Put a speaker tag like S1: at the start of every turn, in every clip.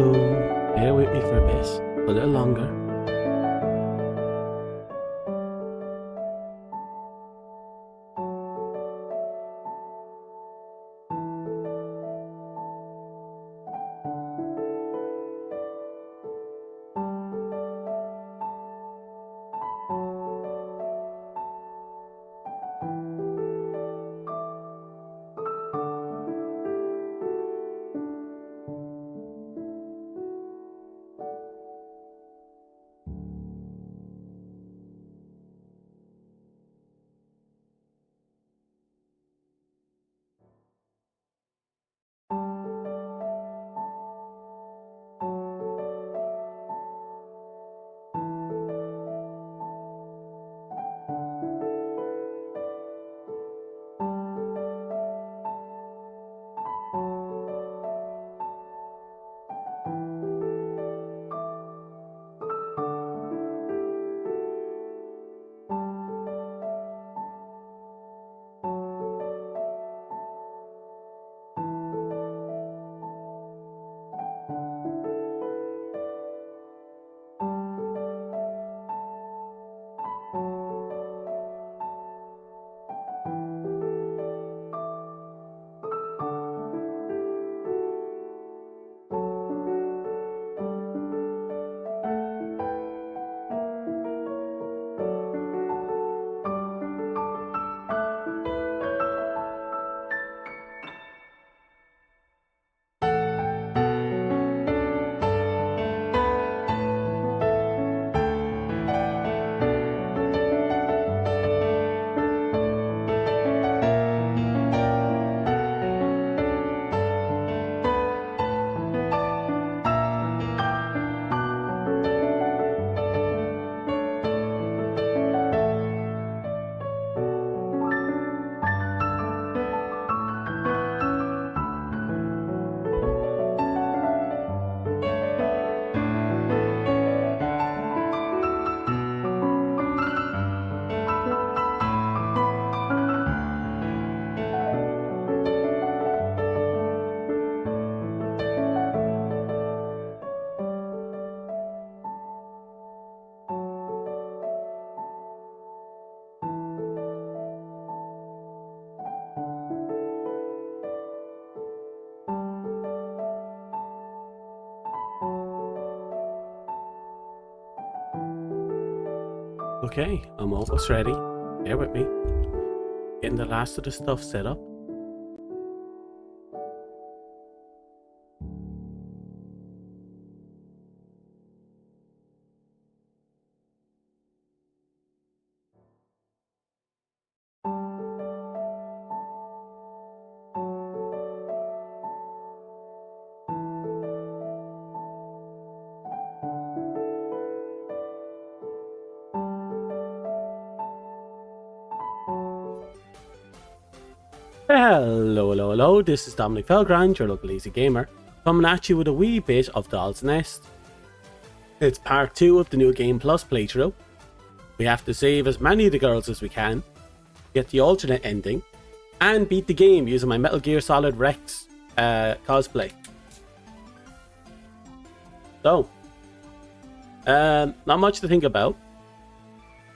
S1: So bear with me for a bit, a little longer. Okay, I'm almost ready. Bear with me. Getting the last of the stuff set up. Hello, this is Dominic Felgrand, your local easy gamer, coming at you with a wee bit of Doll's Nest. It's part 2 of the New Game Plus playthrough. We have to save as many of the girls as we can, get the alternate ending, and beat the game using my Metal Gear Solid Rex cosplay. So, not much to think about.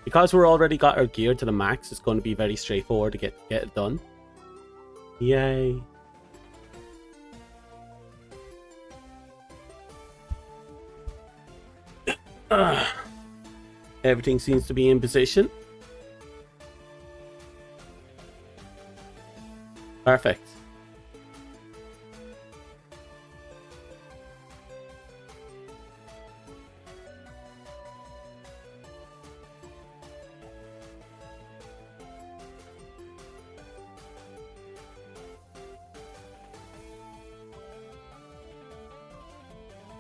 S1: Because we're already got our gear to the max, it's going to be very straightforward to get it done. Yay. Everything seems to be in position. Perfect.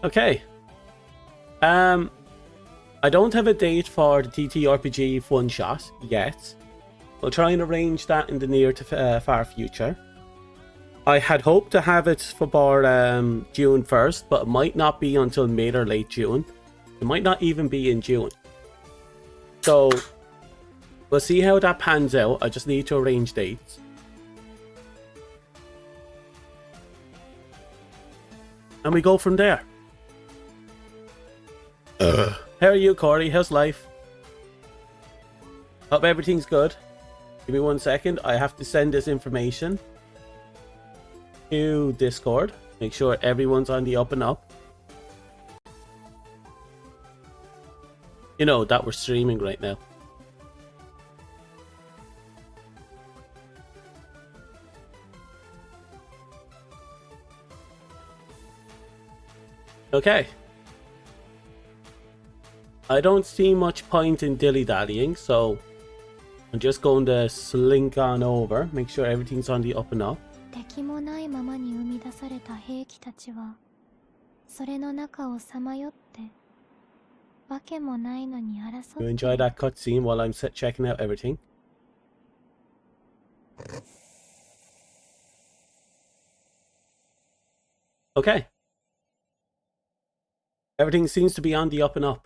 S1: Okay. I don't have a date for the TTRPG one shot yet. We'll try and arrange that in the near to far future. I had hoped to have it for June 1st, but it might not be until mid or late June. It might not even be in June. So we'll see how that pans out. I just need to arrange dates. And we go from there. How are you, Corey? How's life? Hope everything's good. Give me 1 second. I have to send this information to Discord. Make sure everyone's on the up and up. You know that we're streaming right now. Okay. I don't see much point in dilly-dallying, so I'm just going to slink on over, make sure everything's on the up and up. You enjoy that cutscene while I'm checking out everything. Okay. Everything seems to be on the up and up.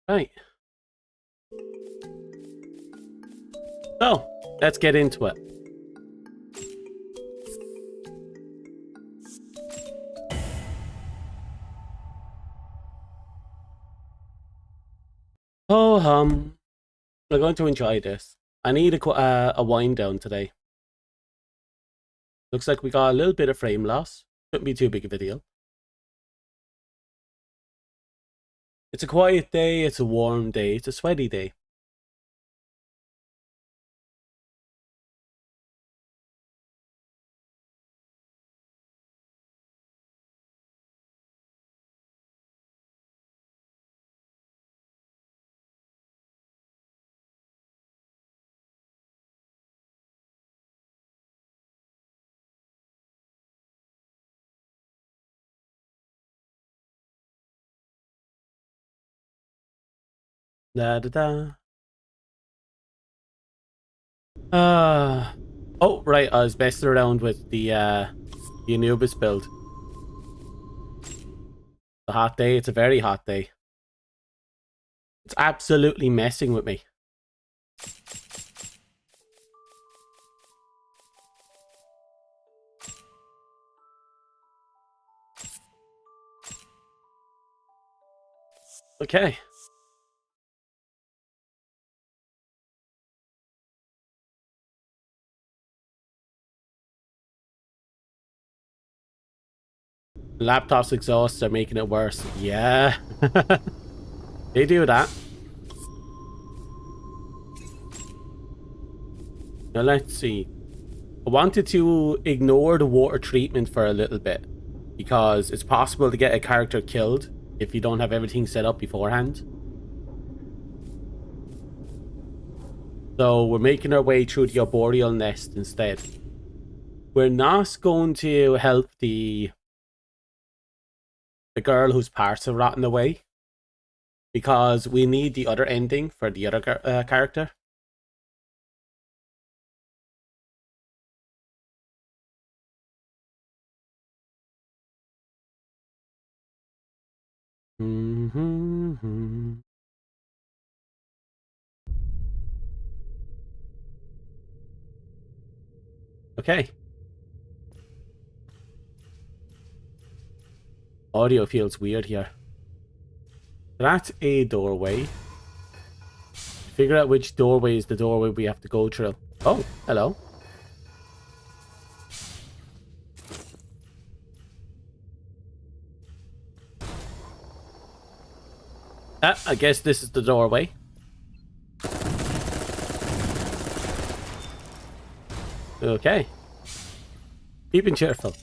S1: Right. So, let's get into it. Oh, we're going to enjoy this. I need a wind down today. Looks like we got a little bit of frame loss. Shouldn't be too big of a deal. It's a quiet day, it's a warm day, it's a sweaty day. Da da da. Oh, right, I was messing around with the Anubis build. A hot day, it's a very hot day. It's absolutely messing with me. Okay. Laptop's exhausts are making it worse. Yeah. They do that. Now let's see. I wanted to ignore the water treatment for a little bit, because it's possible to get a character killed if you don't have everything set up beforehand. So we're making our way through the arboreal nest instead. We're not going to help the girl whose parts are rotting away, because we need the other ending for the other character. Okay. Audio feels weird here. That's a doorway. Figure out which doorway is the doorway we have to go through. Oh, hello. I guess this is the doorway. Okay. Keeping cheerful.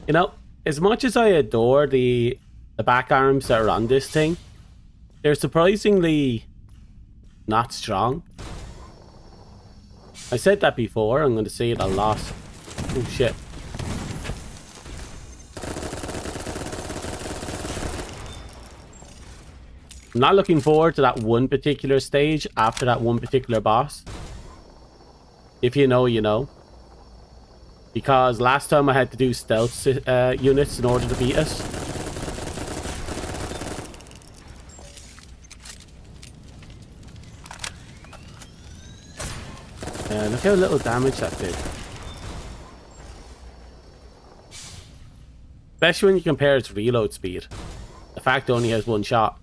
S1: You know, as much as I adore the back arms that are on this thing, they're surprisingly not strong. I said that before, I'm going to say it a lot. Oh shit. I'm not looking forward to that one particular stage after that one particular boss. If you know, you know. Because last time I had to do stealth units in order to beat it. Look how little damage that did. Especially when you compare its reload speed. The fact it only has one shot.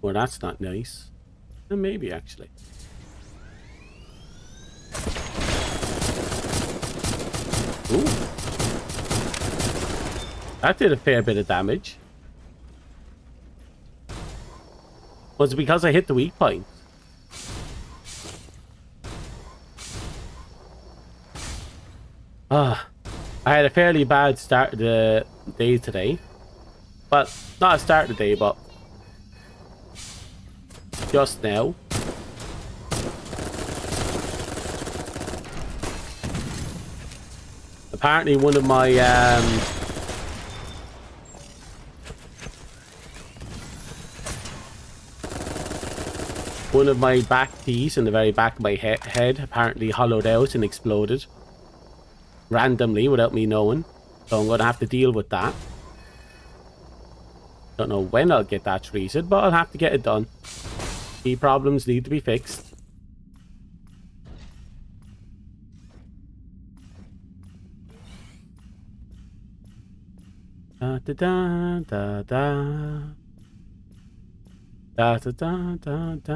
S1: Well, that's not nice. Maybe, actually. Ooh. That did a fair bit of damage. Was it because I hit the weak point? I had a fairly bad start of the day today. But not a start of the day, but just now. Apparently one of my back teeth in the very back of my head apparently hollowed out and exploded randomly without me knowing. So I'm going to have to deal with that. Don't know when I'll get that treated, but I'll have to get it done. Key problems need to be fixed. Da da da da da. Da da da da da.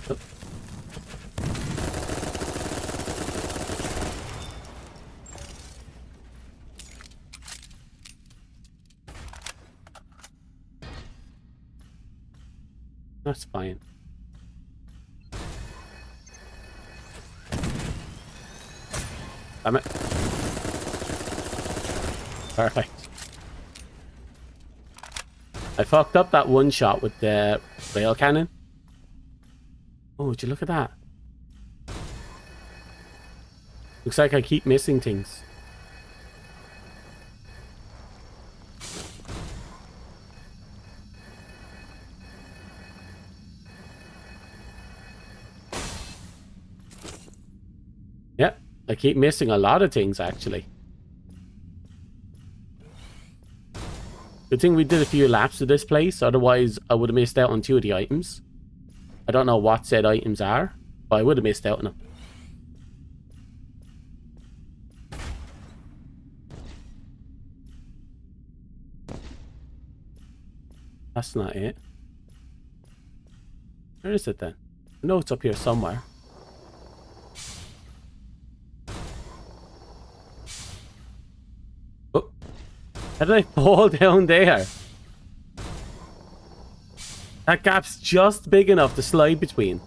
S1: Oh. That's fine. Damn it. Perfect. I fucked up that one shot with the rail cannon. Oh, would you look at that? Looks like I keep missing things. Yeah, I keep missing a lot of things, actually. Good thing we did a few laps of this place, otherwise I would have missed out on 2 of the items. I don't know what said items are, but I would have missed out on them. That's not it. Where is it then? I know it's up here somewhere. Oh, how did I fall down there? That gap's just big enough to slide between.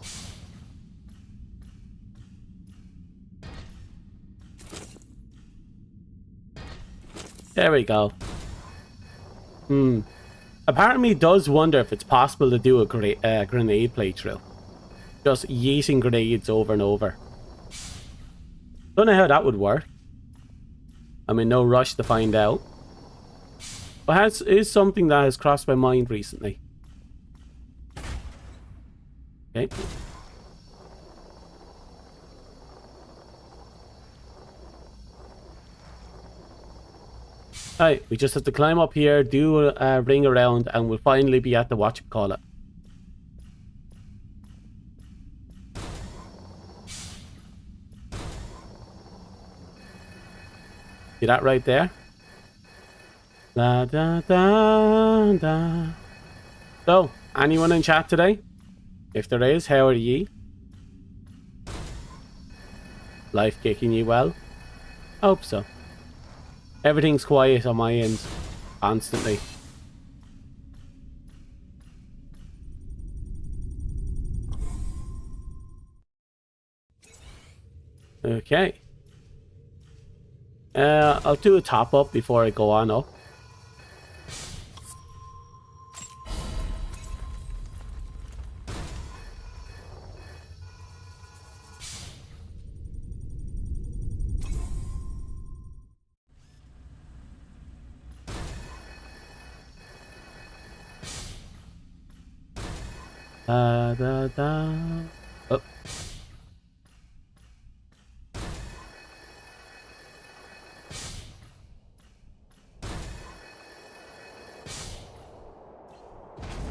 S1: There we go. A part of me does wonder if it's possible to do a grenade playthrough. Just yeeting grenades over and over. Don't know how that would work. I'm in no rush to find out. But is something that has crossed my mind recently. Okay. Alright, we just have to climb up here, do a ring around, and we'll finally be at the whatchamacallit. See that right there? Da da da da. So, anyone in chat today? If there is, how are ye? Life kicking you well? Hope so. Everything's quiet on my end, constantly. Okay. I'll do a top up before I go on up. Da, da, da. Oh.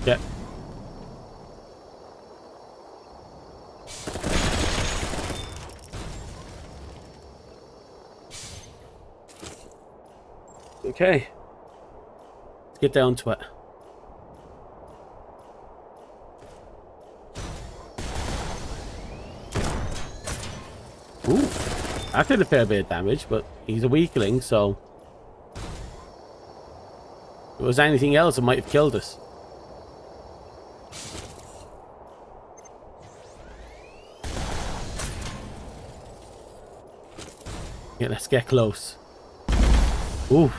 S1: Yeah. Okay. Let's get down to it. Ooh. That did a fair bit of damage, but he's a weakling, so if it was anything else, it might have killed us. Yeah, let's get close. Ooh.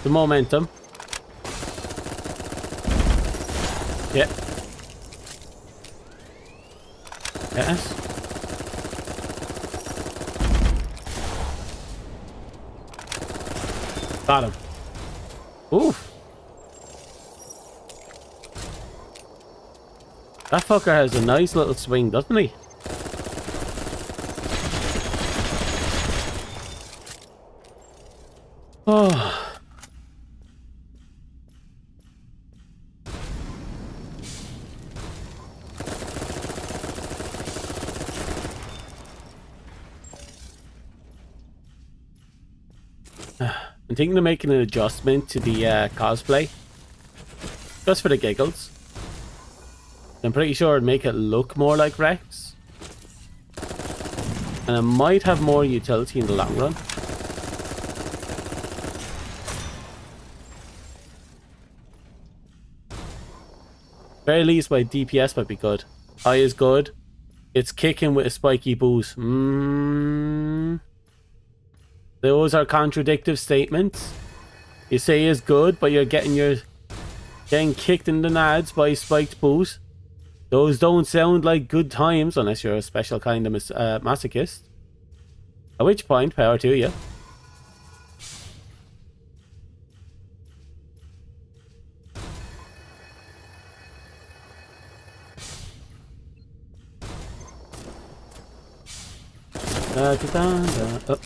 S1: The momentum. Yeah. Yes. Got him. Oof. That fucker has a nice little swing, doesn't he? Oh. I'm thinking of making an adjustment to the cosplay. Just for the giggles. I'm pretty sure it'd make it look more like Rex. And it might have more utility in the long run. Very least my DPS might be good. High is good. It's kicking with a spiky boost. Those are contradictive statements. You say is good, but you're getting kicked in the nads by spiked boost. Those don't sound like good times unless you're a special kind of masochist. At which point, power to you. Da, da, da, da. Oh.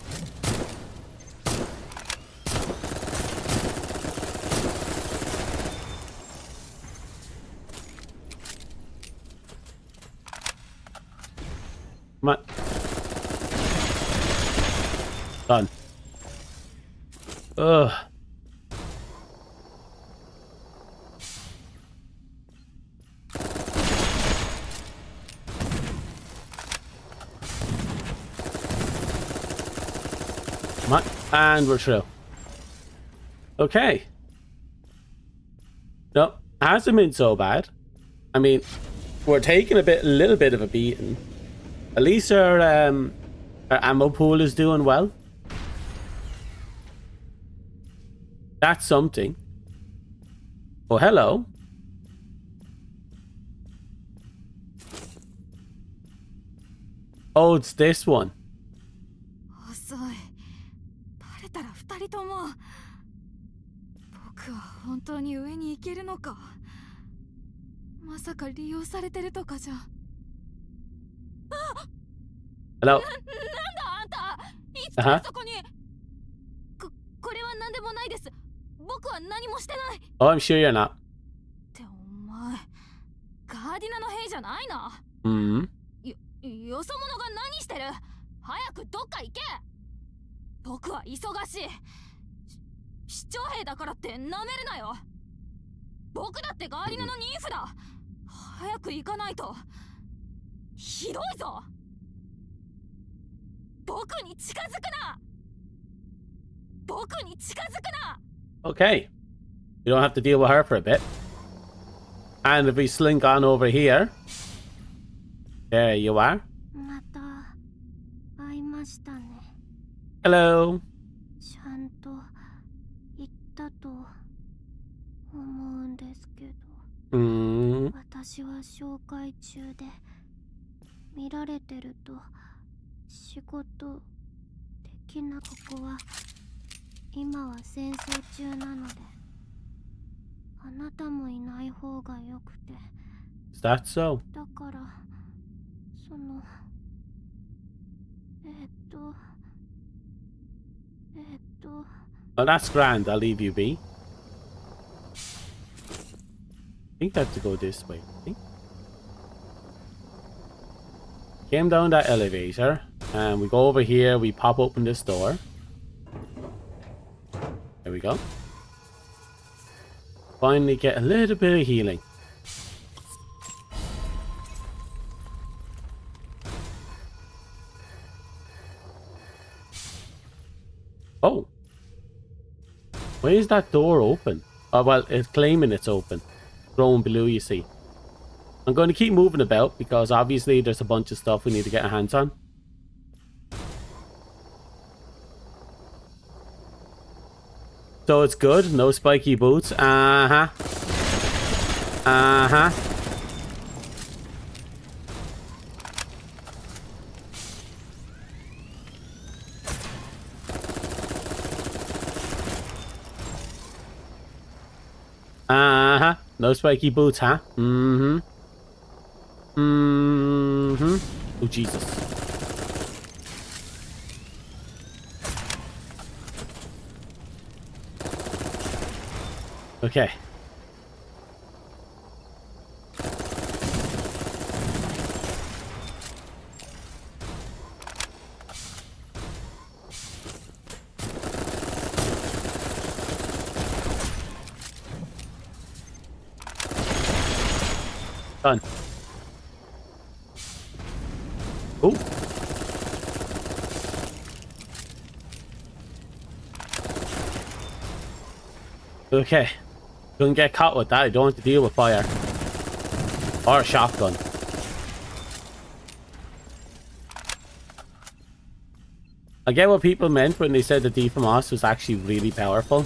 S1: Come on. Done. Ugh. Come on. And we're through. Okay. No, hasn't been so bad. I mean, we're taking a little bit of a beating. At least our ammo pool is doing well. That's something. Oh, hello. Oh, it's this one.
S2: 遅い。バレたら二人とも。僕は本当に上に行けるのか。まさか利用されてるとかじゃ。
S1: Hello.
S2: なんだあんた。いつからそこに。これは何でもないです。僕は何もしてない。
S1: Oh, I'm sure you're not.
S2: ってお前、ガーディナの兵じゃないな。よそ者が何してる。早くどっか行け。僕は忙しい。市長兵だからってなめるなよ。僕だってガーディナの妊婦だ。早く行かないと。ひどいぞ。僕に近づくな。僕に近づくな。
S1: Okay. You don't have to deal with her for a bit. And if we slink on over here. There you are.
S2: また会いましたね。
S1: Hello.
S2: ちゃんと言ったと思うんですけど。私は紹介中で見られてると仕事で的なここは今は戦争中なのであなたもいない方がよくて
S1: Is that so?
S2: だからその
S1: Oh, that's grand. I'll leave you be. I think I have to go this way. I think. Came down that elevator, and we go over here. We pop open this door. There we go. Finally get a little bit of healing. Oh. Why is that door open? Oh, well, it's claiming it's open. Growing below, you see. I'm going to keep moving about because obviously there's a bunch of stuff we need to get our hands on. So it's good. No spiky boots. Uh-huh. Uh-huh. Uh-huh. No spiky boots, huh? Mm-hmm. Mm-hmm. Oh, Jesus. Okay. Done. Oh. Okay. Couldn't get caught with that. I don't have to deal with fire. Or a shotgun. I get what people meant when they said the defrost was actually really powerful.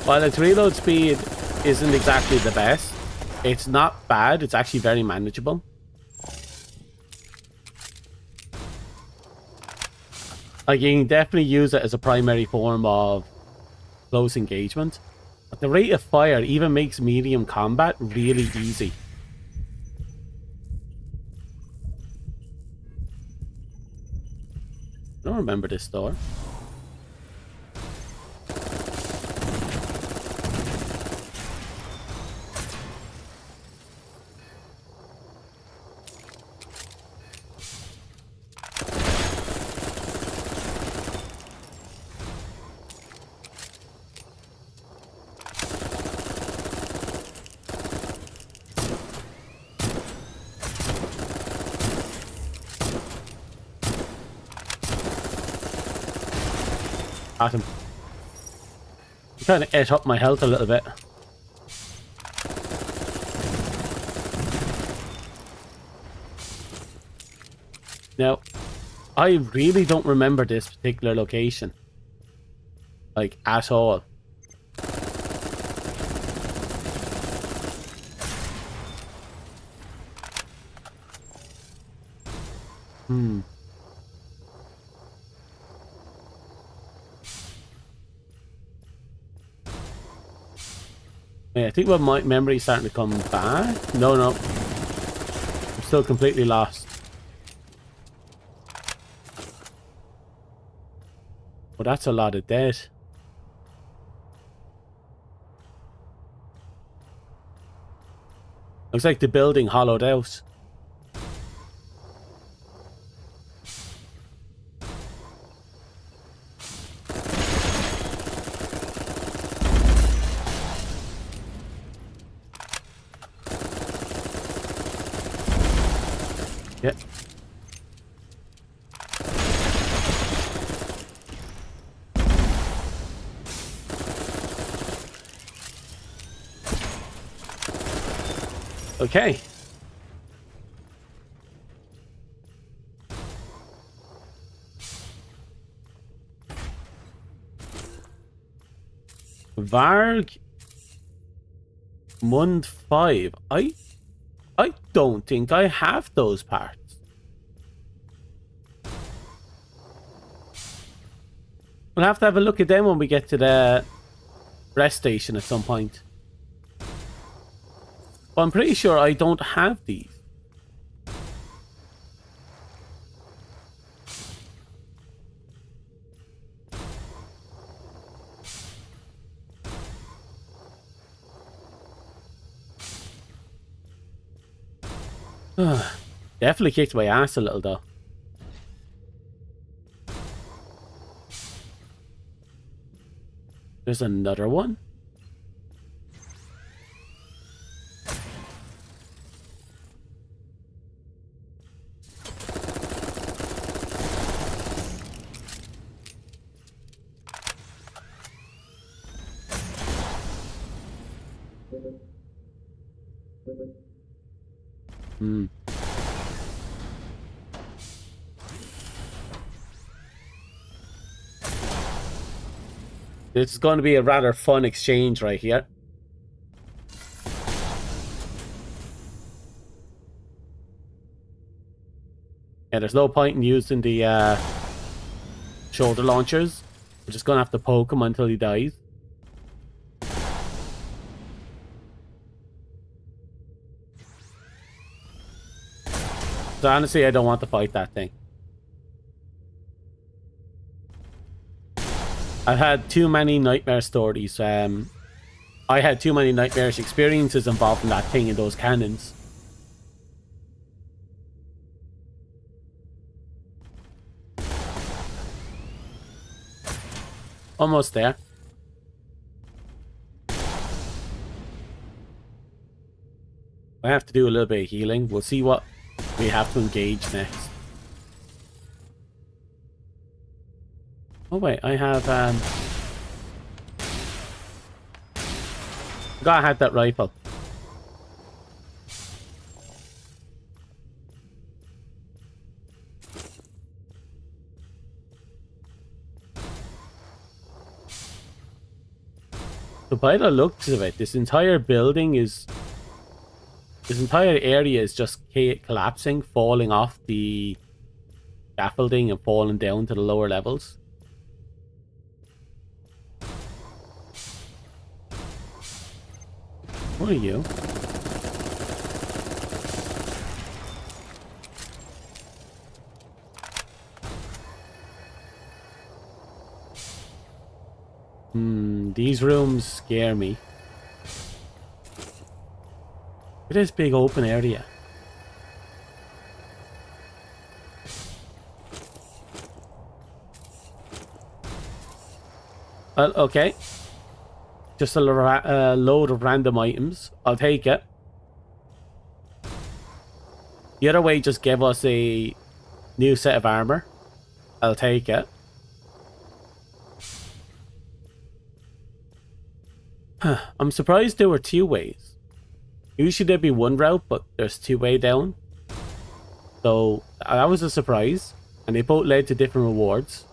S1: While its reload speed isn't exactly the best, it's not bad. It's actually very manageable. Like, you can definitely use it as a primary form of close engagement. But the rate of fire even makes medium combat really easy. I don't remember this door. At him. He kind of ate up my health a little bit. Now, I really don't remember this particular location. Like, at all. Yeah, I think my memory's starting to come back. No. I'm still completely lost. Well, that's a lot of dead. Looks like the building hollowed out. Yep. Okay. Varg Mund 5. I don't think I have those parts. We'll have to have a look at them when we get to the rest station at some point. But I'm pretty sure I don't have these. Definitely kicked my ass a little though. There's another one. This is going to be a rather fun exchange right here. Yeah, there's no point in using the shoulder launchers. We're just going to have to poke him until he dies. So honestly, I don't want to fight that thing. I've had too many nightmare stories. I had too many nightmarish experiences involving that thing and those cannons. Almost there. I have to do a little bit of healing. We'll see what we have to engage next. Oh wait, I have forgot I had that rifle. So by the looks of it, this entire building is... This entire area is just collapsing, falling off the scaffolding and falling down to the lower levels. What are you? These rooms scare me. Look at this big open area. Well, okay. Just a load of random items. I'll take it. The other way just gave us a new set of armor. I'll take it. I'm surprised there were two ways. Usually there'd be one route, but there's two way down. So that was a surprise. And they both led to different rewards.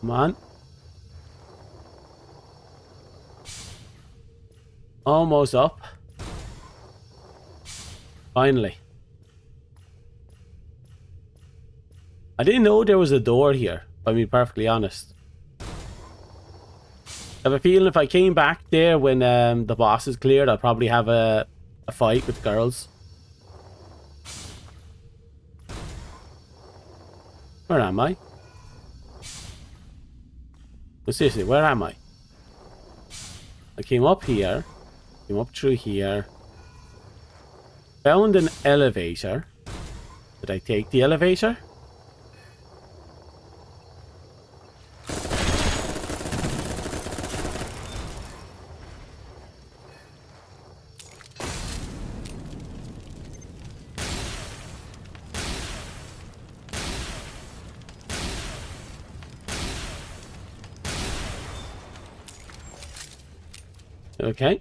S1: Come on. Almost up. Finally. I didn't know there was a door here, if I'm being perfectly honest. I have a feeling if I came back there when the boss is cleared, I'll probably have a fight with girls. Where am I? But seriously, where am I? I came up here. Came up through here. Found an elevator. Did I take the elevator? Okay.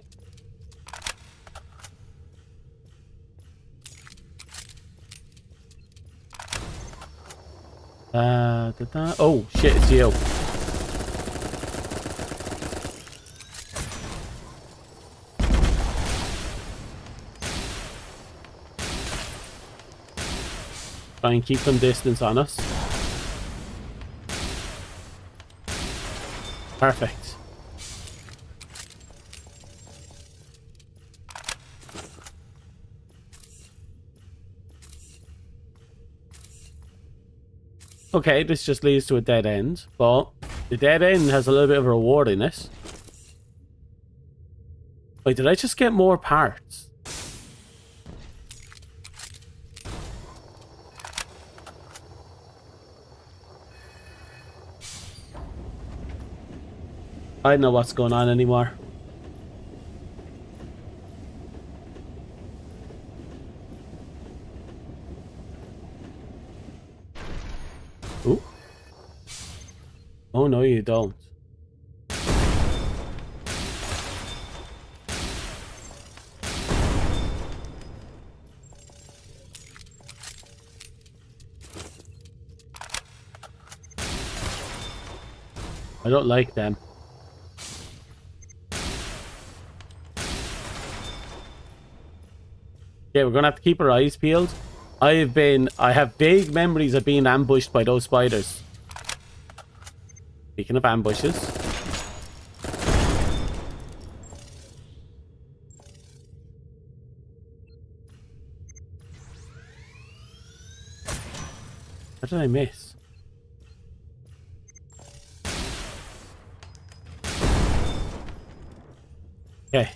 S1: Oh shit, it's you. Try and keep some distance on us. Perfect. Okay, this just leads to a dead end, but the dead end has a little bit of a reward in it. Wait, did I just get more parts? I don't know what's going on anymore. Ooh. Oh no, you don't. I don't like them. Okay, we're gonna have to keep our eyes peeled. I have vague memories of being ambushed by those spiders. Speaking of ambushes. What did I miss? Okay.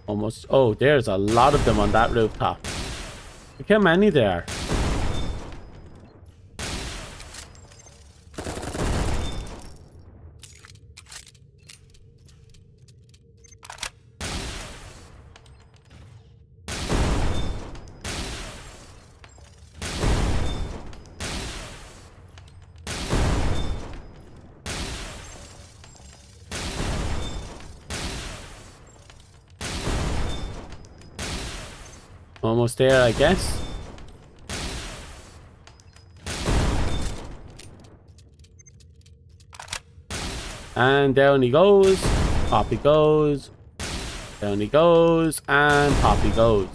S1: Almost. Oh, there's a lot of them on that rooftop. Look how many there are. Almost there, I guess. And down he goes. Up he goes. Down he goes. And up he goes.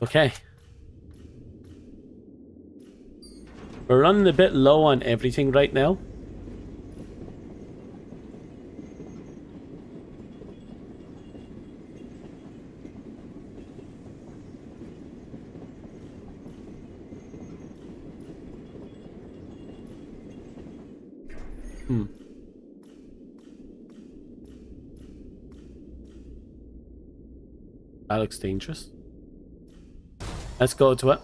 S1: Okay. We're running a bit low on everything right now. That looks dangerous. Let's go to it.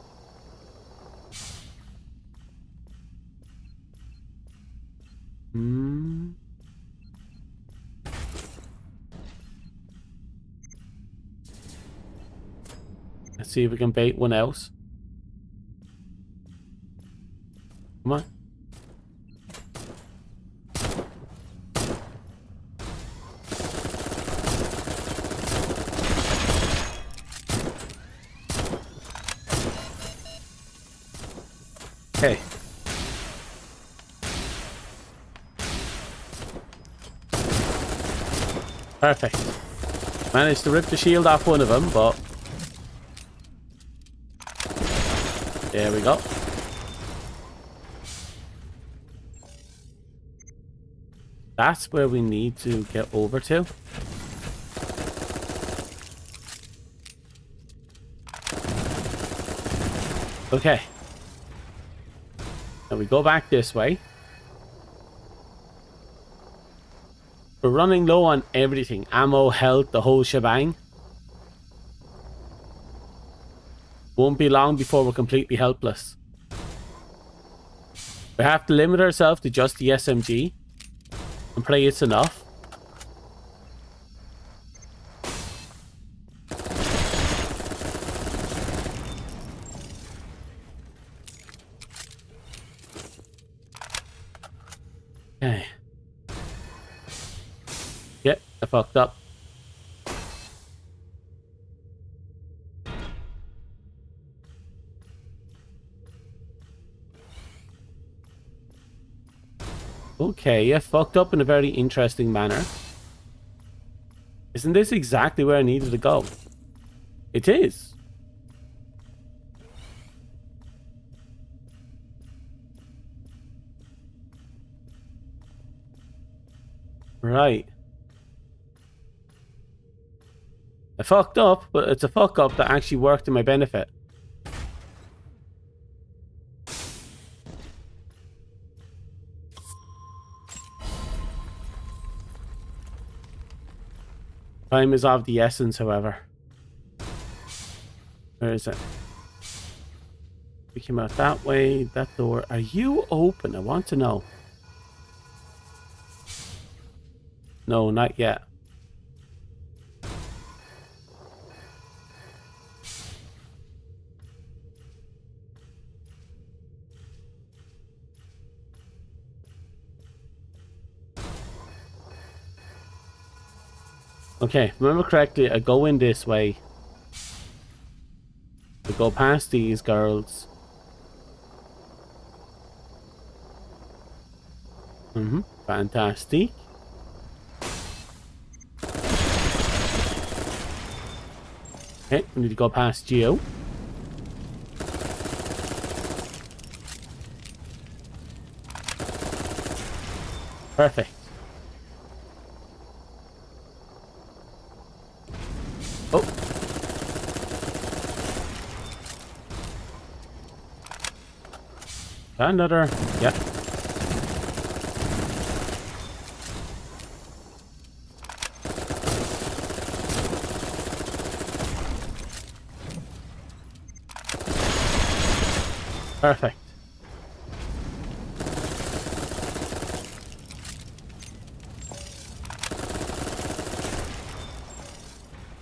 S1: Let's see if we can bait one else. Come on. Okay. Perfect. Managed to rip the shield off one of them, but... There we go. That's where we need to get over to. Okay. Now we go back this way. We're running low on everything. Ammo, health, the whole shebang. Won't be long before we're completely helpless. We have to limit ourselves to just the SMG. And pray it's enough. Okay. Yep, I fucked up. Okay, I fucked up in a very interesting manner. Isn't this exactly where I needed to go? It is. Right. I fucked up, but it's a fuck up that actually worked in my benefit. Time is of the essence, however. Where is it? We came out that way. That door. Are you open? I want to know. No, not yet. Okay, remember correctly, I go in this way. I go past these girls. Fantastic. Okay, we need to go past you. Perfect. Oh. Another. Yeah. Perfect.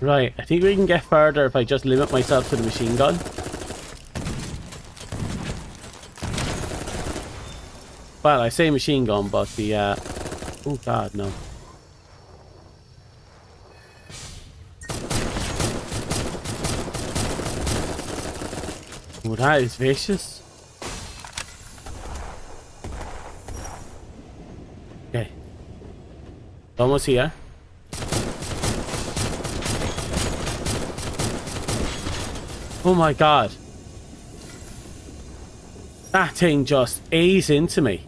S1: Right, I think we can get further if I just limit myself to the machine gun. Well, I say machine gun, but the, oh god, no. Oh, that is vicious. Okay. Almost here. Oh my god. That thing just eased into me.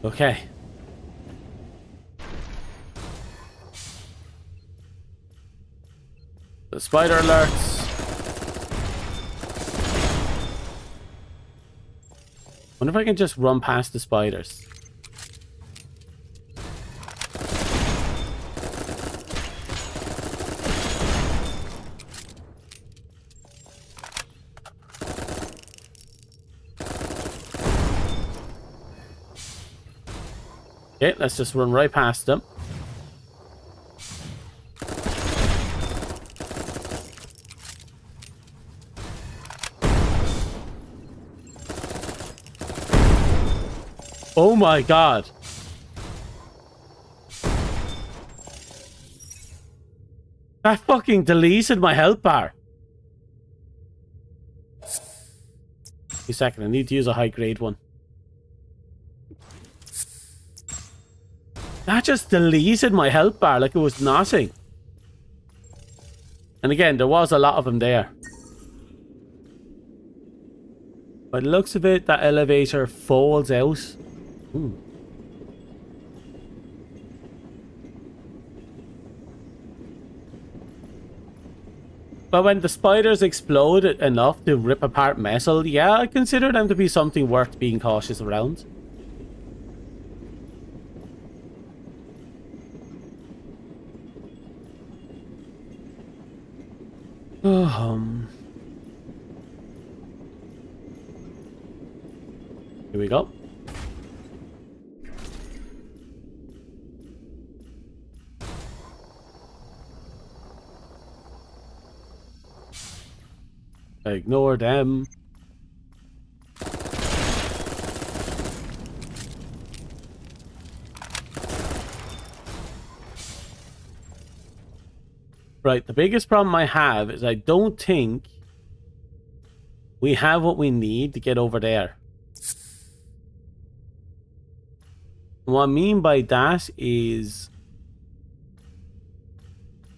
S1: Okay. The spider alerts. Wonder if I can just run past the spiders. Okay, let's just run right past them. Oh my god. That fucking deleted my health bar. Wait a second, I need to use a high grade one. That just deleted my health bar like it was nothing. And again, there was a lot of them there. By the looks of it, that elevator folds out. Ooh. But when the spiders explode enough to rip apart metal, yeah, I consider them to be something worth being cautious around. Here we go. I ignore them. Right, the biggest problem I have is I don't think we have what we need to get over there. What I mean by that is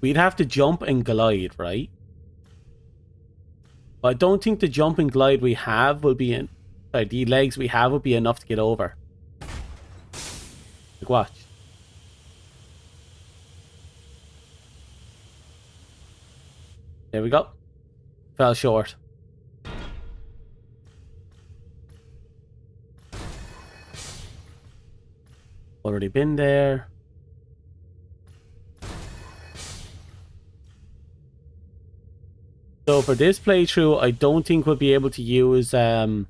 S1: we'd have to jump and glide, right? But I don't think the jump and glide we have will be the legs we have will be enough to get over. Like, watch. There we go. Fell short. Already been there. So for this playthrough, I don't think we'll be able to use we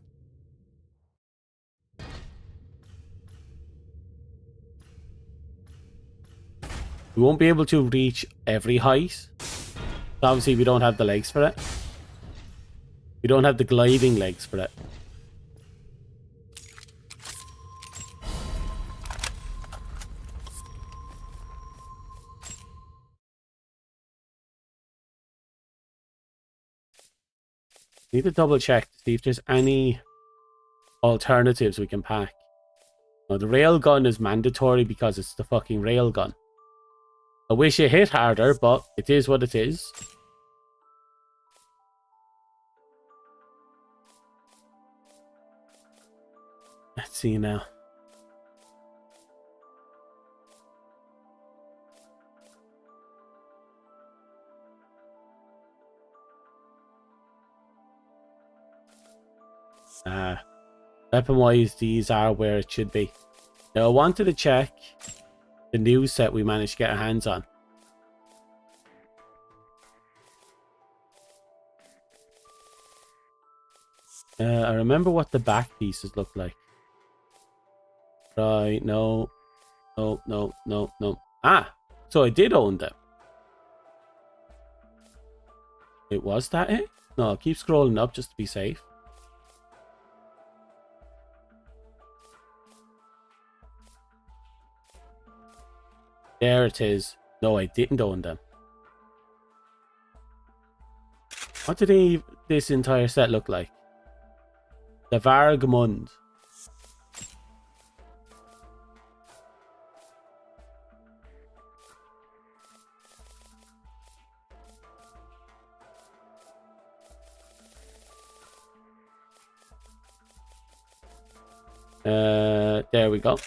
S1: won't be able to reach every height. Obviously, we don't have the legs for it. We don't have the gliding legs for it. Need to double check to see if there's any alternatives we can pack. Now, the rail gun is mandatory because it's the fucking rail gun. I wish it hit harder, but it is what it is. Let's see now. Weapon-wise, these are where it should be. Now, I wanted to check the new set we managed to get our hands on. I remember what the back pieces look like. Right, no. No. Ah, so I did own them. It was that it? No, I'll keep scrolling up just to be safe. There it is. No, I didn't own them. What did this entire set look like? The Vargmund. There we go.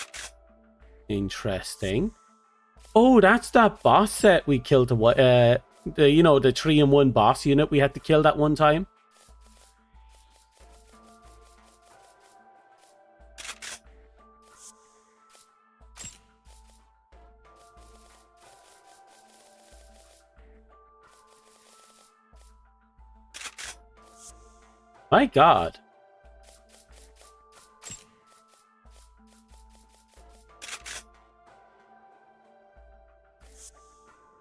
S1: Interesting. Oh, that's that boss set we killed. The 3-in-1 boss unit we had to kill that one time. My God.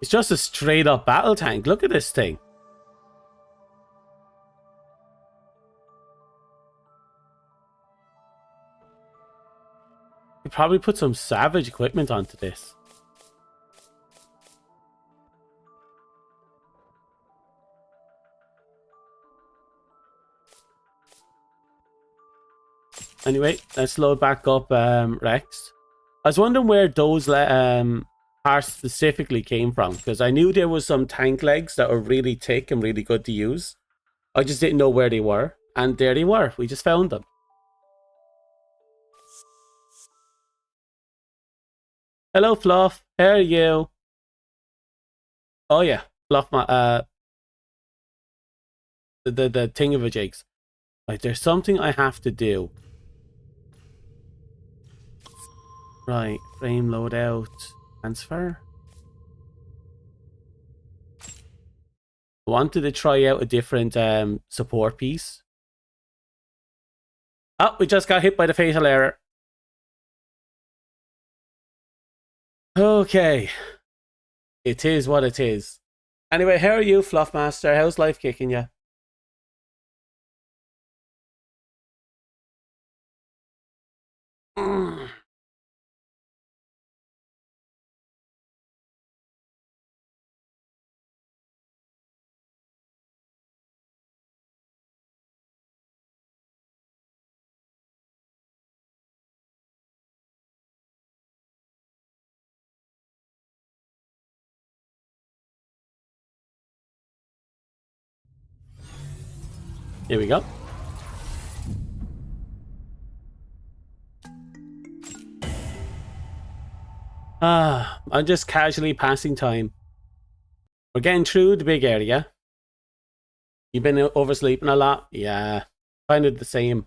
S1: It's just a straight up battle tank. Look at this thing. You probably put some savage equipment onto this. Anyway, let's load back up Rex. I was wondering where those parts specifically came from, because I knew there was some tank legs that were really thick and really good to use. I just didn't know where they were, and there they were. We just found them. Hello, Fluff. How are you? Oh yeah, Fluff. The thingamajig's. Right, there's something I have to do. Right, frame loadout, transfer. I wanted to try out a different support piece. Oh, we just got hit by the fatal error. Okay. It is what it is. Anyway, how are you, Fluffmaster? How's life kicking you? Here we go. I'm just casually passing time. We're getting through the big area. You've been oversleeping a lot? Yeah, kind of the same.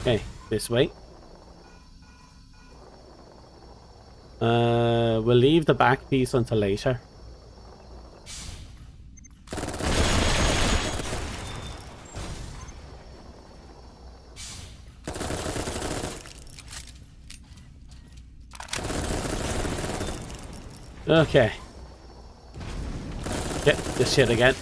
S1: Okay, this way. We'll leave the back piece until later. Okay. Get this shit again.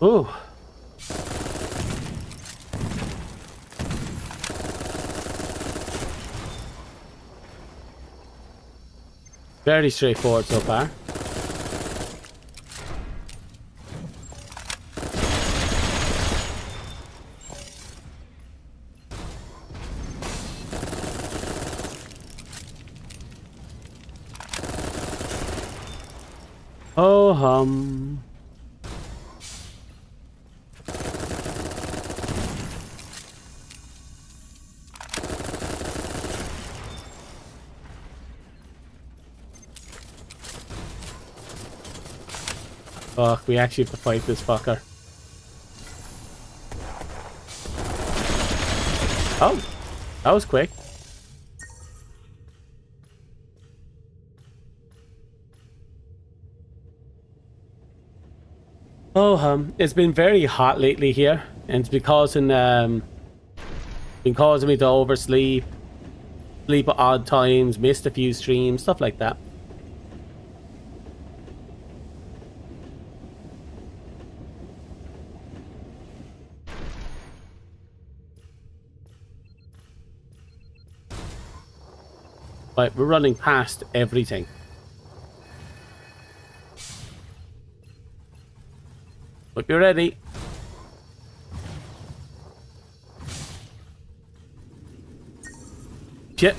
S1: Ooh. Very straightforward so far. Oh hum. Fuck, we actually have to fight this fucker. Oh, that was quick. Oh, it's been very hot lately here, and it's been causing me to oversleep, sleep at odd times, missed a few streams, stuff like that. Right, we're running past everything. Hope you're ready. Shit.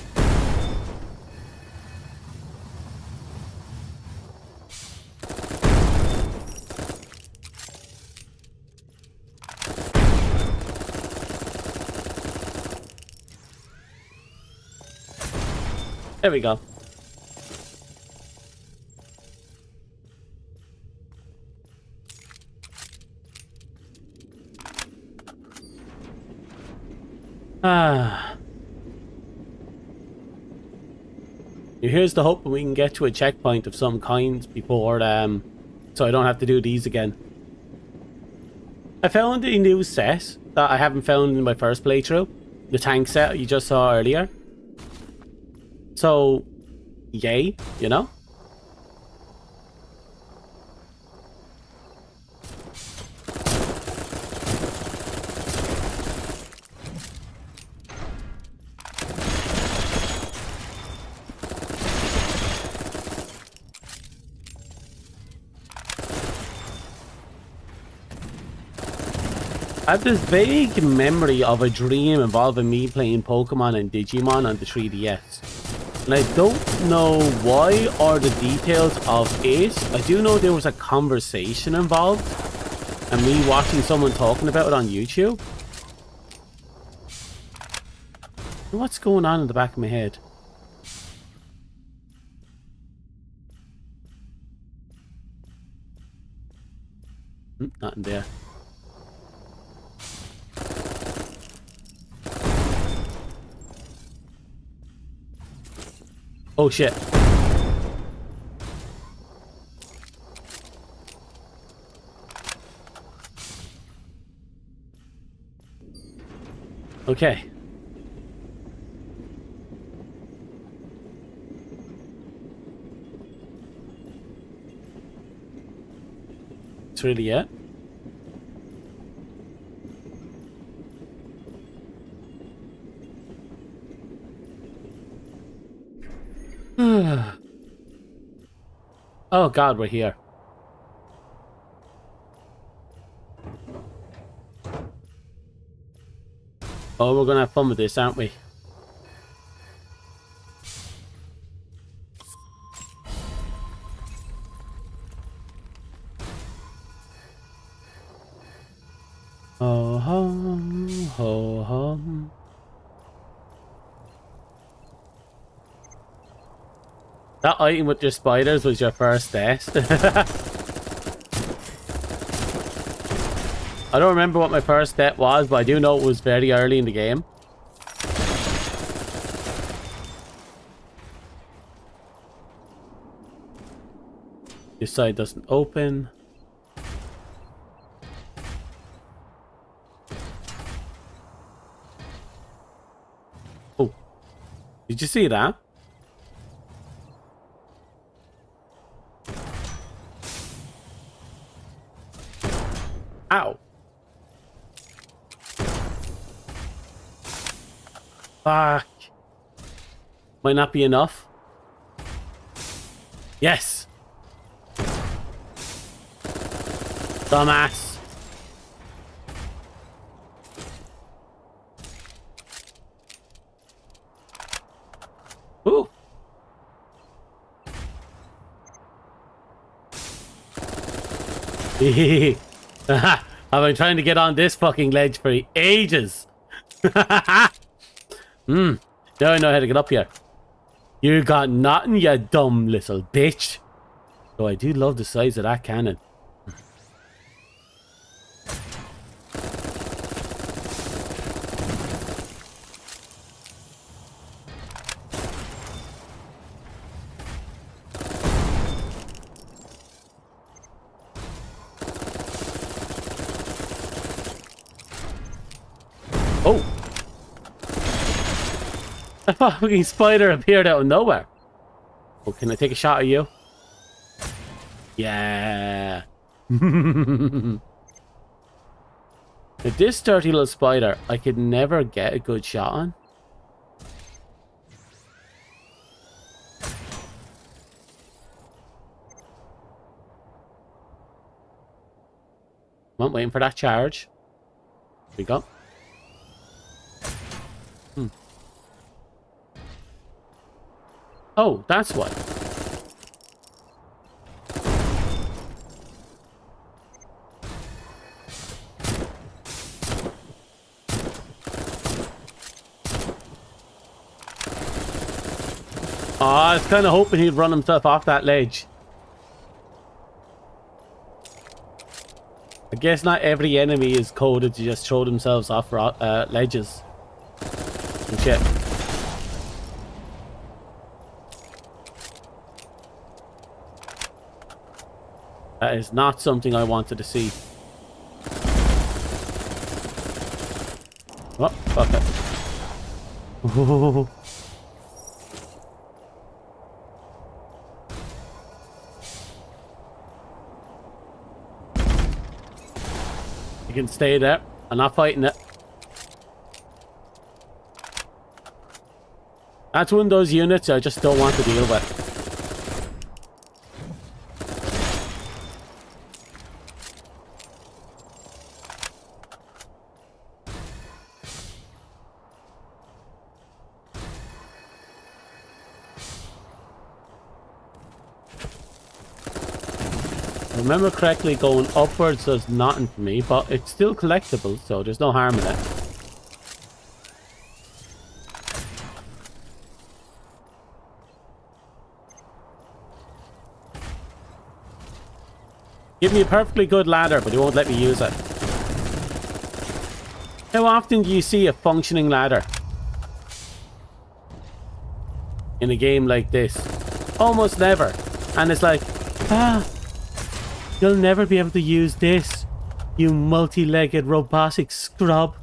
S1: There we go. Here's the hope we can get to a checkpoint of some kind before, so I don't have to do these again. I found a new set that I haven't found in my first playthrough. The tank set you just saw earlier. So, yay, you know? I have this vague memory of a dream involving me playing Pokemon and Digimon on the 3DS. And I don't know why or the details of it. I do know there was a conversation involved and me watching someone talking about it on YouTube. What's going on in the back of my head? Nothing there. Oh shit. Okay. That's really it. Oh god, we're here. Oh, we're gonna have fun with this, aren't we? Ho hum, ho hum. That item with your spiders was your first death. I don't remember what my first death was, but I do know it was very early in the game. This side doesn't open. Oh. Did you see that? Ow. Fuck. Might not be enough. Yes. Dumbass. Ooh. I've been trying to get on this fucking ledge for ages. Now I know how to get up here. You got nothing, you dumb little bitch. Though I do love the size of that cannon. Oh! A fucking spider appeared out of nowhere. Oh, can I take a shot of you? Yeah. With this dirty little spider, I could never get a good shot on. I'm waiting for that charge. Here we go. Oh, that's what. Oh, I was kind of hoping he'd run himself off that ledge. I guess not every enemy is coded to just throw themselves off ledges and shit. That is not something I wanted to see. Oh, fuck it. Ooh. You can stay there. I'm not fighting it. That's one of those units I just don't want to deal with. Remember correctly, going upwards does nothing for me, but it's still collectible, so there's no harm in it. Give me a perfectly good ladder, but he won't let me use it. How often do you see a functioning ladder in a game like this? Almost never. And it's like, you'll never be able to use this, you multi-legged robotic scrub.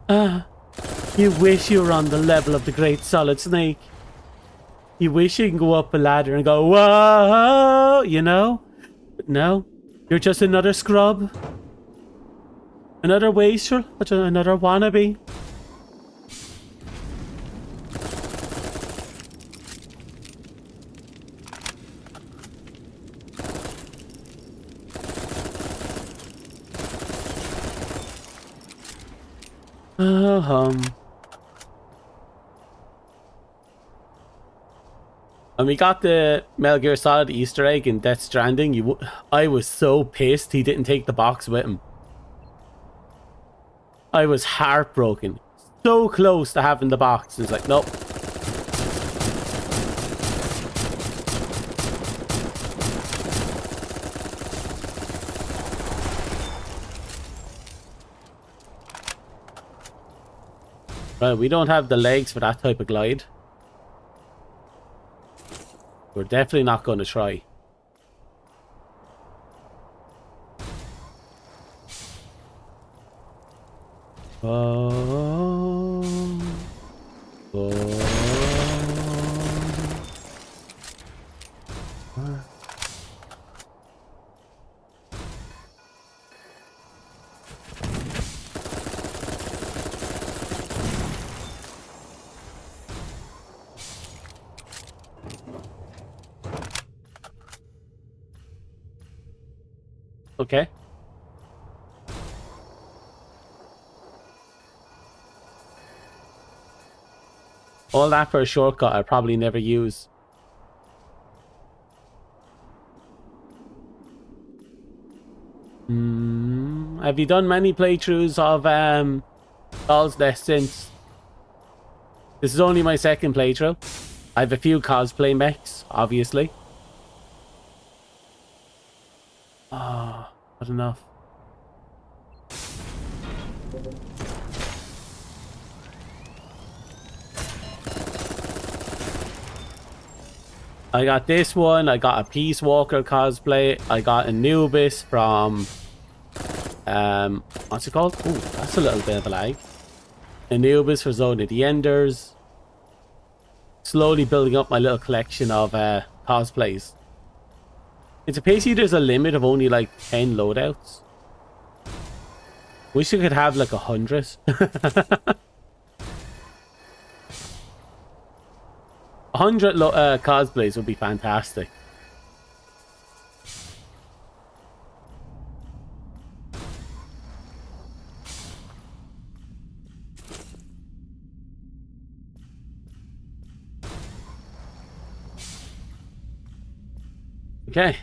S1: You wish you were on the level of the Great Solid Snake. You wish you can go up a ladder and go, whoa, you know? But no, you're just another scrub. Another wastrel, another wannabe. And we got the Metal Gear Solid Easter egg in Death Stranding. I was so pissed he didn't take the box with him. I was heartbroken. So close to having the box. It's like, nope. Right, we don't have the legs for that type of glide. We're definitely not going to try. Okay. All that for a shortcut I'll probably never use. Have you done many playthroughs of Doll's Nest since? This is only my second playthrough. I have a few cosplay mechs, obviously. Ah, not enough. I got this one. I got a Peace Walker cosplay. I got Anubis from what's it called? Oh, that's a little bit of a lag. Anubis for Zone of the Enders. Slowly building up my little collection of cosplays. It's a pity there's a limit of only like 10 loadouts. Wish I could have like 100. 100 cosplays would be fantastic. Okay.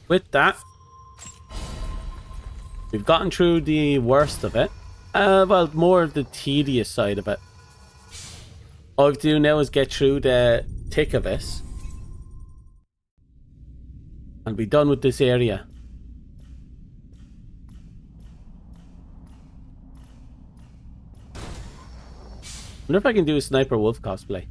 S1: With that, we've gotten through the worst of it. Well, more of the tedious side of it. All we have to do now is get through the thick of it. And be done with this area. I wonder if I can do a Sniper Wolf cosplay.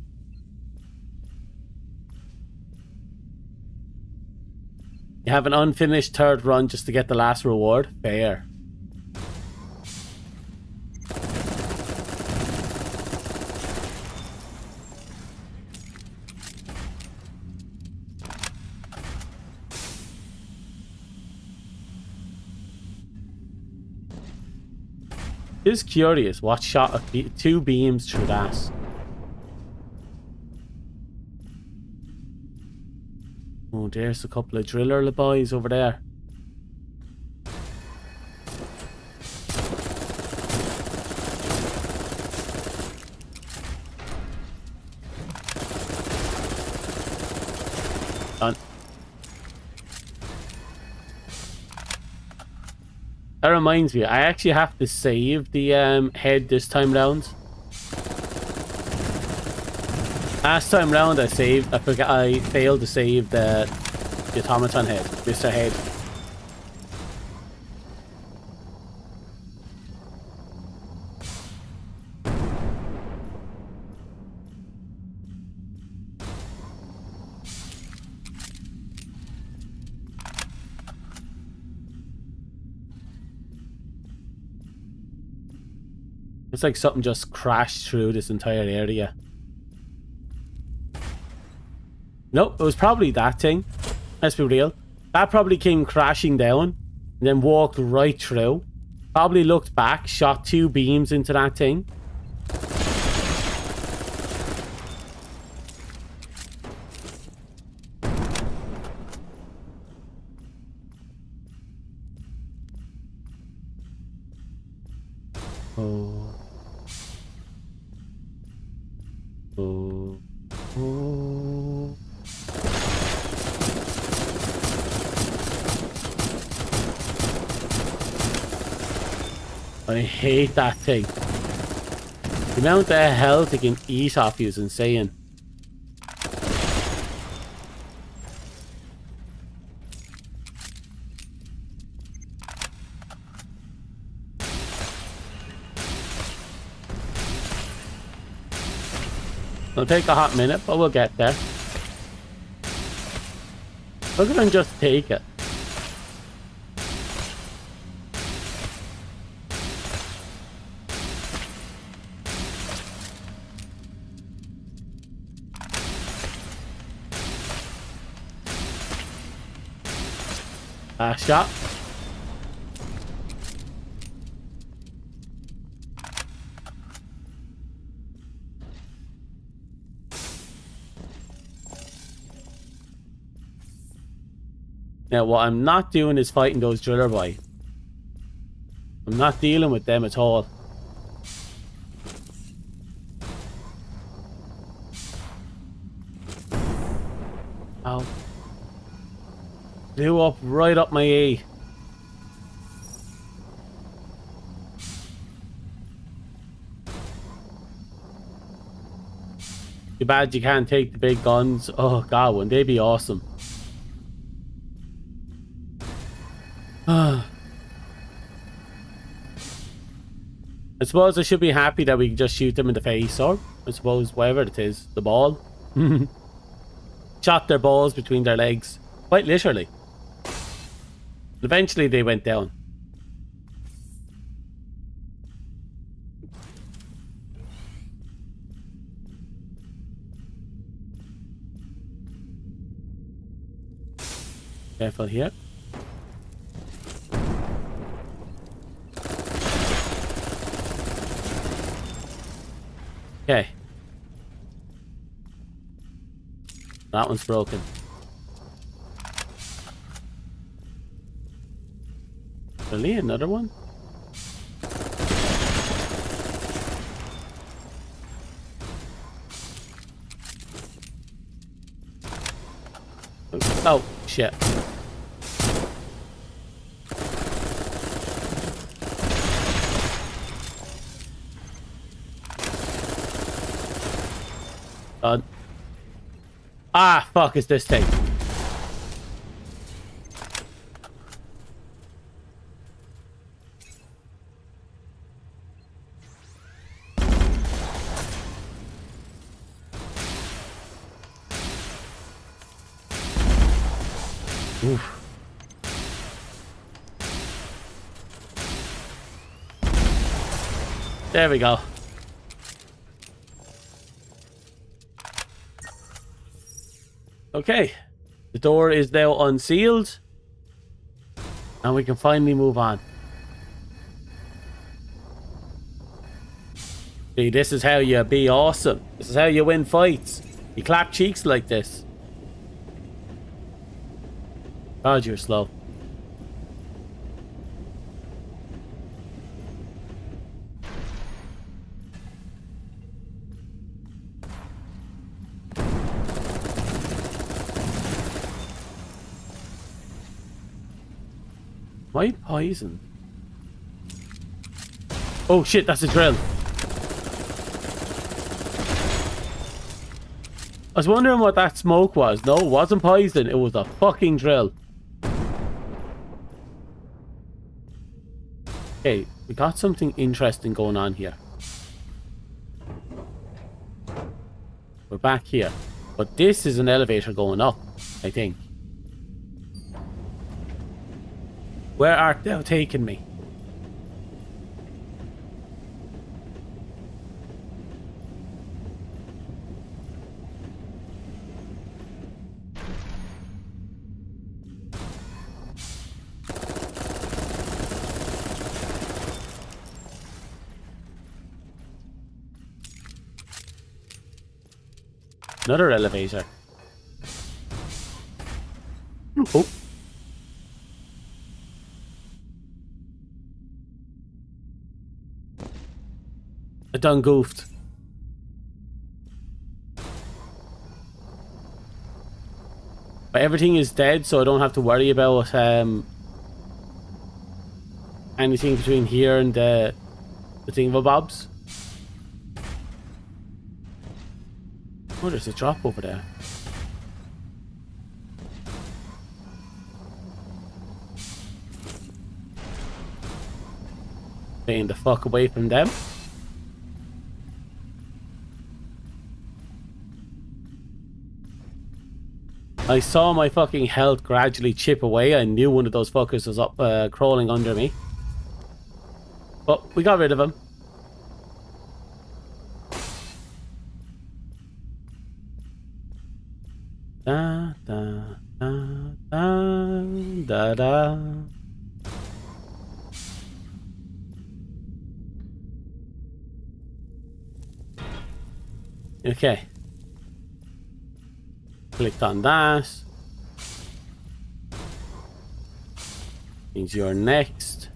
S1: You have an unfinished third run just to get the last reward? Fair. Just curious what shot two beams through that. Oh, there's a couple of driller boys over there. Done. That reminds me, I actually have to save the head this time round. Last time round I failed to save the automaton head, Mr. Head. It's like something just crashed through this entire area. Nope, it was probably that thing. Let's be real. That probably came crashing down and then walked right through. Probably looked back, shot two beams into that thing. I hate that thing. The amount of health it can eat off you is insane. It'll take a hot minute, but we'll get there. Look at them just take it. Last shot. Now, what I'm not doing is fighting those driller boy. I'm not dealing with them at all. Ow. Blew up right up my E. Too bad you can't take the big guns. Oh god, wouldn't they be awesome? I suppose I should be happy that we can just shoot them in the face, or I suppose whatever it is, the ball. Shot their balls between their legs, quite literally. Eventually they went down. Careful here. Okay. That one's broken. Really? Another one? Oh, shit. God. Ah, fuck is this thing? Oof. There we go. Okay, the door is now unsealed and we can finally move on. See, this is how you be awesome. This is how you win fights. You clap cheeks like this. God, you're slow. Why poison? Oh shit, that's a drill. I was wondering what that smoke was. No, it wasn't poison. It was a fucking drill. Okay, we got something interesting going on here. We're back here. But this is an elevator going up, I think. Where art thou taking me? Another elevator. Oh. I done goofed. But everything is dead, so I don't have to worry about anything between here and the thingamabobs. Oh, there's a drop over there. Staying the fuck away from them. I saw my fucking health gradually chip away. I knew one of those fuckers was up crawling under me. But we got rid of him. Da da da da da da. Okay. Clicked on that. Means you're next.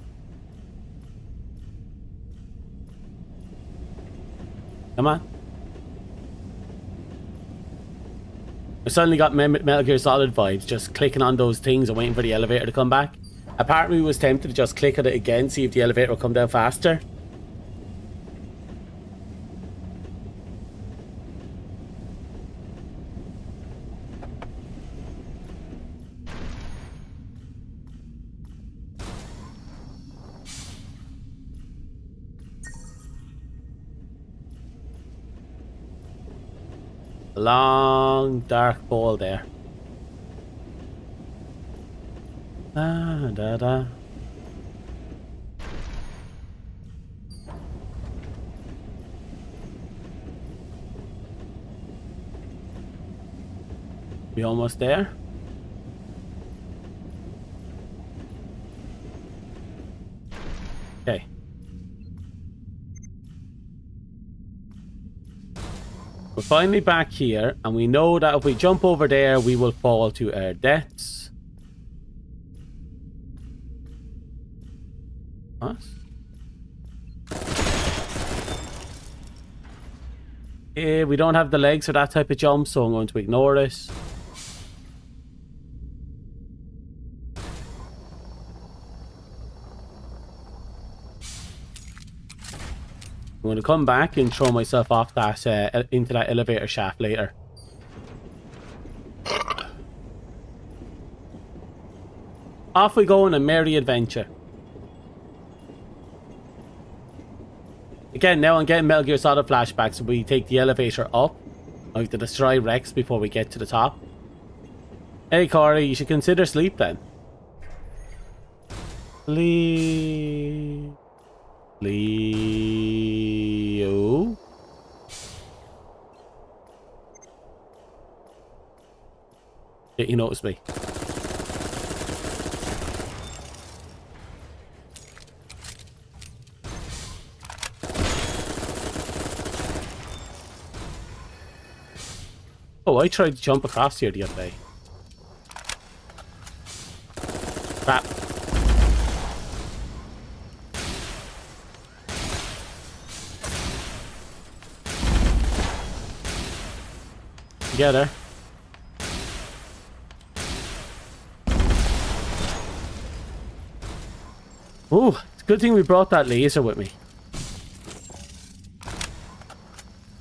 S1: Come on. I suddenly got Metal Gear Solid vibes, just clicking on those things and waiting for the elevator to come back. A part of me was tempted to just click on it again, see if the elevator will come down faster. Long dark ball there. Da da da. We almost there? Okay. We're finally back here, and we know that if we jump over there, we will fall to our deaths. What? We don't have the legs for that type of jump, so I'm going to ignore it. I'm going to come back and throw myself off that into that elevator shaft later. Off we go on a merry adventure. Again, now I'm getting Metal Gear Solid flashbacks. So we take the elevator up. I have to destroy Rex before we get to the top. Hey Corey, you should consider sleep then. Sleep. Leo. Yeah, you noticed me. Oh, I tried to jump across here the other day. Crap. Together. Oh, it's a good thing we brought that laser with me.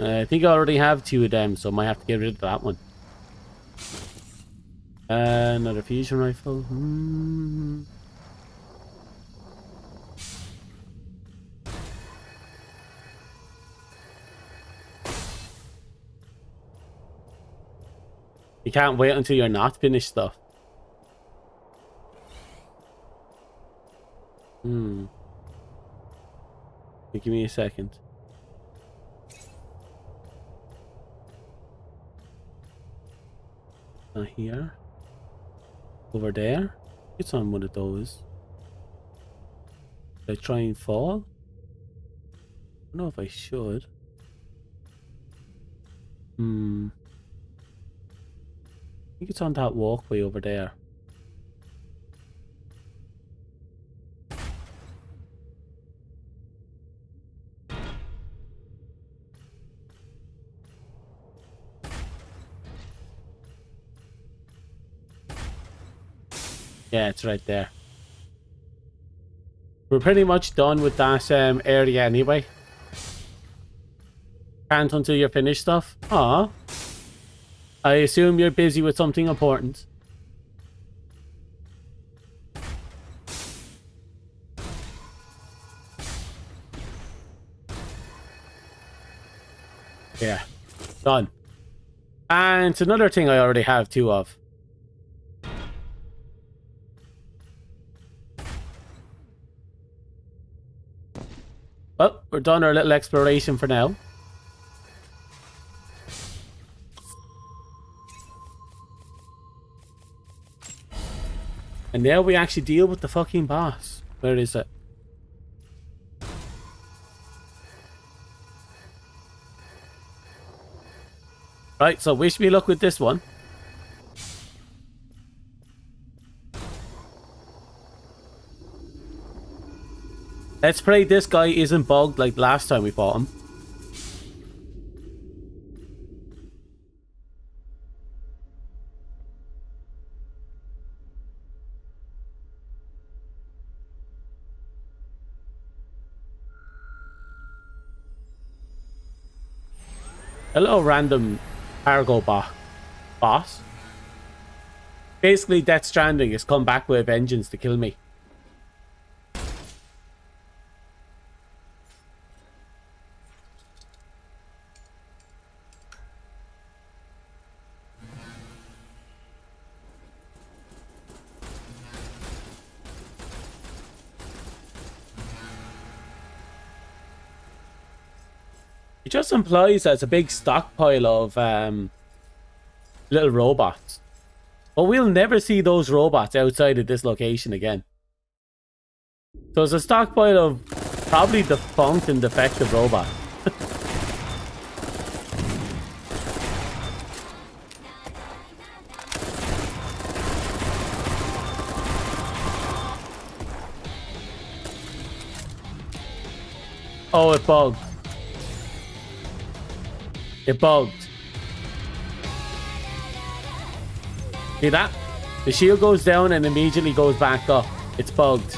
S1: I think I already have 2 of them, so I might have to get rid of that one. Another fusion rifle. You can't wait until you're not finished stuff. Give me a second. Not here. Over there. It's on one of those. Should I try and fall? I don't know if I should. I think it's on that walkway over there. Yeah, it's right there. We're pretty much done with that area anyway. Can't until you're finished stuff. Aw. I assume you're busy with something important. Yeah. Done. And it's another thing I already have two of. Well, we're done our little exploration for now. And now we actually deal with the fucking boss. Where is it? Right, so wish me luck with this one. Let's pray this guy isn't bugged like last time we fought him. Hello, random cargo boss. Basically, Death Stranding has come back with a vengeance to kill me. It just implies that it's a big stockpile of little robots. But we'll never see those robots outside of this location again. So it's a stockpile of probably defunct and defective robots. Oh, it bugged. It bugged. See that? The shield goes down and immediately goes back up. It's bugged.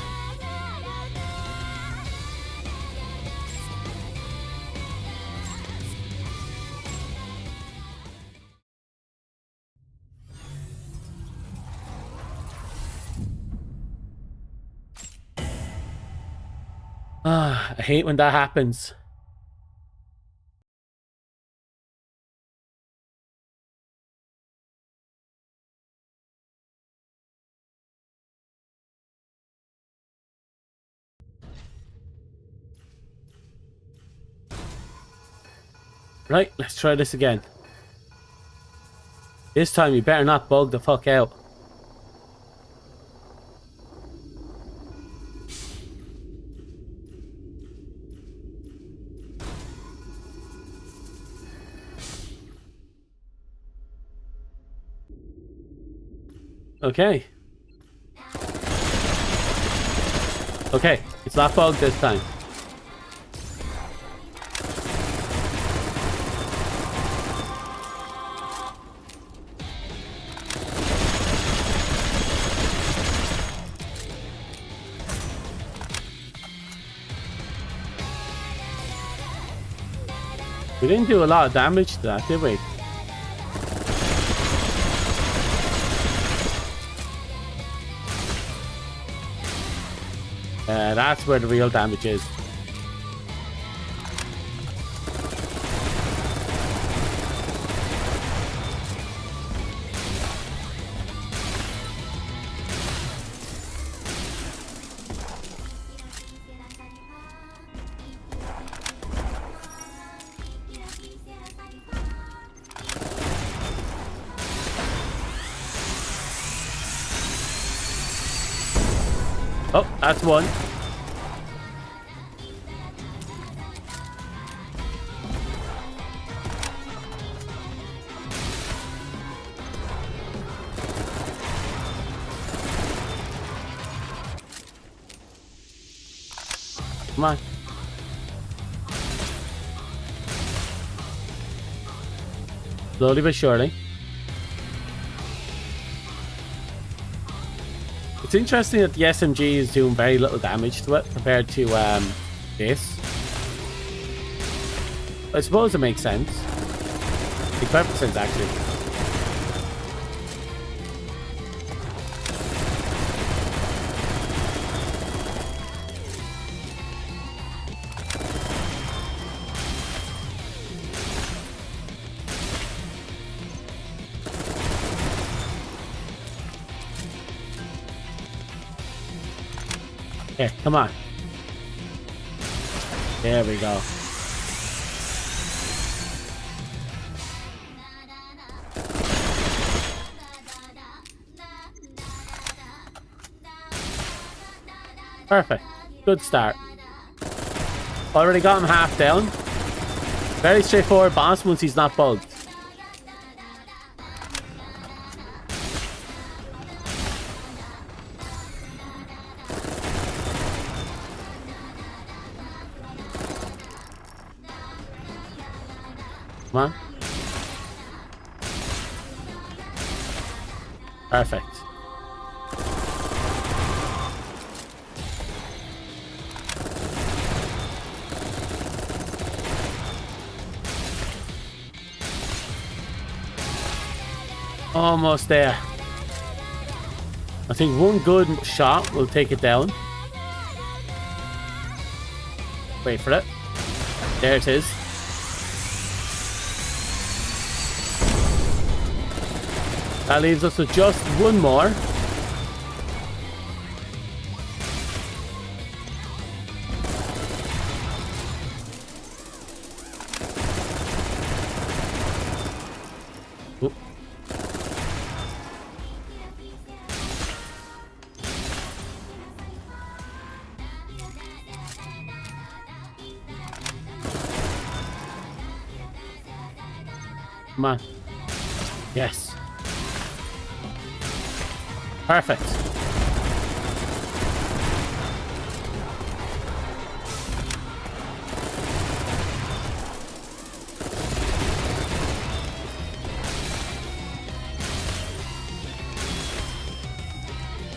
S1: I hate when that happens. Right, let's try this again. This time you better not bug the fuck out. Okay. Okay, it's not bugged this time. We didn't do a lot of damage to that, did we? That's where the real damage is. Oh, that's one. Come on. Slowly but surely. It's It's interesting that the SMG is doing very little damage to it compared to this. I suppose it makes sense. Makes perfect sense, actually. Okay, come on. There we go. Perfect. Good start. Already got him half down. Very straightforward boss once he's not bugged. Come on. Perfect. Almost there. I think one good shot will take it down. Wait for it. There it is. That leaves us with just one more. Oop. Come on. Yes. Perfect.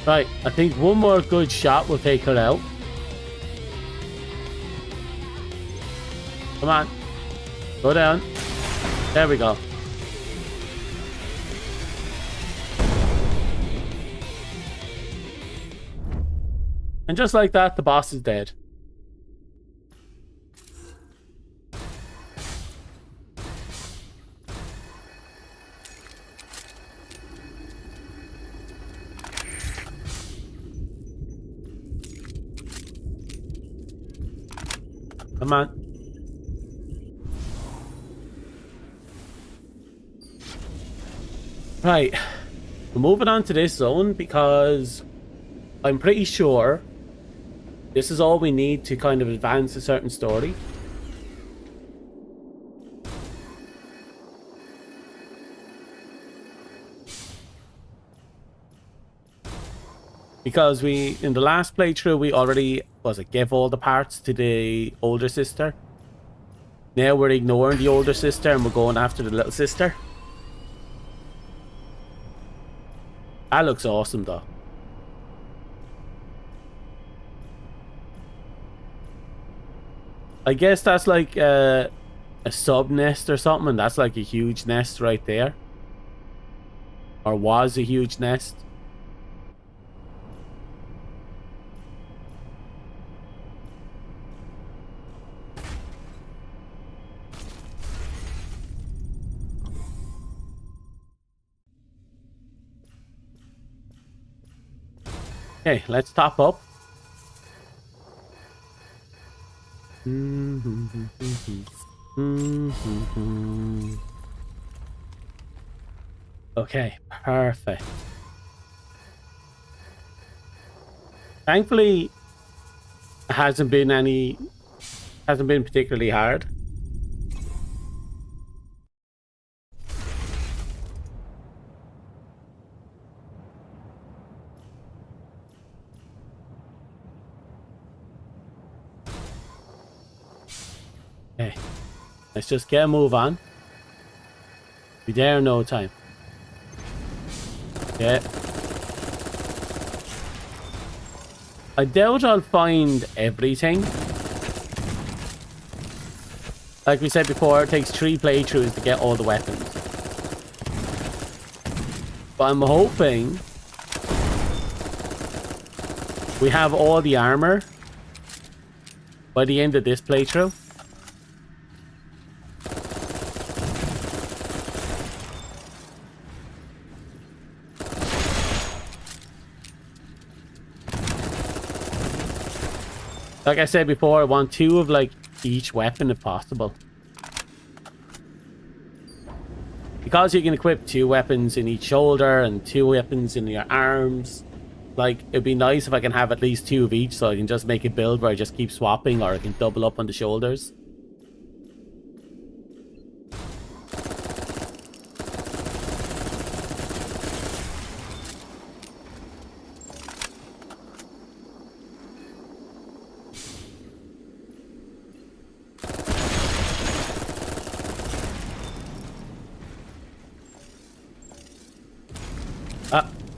S1: Right, I think one more good shot will take her out. Come on. Go down. There we go. And just like that, the boss is dead. Come on. Right. We're moving on to this zone because I'm pretty sure this is all we need to kind of advance a certain story. Because in the last playthrough, we already, gave all the parts to the older sister. Now we're ignoring the older sister and we're going after the little sister. That looks awesome though. I guess that's like a sub nest or something, and that's like a huge nest right there. Or was a huge nest. Okay, let's top up. Okay, perfect. Thankfully, it hasn't been particularly hard. Okay, let's just get a move on. Be there in no time. Yeah. I doubt I'll find everything. Like we said before, it takes 3 playthroughs to get all the weapons. But I'm hoping we have all the armor by the end of this playthrough. Like I said before, I want 2 of like each weapon if possible. Because you can equip 2 weapons in each shoulder and 2 weapons in your arms. Like, it'd be nice if I can have at least 2 of each, so I can just make a build where I just keep swapping, or I can double up on the shoulders.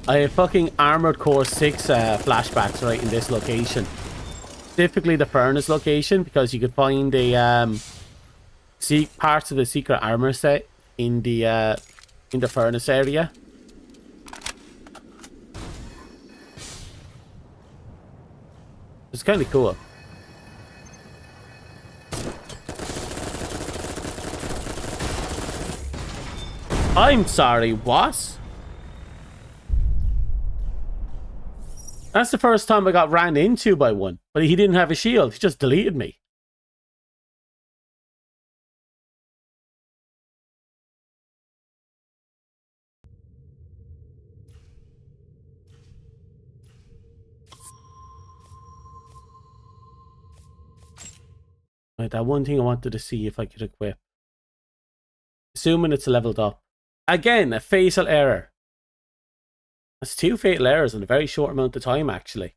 S1: I have fucking Armored Core 6 flashbacks right in this location. Specifically the furnace location, because you could find the parts of the secret armor set in the furnace area. It's kind of cool. I'm sorry, what? That's the first time I got ran into by one. But he didn't have a shield. He just deleted me. Right, that one thing I wanted to see if I could equip. Assuming it's leveled up. Again, a fatal error. That's 2 fatal errors in a very short amount of time, actually.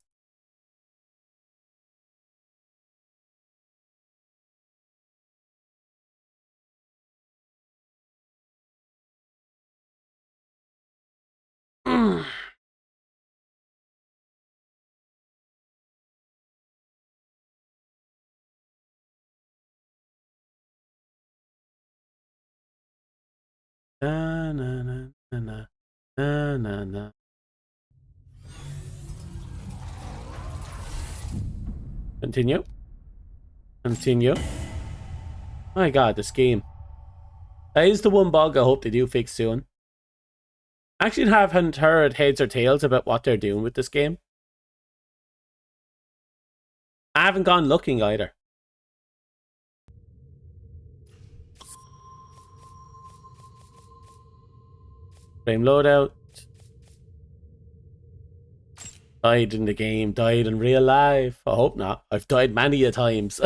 S1: Na na na na na na na na. Continue. Continue. My god, this game. That is the one bug I hope they do fix soon. I actually haven't heard heads or tails about what they're doing with this game. I haven't gone looking either. Frame loadout. Died in the game, died in real life. I hope not. I've died many a times.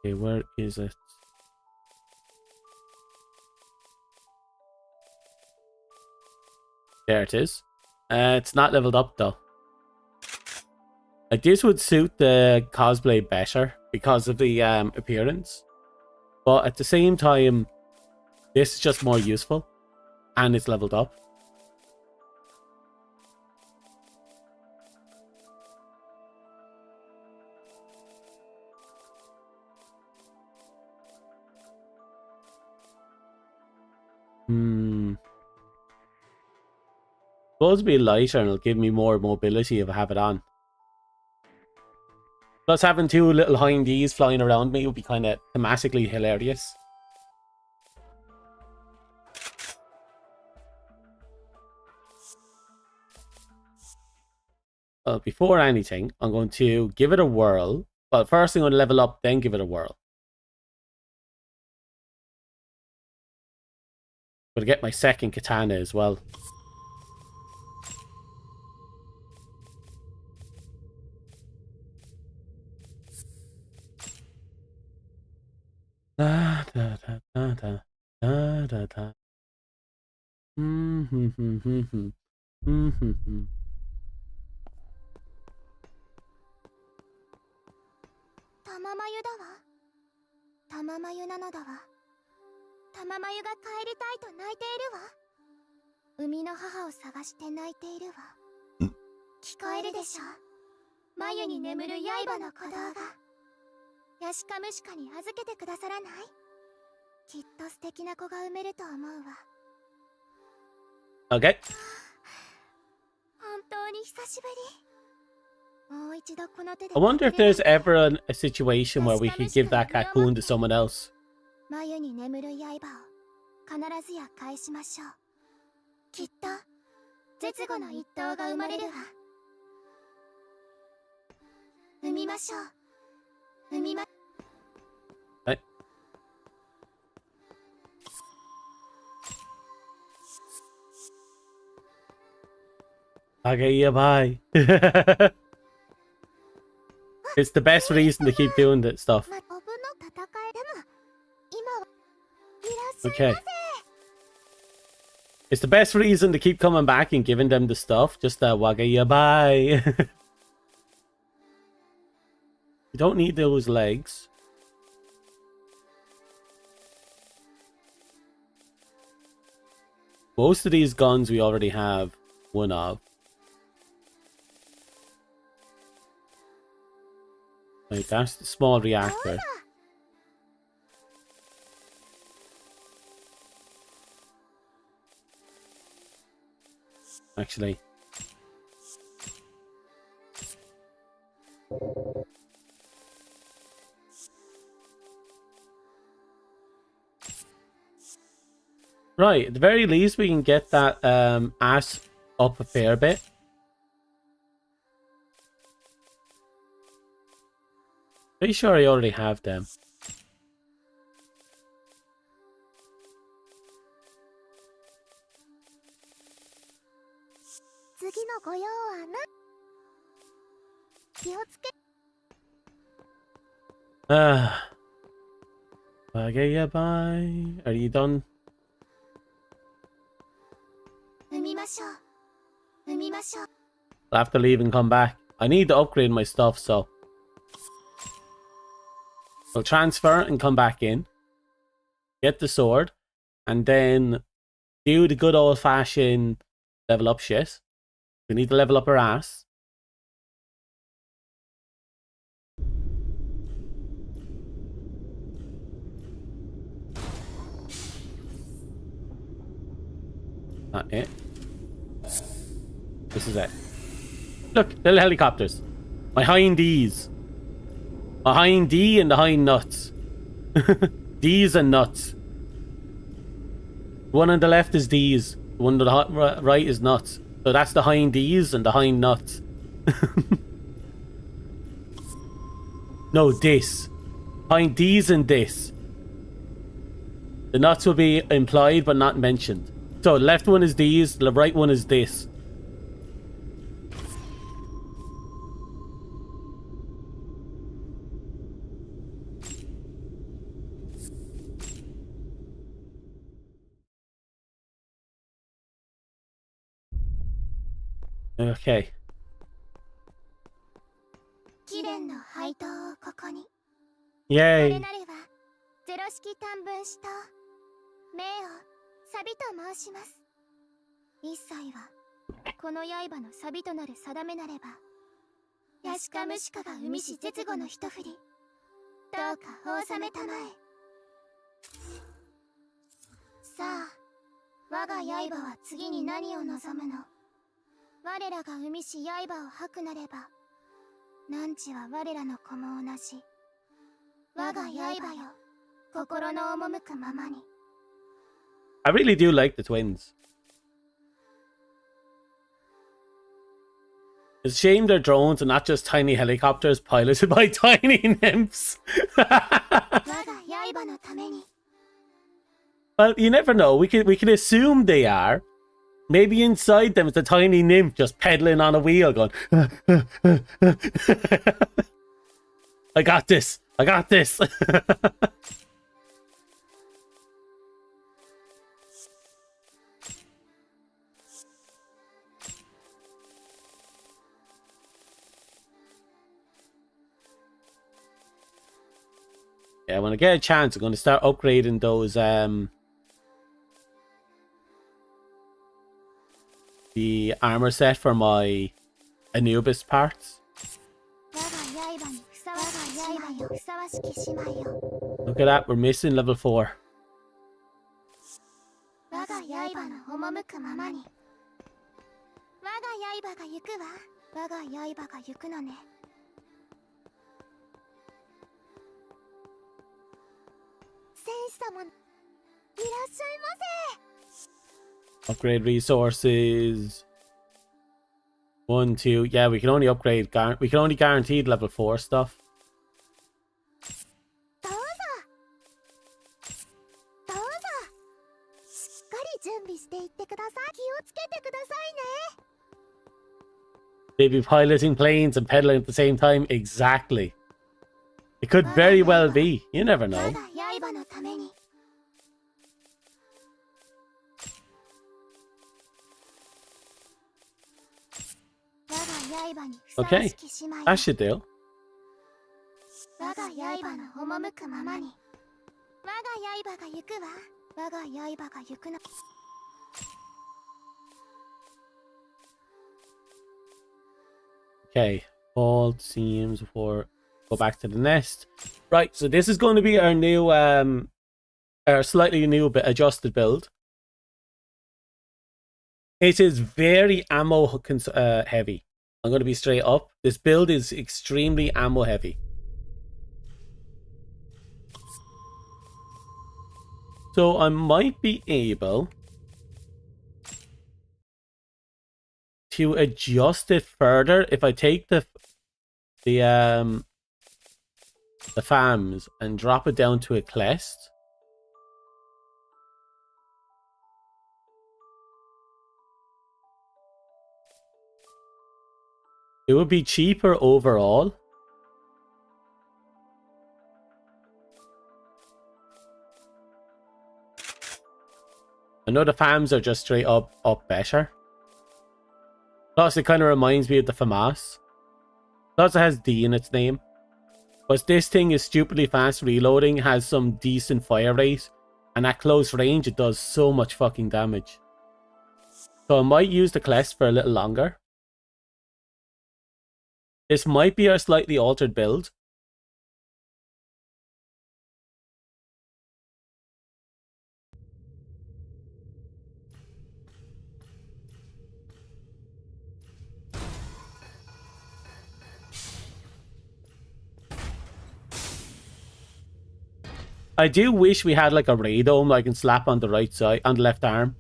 S1: Okay, where is it? There it is. It's not leveled up though. Like, this would suit the cosplay better because of the appearance. But at the same time, this is just more useful. And it's leveled up. Supposed to be lighter and it'll give me more mobility if I have it on. Plus, having 2 little hindies flying around me would be kind of thematically hilarious. Well, before anything, I'm going to give it a whirl. Well, first I'm going to level up, then give it a whirl. I'm going to get my second katana as well. Da da da da da da da da. Mm-hmm.
S2: 玉眉だわ。玉眉なのだわ。玉眉が帰りたいと泣いているわ。生みの母を探して泣いているわ。聞こえるでしょ。眉に眠る刃の鼓動が。ヤシカムシカに預けてくださらない？きっと素敵な子が産めると思うわ。
S1: Okay.
S2: 本当に久しぶり。もう一度この手で。
S1: I wonder if there's ever a situation where we could give that cocoon to someone else.
S2: 眉に眠る刃を必ずや返しましょう。きっと絶後の一頭が生まれるわ。産みましょう。産みま。
S1: はい。Okay, yeah, bye. It's the best reason to keep doing that stuff. Okay. It's the best reason to keep coming back and giving them the stuff. Just wagaya bye. You don't need those legs. Most of these guns we already have one of. Right, that's the small reactor. Actually. Right, at the very least we can get that ass up a fair bit. Pretty sure I already have them. Okay, yeah, bye. Are you done? I'll have to leave and come back. I need to upgrade my stuff, so I'll transfer and come back in. Get the sword. And then do the good old-fashioned level up shit. We need to level up our ass. Not it. This is it. Look, little helicopters. My hind D's. My hind D and the hind nuts. D's and nuts. The one on the left is D's. The one on the right is nuts. So that's the hind D's and the hind nuts. No, this. Hind D's and this. The nuts will be implied but not mentioned. So the left one is D's, the right one is this. Okay. Yay.
S2: サビと申します。一切はこの刃のサビとなる定めなれば、ヤシカムシカが生みし絶後の一振り、どうかお納めたまえ。さあ、我が刃は次に何を望むの？我らが生みし刃を吐くなれば、汝は我らの子も同じ。我が刃よ、心の赴くままに。
S1: I really do like the twins. It's a shame they're drones and not just tiny helicopters piloted by tiny nymphs. Well, you never know. We can assume they are. Maybe inside them is a tiny nymph just pedaling on a wheel going... I got this. I got this. Yeah, when I get a chance, I'm going to start upgrading those the armor set for my Anubis parts. Look at that, we're missing level 4. Upgrade resources. 1, 2. Yeah, we can only upgrade. We can only guarantee level 4 stuff. They'd be piloting planes and pedaling at the same time. Exactly. It could very well be. You never know. Okay, that should do. Okay, all seems for go back to the nest. Right, so this is going to be our new our slightly new but adjusted build. It is very ammo heavy. I'm going to be straight up. This build is extremely ammo heavy. So I might be able to adjust it further if I take the farms and drop it down to a quest. It would be cheaper overall. I know the farms are just straight up better. Plus, it kind of reminds me of the FAMAS. Plus, it has D in its name. But this thing is stupidly fast reloading, has some decent fire rate, and at close range, it does so much fucking damage. So I might use the quest for a little longer. This might be our slightly altered build. I do wish we had like a ray dome I can slap on the right side, on the left arm.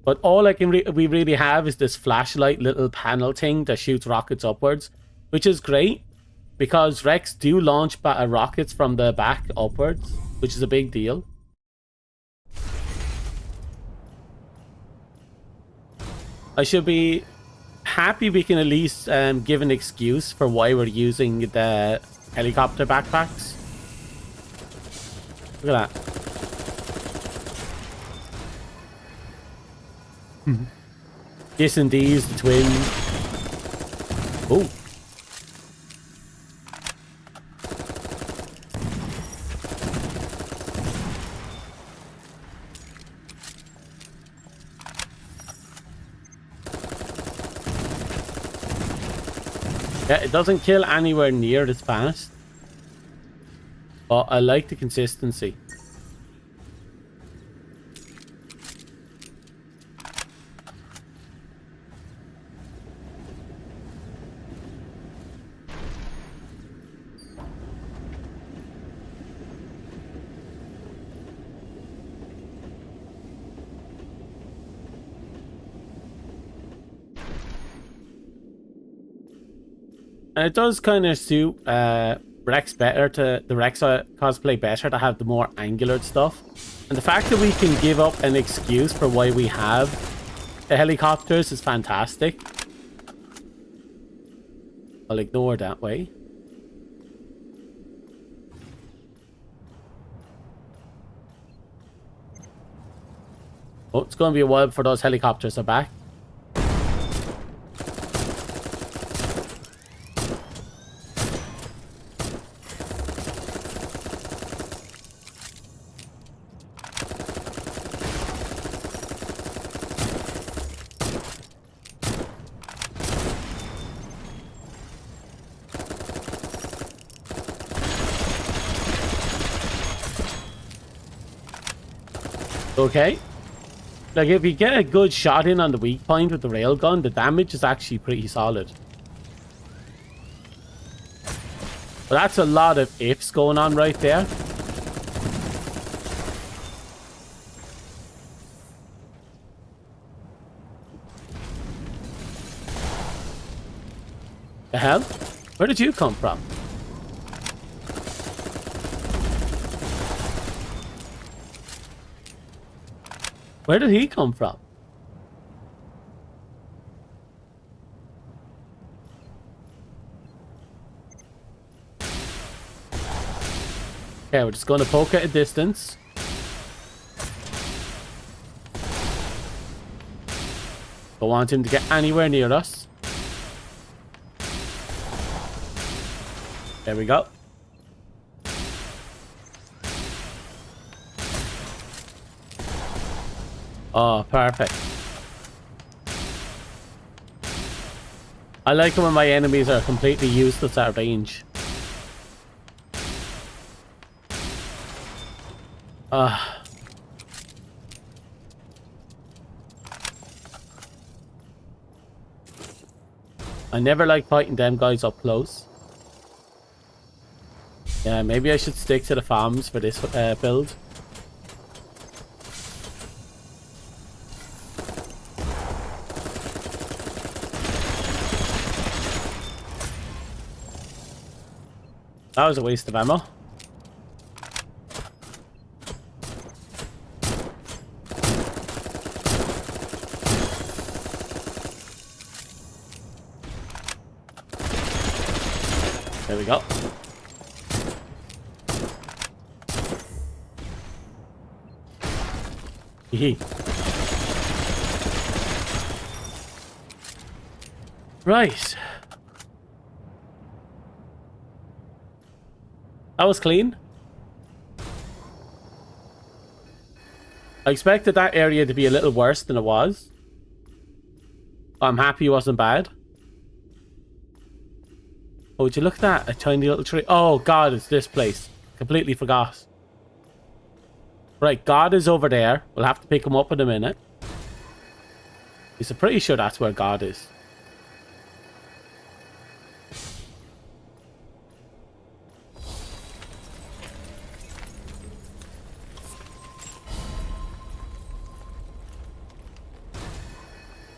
S1: But all we really have is this flashlight little panel thing that shoots rockets upwards, which is great because Rex do launch rockets from the back upwards, which is a big deal. I should be happy we can at least give an excuse for why we're using the helicopter backpacks. Look at that. This and these, the twins. Oh. Yeah, it doesn't kill anywhere near as fast. But I like the consistency. And it does kind of suit Rex better to the Rex cosplay better to have the more angular stuff. And the fact that we can give up an excuse for why we have the helicopters is fantastic. I'll ignore that way. Oh, it's going to be a while before those helicopters are back. Okay. Like, if you get a good shot in on the weak point with the railgun, the damage is actually pretty solid. But that's a lot of ifs going on right there. The hell? Where did you come from? Where did he come from? Okay, we're just going to poke at a distance. Don't want him to get anywhere near us. There we go. Oh, perfect. I like it when my enemies are completely useless at range. I never like fighting them guys up close. Yeah, maybe I should stick to the farms for this build. That was a waste of ammo. There we go. Hee. Right. That was clean. I expected that area to be a little worse than it was. I'm happy it wasn't bad. Oh, would you look at that? A tiny little tree. Oh, God, it's this place. Completely forgot. Right, God is over there. We'll have to pick him up in a minute. I'm pretty sure that's where God is.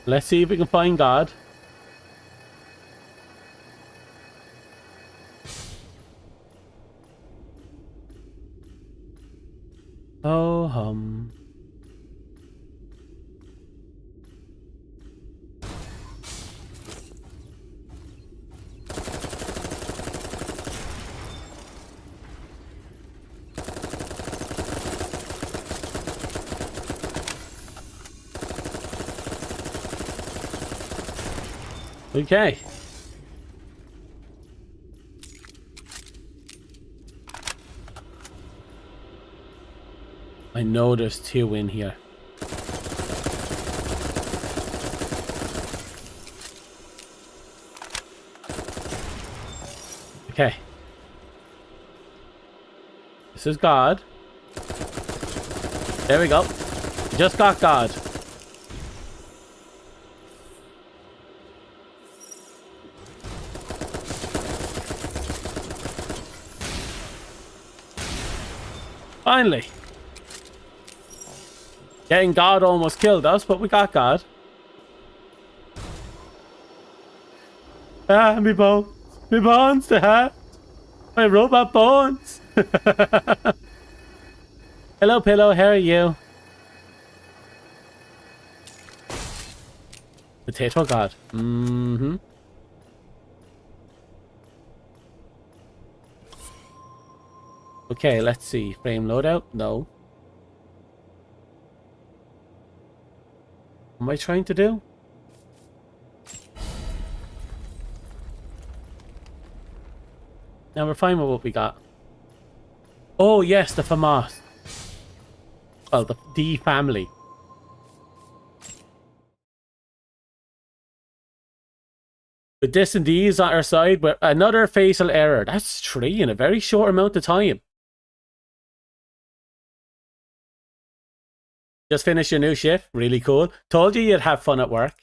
S1: Let's see if we can find God. Oh, okay. I know there's two in here. Okay. This is God. There we go. We just got God. Finally. Getting God almost killed us, but we got God. Ah, me bones. Me bones to have. My robot bones. Hello, Pillow. How are you? Potato God. Mm-hmm. Okay, let's see. Frame loadout? No. What am I trying to do? Now we're fine with what we got. Oh, yes, the FAMAS. Well, the D family. With this and these on our side, with another fatal error. That's 3 in a very short amount of time. Just finished your new shift? Really cool. Told you you'd have fun at work.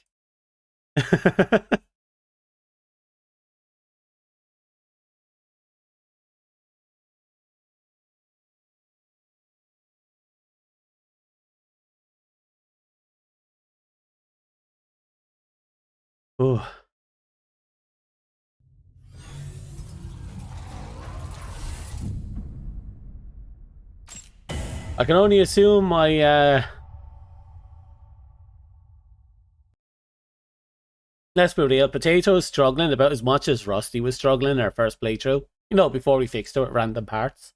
S1: Ooh. I can only assume my let's be real, Potato's struggling about as much as Rusty was struggling in our first playthrough. You know, before we fixed her at random parts.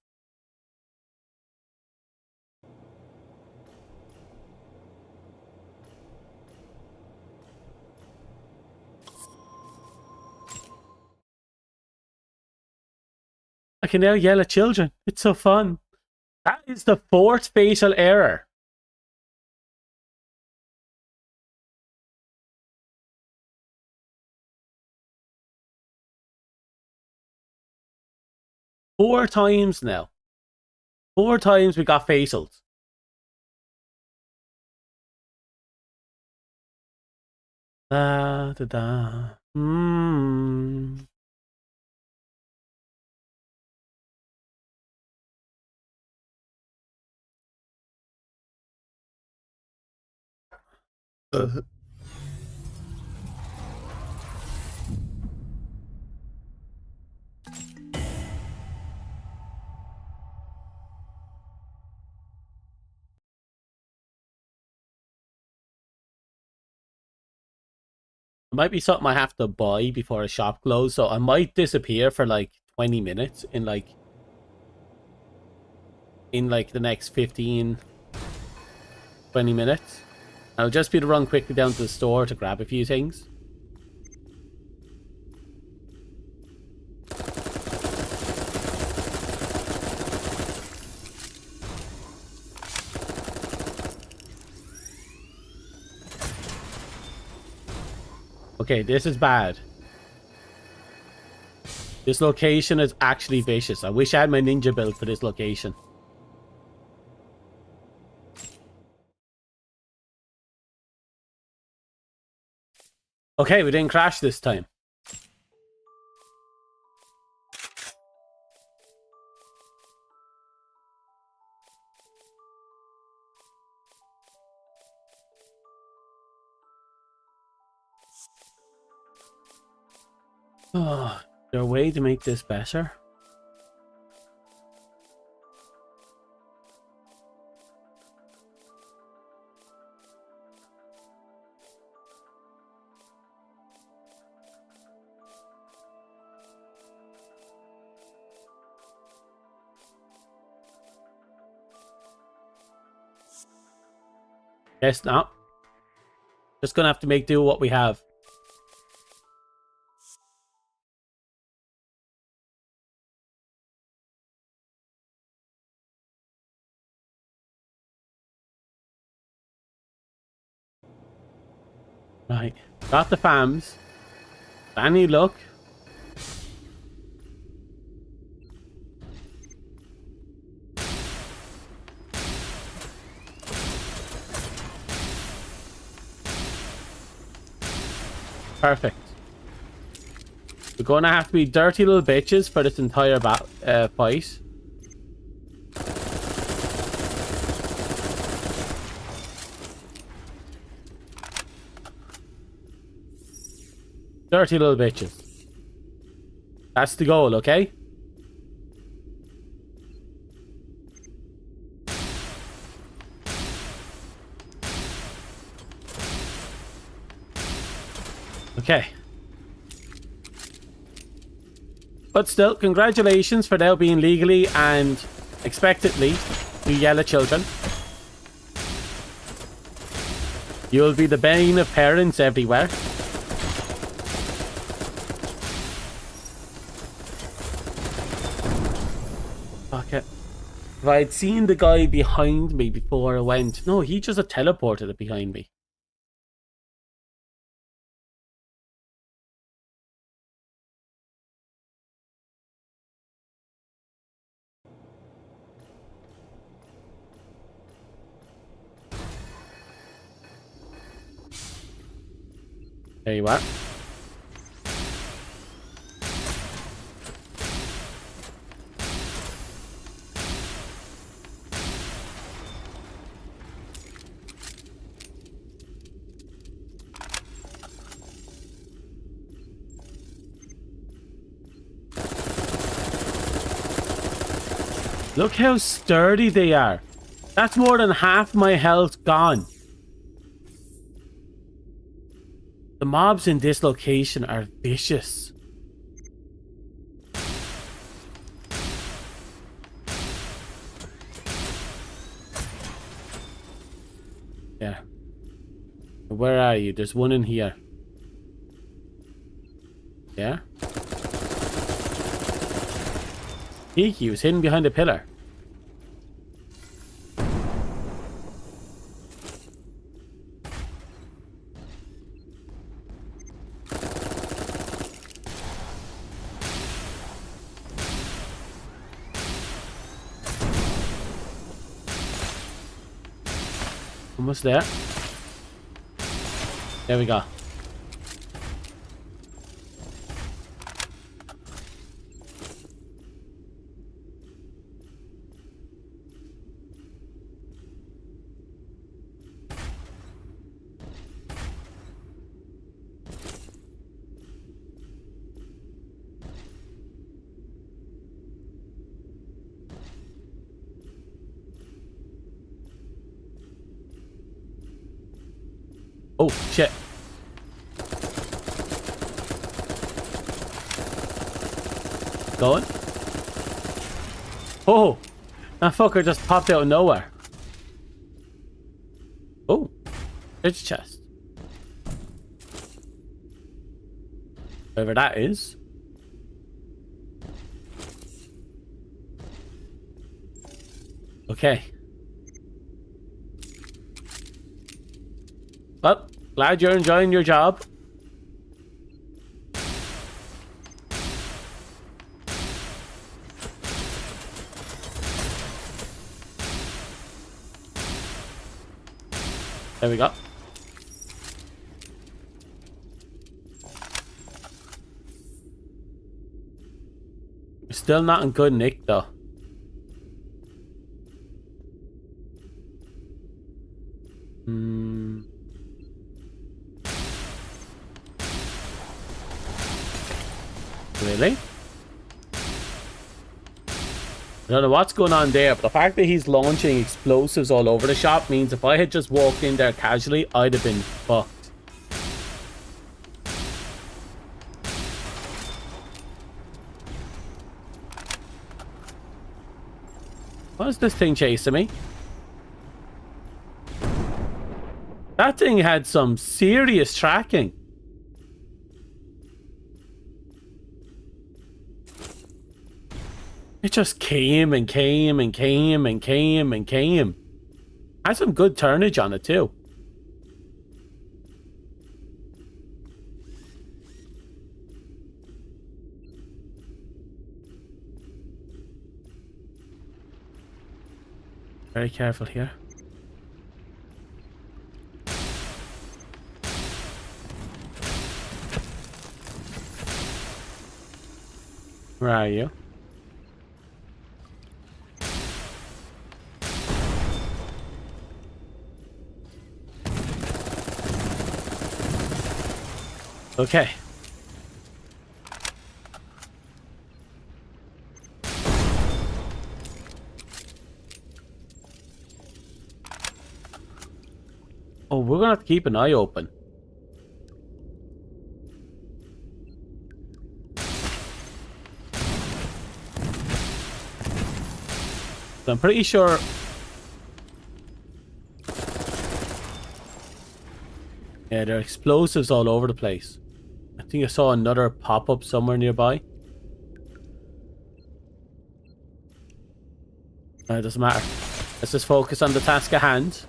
S1: I can now yell at children. It's so fun. That is the 4th fatal error. Four times now. 4 times we got fatals. Da da da. It might be something I have to buy before a shop closes, so I might disappear for like 20 minutes in like the next 15 20 minutes. I'll just be to run quickly down to the store to grab a few things. Okay, this is bad. This location is actually vicious. I wish I had my ninja build for this location. Okay, we didn't crash this time. Oh, is there a way to make this better? Guess not. Just gonna have to make do what we have. Right. Got the fams. Any luck? Perfect. We're gonna have to be dirty little bitches for this entire fight. Dirty little bitches. That's the goal, okay? Okay. But still, congratulations for now being legally and expectedly you yell at children. You'll be the bane of parents everywhere. Okay. If I had seen the guy behind me before I went... No, he just teleported it behind me. There you are. Look how sturdy they are. That's more than half my health gone. The mobs in this location are vicious. Yeah. Where are you? There's one in here. Yeah? He was hidden behind a pillar. Almost there. There we go. Oh, shit. Going. Oh, that fucker just popped out of nowhere. Oh, there's a chest. Whatever that is. Okay. Well, glad you're enjoying your job. There we go. We're still not in good nick though. Really? I don't know what's going on there, but the fact that he's launching explosives all over the shop means if I had just walked in there casually, I'd have been fucked. What is this thing chasing me? That thing had some serious tracking. It just came and came and came and came and came. Had some good turnage on it too. Very careful here. Where are you? Okay. Oh, we're gonna have to keep an eye open. So I'm pretty sure. Yeah, there are explosives all over the place. I think I saw another pop-up somewhere nearby. It doesn't matter. Let's just focus on the task at hand.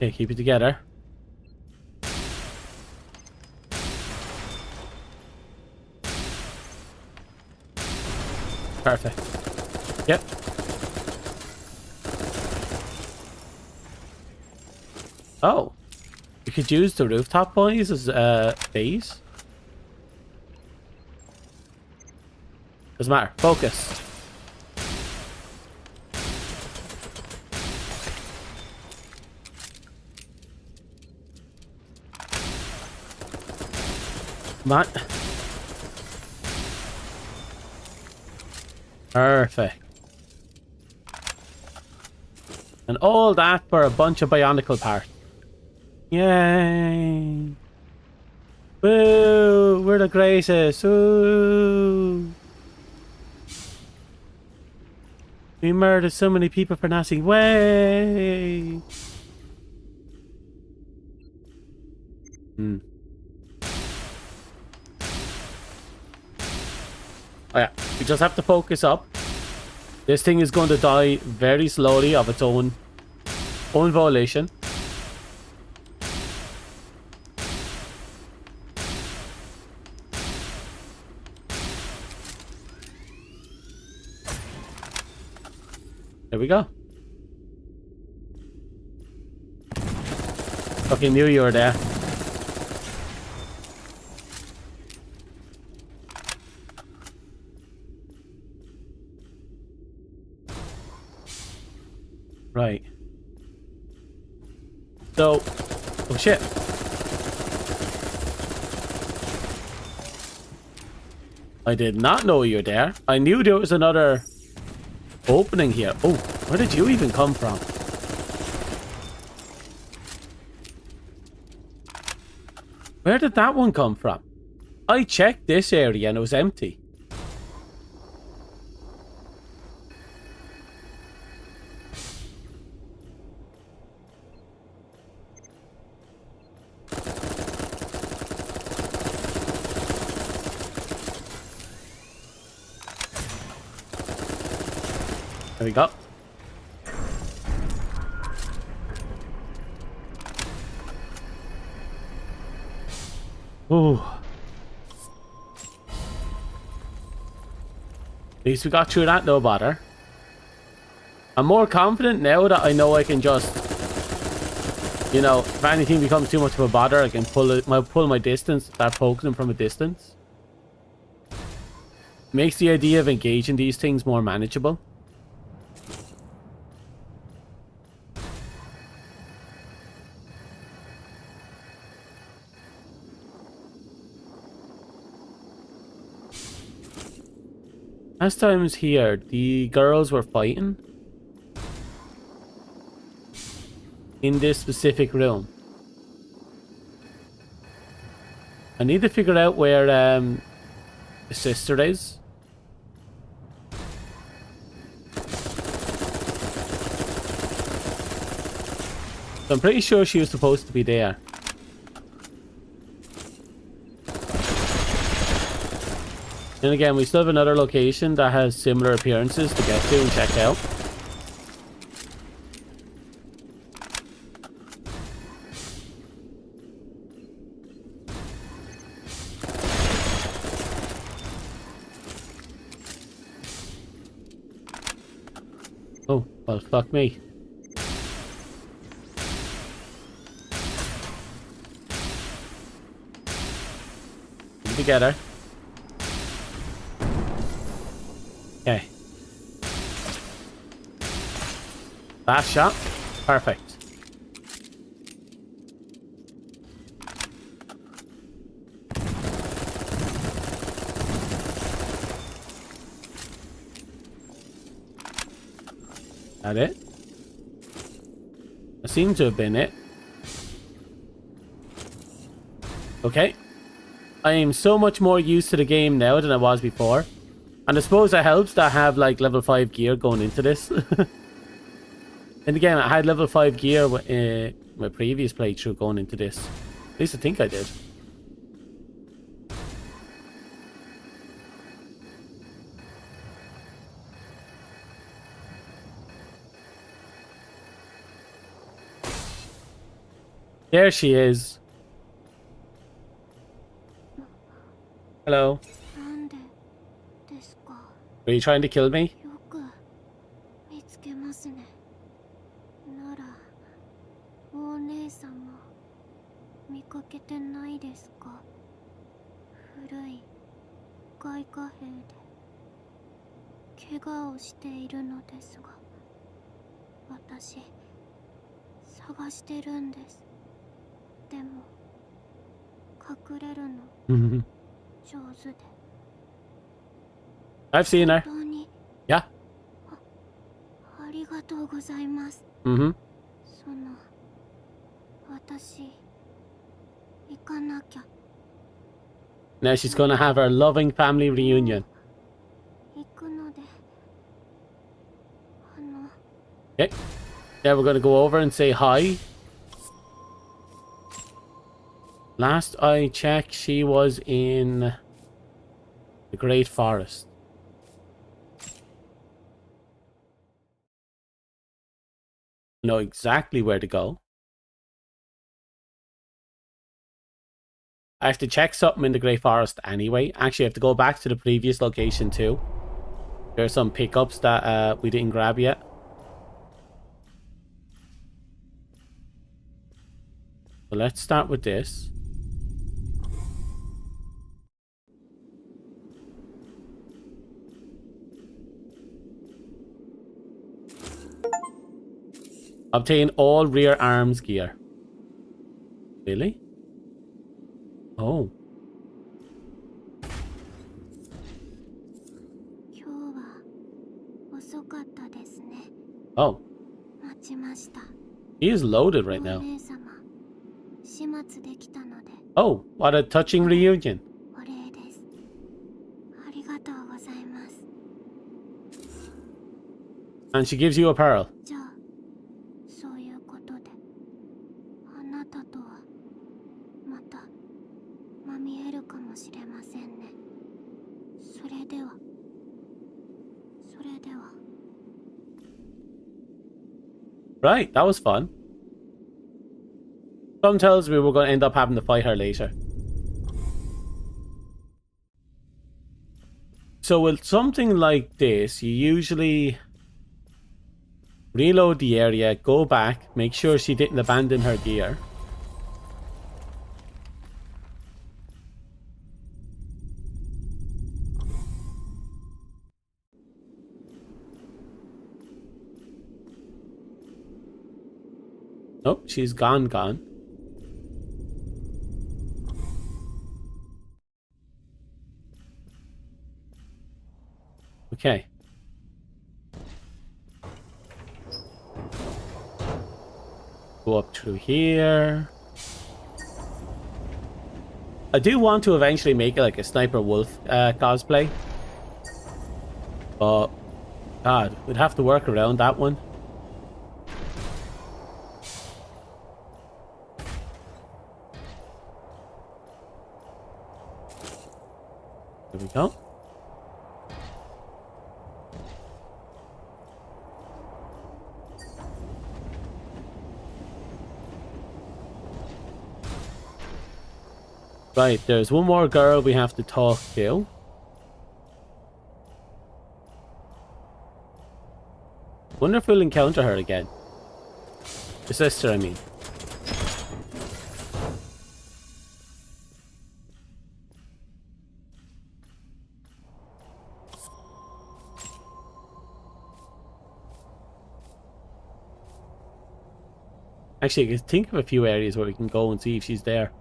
S1: Okay, keep it together. Perfect. Yep. Oh. You could use the rooftop boys as base. Doesn't matter. Focus. Come on. Perfect. And all that for a bunch of bionicle parts. Yay! Woo! We're the greatest! Woo! We murdered so many people for nothing. Way! Oh yeah, we just have to focus up. This thing is going to die very slowly of its own volition. There we go. Fucking knew you were there. Right. So, oh shit. I did not know you were there. I knew there was another opening here. Oh, where did you even come from? Where did that one come from? I checked this area and it was empty. There we go. Ooh. At least we got through that, no bother. I'm more confident now that I know I can just, you know, if anything becomes too much of a bother, I can pull my distance, start poking them from a distance. Makes the idea of engaging these things more manageable. Last time I was here, the girls were fighting in this specific room. I need to figure out where the sister is. So I'm pretty sure she was supposed to be there. And again, we still have another location that has similar appearances to get to and check out. Oh, well, fuck me. Get together. Okay. Last shot. Perfect. That it? That seemed to have been it. Okay. I am so much more used to the game now than I was before. And I suppose it helps that I have like level 5 gear going into this. And again, I had level 5 gear with my previous playthrough going into this. At least I think I did. There she is. Hello.
S2: なんでですか。
S1: Are you trying to kill me?
S2: よく見つけますね。ならお姉様見かけてないですか。古い外貨兵で怪我をしているのですが、私探してるんです。でも隠れるの上手で。
S1: I've seen her.
S2: 本当に
S1: Yeah.
S2: ありがとうございます。
S1: Mm-hmm.
S2: その私行かなきゃ。
S1: Now she's gonna have her loving family reunion.
S2: 行くので
S1: Okay. Now we're gonna go over and say hi. Last I checked, she was in the Great Forest. Know exactly where to go. I have to check something in the Great Forest anyway. Actually, I have to go back to the previous location too. There are some pickups that we didn't grab yet. So let's start with this. Obtain all rear arms gear. Really? Oh.
S2: 今日は遅かったですね。
S1: Oh.
S2: 待ちました。
S1: He is loaded right
S2: お
S1: now.
S2: 姉様始末できたので
S1: Oh, what a touching reunion.
S2: お礼です。ありがとうございます。
S1: And she gives you a pearl.
S2: じゃあそういうことであなたとはまたまみえるかもしれませんね。それでは。
S1: Right, that was fun. Some tells me we're going to end up having to fight her later. So with something like this, you usually reload the area, go back, make sure she didn't abandon her gear. Oh, she's gone. Okay. Go up through here. I do want to eventually make it like a Sniper Wolf cosplay. But, God, we'd have to work around that one. There we go. Right, there's one more girl we have to talk to. Wonder if we'll encounter her again. The sister, I mean. Actually, I can think of a few areas where we can go and see if she's there.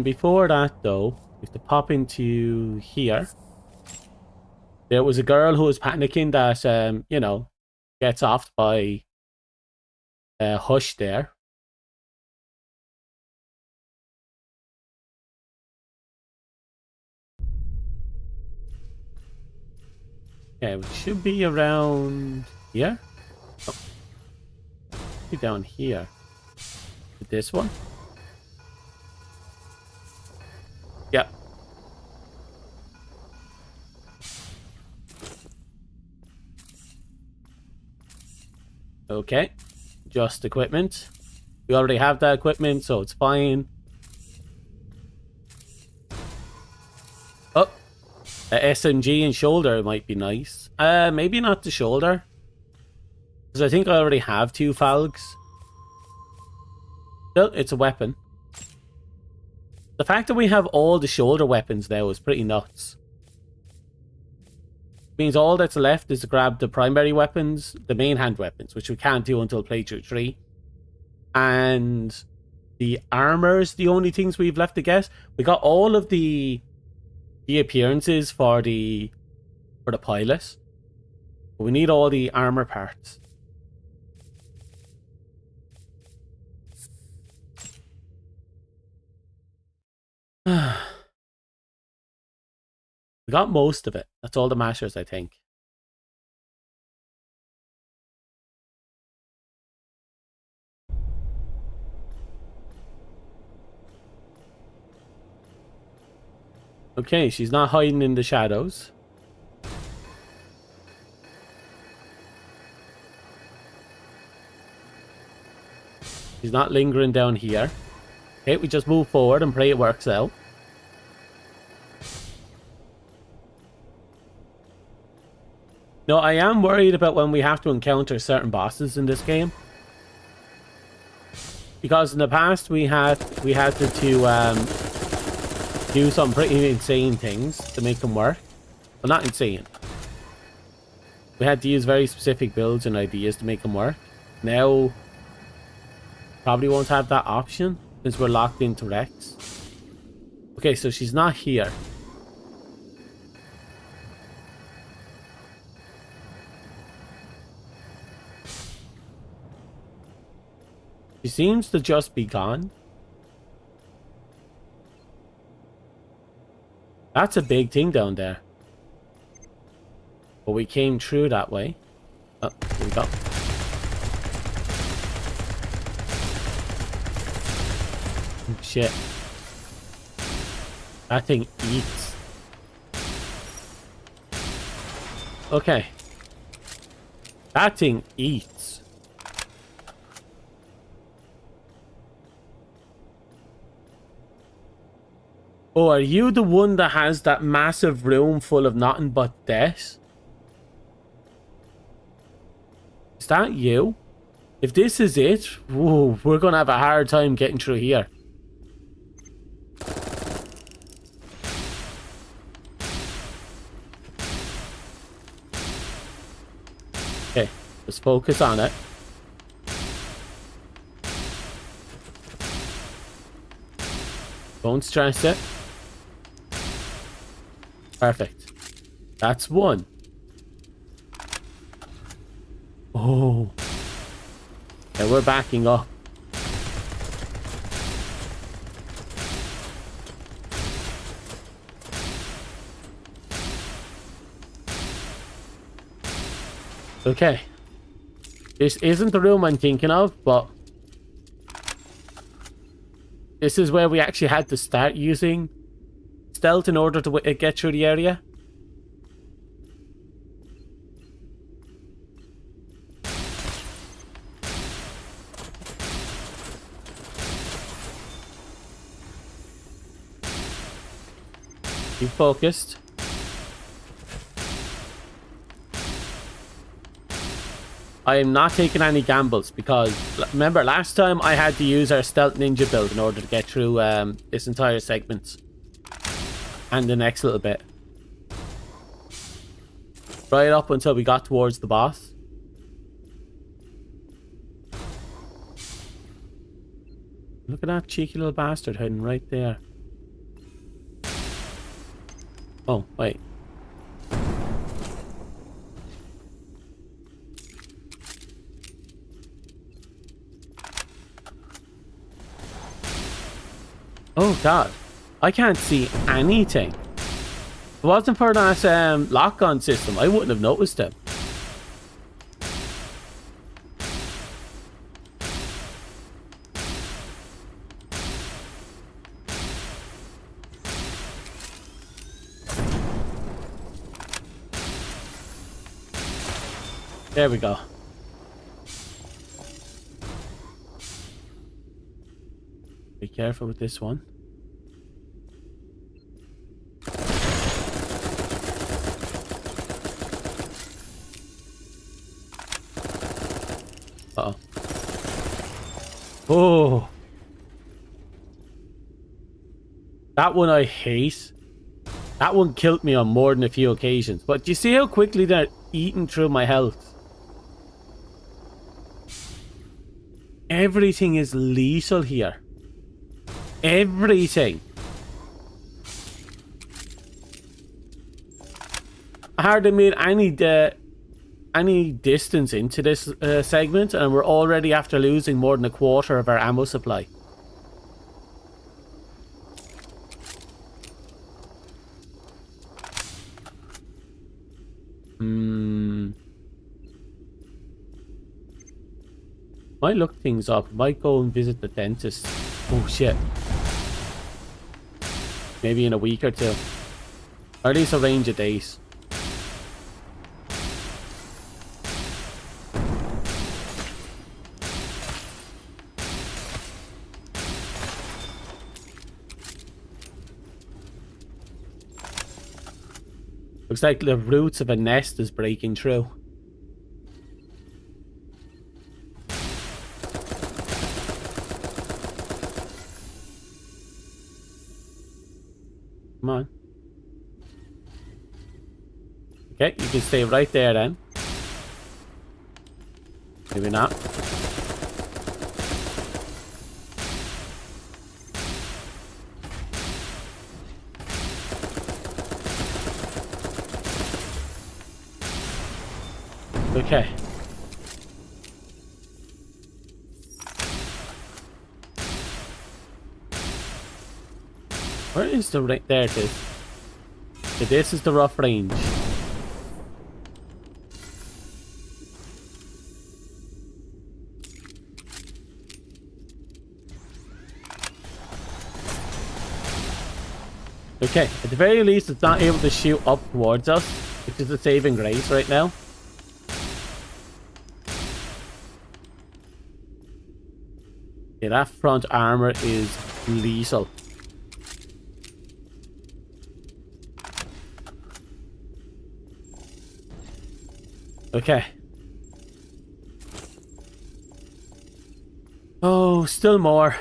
S1: Before that, though, we have to pop into here. There was a girl who was panicking that, you know, gets off by Hush there. Okay, we should be around here. Oh. Be down here. With this one. Yeah. Okay. Just equipment. We already have that equipment, so it's fine. Oh, a SMG and shoulder might be nice. Maybe not the shoulder. Because I think I already have 2 falgs. Still, it's a weapon. The fact that we have all the shoulder weapons now is pretty nuts. Means all that's left is to grab the primary weapons, the main hand weapons, which we can't do until playthrough 3. And the armor's the only things we've left to get. We got all of the appearances for the pilot. But we need all the armor parts. We got most of it. That's all that matters, I think. Okay, she's not hiding in the shadows. She's not lingering down here. Okay, we just move forward and pray it works out. No, I am worried about when we have to encounter certain bosses in this game. Because in the past we had to do some pretty insane things to make them work. Well, not insane. We had to use very specific builds and ideas to make them work. Now, probably won't have that option since we're locked into Rex. Okay, so she's not here. She seems to just be gone. That's a big thing down there. But we came through that way. Oh, here we go. Oh, shit. That thing eats. Okay. That thing eats. Oh, are you the one that has that massive room full of nothing but death? Is that you? If this is it, whoa, we're gonna have a hard time getting through here. Okay, let's focus on it. Don't stress it. Perfect. That's one. Oh. Okay, we're backing up. Okay. This isn't the room I'm thinking of, but this is where we actually had to start using stealth in order to get through the area. Keep focused. I am not taking any gambles because remember last time I had to use our stealth ninja build in order to get through this entire segment and the next little bit. Right up until we got towards the boss. Look at that cheeky little bastard hiding right there. Oh, wait. Oh god, I can't see anything. If it wasn't for that lock-on system, I wouldn't have noticed him. There we go. Be careful with this one. Uh-oh. Oh. That one I hate. That one killed me on more than a few occasions. But do you see how quickly they're eating through my health? Everything is lethal here. Everything. I hardly made any distance into this segment, and we're already after losing more than a quarter of our ammo supply. Might look things up. Might go and visit the dentist. Oh shit. Maybe in a week or two. Or at least arrange a date. Looks like the roots of a nest is breaking through. Come on. Okay, you can stay right there then. Maybe not. Okay. Where is the range? There it is. Okay, this is the rough range. Okay, at the very least it's not able to shoot up towards us, which is a saving grace right now. Yeah, that front armor is lethal. Okay. Oh, still more.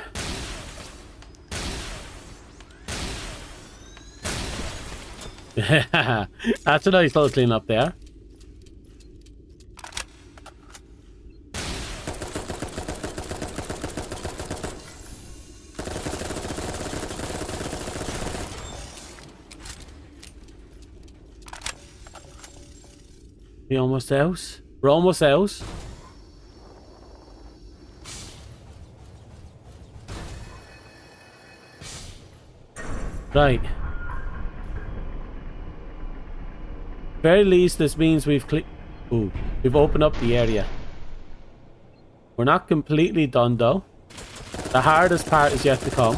S1: That's a nice little clean up there. We almost out. We're almost out. Right. Very least, this means we've opened up the area. We're not completely done though. The hardest part is yet to come.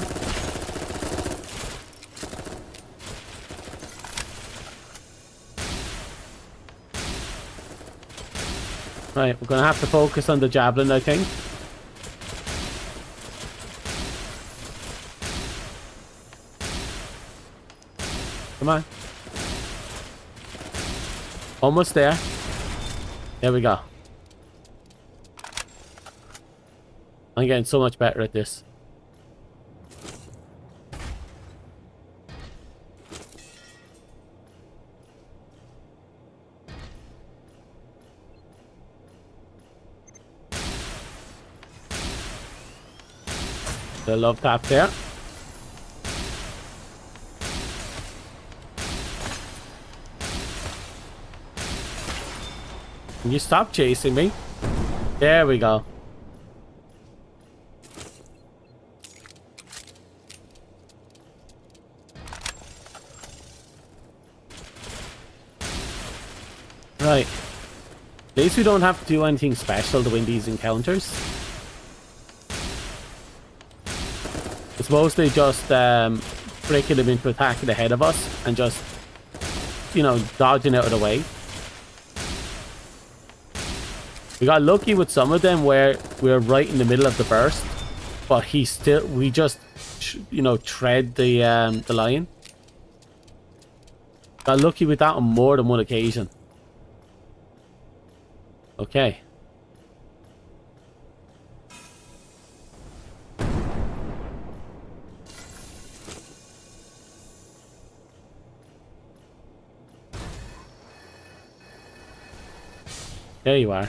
S1: Right, we're gonna have to focus on the javelin, I think. Come on. Almost there. There we go. I'm getting so much better at this. The love tap there. Can you stop chasing me? There we go. Right. At least we don't have to do anything special to win these encounters. It's mostly just breaking them into attacking ahead of us and just, you know, dodging out of the way. We got lucky with some of them where we were right in the middle of the burst But he still, we just, you know, tread the line. Got lucky with that on more than one occasion. Okay. There you are.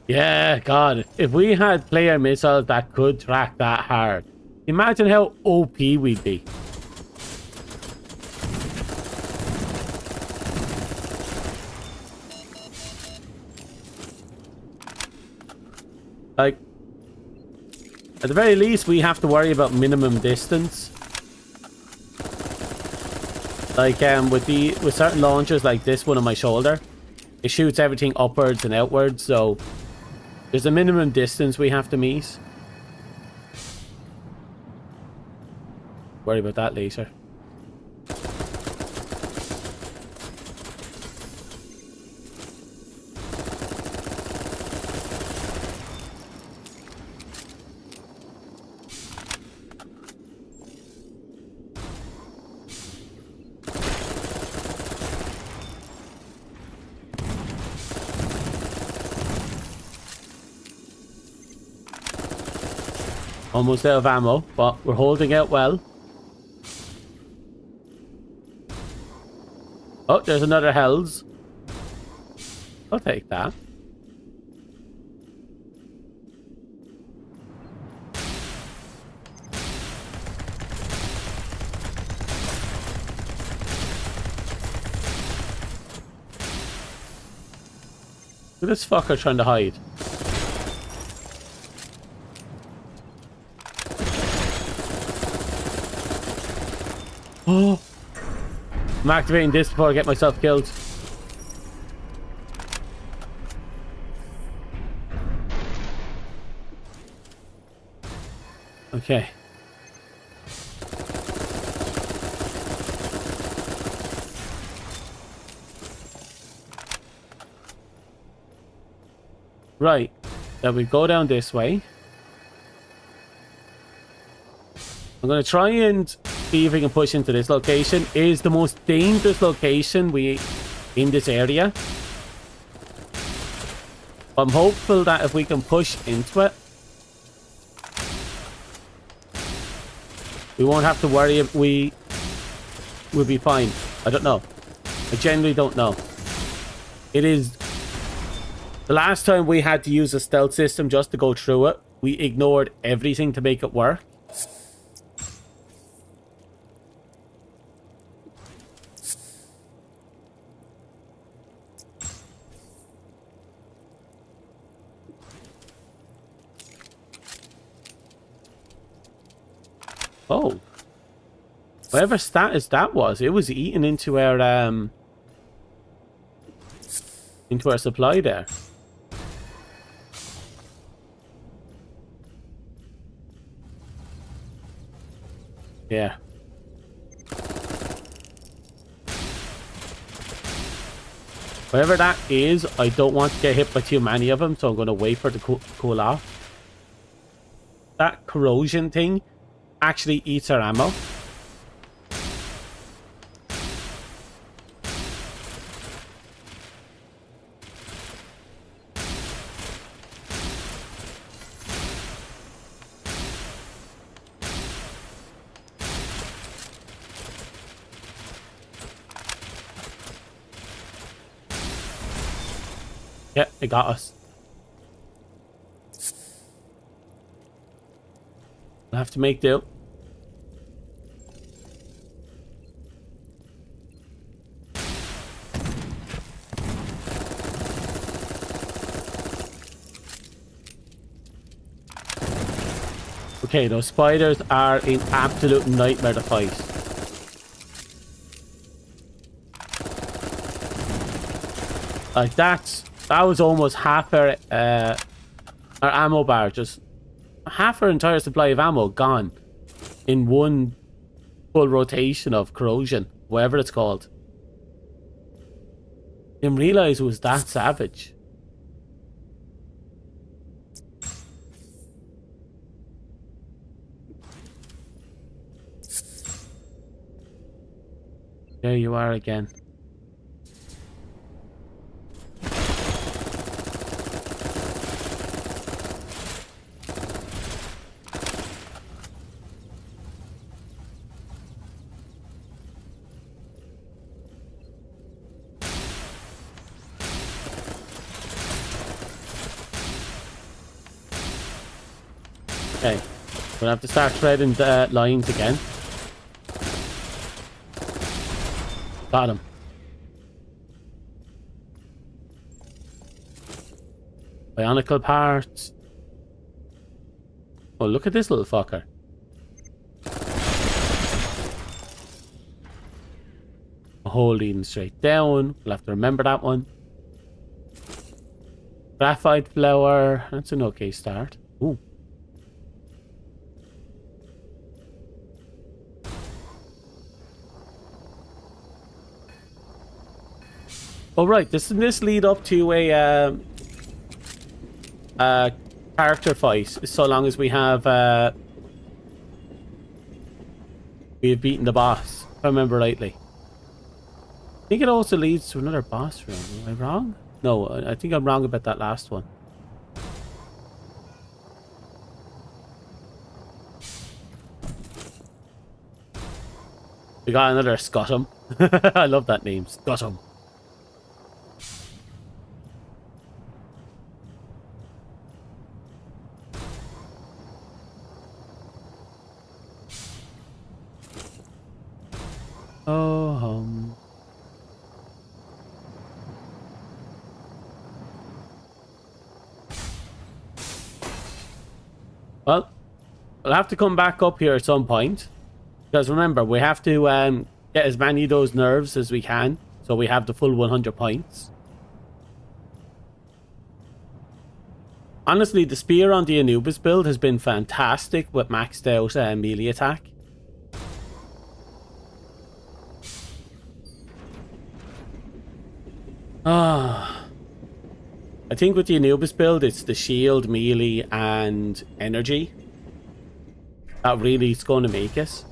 S1: Yeah, God. If we had player missiles that could track that hard, imagine how OP we'd be. Like, at the very least, we have to worry about minimum distance. Like, with certain launchers like this one on my shoulder, it shoots everything upwards and outwards, so there's a minimum distance we have to meet. Worry about that later. Almost out of ammo, but we're holding out well. Oh, there's another Hells. I'll take that. Look at this fucker trying to hide. Oh, I'm activating this before I get myself killed. Okay. Right. Then we go down this way. I'm going to try and see if we can push into this location. It is the most dangerous location in this area. I'm hopeful that if we can push into it, we won't have to worry if we'll be fine. I don't know. I genuinely don't know. It is the last time we had to use a stealth system just to go through it. We ignored everything to make it work. Oh, whatever status that was, it was eating into our supply there. Yeah. Whatever that is, I don't want to get hit by too many of them, so I'm going to wait for it to cool off. That corrosion thing actually eats our ammo. Yeah, it got us. We'll have to make do. Okay, those spiders are an absolute nightmare to fight. Like, that's That was almost half our ammo bar. Just half our entire supply of ammo gone in one full rotation of corrosion, whatever it's called. Didn't realize it was that savage. There you are again. Okay, we'll have to start threading the lines again. Got him. Bionicle parts. Oh, look at this little fucker. A hole leading straight down. We'll have to remember that one. Graphite flower. That's an okay start. Ooh. Oh right, doesn't this lead up to a character fight? So long as we have beaten the boss, if I remember rightly. I think it also leads to another boss room. Am I wrong? No, I think I'm wrong about that last one. We got another Scottum. I love that name, Scottum. Well, we'll have to come back up here at some point. Because remember, we have to get as many of those nerves as we can. So we have the full 100 points. Honestly, the spear on the Anubis build has been fantastic with maxed out melee attack. I think with the Anubis build, it's the shield, melee, and energy that really is going to make it.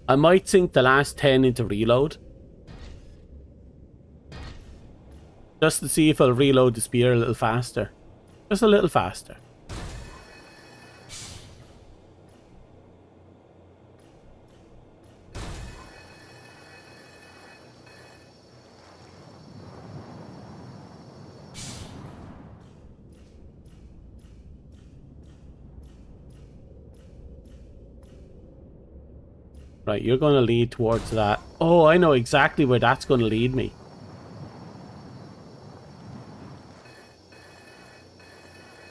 S1: I might sink the last 10 into reload. Just to see if I'll reload the spear a little faster. Just a little faster. Right, you're going to lead towards that. Oh, I know exactly where that's going to lead me.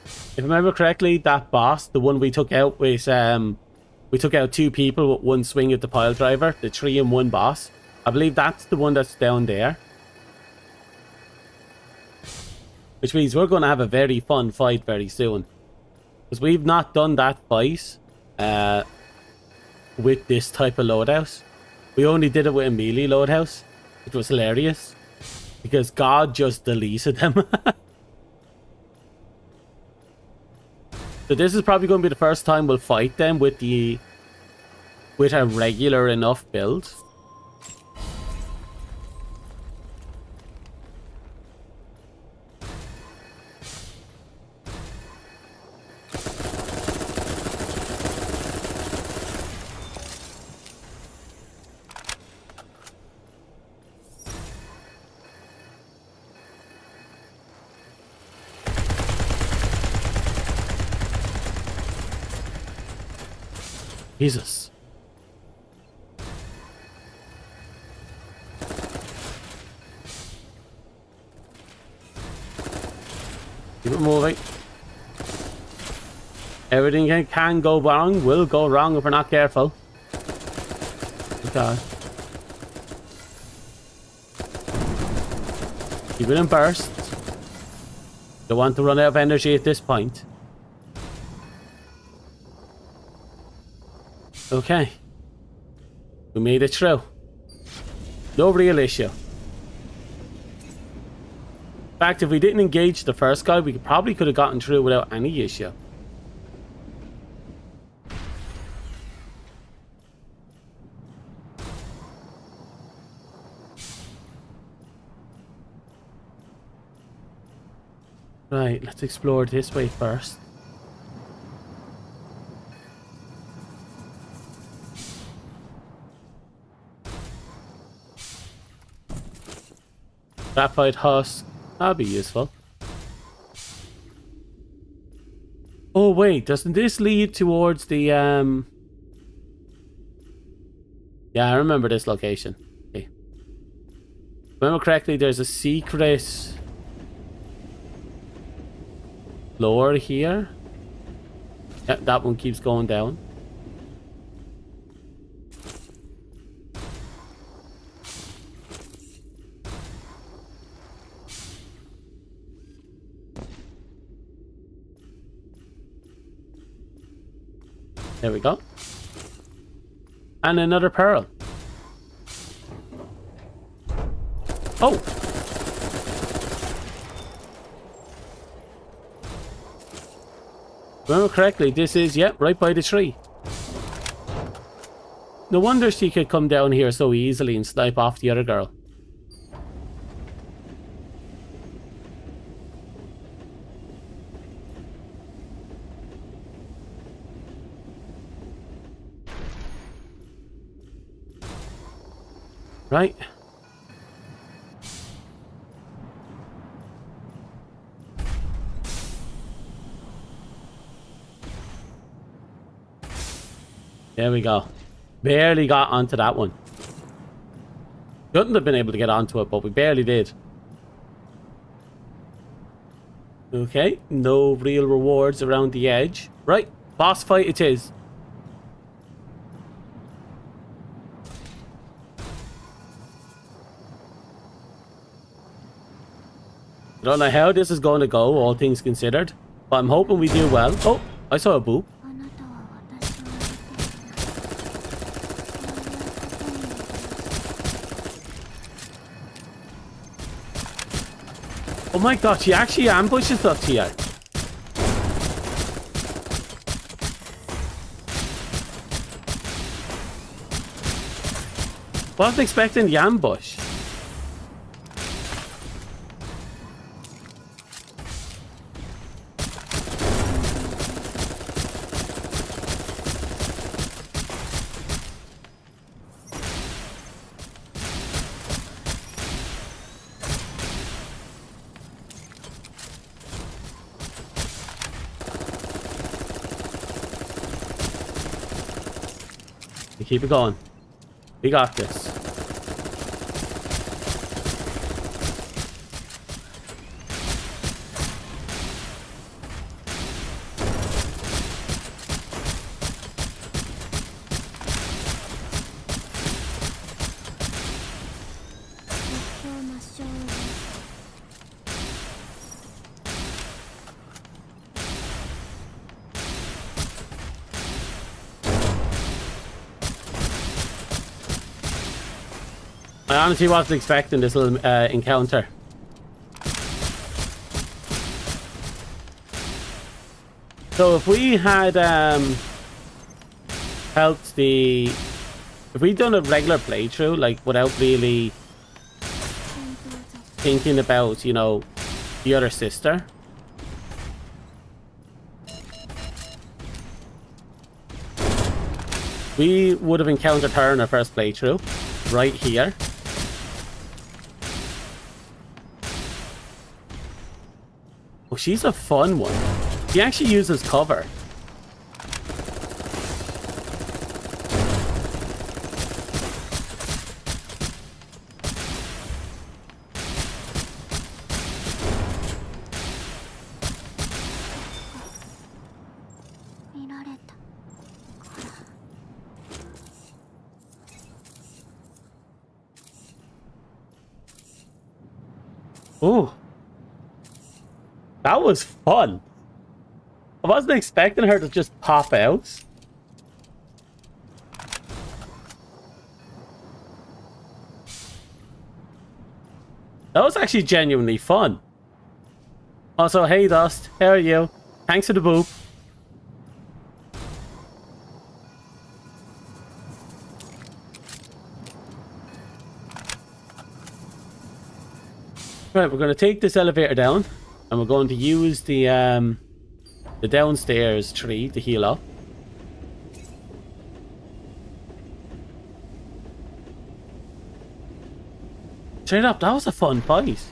S1: If I remember correctly, that boss, the one we took out was, we took out 2 people with one swing at the pile driver, the 3-in-1 boss. I believe that's the one that's down there. Which means we're going to have a very fun fight very soon. Because we've not done that fight, with this type of loadout. We only did it with a melee loadout, which was hilarious because God just deleted them. So this is probably going to be the first time we'll fight them with a regular enough build. Jesus. Keep it moving. Everything can go wrong, will go wrong if we're not careful. Oh God. Keep it in burst. Don't want to run out of energy at this point. Okay. We made it through. No real issue. In fact, if we didn't engage the first guy, we probably could have gotten through without any issue. Right, let's explore this way first. Graphite husk. That'll be useful. Oh wait, doesn't this lead towards the Yeah, I remember this location. Okay. If I remember correctly, there's a secret floor here. Yep, that one keeps going down. There we go. And another pearl. Oh! Remember correctly, this is, yep, right by the tree. No wonder she could come down here so easily and snipe off the other girl. Right. There we go. Barely got onto that one. Shouldn't have been able to get onto it, but we barely did. Okay, no real rewards around the edge. Right, boss fight it is. I don't know how this is going to go, all things considered, but I'm hoping we do well. Oh, I saw a boop. Oh my god, she actually ambushes us here. Wasn't expecting the ambush. Keep it going. We got this. I honestly wasn't expecting this little encounter. So if we had helped the... If we'd done a regular playthrough, like without really thinking about, you know, the other sister. We would have encountered her in our first playthrough, right here. Oh, she's a fun one. She actually uses cover. Oh, that was fun. I wasn't expecting her to just pop out. That was actually genuinely fun. Also, hey Dust, how are you? Thanks for the boop. Right, we're going to take this elevator down, and we're going to use the downstairs tree to heal up. Straight up, that was a fun fight.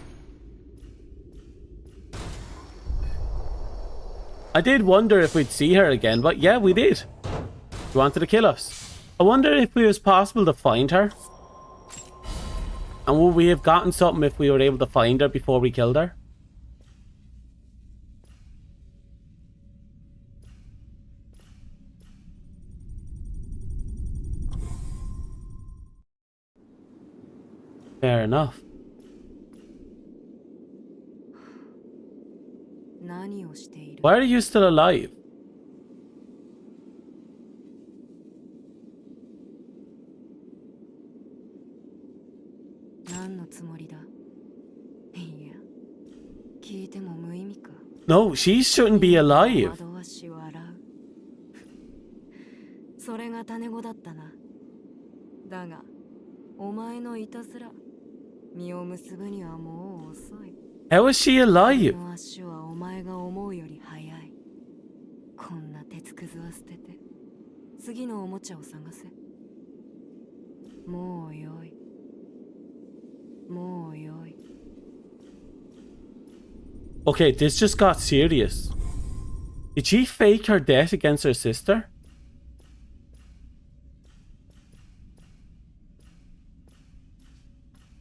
S1: I did wonder if we'd see her again, but yeah, we did. She wanted to kill us. I wonder if it was possible to find her. And would we have gotten something if we were able to find her before we killed her? Fair enough. Why are you still alive? No, she shouldn't be alive. How is she alive? Okay, this just got serious. Did she fake her death against her sister?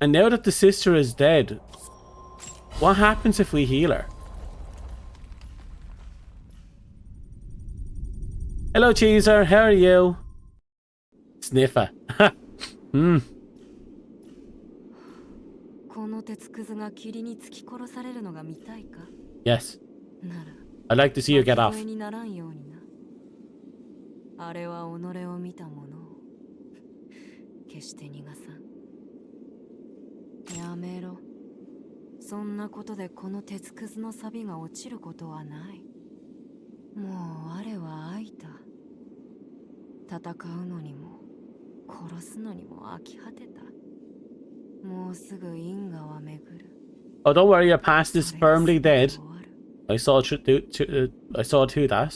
S1: And now that the sister is dead, what happens if we heal her? Hello, Cheeser. How are you? Sniffer. Yes. I'd like to see you get off. Oh, don't worry, your past is firmly dead. I saw through that.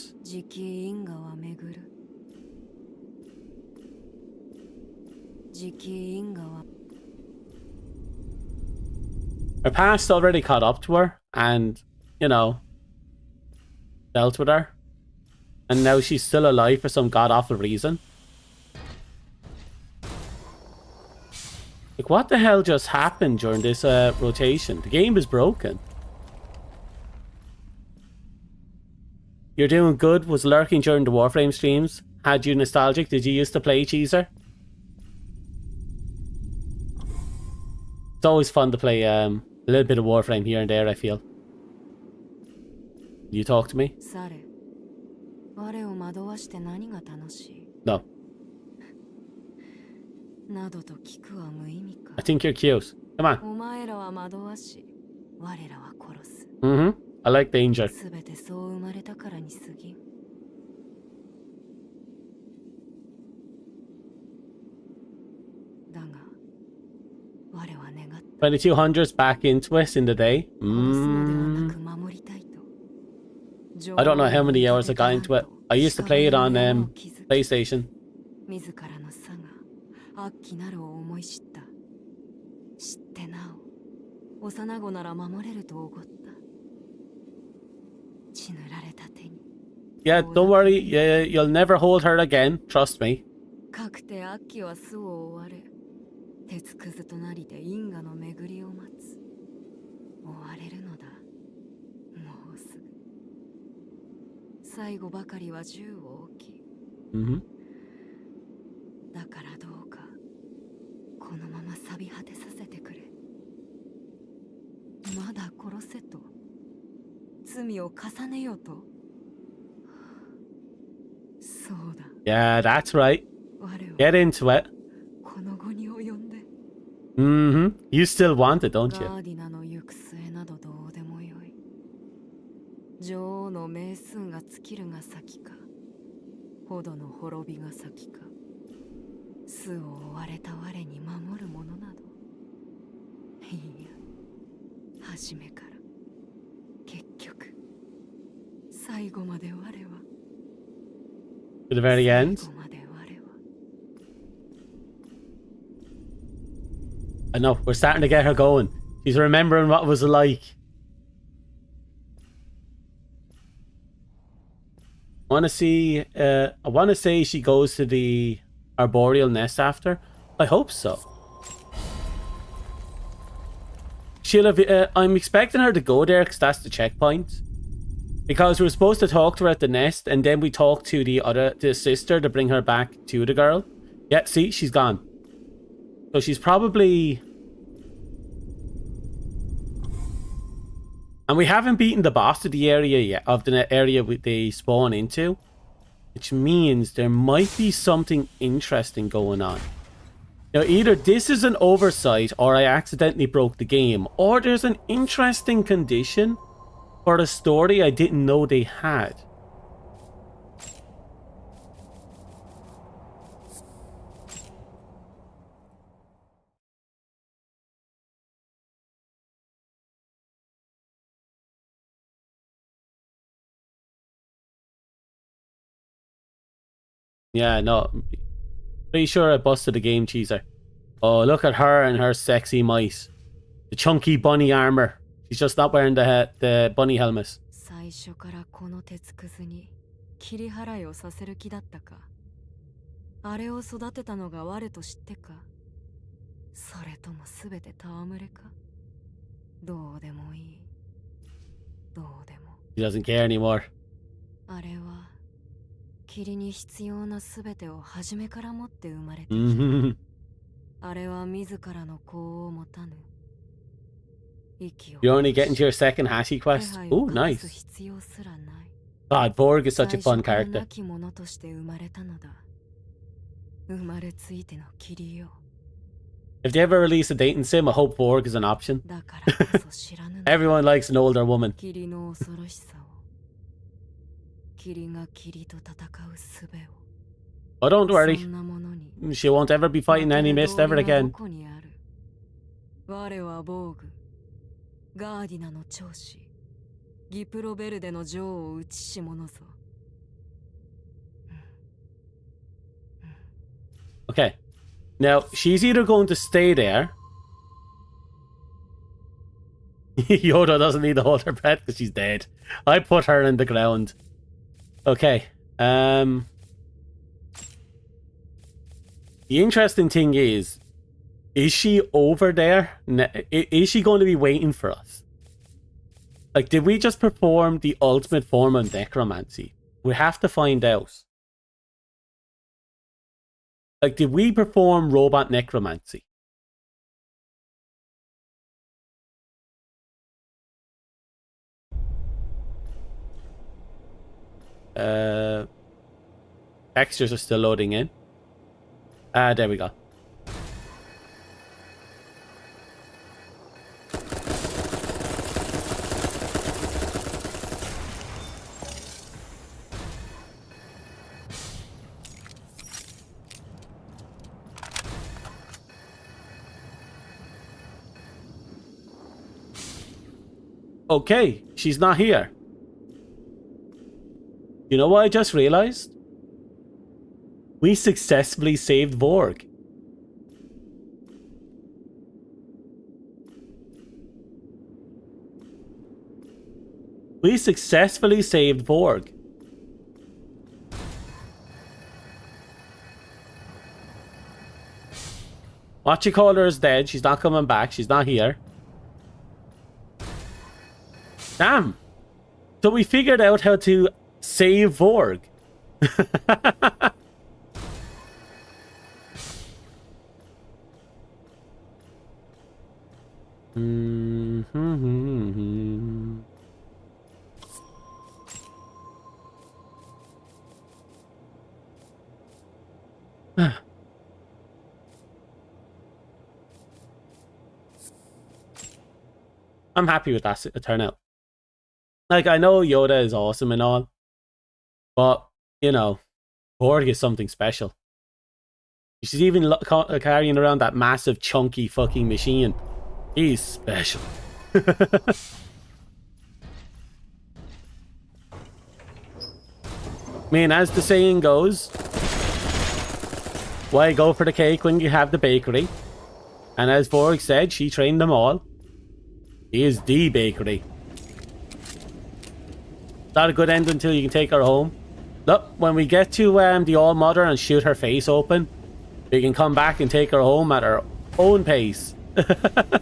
S1: Her past already caught up to her and, you know, dealt with her. And now she's still alive for some god-awful reason. Like, what the hell just happened during this rotation? The game is broken. You're doing good. Was lurking during the Warframe streams. Had you nostalgic? Did you used to play Cheeser? It's always fun to play a little bit of Warframe here and there, I feel. You talk to me? No. I think you're cute. Come on. I like danger. $2,200 back into it in the day. I don't know how many hours I got into it. I used to play it on PlayStation. Yeah, don't worry. You'll never hold her again. Trust me. Yeah, that's right. Get into it. You still want it, don't you?
S3: 女王の名数が尽きるが先か、ほどの滅びが先か、巣を追われた我に守るものなど、いや、初めから結局最後まで我は
S1: To the very end. I know, we're starting to get her going. She's remembering what it was like. I want to say she goes to the arboreal nest after. I hope so. She'll have, I'm expecting her to go there because that's the checkpoint. Because we're supposed to talk to her at the nest and then we talk to the sister to bring her back to the girl. Yeah, see, she's gone. So she's probably... And we haven't beaten the boss of the area yet, of the area they spawn into. Which means there might be something interesting going on. Now, either this is an oversight or I accidentally broke the game, or there's an interesting condition for a story I didn't know they had. Yeah, no. Pretty sure I busted the game cheeser. Oh, look at her and her sexy mice. The chunky bunny armor. She's just not wearing the bunny helmet.
S3: 最初からこの鉄くずに切り払いをさせる気だったか。あれを育てたのが我と知ってか。それともすべて戯れか。どうでもいい。どうでも。
S1: She doesn't care anymore.
S3: あれは霧に必要なすべてを初めから持って生まれてきた。あれは自らの子を持たぬ。
S1: You're only getting to your second Hashi quest. Oh, nice. God, Borg is such a fun character. If they ever release a dating sim, I hope Borg is an option. Everyone likes an older woman. Oh, don't worry. She won't ever be fighting any mist ever again.
S3: ガーディナの長子ギプロベルデの女王を討ちし者ぞ。
S1: Okay. Now, she's either going to stay there. Yoda doesn't need to hold her breath because she's dead. I put her in the ground. Okay. The interesting thing is she over there? Is she going to be waiting for us? Like, did we just perform the ultimate form of necromancy? We have to find out. Like, did we perform robot necromancy? Textures are still loading in. There we go. Okay, she's not here. You know what I just realized? We successfully saved Vorg. We successfully saved Vorg. What you call her is dead. She's not coming back. She's not here. Damn. So we figured out how to save Vorg. I'm happy with that turnout. Like, I know Yoda is awesome and all, but, you know, Borg is something special. She's even carrying around that massive, chunky fucking machine. He's special. I mean, as the saying goes, why go for the cake when you have the bakery? And as Borg said, she trained them all. He is the bakery. Not a good end until you can take her home. Look, when we get to the All-Mother and shoot her face open, we can come back and take her home at our own pace. I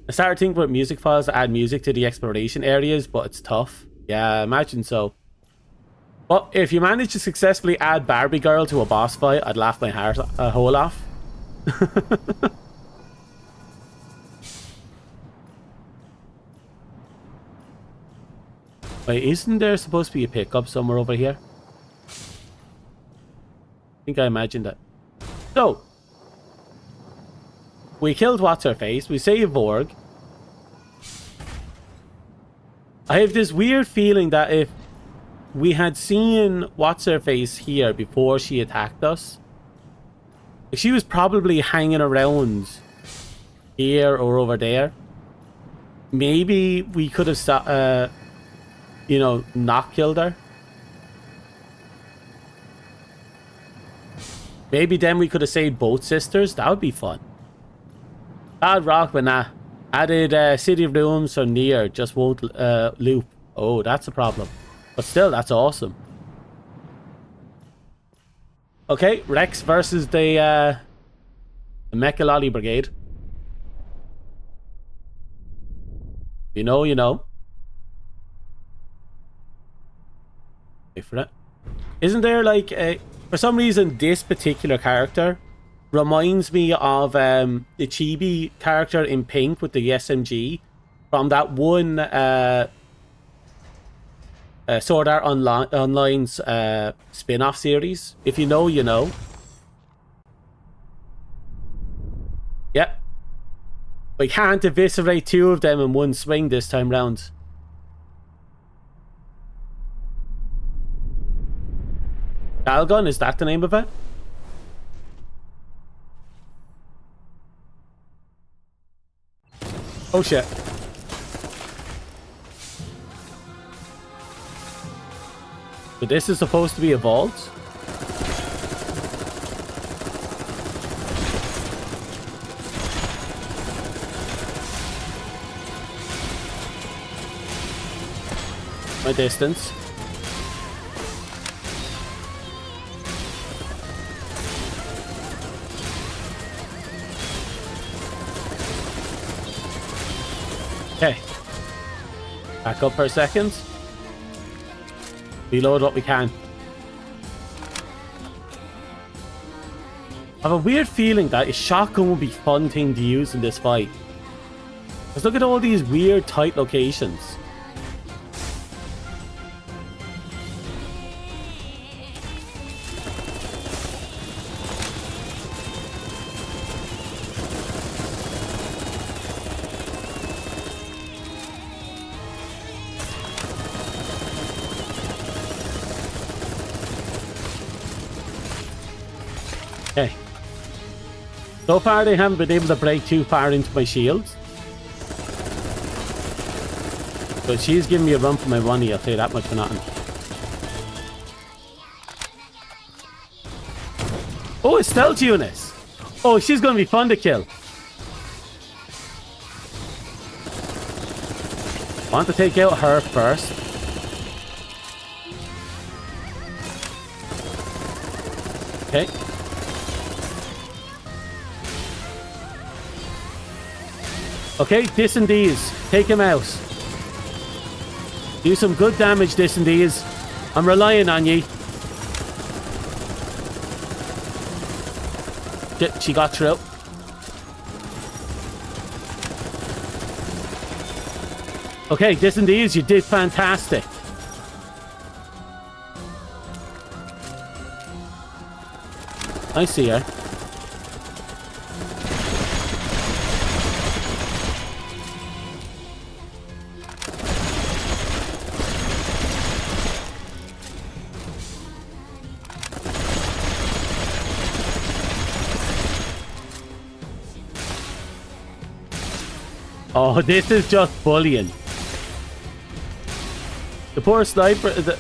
S1: started thinking about music files to add music to the exploration areas, but it's tough. Yeah, I imagine so. But if you manage to successfully add Barbie Girl to a boss fight, I'd laugh my heart hole off. Wait, isn't there supposed to be a pickup somewhere over here? I think I imagined that. So, we killed What's-Her-Face, we saved Borg. I have this weird feeling that if we had seen What's-Her-Face here before she attacked us, she was probably hanging around here or over there. Maybe we could have you know, not killed her. Maybe then we could have saved both sisters. That would be fun. Bad rock, but nah. Added City of Rooms or near, just won't loop. Oh, that's a problem. But still, that's awesome. Okay, Rex versus the Mecha Lolly Brigade. You know, you know. Wait for it. Isn't there like a... For some reason, this particular character reminds me of the chibi character in pink with the SMG from that one Sword Art Online's spin-off series. If you know, you know. Yep. We can't eviscerate two of them in one swing this time round. Galgun, is that the name of it? Oh shit. So this is supposed to be a vault? My distance. Okay. Back up for a second. Reload what we can. I have a weird feeling that a shotgun would be a fun thing to use in this fight. Let's look at all these weird tight locations. Okay. So far they haven't been able to break too far into my shields. But she's giving me a run for my money, I'll say that much for nothing. Oh, it's stealth Eunice! Oh, she's gonna be fun to kill. I want to take out her first. Okay. Okay, this and these. Take him out. Do some good damage, this and these. I'm relying on ye. She got through. Okay, this indeed, you did fantastic. I see her. Oh, this is just bullying. The poor sniper, the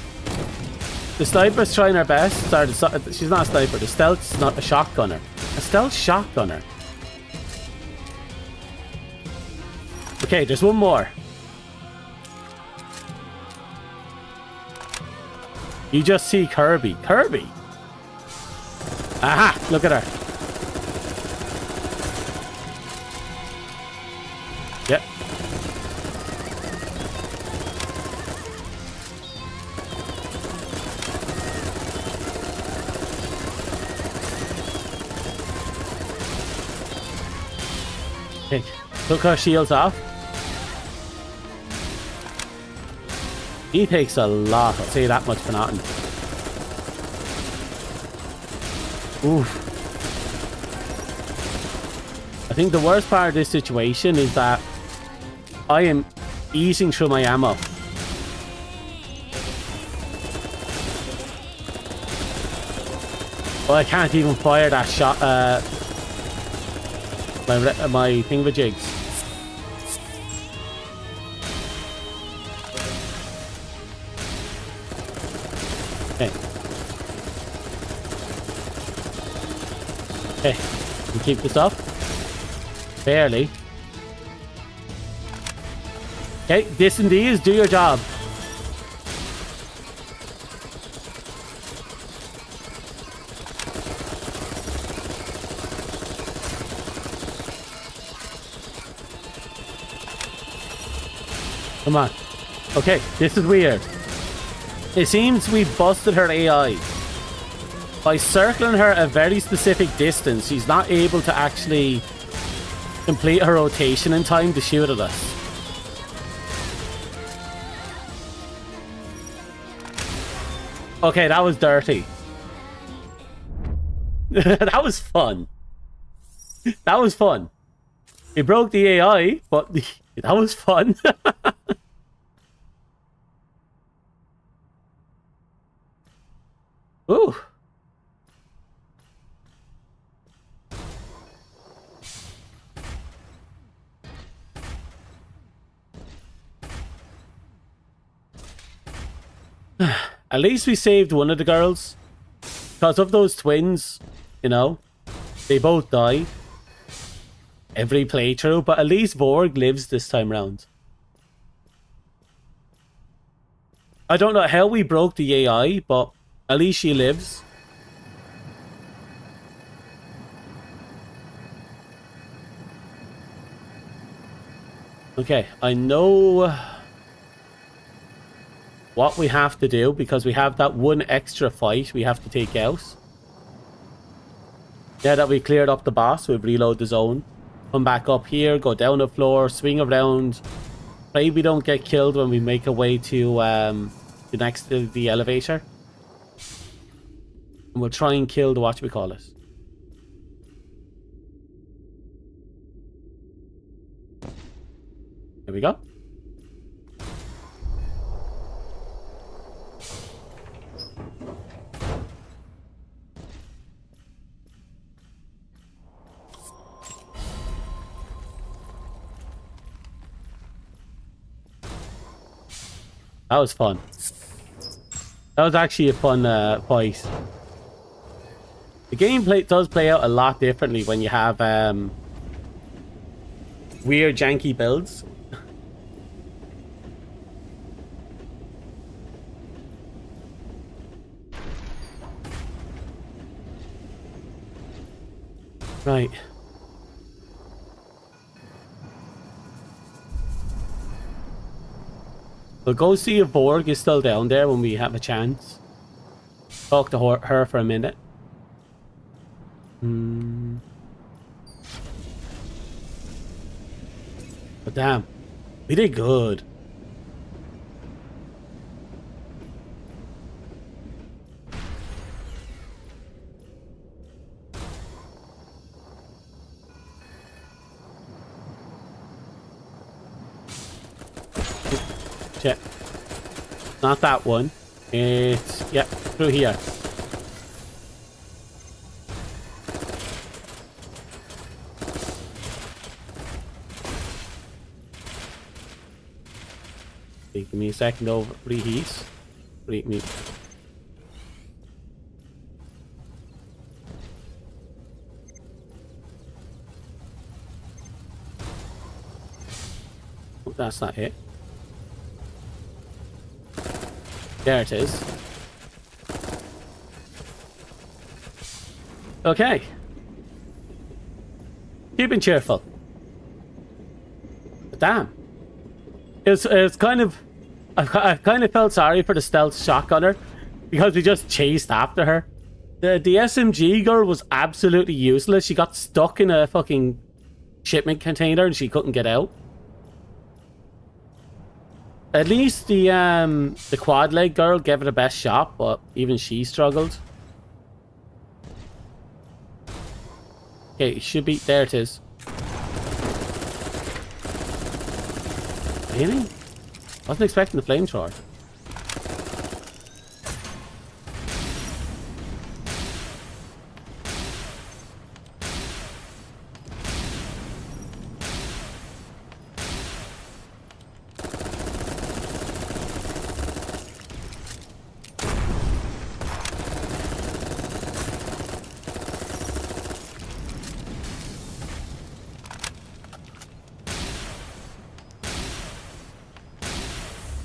S1: sniper's trying her best. Sorry, she's not a sniper. The stealth's not a shotgunner. A stealth shotgunner. Okay, there's one more. You just see Kirby. Kirby! Aha! Look at her. Yep. Okay, took her shields off. He takes a lot, I'll say that much for nothing. Oof. I think the worst part of this situation is that I am easing through my ammo. Well, I can't even fire that shot, my thingamajigs. Okay. Okay, we keep this up. Barely. Okay, this indeed is do your job. Come on. Okay, this is weird. It seems we busted her AI. By circling her a very specific distance, she's not able to actually complete her rotation in time to shoot at us. Okay, that was dirty. That was fun. That was fun. It broke the AI, but that was fun. Ooh. At least we saved one of the girls. Because of those twins, you know, they both die every playthrough, but at least Vorg lives this time round. I don't know how we broke the AI, but at least she lives. Okay, I know what we have to do because we have that one extra fight we have to take out. Now that we cleared up the boss, we've reload the zone. Come back up here, go down the floor, swing around. Pray we don't get killed when we make our way to the elevator. And we'll try and kill the whatchamacallit. There we go. That was fun. That was actually a fun fight. The gameplay does play out a lot differently when you have weird janky builds. Right. We'll go see if Borg is still down there when we have a chance. Talk to her for a minute. But damn, we did good. Check. Not that one. It's... Yep, through here. Okay, give me a second to reheat. Reheat. Oh, that's not it. There it is. Okay. Keeping cheerful. But damn. It's kind of... I kind of felt sorry for the stealth shotgunner because we just chased after her. The SMG girl was absolutely useless. She got stuck in a fucking shipment container and she couldn't get out. At least the quad leg girl gave it a best shot, but even she struggled. Okay, it should be... There it is. Really? Wasn't expecting the flamethrower.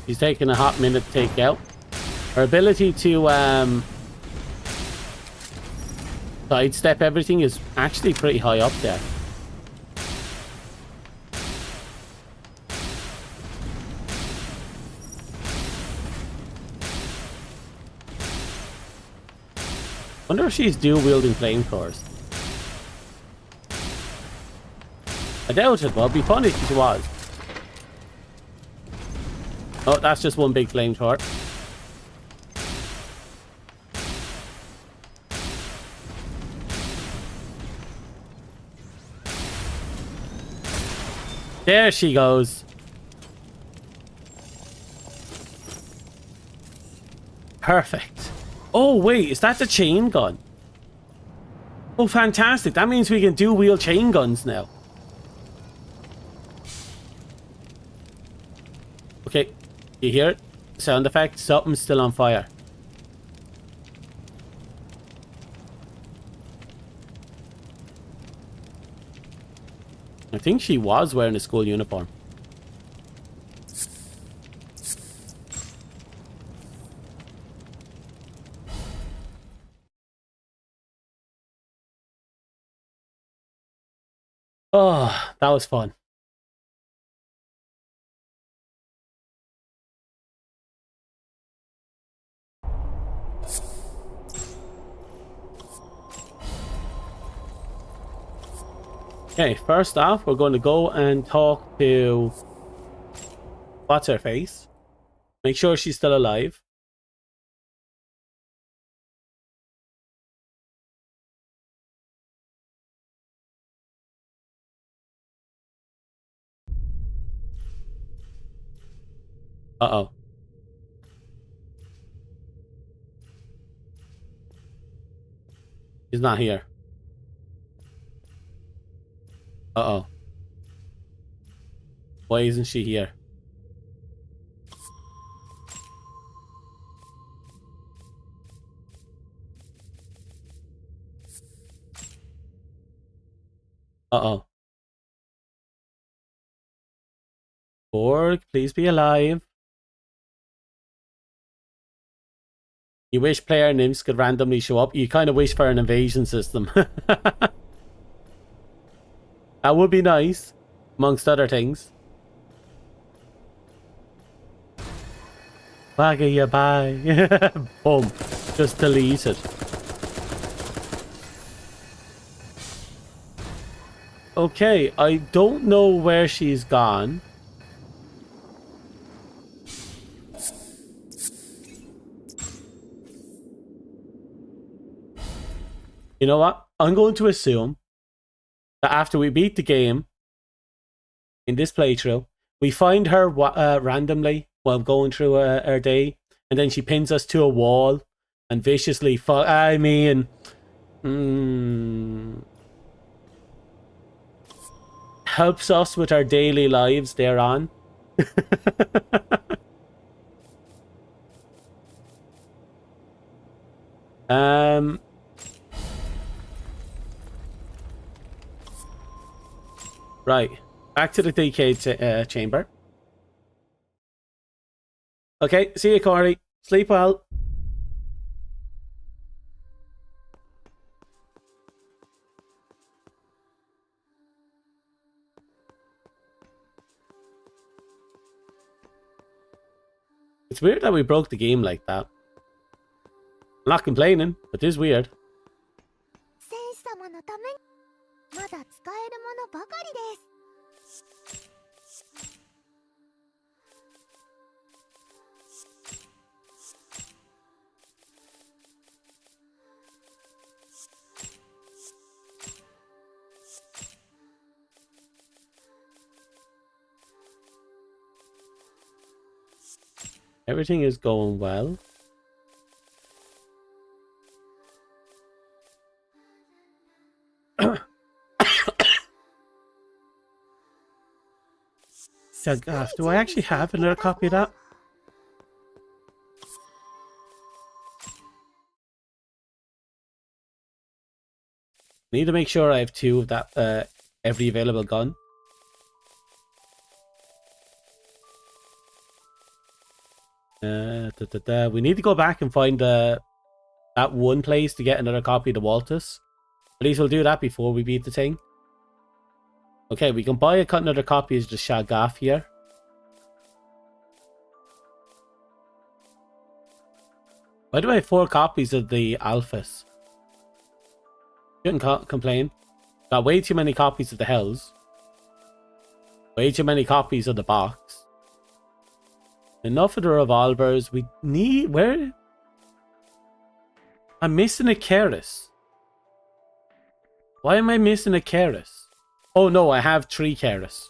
S1: She's taking a hot minute to take out. Her ability to sidestep everything is actually pretty high up there. Wonder if she's dual wielding flamethrowers. I doubt it, but it'd be funny if she was. Oh, that's just one big flamethrower. There she goes. Perfect. Oh, wait, is that the chain gun? Oh, fantastic. That means we can dual wield chain guns now. Okay. You hear it? Sound effect? Something's still on fire. I think she was wearing a school uniform. Oh, that was fun. Okay, first off, we're going to go and talk to... What's her face? Make sure she's still alive. Uh-oh. She's not here. Uh-oh. Why isn't she here? Uh-oh. Borg, please be alive. You wish player nymphs could randomly show up. You kind of wish for an invasion system. That would be nice, amongst other things. Bagger you bye. Boom. Just delete it. Okay, I don't know where she's gone. You know what? I'm going to assume that after we beat the game in this playthrough, we find her randomly while going through our day, and then she pins us to a wall and viciously helps us with our daily lives thereon. Right, back to the DK chamber. Okay, see you, Corey. Sleep well. It's weird that we broke the game like that. I'm not complaining, but it is weird. Everything is going well. Do I actually have another copy of that? Need to make sure I have 2 of that every available gun. We need to go back and find that one place to get another copy of the Waltus. At least we'll do that before we beat the thing. Okay, we can buy another copy of the Shagaf here. Why do I have 4 copies of the Alphas? Shouldn't complain. Got way too many copies of the Hells. Way too many copies of the box. Enough of the revolvers. We need... Where? I'm missing a Keris. Why am I missing a Keris? Oh no, I have 3 Keris.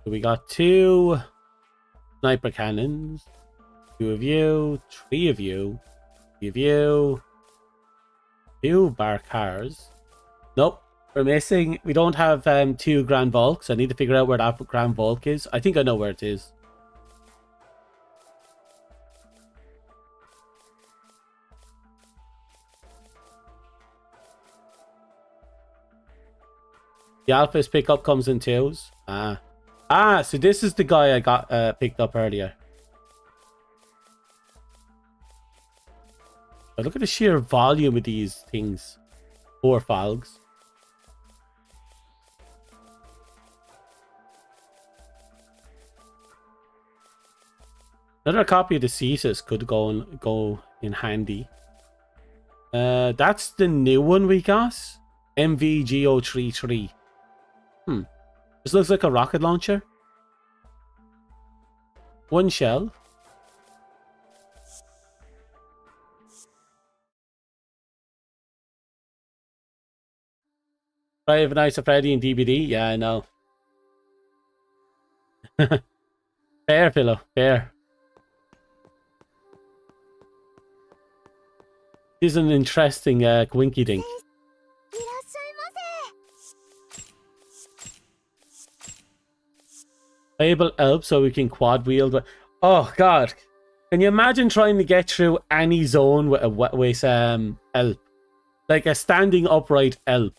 S1: So we got 2 sniper cannons, 2 of you, 3 of you, 3 of you, 2 bar cars. Nope, we're missing. We don't have 2 Grand Volks. I need to figure out where that Grand Volk is. I think I know where it is. The Alphas pickup comes in 2s. So this is the guy I got picked up earlier. But look at the sheer volume of these things. 4 Falgs. Another copy of the Cetus could go in handy. That's the new one we got. MVGO33. This looks like a rocket launcher. 1 shell. Five Nights at Freddy and DBD. Yeah, I know. Fair, Pillow. Fair. This is an interesting Gwinky Dink. Able help so we can quad wield. But oh god, can you imagine trying to get through any zone with help, like a standing upright help?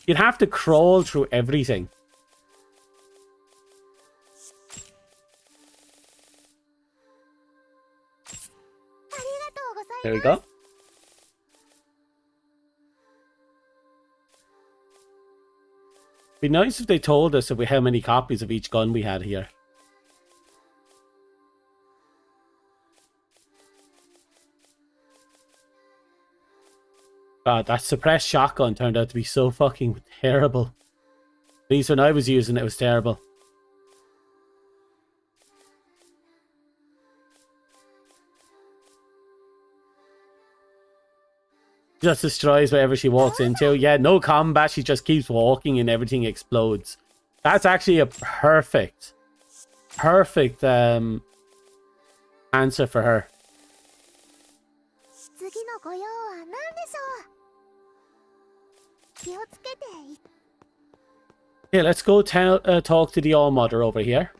S1: You'd have to crawl through everything. There we go. Be nice if they told us how many copies of each gun we had here. God, that suppressed shotgun turned out to be so fucking terrible. At least when I was using it, it was terrible. Just destroys whatever she walks into. Yeah, no combat. She just keeps walking and everything explodes. That's actually a perfect answer for her. Okay, let's go talk to the All-Mother over here.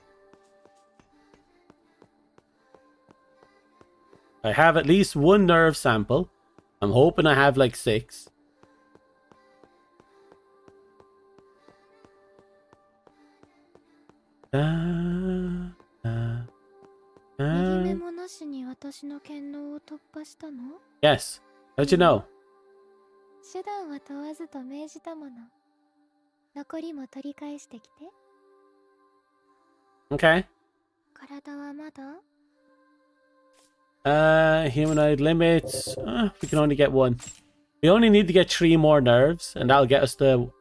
S1: I have at least one nerve sample. I'm hoping I have like 6. Yes. How'd you know? Okay. Humanoid limits. We can only get 1. We only need to get 3 more nerves, and that'll get us that'll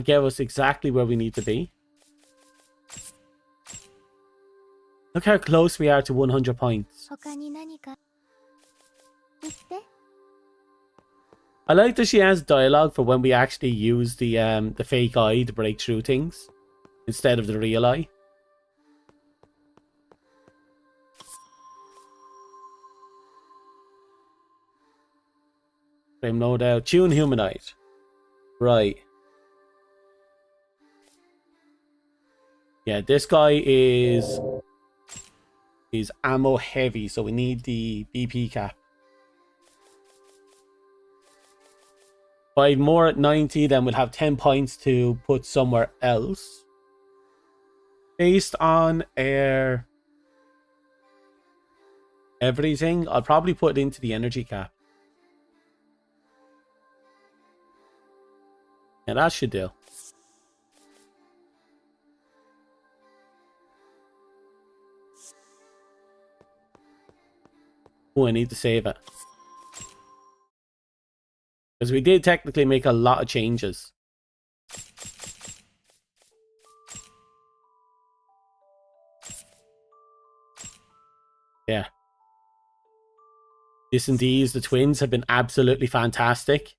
S1: get us exactly where we need to be. Look how close we are to 100 points. I like that she has dialogue for when we actually use the fake eye to break through things instead of the real eye. Frame loadout. Tune humanoid. Right. Yeah, this guy is ammo heavy, so we need the BP cap. 5 more at 90, then we'll have 10 points to put somewhere else. Based on everything, I'll probably put it into the energy cap. Yeah, that should do. Oh, I need to save it. Because we did technically make a lot of changes. Yeah. This and these, the twins, have been absolutely fantastic.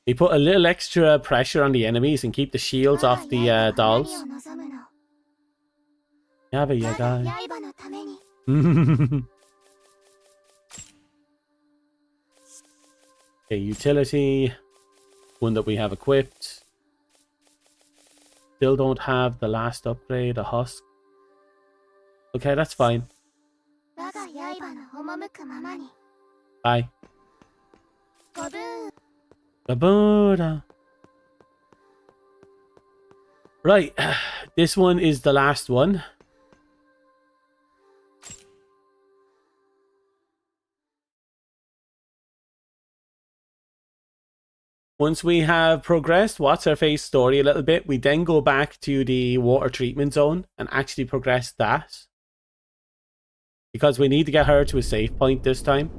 S1: They put a little extra pressure on the enemies and keep the shields off the dolls. Yabba yaga. Okay, utility. One that we have equipped. Still don't have the last upgrade, a husk. Okay, that's fine. Bye. Babuda. Right, this one is the last one. Once we have progressed What's-Her-Face story a little bit, we then go back to the water treatment zone and actually progress that. Because we need to get her to a safe point this time.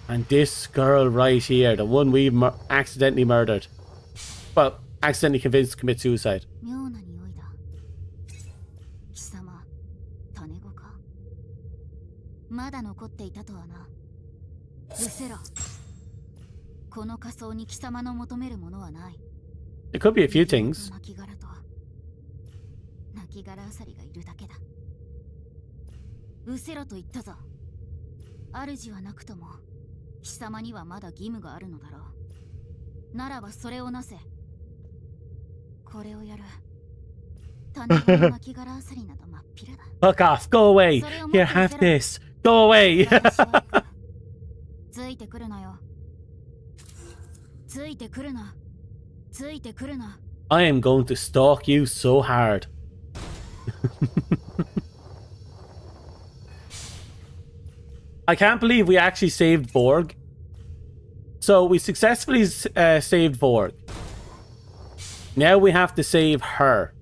S1: And this girl right here, the one we accidentally murdered. Well, accidentally convinced to commit suicide. It could be a few things. Fuck off, go away. Here, have this. Go away. I am going to stalk you so hard. I can't believe we actually saved Borg. So we successfully saved Borg. Now we have to save her.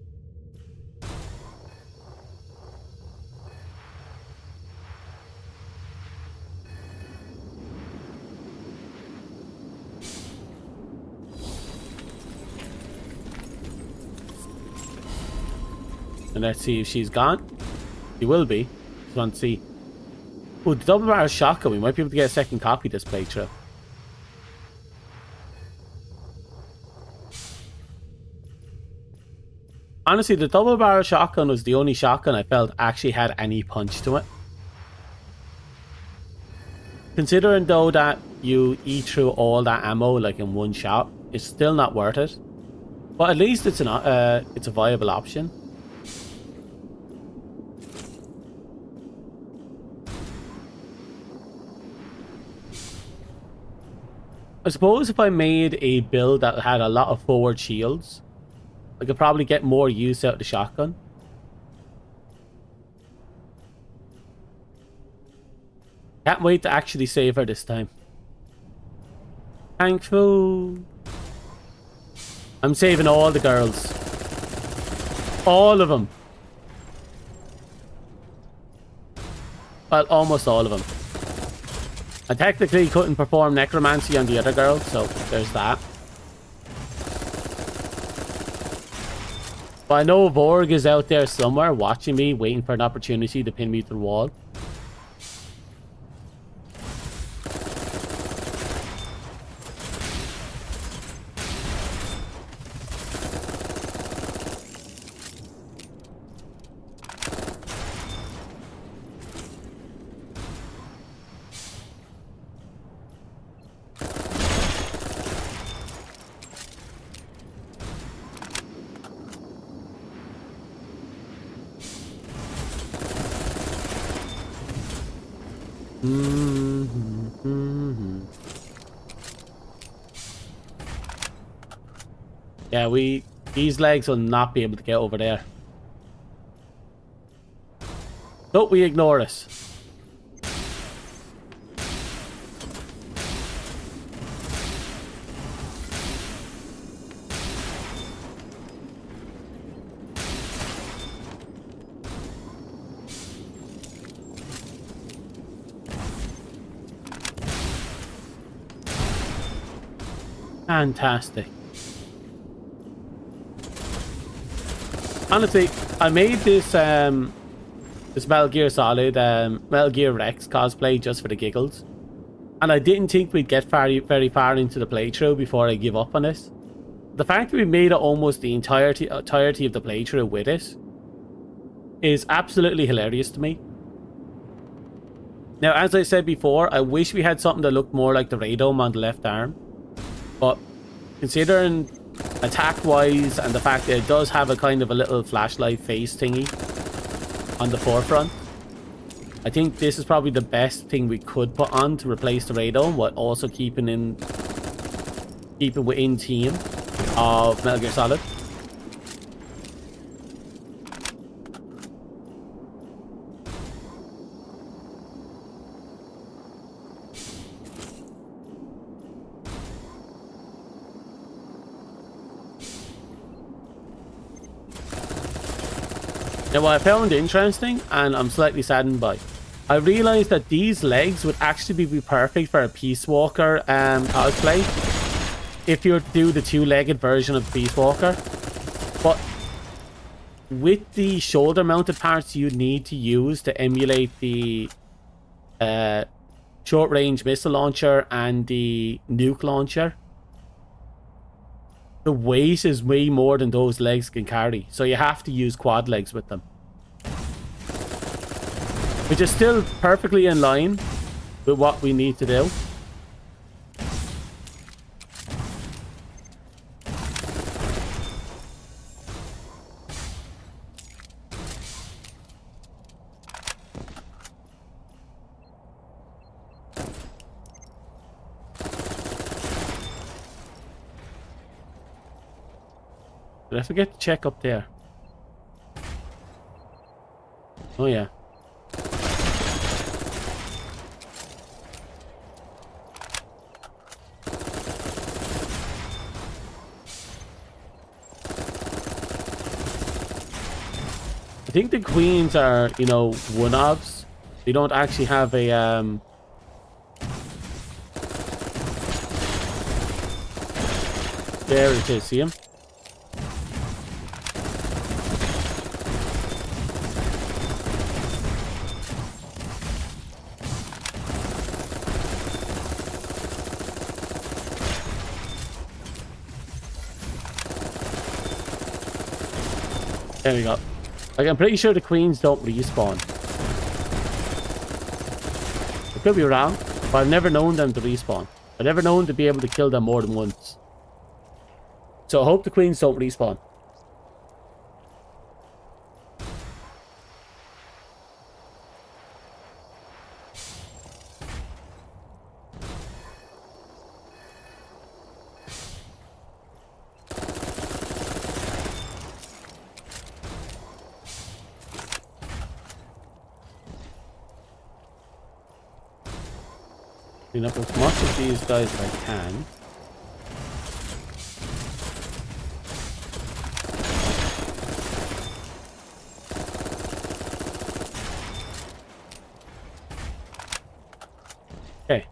S1: And let's see if she's gone. He will be. Just want to see. Oh, the double barrel shotgun. We might be able to get a second copy this playthrough. Honestly, the double barrel shotgun was the only shotgun I felt actually had any punch to it. Considering though that you eat through all that ammo like in one shot, it's still not worth it. But at least it's a viable option. I suppose if I made a build that had a lot of forward shields, I could probably get more use out of the shotgun. Can't wait to actually save her this time. Thankful. I'm saving all the girls. All of them. Well, almost all of them. I technically couldn't perform necromancy on the other girl, so there's that. But I know Vorg is out there somewhere watching me, waiting for an opportunity to pin me to the wall. Yeah, these legs will not be able to get over there. So we ignore it. Fantastic. Honestly, I made this this Metal Gear Solid, Metal Gear Rex cosplay just for the giggles, and I didn't think we'd get very far into the playthrough before I give up on this. The fact that we made it almost the entirety of the playthrough with it is absolutely hilarious to me. Now, as I said before, I wish we had something that looked more like the radome on the left arm, but considering attack wise and the fact that it does have a kind of a little flashlight face thingy on the forefront, I think this is probably the best thing we could put on to replace the radome, while also keeping within theme of Metal Gear Solid. Now, what I found interesting, and I'm slightly saddened by, I realized that these legs would actually be perfect for a Peace Walker cosplay if you were to do the two-legged version of Peace Walker. But with the shoulder-mounted parts you need to use to emulate the short-range missile launcher and the nuke launcher, the weight is way more than those legs can carry, so you have to use quad legs with them, which is still perfectly in line with what we need to do. Did I forget to check up there? Oh yeah. I think the queens are, you know, one-offs. They don't actually have a there it is, see him? There we go. Like, I'm pretty sure the queens don't respawn. I could be wrong, but I've never known them to respawn. I've never known to be able to kill them more than once. So I hope the queens don't respawn. Clean up as much of these guys as I can. Okay.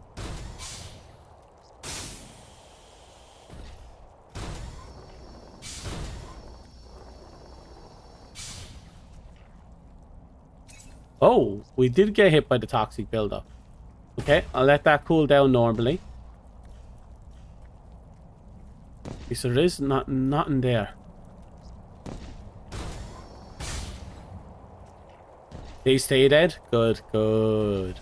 S1: Oh, we did get hit by the toxic buildup. Okay, I'll let that cool down normally. Okay, so there is nothing there. They stay dead? Good, good.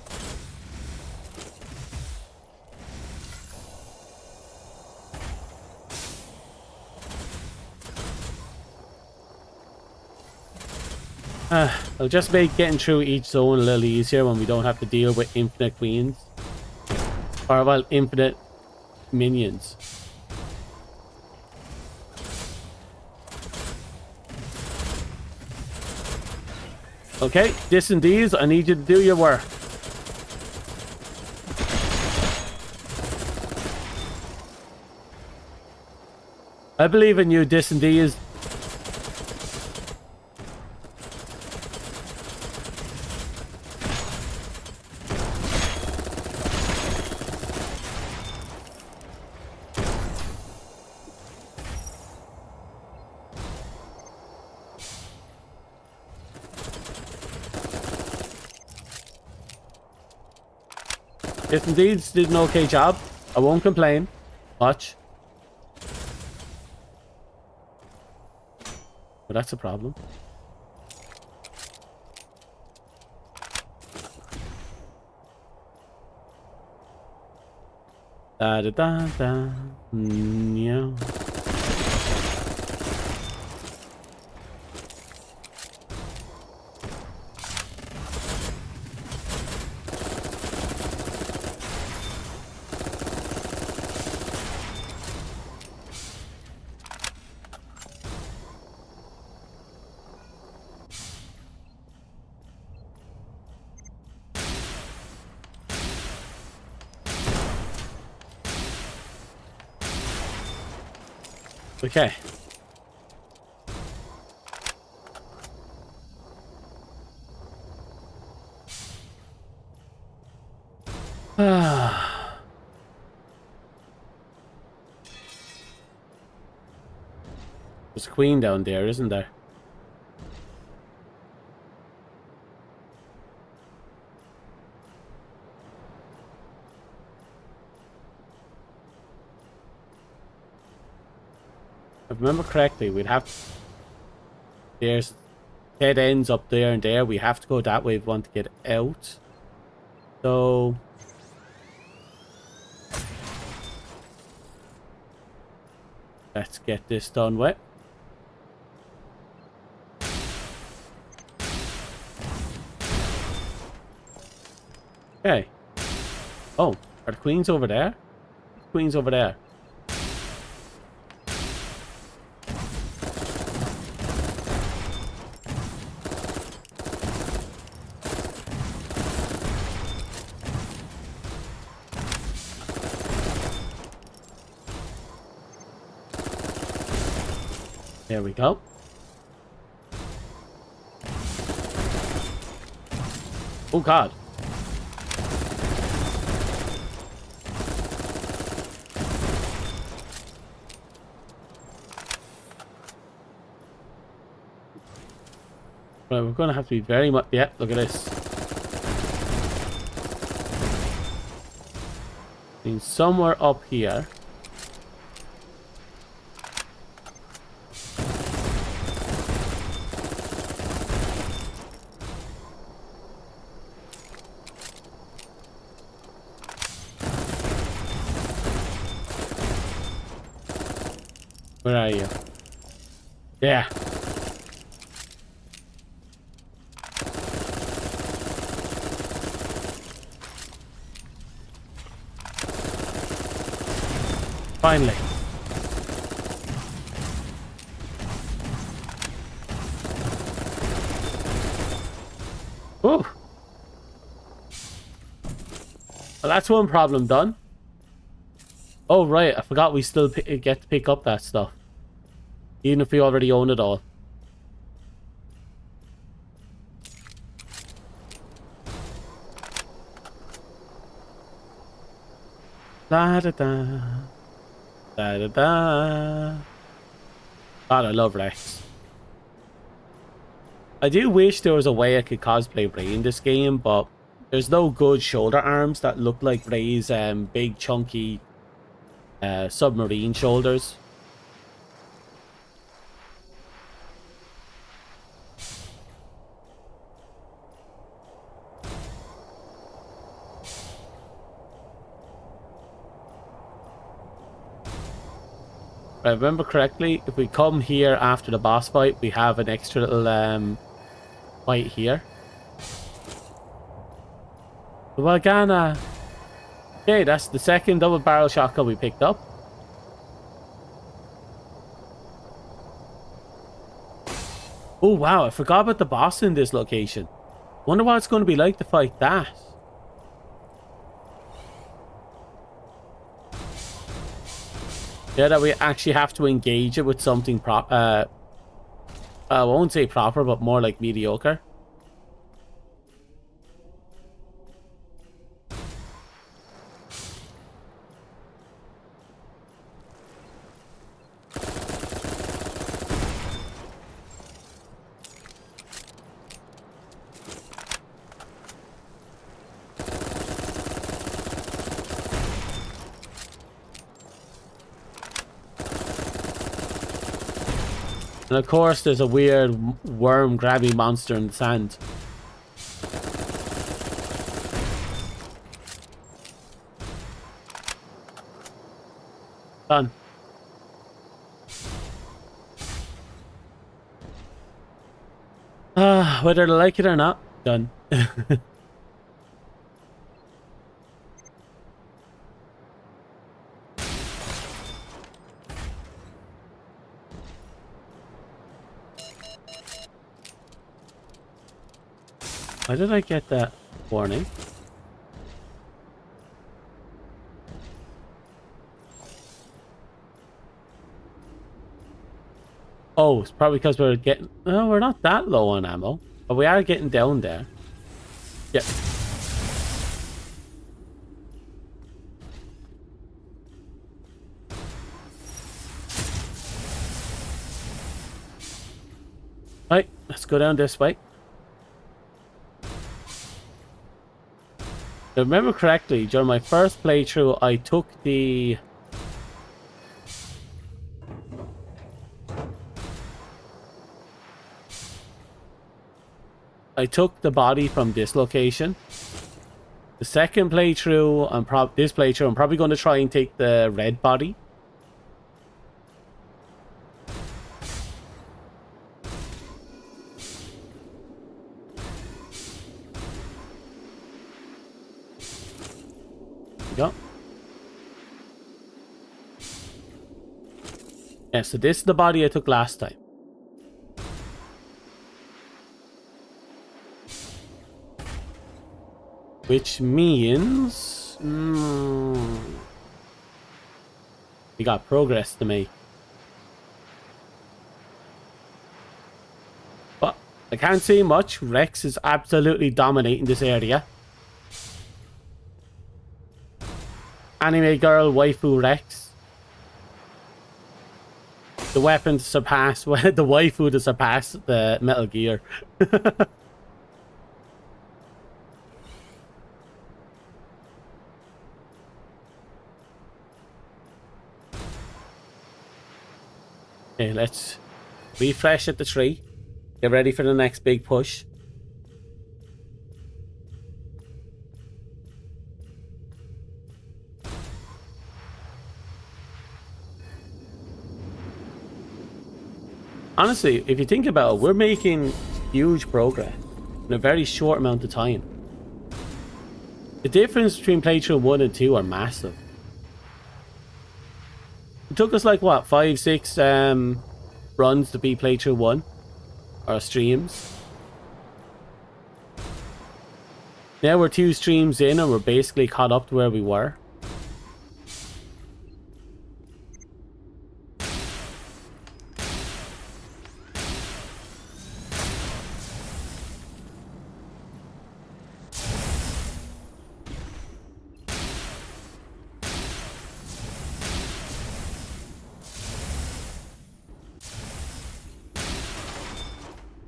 S1: It'll just make getting through each zone a little easier when we don't have to deal with infinite queens. Or, well, infinite minions. Okay, distant these, I need you to do your work. I believe in you, distant these. Yes, indeed, did an okay job. I won't complain much. But that's a problem. Da da da da. Yeah. Okay. There's a queen down there, isn't there? If I remember correctly, we'd have... There's dead ends up there and there. We have to go that way if we want to get out. So... let's get this done with. Okay. Oh, are the queens over there? Queens over there. There we go. Oh God. Right, we're going to have to be very much... yeah, look at this. In somewhere up here. Where are you? Yeah. Finally. Ooh. Well, that's one problem done. Oh, right. I forgot we still get to pick up that stuff. Even if we already own it all. Da da da. Da da da. God, I love Rex. I do wish there was a way I could cosplay Ray in this game, but there's no good shoulder arms that look like Ray's big, chunky submarine shoulders. If I remember correctly, if we come here after the boss fight, we have an extra little fight here. The Wagana. Okay, that's the second double barrel shotgun we picked up. Oh wow, I forgot about the boss in this location. Wonder what it's going to be like to fight that. Yeah, that we actually have to engage it with something I won't say proper, but more like mediocre. And of course, there's a weird worm grabby monster in the sand. Done. Whether they like it or not, done. Why did I get that warning? Oh, it's probably because we're getting... No, we're not that low on ammo. But we are getting down there. Yeah. Right, let's go down this way. If I remember correctly, during my first playthrough, I took the... body from this location. The second playthrough, I'm probably going to try and take the red body. There we go. Yeah, so this is the body I took last time. Which means... we got progress to make. But I can't say much. Rex is absolutely dominating this area. Anime girl waifu Rex. The weapon to surpass... the waifu to surpass the Metal Gear. Okay, let's refresh at the tree. Get ready for the next big push. Honestly, if you think about it, we're making huge progress in a very short amount of time. The difference between playthrough 1 and 2 are massive. It took us like, what, 5-6 runs to beat playthrough 1? Or streams. Now we're 2 streams in and we're basically caught up to where we were.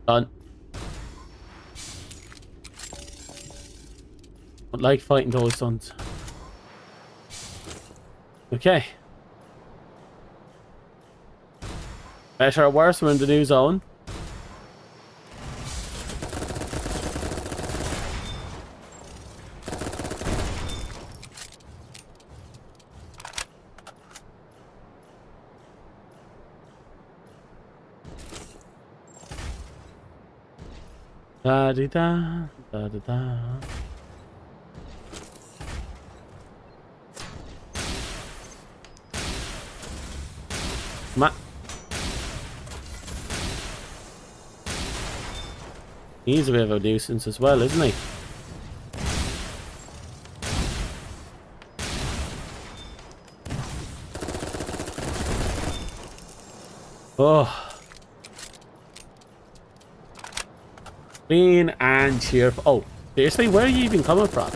S1: Done. Don't like fighting those sons. Okay. Better or worse, we're in the new zone. Da da da da da da. Come on. He's a bit of a nuisance as well, isn't he? Oh. Clean and cheerful. Oh, seriously? Where are you even coming from?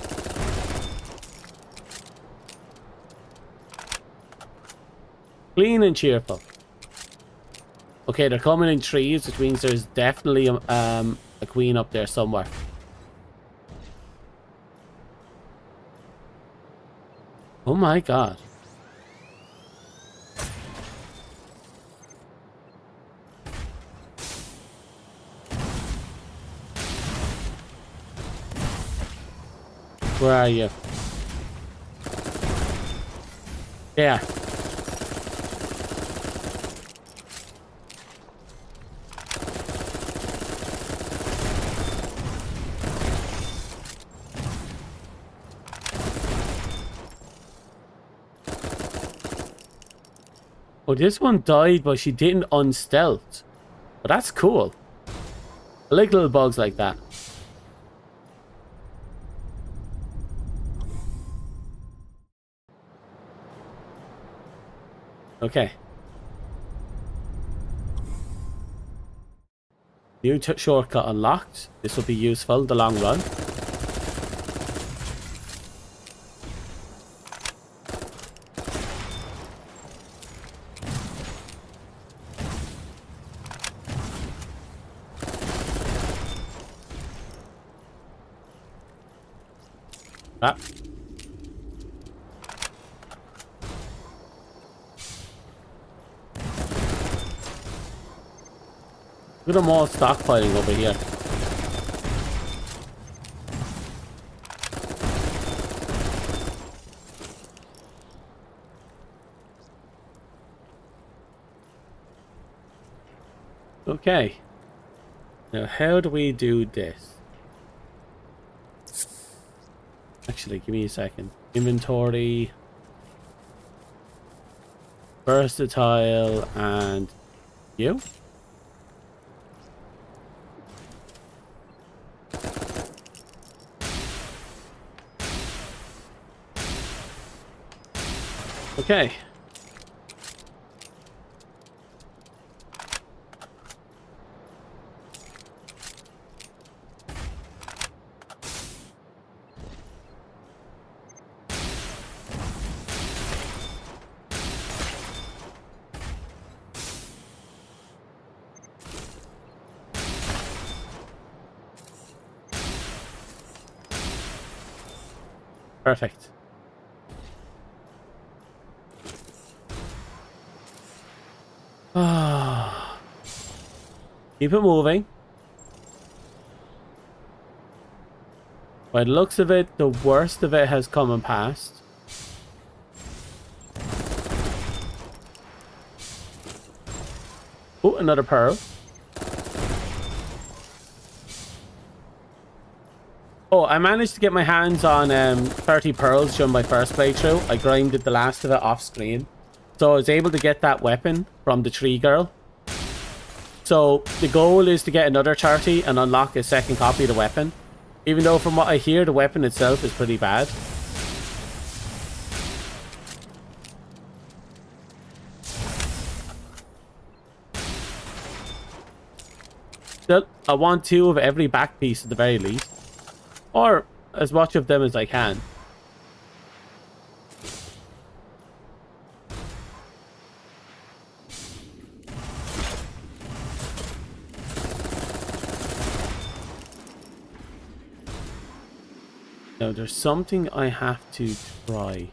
S1: Clean and cheerful. Okay, they're coming in trees, which means there's definitely a queen up there somewhere. Oh my god. Where are you? Yeah. Oh, this one died, but she didn't unstealth. But that's cool. I like little bugs like that. Okay. New shortcut unlocked. This will be useful in the long run. Ah. Look at them all stockpiling over here. Okay. Now, how do we do this? Actually, give me a second. Inventory. Versatile and you? Okay. Perfect. Keep it moving. By the looks of it, the worst of it has come and passed. Oh, another pearl. Oh, I managed to get my hands on 30 pearls during my first playthrough. I grinded the last of it off screen. So I was able to get that weapon from the tree girl. So the goal is to get another 30 and unlock a second copy of the weapon. Even though from what I hear, the weapon itself is pretty bad. Still, I want 2 of every back piece at the very least. Or as much of them as I can. Now there's something I have to try.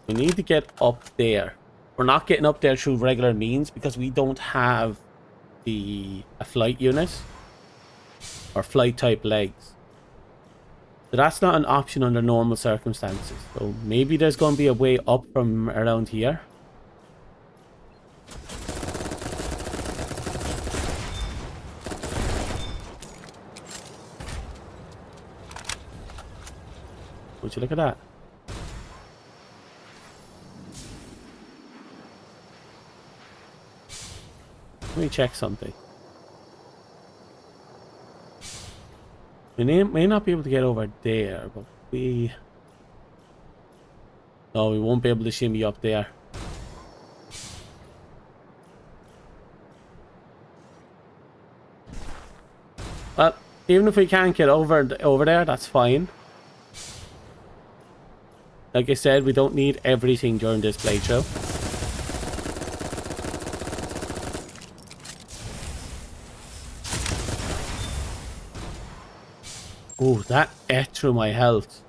S1: We need to get up there. We're not getting up there through regular means because we don't have a flight unit or flight type legs. So that's not an option under normal circumstances. So maybe there's going to be a way up from around here. Would you look at that? Let me check something. We may not be able to get over there, but we... No, we won't be able to shimmy up there. Well, even if we can't get over there, that's fine. Like I said, we don't need everything during this playthrough. Oh, that ate through my health.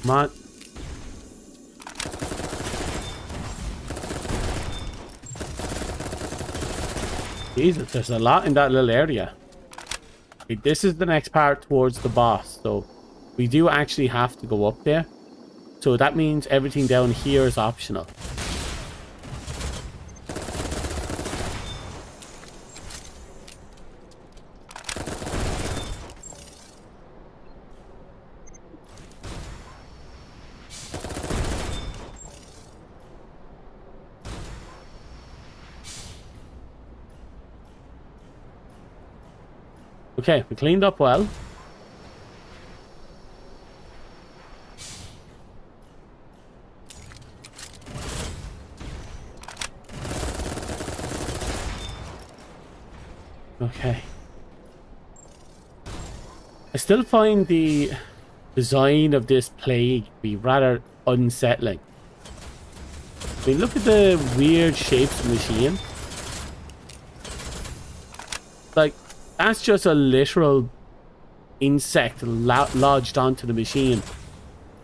S1: Come on. Jesus, there's a lot in that little area. Okay, this is the next part towards the boss, so we do actually have to go up there. So that means everything down here is optional. Okay, we cleaned up well. Okay. I still find the design of this plague to be rather unsettling. I mean, look at the weird shapes of the machine. Like, that's just a literal insect lodged onto the machine,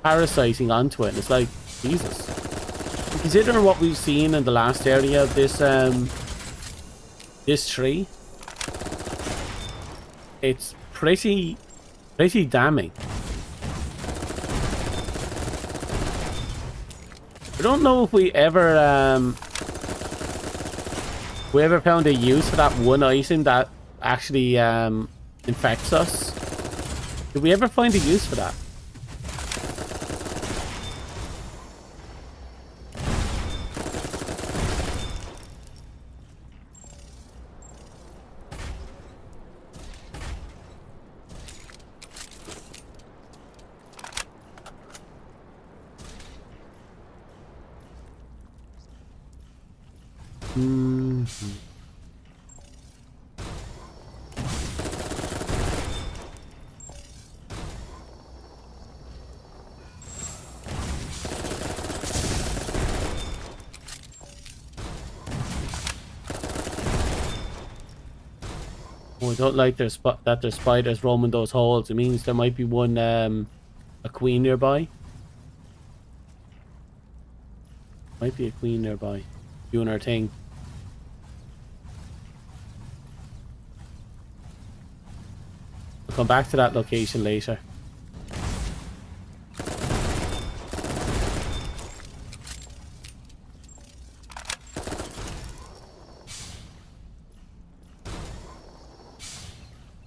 S1: parasiting onto it. And it's like, Jesus. Considering what we've seen in the last area of this this tree, it's pretty damning. I don't know if we ever found a use for that one item that actually infects us. Did we ever find a use for that? Oh, I don't like that there's spiders roaming those holes. It means there might be one, a queen nearby. Might be a queen nearby, doing her thing. We'll come back to that location later.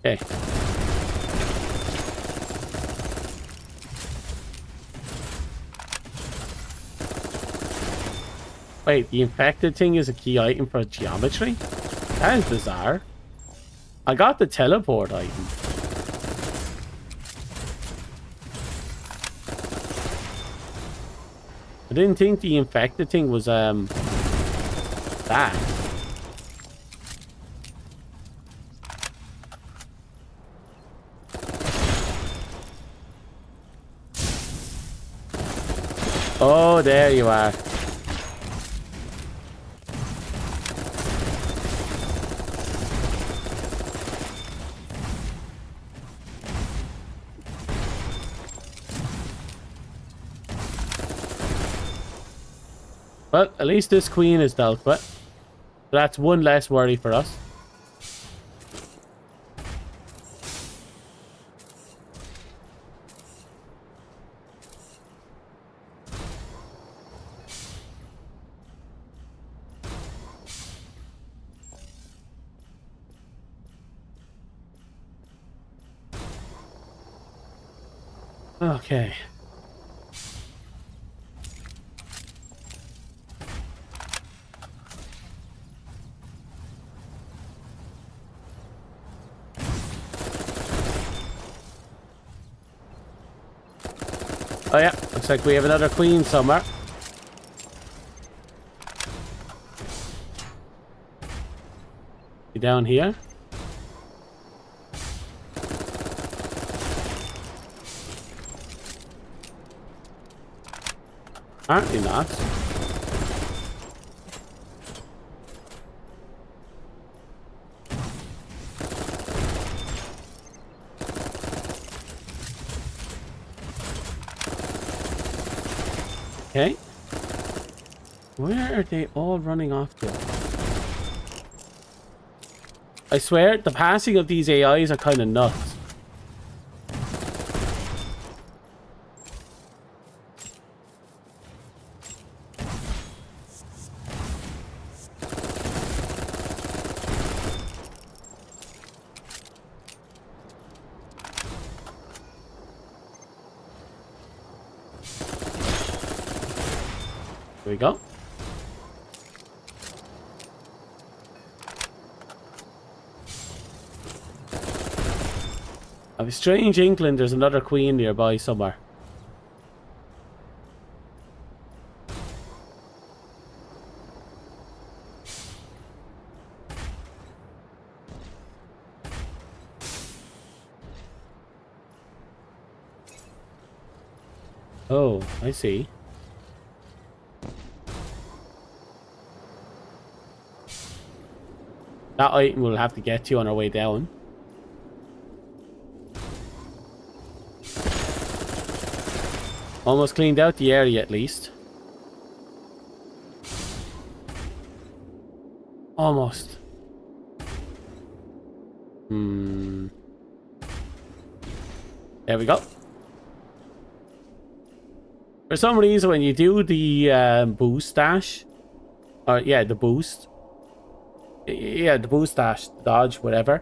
S1: Okay. Wait, the infected thing is a key item for geometry? That is bizarre. I got the teleport item. I didn't think the infected thing was, that. Oh, there you are. Well, at least this queen is dealt with. So that's one less worry for us. Okay. Oh yeah, looks like we have another queen somewhere. You down here? Apparently not. Okay. Where are they all running off to? I swear, the passing of these AIs are kind of nuts. Here we go. I have a strange inkling there's another queen nearby somewhere. Oh, I see. That item we'll have to get to on our way down. Almost cleaned out the area at least. Almost. There we go. For some reason, when you do the boost dash, or yeah, the boost, the boost dash, dodge, whatever.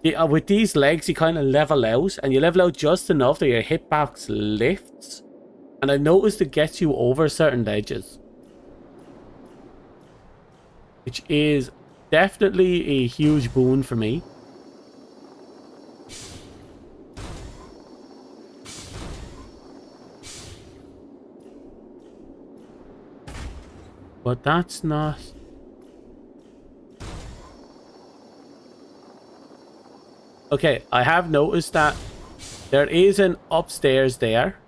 S1: With these legs, you kind of level out, and you level out just enough that your hitbox lifts. And I've noticed it gets you over certain ledges, which is definitely a huge boon for me. But that's not... Okay, I have noticed that there is an upstairs there.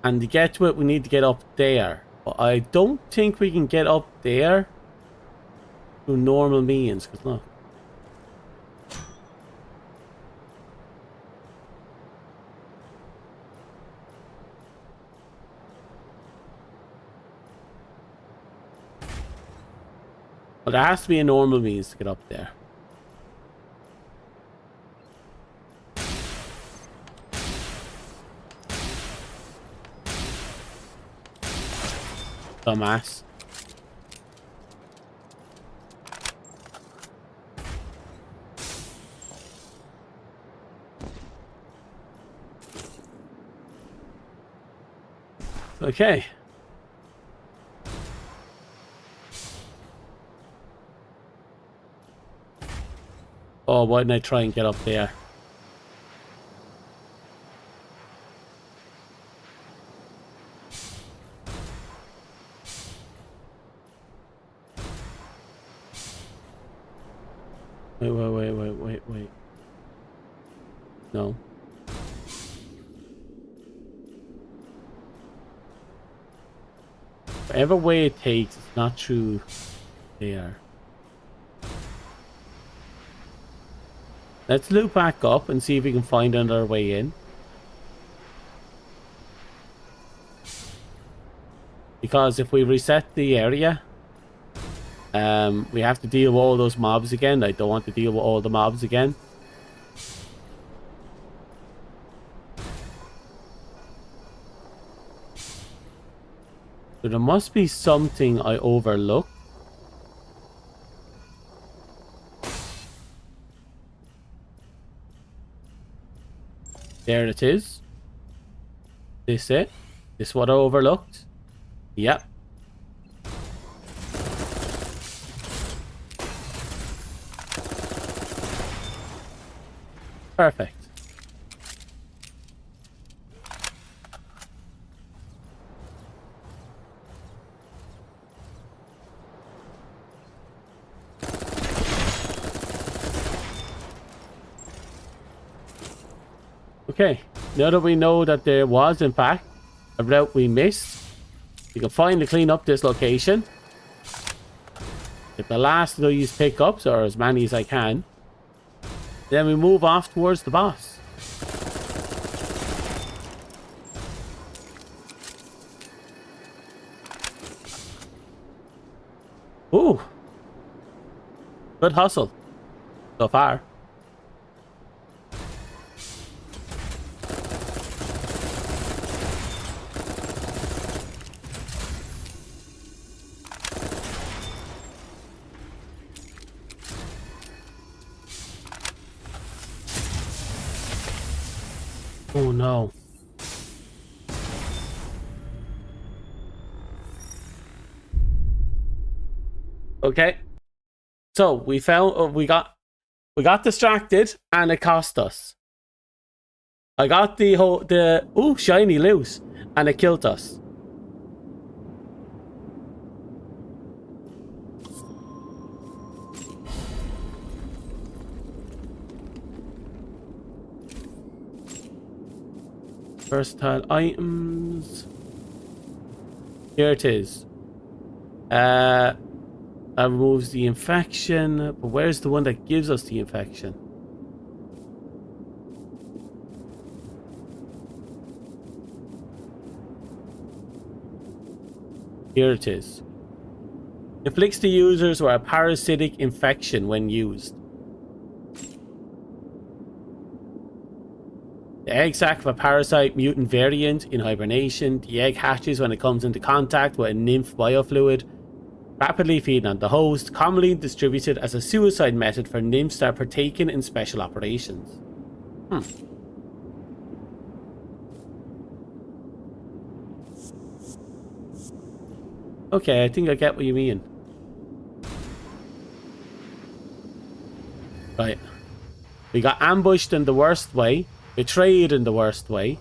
S1: And to get to it, we need to get up there. But I don't think we can get up there through normal means. Because look. But there has to be a normal means to get up there. Dumbass. Okay. Oh, why didn't I try and get up there? Wait. No. Whatever way it takes, it's not through there. Let's loop back up and see if we can find another way in. Because if we reset the area, we have to deal with all those mobs again. I don't want to deal with all the mobs again. So there must be something I overlooked. There it is. This it? This what I overlooked? Yep. Perfect. Okay, now that we know that there was in fact a route we missed, we can finally clean up this location. Get the last of these pickups, or as many as I can. Then we move off towards the boss. Ooh. Good hustle so far. Oh no. Okay. So we found we got distracted and it cost us. I got the shiny loose and it killed us. Versatile items. Here it is. That removes the infection. But where's the one that gives us the infection? Here it is. Inflicts the users with a parasitic infection when used. The egg sac of a parasite mutant variant in hibernation. The egg hatches when it comes into contact with a nymph biofluid, rapidly feeding on the host, commonly distributed as a suicide method for nymphs that are partaken in special operations. Okay, I think I get what you mean. Right. We got ambushed in the worst way. Betrayed in the worst way.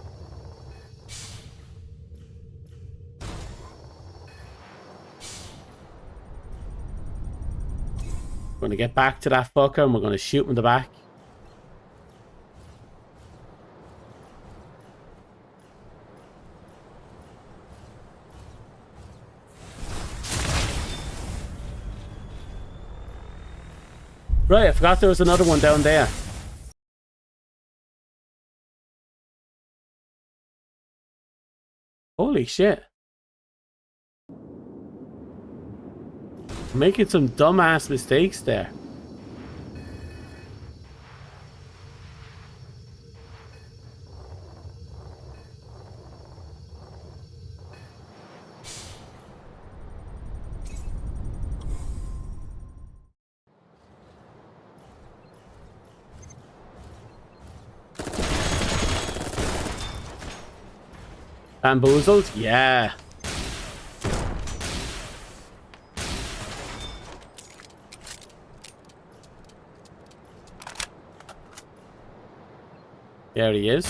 S1: We're gonna get back to that fucker and we're gonna shoot him in the back. Right, I forgot there was another one down there. Holy shit. Making some dumbass mistakes there. Bamboozled? Yeah. There he is.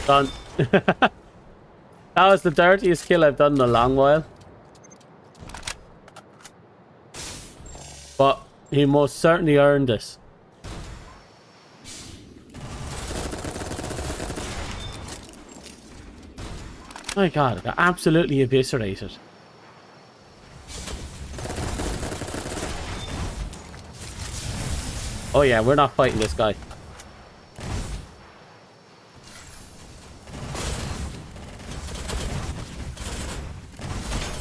S1: Done. That was the dirtiest kill I've done in a long while. But he most certainly earned it. My god, I got absolutely eviscerated. Oh yeah, we're not fighting this guy.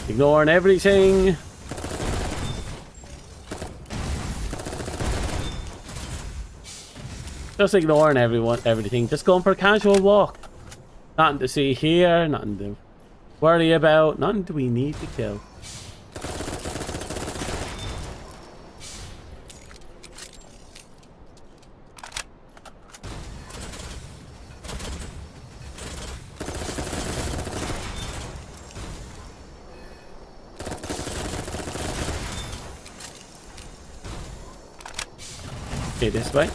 S1: Ignoring everything. Just ignoring everything. Just going for a casual walk. Nothing to see here, nothing to worry about, nothing do we need to kill. Okay, this way.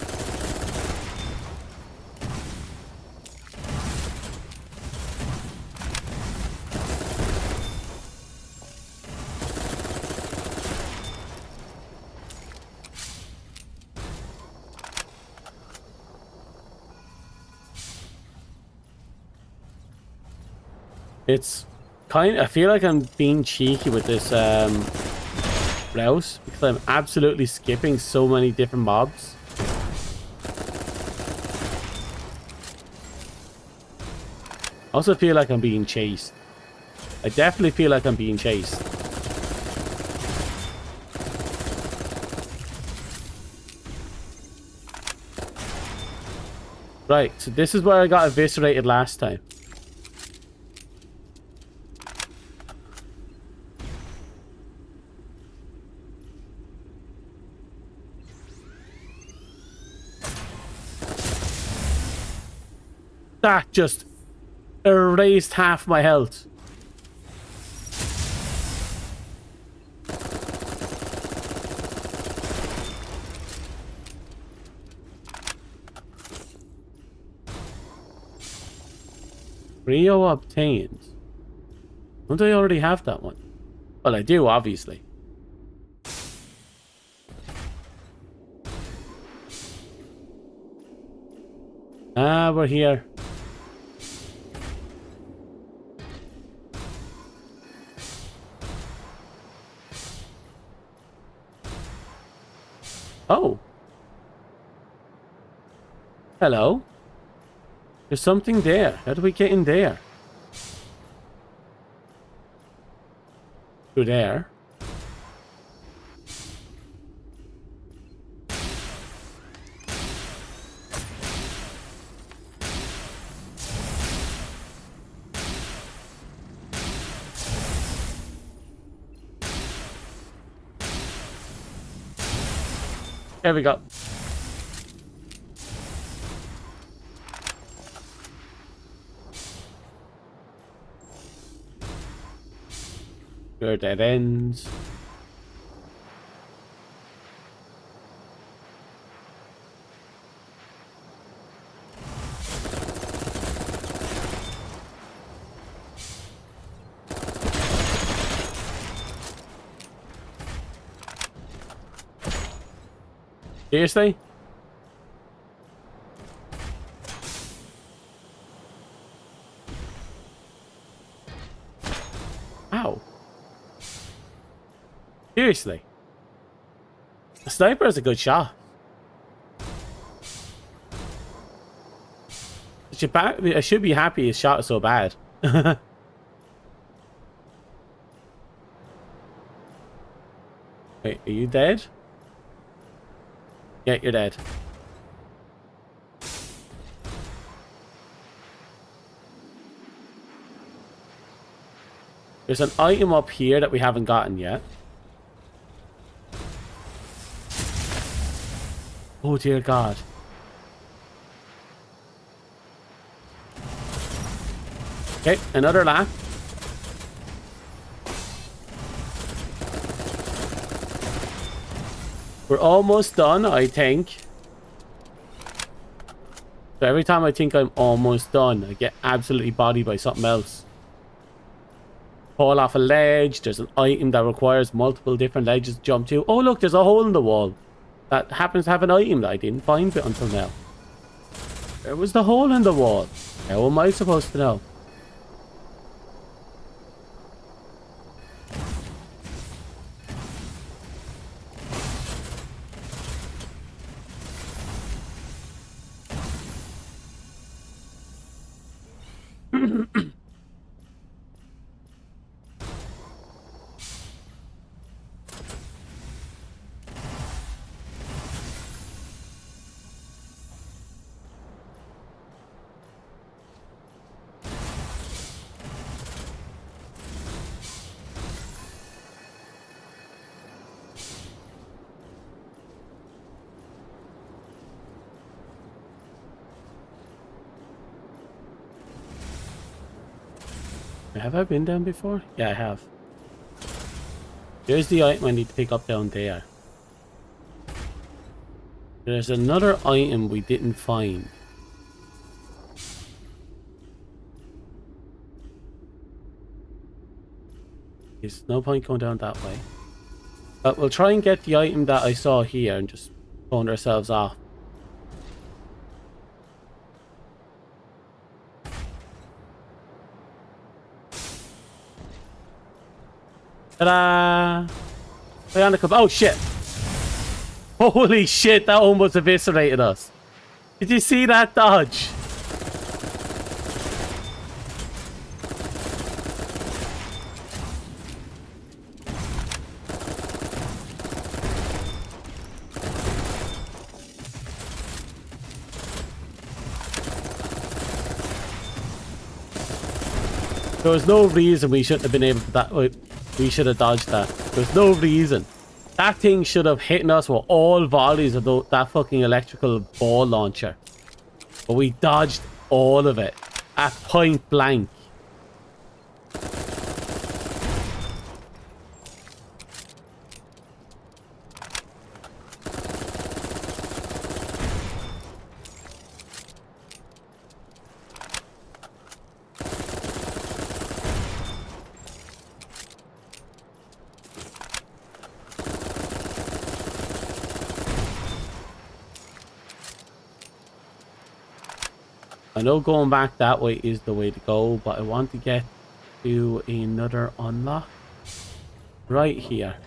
S1: It's kind of, I feel like I'm being cheeky with this route because I'm absolutely skipping so many different mobs. I also feel like I'm being chased. I definitely feel like I'm being chased. Right, so this is where I got eviscerated last time. That just erased half my health. Rio obtained. Don't I already have that one? Well, I do, obviously. Ah, we're here. Oh. Hello. There's something there. How do we get in there? Through there. There we go. There are dead ends. Seriously? How? Seriously. The sniper is a good shot. I should be happy his shot is so bad. Wait, are you dead? Yeah, you're dead. There's an item up here that we haven't gotten yet. Oh dear God. Okay, another lap. We're almost done, I think. So every time I think I'm almost done, I get absolutely bodied by something else. Fall off a ledge. There's an item that requires multiple different ledges to jump to. Oh look, there's a hole in the wall that happens to have an item that I didn't find until now. There was the hole in the wall. How am I supposed to know? Have I been down before? Yeah, I have. There's the item I need to pick up down there. There's another item we didn't find. There's no point going down that way. But we'll try and get the item that I saw here and just phone ourselves off. Ta-da! Oh shit! Holy shit, that almost eviscerated us. Did you see that dodge? There was no reason we shouldn't have been able to we should have dodged that. There's no reason. That thing should have hit us with all volleys of that fucking electrical ball launcher. But we dodged all of it at point blank. I know going back that way is the way to go, but I want to get to another unlock right here.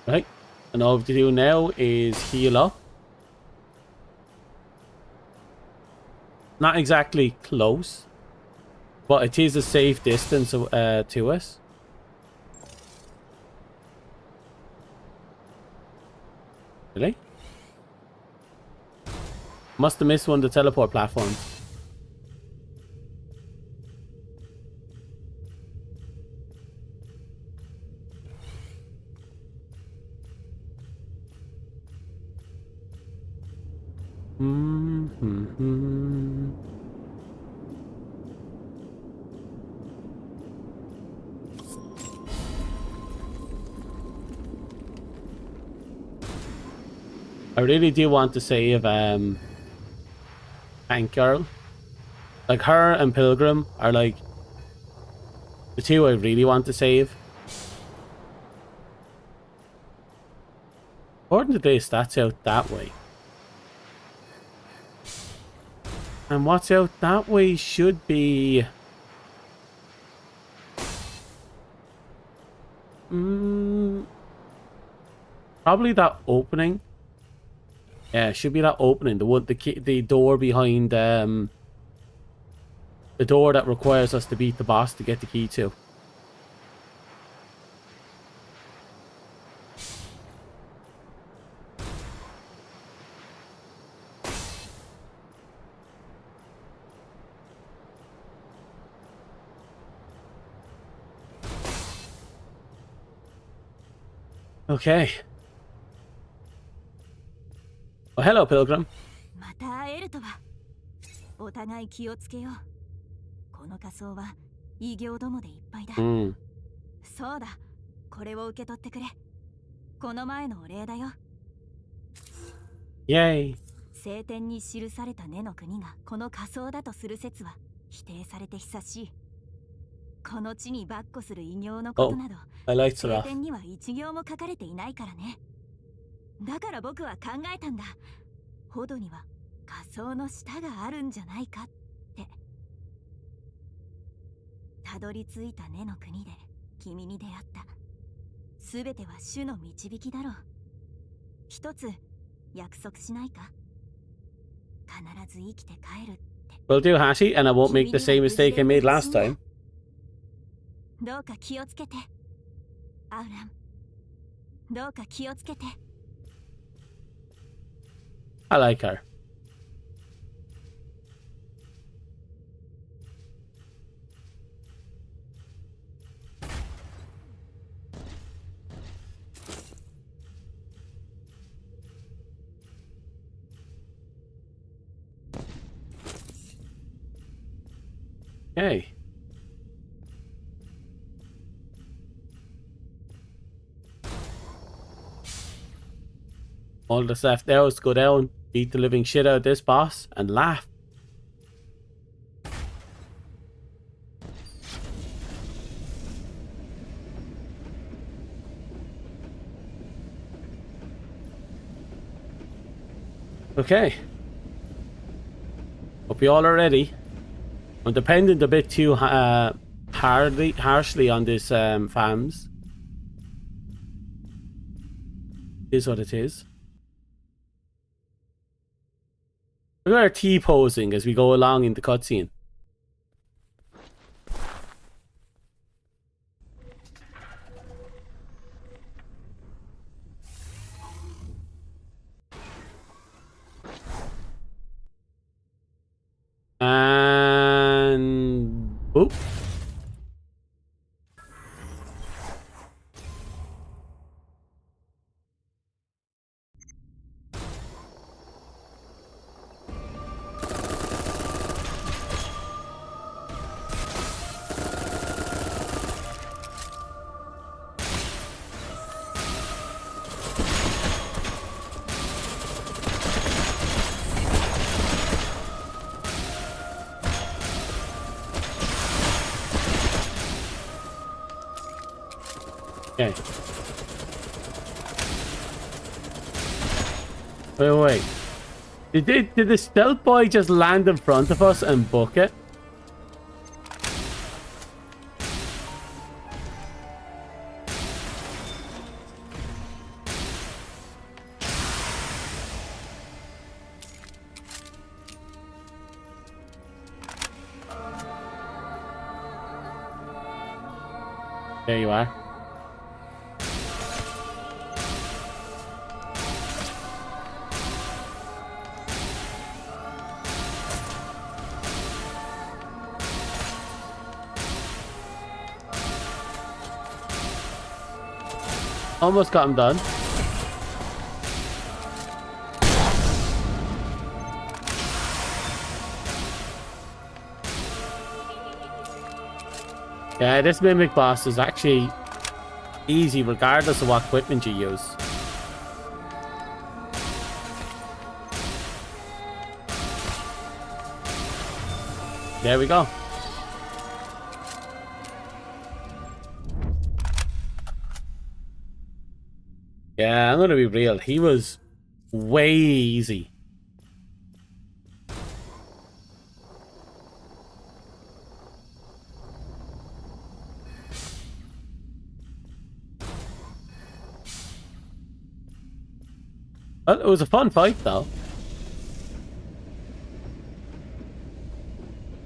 S1: Right, and all we have to do now is heal up. Not exactly close, but it is a safe distance to us. Really? Must have missed one of the teleport platforms. I really do want to save Tank Girl. Like, her and Pilgrim are like the two I really want to save. According to this, that's out that way. And what's out that way should be... probably that opening. Yeah, it should be that opening. The door behind... the door that requires us to beat the boss to get the key to. Okay. Oh, hello, Pilgrim.
S2: また会えるとは。お互い気をつけよう。この仮装は異形どもでいっぱいだ。そうだ。これを受け取ってくれ。この前のお礼だよ。
S1: イェイ。
S2: 聖典に記された根の国がこの仮装だとする説は否定されて久しい。この地に跋扈する異形のことなど、聖典には一行も書かれていないからね。だから僕は考えたんだ。ホドには仮想の舌があるんじゃないかって。たどり着いた根の国で君に出会った。すべては主の導きだろう。一つ約束しないか。必ず生きて帰るって。
S1: Will do, Hashi, and I won't make the same mistake I made last time.
S2: どうか気をつけて。アウラン。どうか気をつけて。
S1: I like her. Okay. All that's left now is to go down, beat the living shit out of this boss, and laugh. Okay. Hope you all are ready. I'm dependent a bit too harshly on this fams. Is what it is. Look at our T-posing as we go along in the cutscene. And... Oop. Okay. Wait. Did the stealth boy just land in front of us and book it? There you are. Almost got him done. Yeah, this mimic boss is actually easy regardless of what equipment you use. There we go. Yeah, I'm gonna be real. He was way easy. Well, it was a fun fight, though.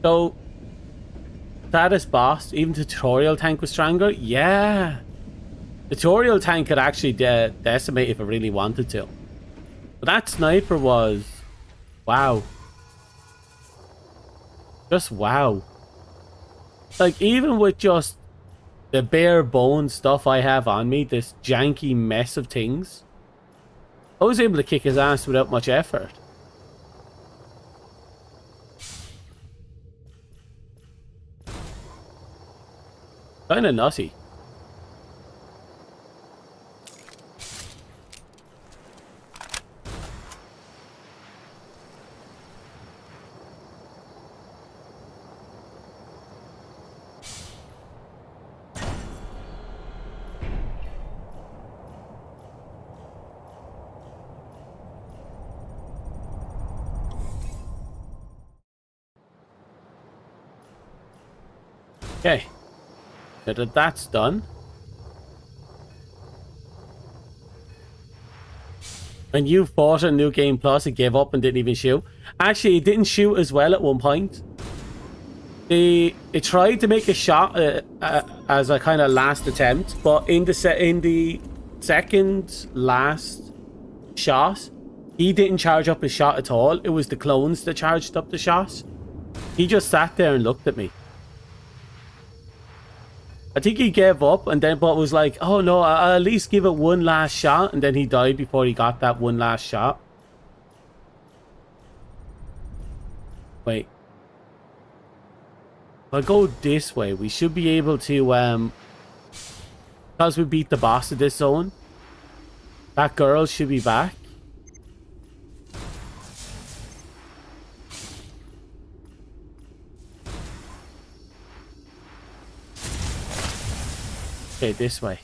S1: So, status boss, even tutorial tank was stronger? Yeah. Tutorial tank could actually decimate if it really wanted to. But that sniper was... wow. Just wow. Like, even with just the bare bones stuff I have on me, this janky mess of things, I was able to kick his ass without much effort. Kinda nutty. Okay. Now that that's done. When you fought a New Game Plus, it gave up and didn't even shoot. Actually, it didn't shoot as well at one point. It tried to make a shot as a kind of last attempt, but in the second last shot, he didn't charge up his shot at all. It was the clones that charged up the shot. He just sat there and looked at me. I think he gave up and then but was like, oh no, I'll at least give it one last shot, and then he died before he got that one last shot. Wait. If I go this way, we should be able to, because we beat the boss of this zone, that girl should be back. Okay, this way.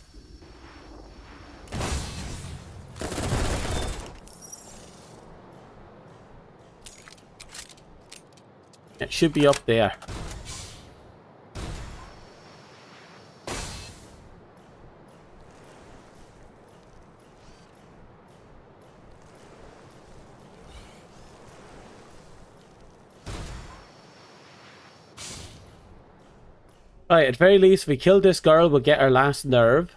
S1: It should be up there. Alright, at the very least, if we kill this girl, we'll get our last nerve.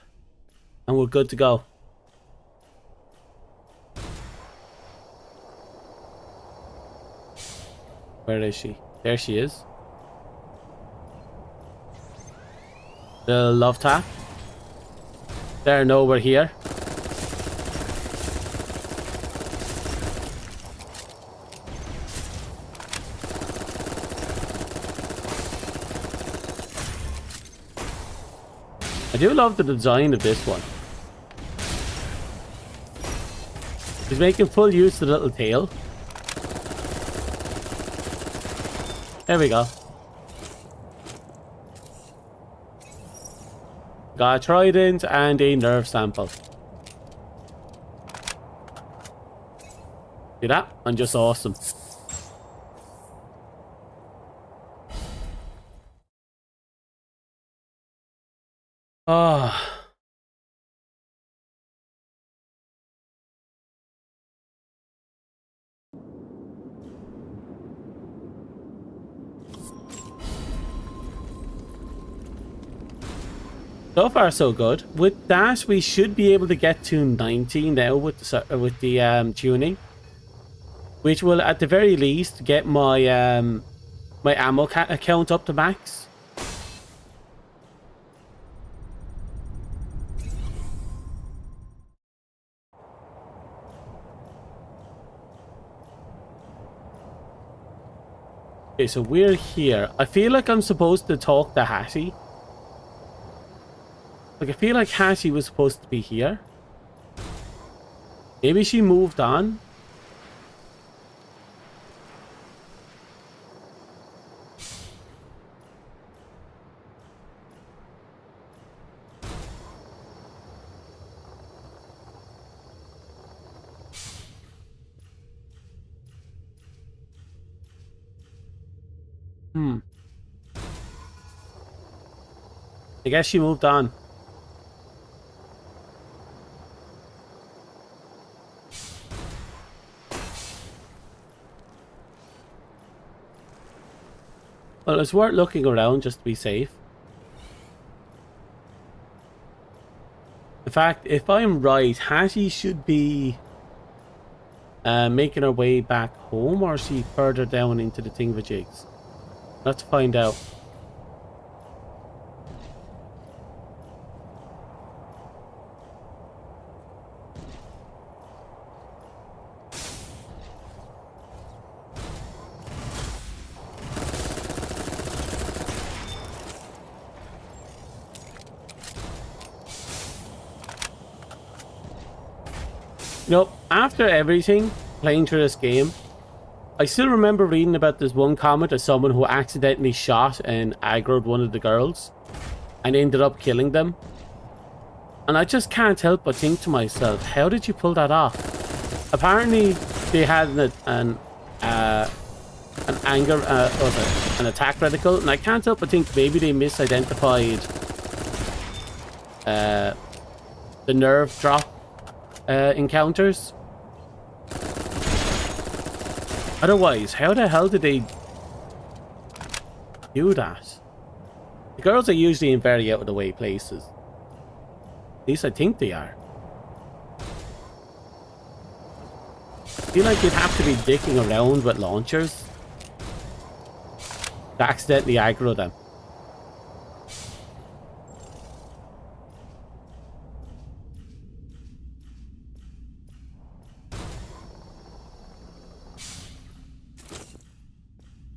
S1: And we're good to go. Where is she? There she is. The love tap. There, no, we're here. I do love the design of this one. He's making full use of the little tail. There we go. Got a trident and a nerve sample. See that? I'm just awesome. Oh. So far, so good. With that, we should be able to get to 90 now with the tuning, which will, at the very least, get my my ammo count up to max. Okay, so we're here. I feel like I'm supposed to talk to Hattie. Like, I feel like Hattie was supposed to be here. Maybe she moved on. I guess she moved on. Well, it's worth looking around just to be safe. In fact, if I'm right, Hattie should be making her way back home, or is she further down into the thingamajigs? Let's find out. You know, after everything, playing through this game, I still remember reading about this one comment of someone who accidentally shot and aggroed one of the girls and ended up killing them. And I just can't help but think to myself, how did you pull that off? Apparently, they had an attack reticle, and I can't help but think maybe they misidentified the nerve drop encounters. Otherwise, how the hell did they do that? The girls are usually in very out of the way places. At least I think they are. I feel like you'd have to be dicking around with launchers to accidentally aggro them.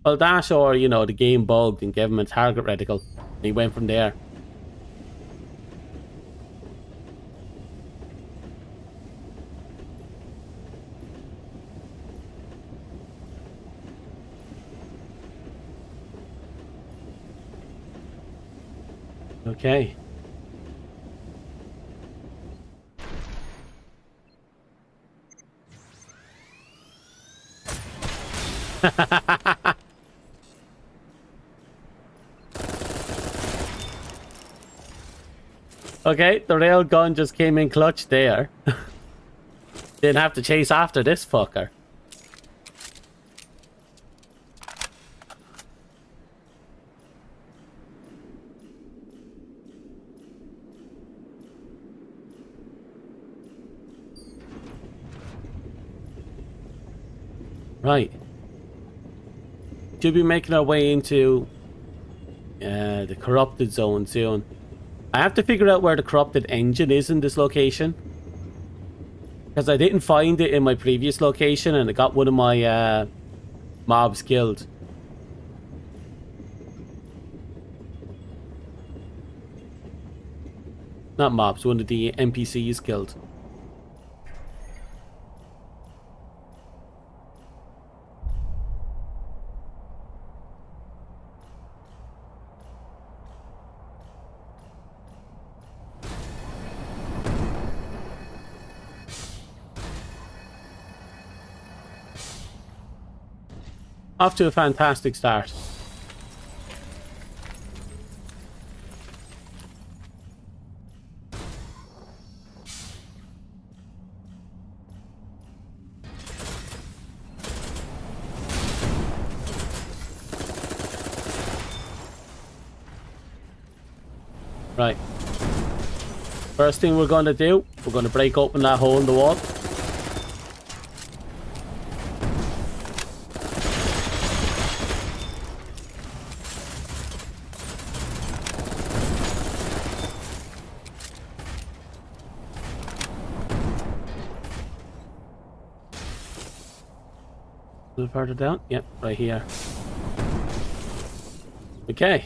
S1: Well, that, or, you know, the game bugged and gave him a target reticle, and he went from there. Okay. Okay, the rail gun just came in clutch there. Didn't have to chase after this fucker. Right. Should be making our way into the corrupted zone soon. I have to figure out where the corrupted engine is in this location, because I didn't find it in my previous location and it got one of my mobs killed. Not mobs, one of the NPCs killed. Off to a fantastic start. Right. First thing we're going to do, we're going to break open that hole in the wall. A little further down. Yep, right here. Okay.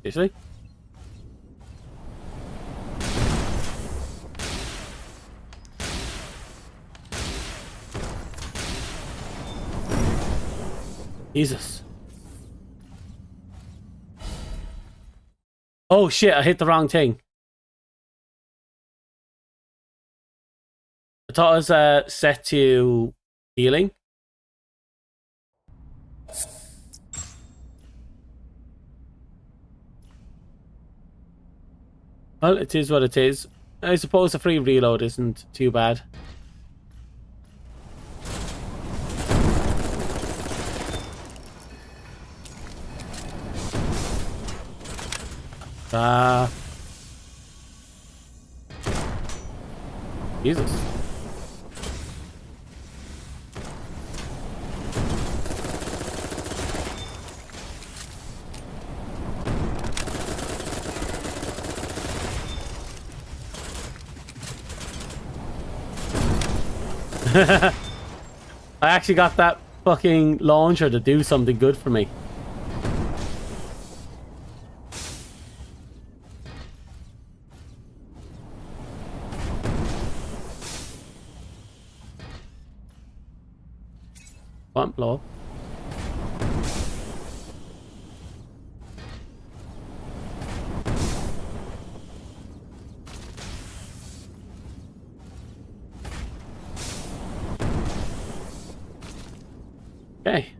S1: Seriously? Jesus. Oh shit, I hit the wrong thing. I thought it was set to healing. Well, it is what it is. I suppose a free reload isn't too bad. Ah. Jesus. I actually got that fucking launcher to do something good for me. One blow. Okay.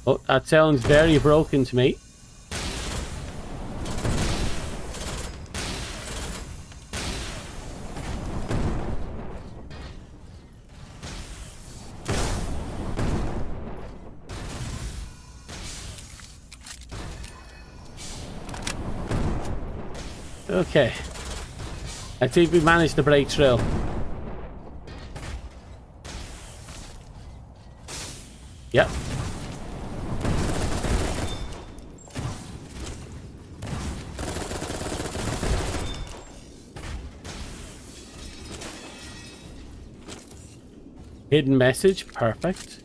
S1: Oh, that sounds very broken to me. Okay. I think we managed to break through. Yep. Hidden message, perfect.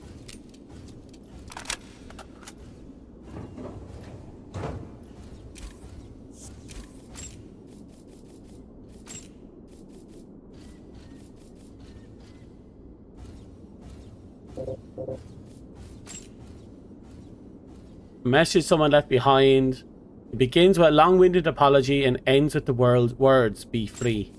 S1: Message someone left behind. It begins with a long-winded apology and ends with the words, be free.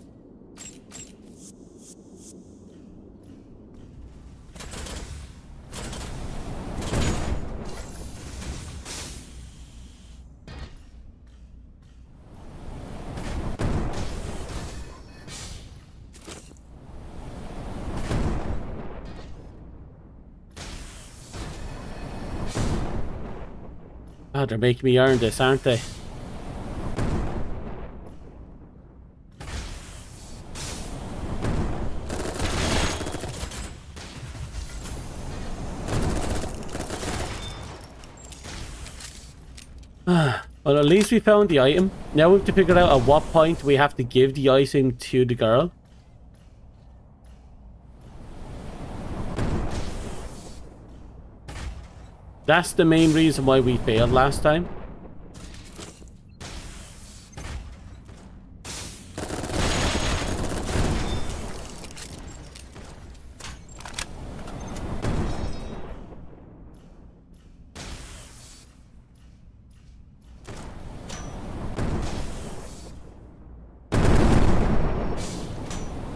S1: God, they're making me earn this, aren't they? Well, at least we found the item. Now we have to figure out at what point we have to give the item to the girl. That's the main reason why we failed last time.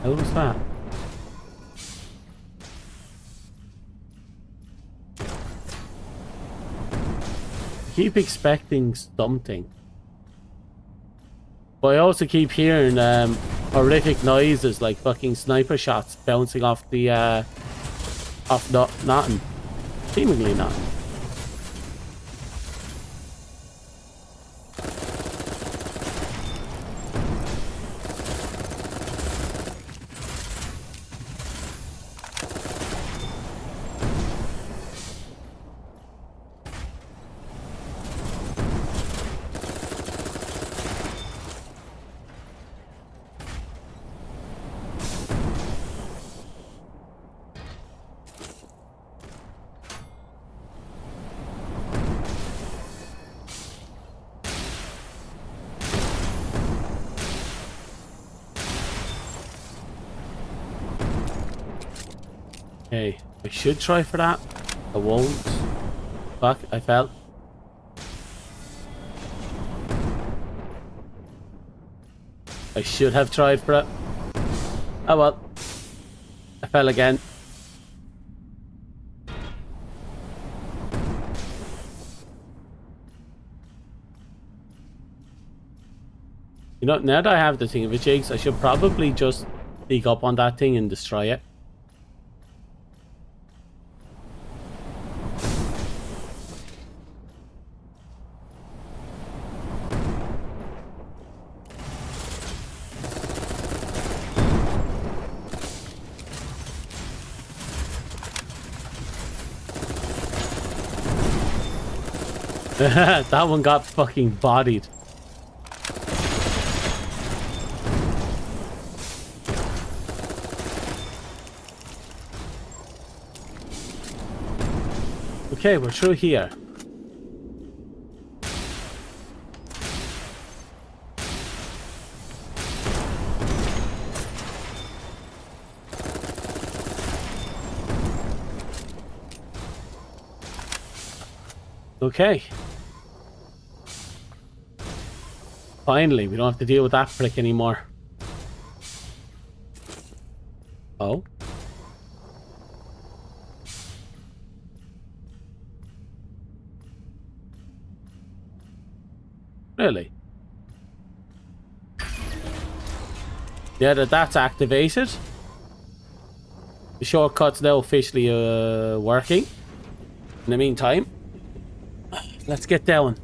S1: How was that? I keep expecting something. But I also keep hearing horrific noises like fucking sniper shots bouncing off the nothing. Seemingly nothing. Okay, I should try for that. I won't. Fuck, I fell. I should have tried for it. Oh well. I fell again. know, now that I have the thing of it, Jakes, I should probably just sneak up on that thing and destroy it. That one got fucking bodied. Okay, we're through here. Okay. Finally, we don't have to deal with that prick anymore. Oh. Really? Yeah, that's activated. The shortcut's now officially working. In the meantime, let's get down.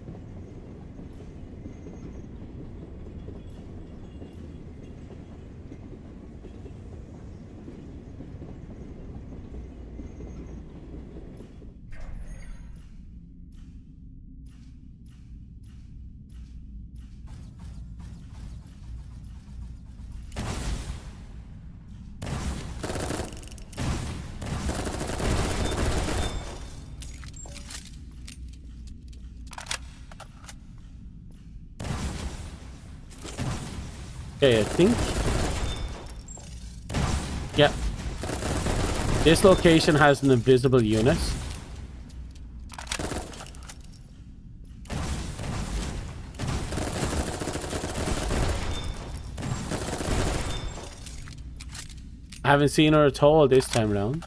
S1: Okay, I think. Yeah. This location has an invisible unit. I haven't seen her at all this time around.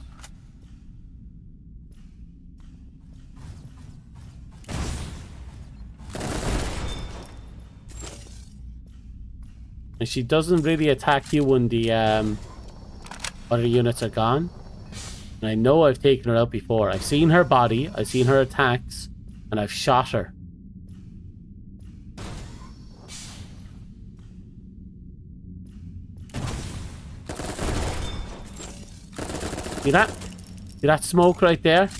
S1: And she doesn't really attack you when the other units are gone. And I know I've taken her out before. I've seen her body, I've seen her attacks, and I've shot her. See that? See that smoke right there?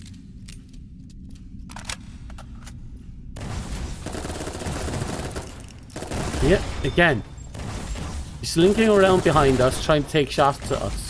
S1: Yeah, again. She's slinking around behind us, trying to take shots at us.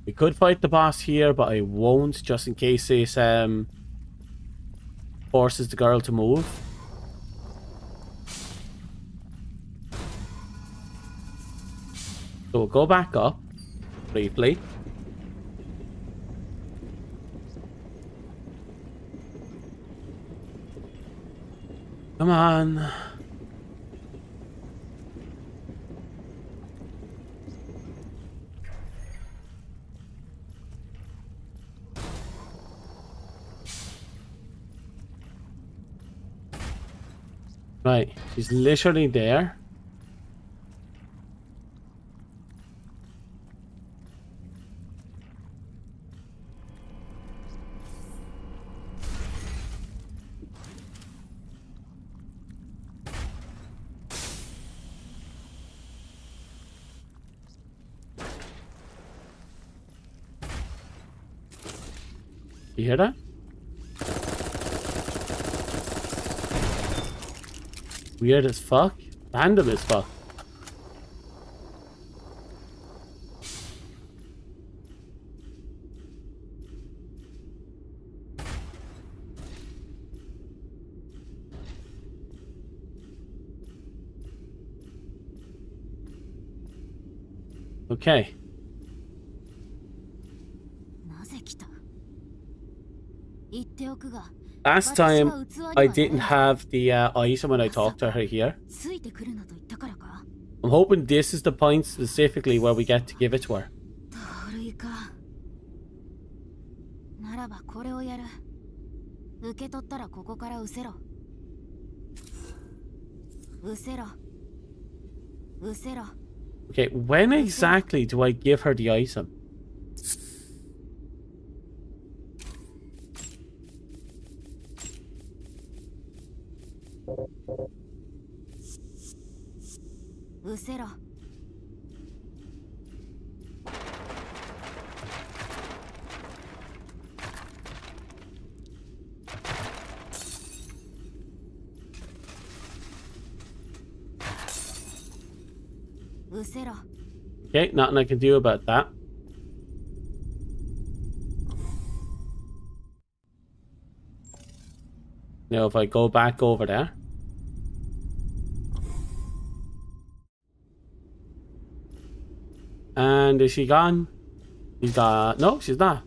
S1: We could fight the boss here, but I won't, just in case this forces the girl to move. So we'll go back up briefly. Come on. Right, she's literally there. You hear that? Weird as fuck. Random as fuck. Okay.
S2: なぜ来た？言っておくが、
S1: Last time I didn't have the item when I talked to her here.
S2: ついてくるなと言ったからか？
S1: I'm hoping this is the point specifically where we get to give it to her.
S2: 盗塁か。ならばこれをやる。受け取ったらここから失せろ。失せろ。失せろ。
S1: Okay, when exactly do I give her the item? Okay, nothing I can do about that. Now if I go back over there. And is she gone? She's gone. No, she's not.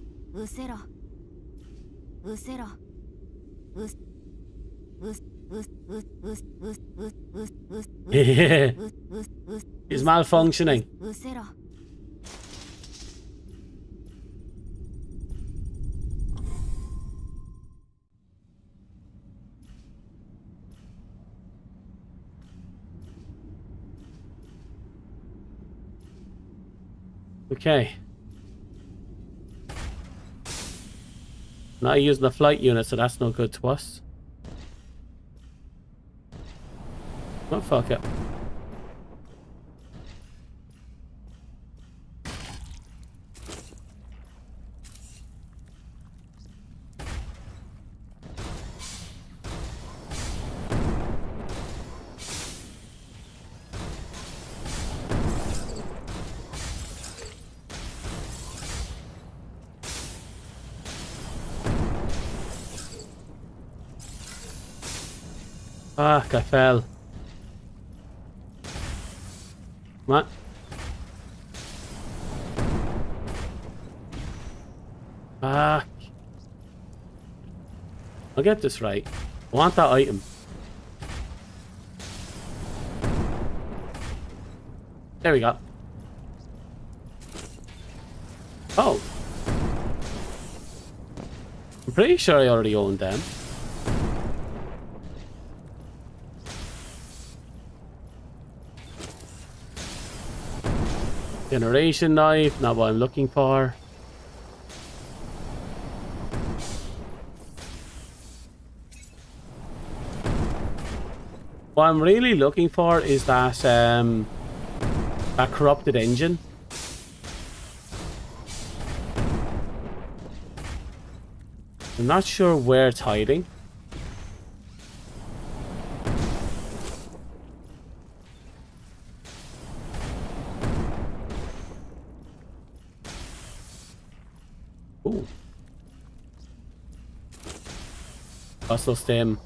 S1: She's malfunctioning. Okay. Not using the flight unit, so that's no good to us. Oh, fuck it. Fuck, I fell. Come on. Fuck. I'll get this right. I want that item. There we go. Oh. I'm pretty sure I already owned them. Generation knife, not what I'm looking for. What I'm really looking for is that that corrupted engine. I'm not sure where it's hiding. Ooh. Also stem.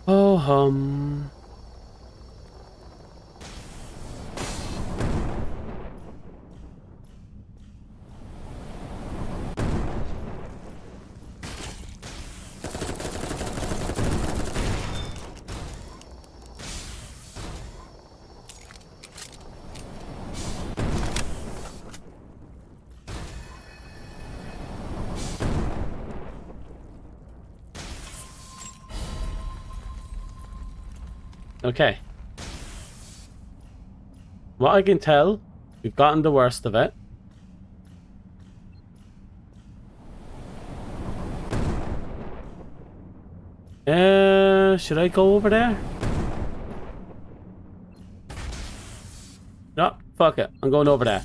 S1: Oh hum. Okay. What I can tell, we've gotten the worst of it. Should I go over there? No, fuck it. I'm going over there.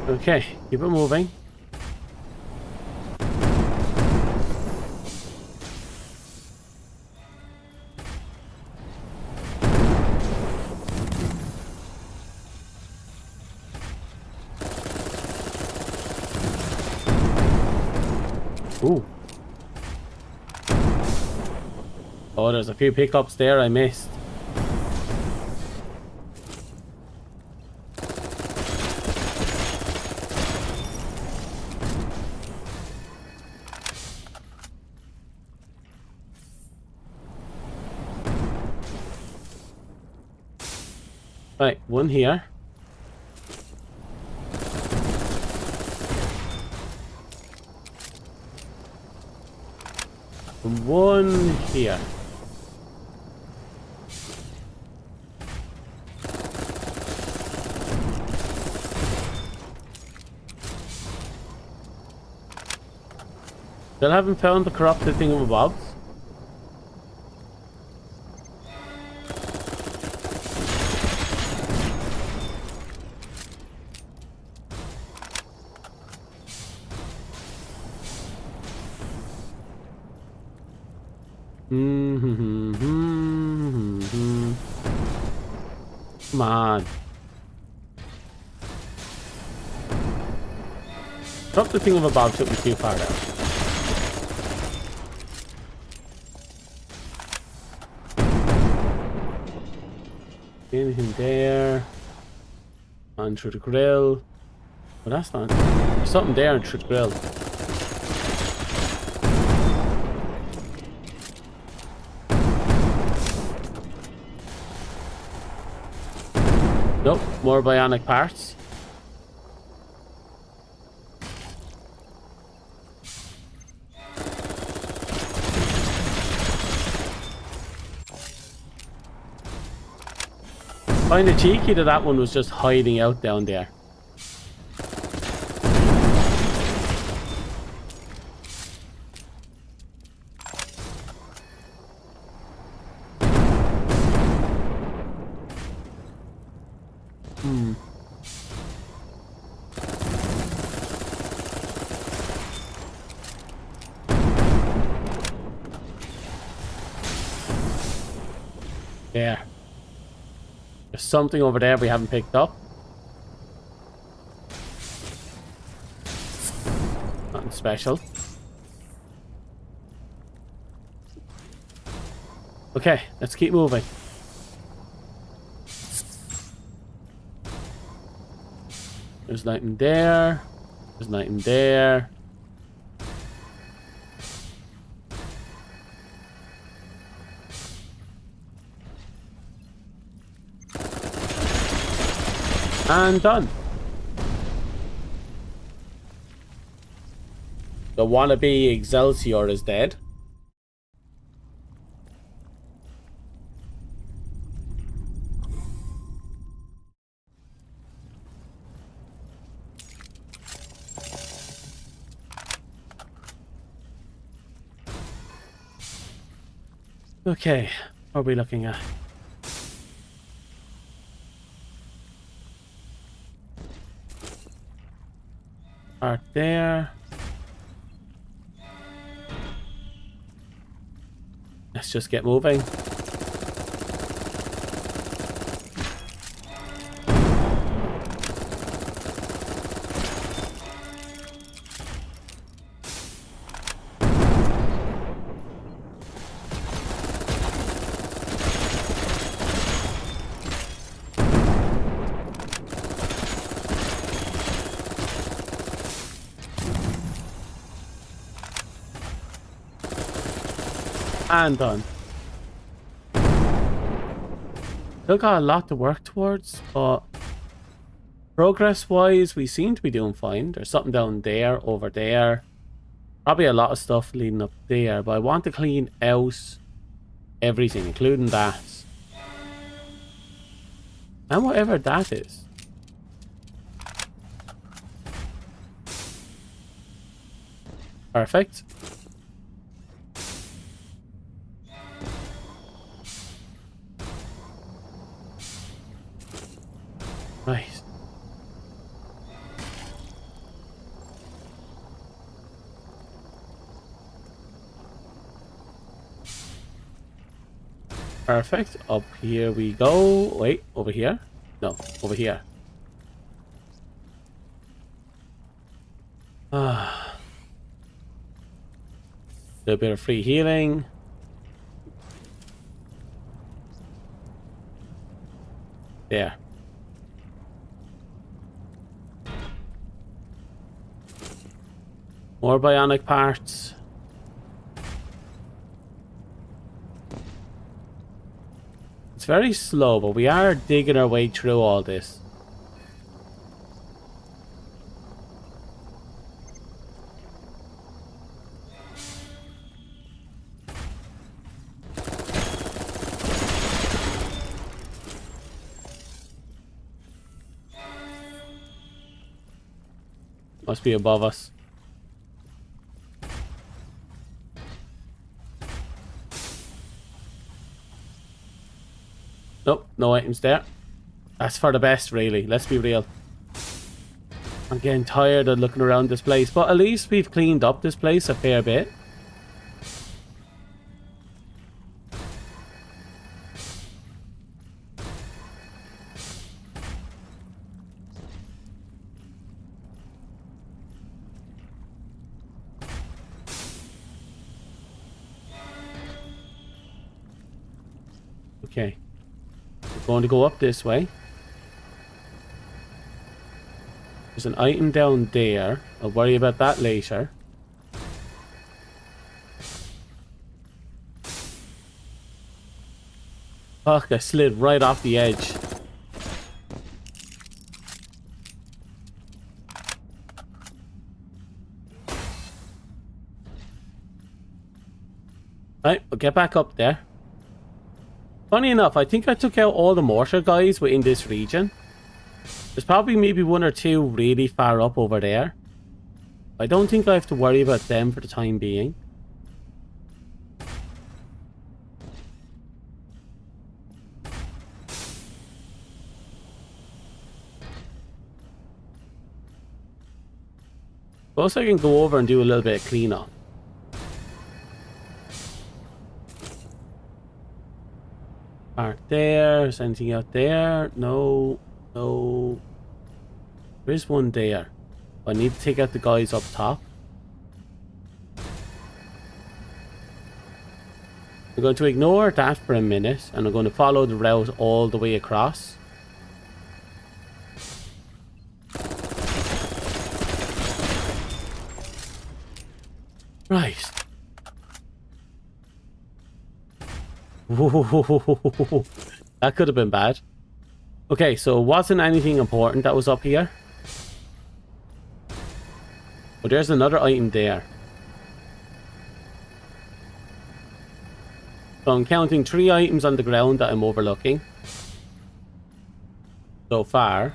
S1: Okay, keep it moving. Ooh. Oh, there's a few pickups there I missed. Right, one here. And one here. Still haven't found the corrupted thingamabobs. Come on. Drop the thingamabob took me too far out. Anything there? On through the grill. But that's not. There's something there on through the grill. Nope, more bionic parts. Kinda cheeky that that one was just hiding out down there. There. There's something over there we haven't picked up. Nothing special. Okay, let's keep moving. There's nothing there. There's nothing there. And done. The wannabe Excelsior is dead. Okay, what are we looking at? Part there. Let's just get moving. And done. Still got a lot to work towards, but progress-wise, we seem to be doing fine. There's something down there, over there. Probably a lot of stuff leading up there, but I want to clean out everything, including that. And whatever that is. Perfect. Right. Perfect. Up here we go. Wait, over here? No, over here. A little bit of free healing. There. More bionic parts. It's very slow, but we are digging our way through all this. Must be above us. Nope, no items there. That's for the best, really. Let's be real. I'm getting tired of looking around this place, but at least we've cleaned up this place a fair bit. Okay. We're going to go up this way. There's an item down there. I'll worry about that later. Fuck, I slid right off the edge. Right, we'll get back up there. Funny enough, I think I took out all the mortar guys within this region. There's probably maybe one or two really far up over there. I don't think I have to worry about them for the time being. Suppose I can go over and do a little bit of cleanup. Part there. Is anything out there? No. No. There is one there. I need to take out the guys up top. I'm going to ignore that for a minute, and I'm going to follow the route all the way across. Right. Whoa. That could have been bad. Okay, so it wasn't anything important that was up here. But there's another item there. So I'm counting 3 items on the ground that I'm overlooking so far.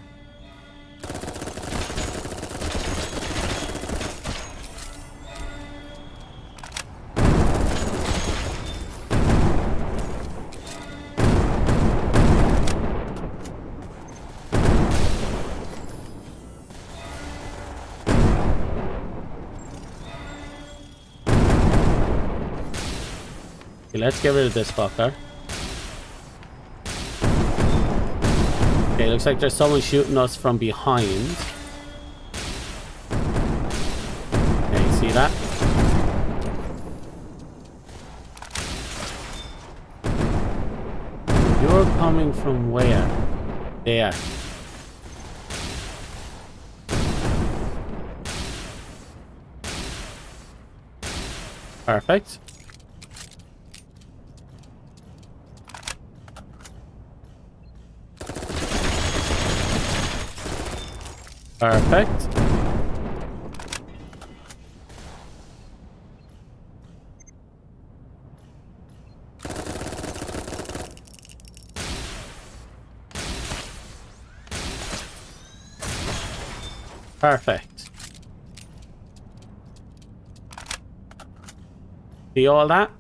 S1: Okay, let's get rid of this fucker. Okay, looks like there's someone shooting us from behind. Okay, see that? You're coming from where? There. Perfect. Perfect. Perfect. See all that?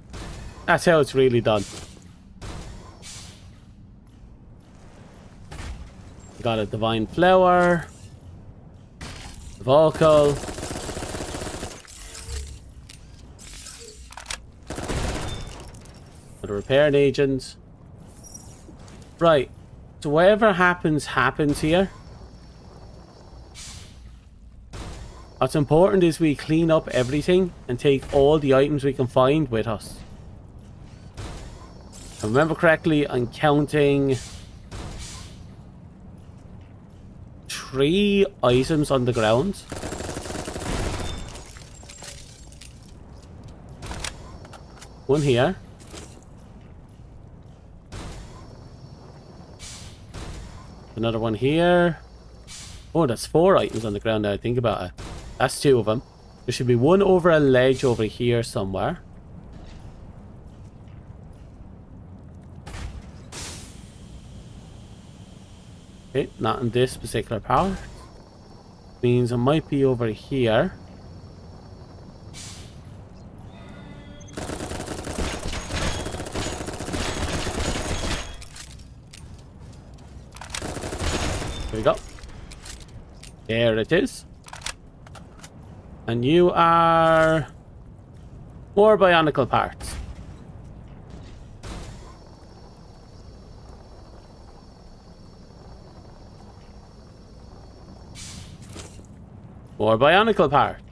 S1: That's how it's really done. Got a divine flower. Vocal. For the repair agent. Right. So whatever happens here. What's important is we clean up everything and take all the items we can find with us. If I remember correctly, I'm counting 3 items on the ground. One here. Another one here. Oh, that's 4 items on the ground now I think about it. That's 2 of them. There should be one over a ledge over here somewhere. Okay, not in this particular part. Means it might be over here. There we go. There it is. And you are more bionicle parts. More bionicle parts.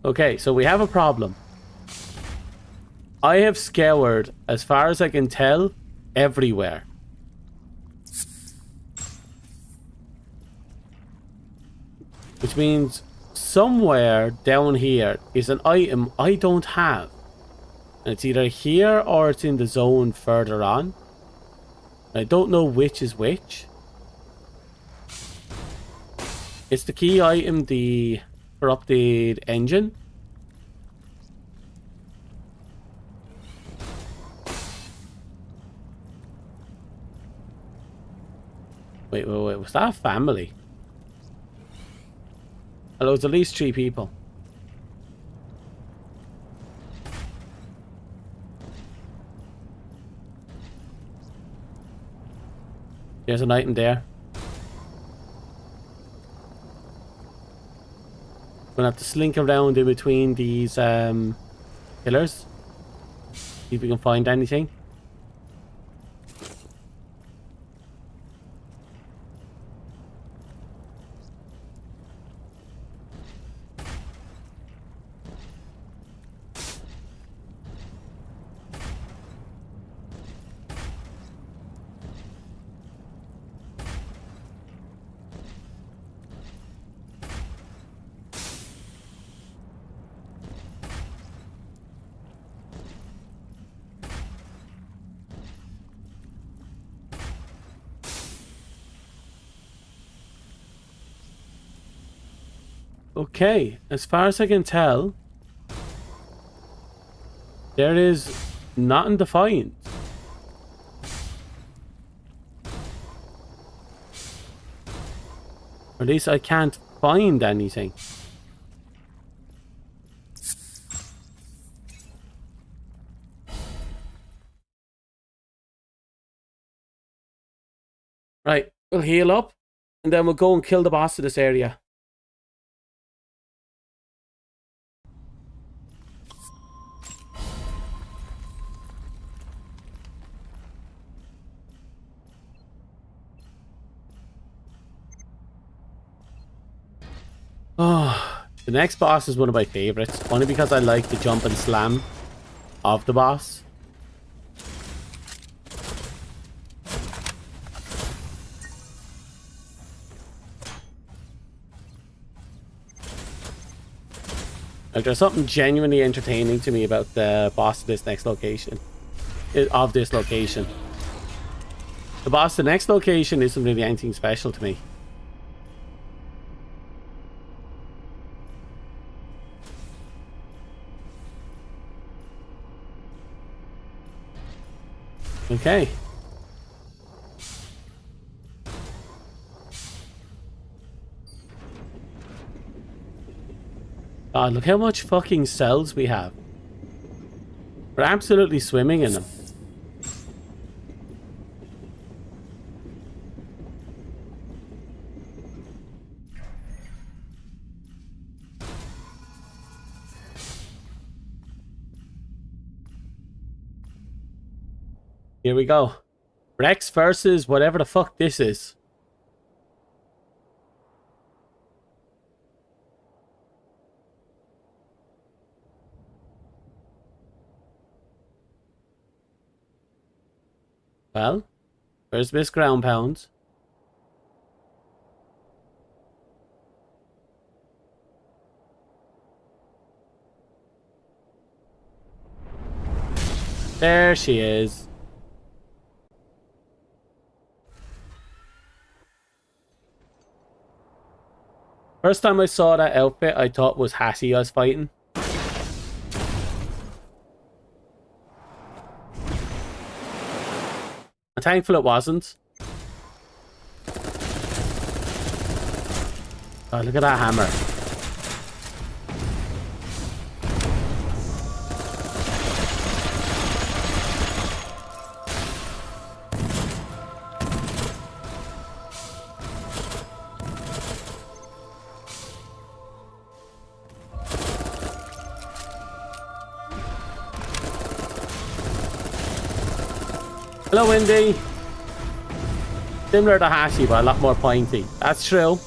S1: Okay, so we have a problem. I have scoured, as far as I can tell, everywhere. Which means somewhere down here is an item I don't have. And it's either here or it's in the zone further on. I don't know which is which. It's the key item, the corrupted engine. Wait, was that a family? Hello, it's at least 3 people. There's an item there. Gonna have to slink around in between these pillars. See if we can find anything. Okay, as far as I can tell, there is nothing to find. Or at least I can't find anything. Right, we'll heal up, and then we'll go and kill the boss of this area. Oh, the next boss is one of my favorites, only because I like the jump and slam of the boss. Like, there's something genuinely entertaining to me about the boss of this next location. Of this location. The boss of the next location isn't really anything special to me. Okay. God, look how much fucking cells we have. We're absolutely swimming in them. Here we go. Rex versus whatever the fuck this is. Well, where's Miss Ground Pound? There she is. First time I saw that outfit, I thought was Hattie I was fighting. I'm thankful it wasn't. Oh, look at that hammer. Hello, Indy. Similar to Hashi, but a lot more pointy. That's true.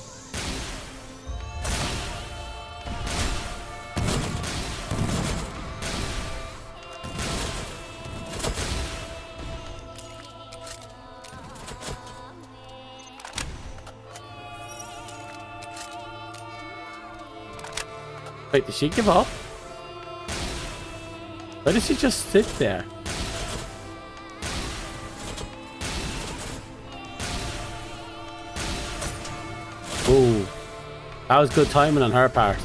S1: Wait, did she give up? Why did she just sit there? Ooh, that was good timing on her part.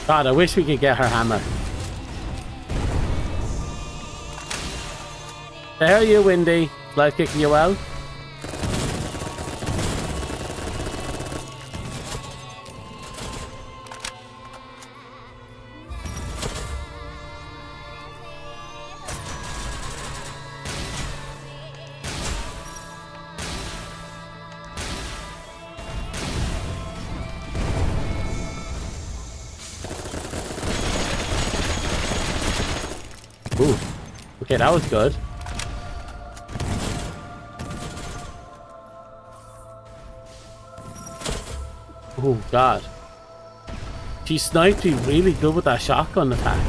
S1: God, I wish we could get her hammer. There are you, Windy. Life kicking you well? Ooh. Okay, that was good. Oh, God. She sniped me really good with that shotgun attack.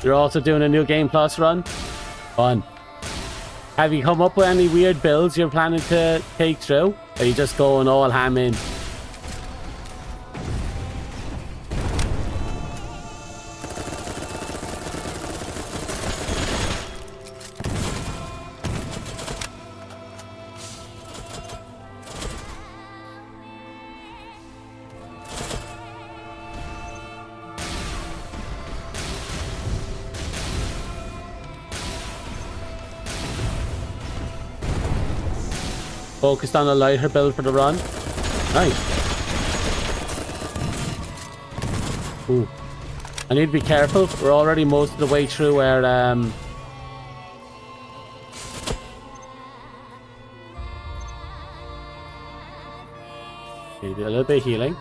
S1: You're also doing a new Game Plus run? Fun. Have you come up with any weird builds you're planning to take through? Or are you just going all ham in? Focused on a lighter build for the run. Nice. Ooh. I need to be careful. We're already most of the way through our maybe a little bit of healing.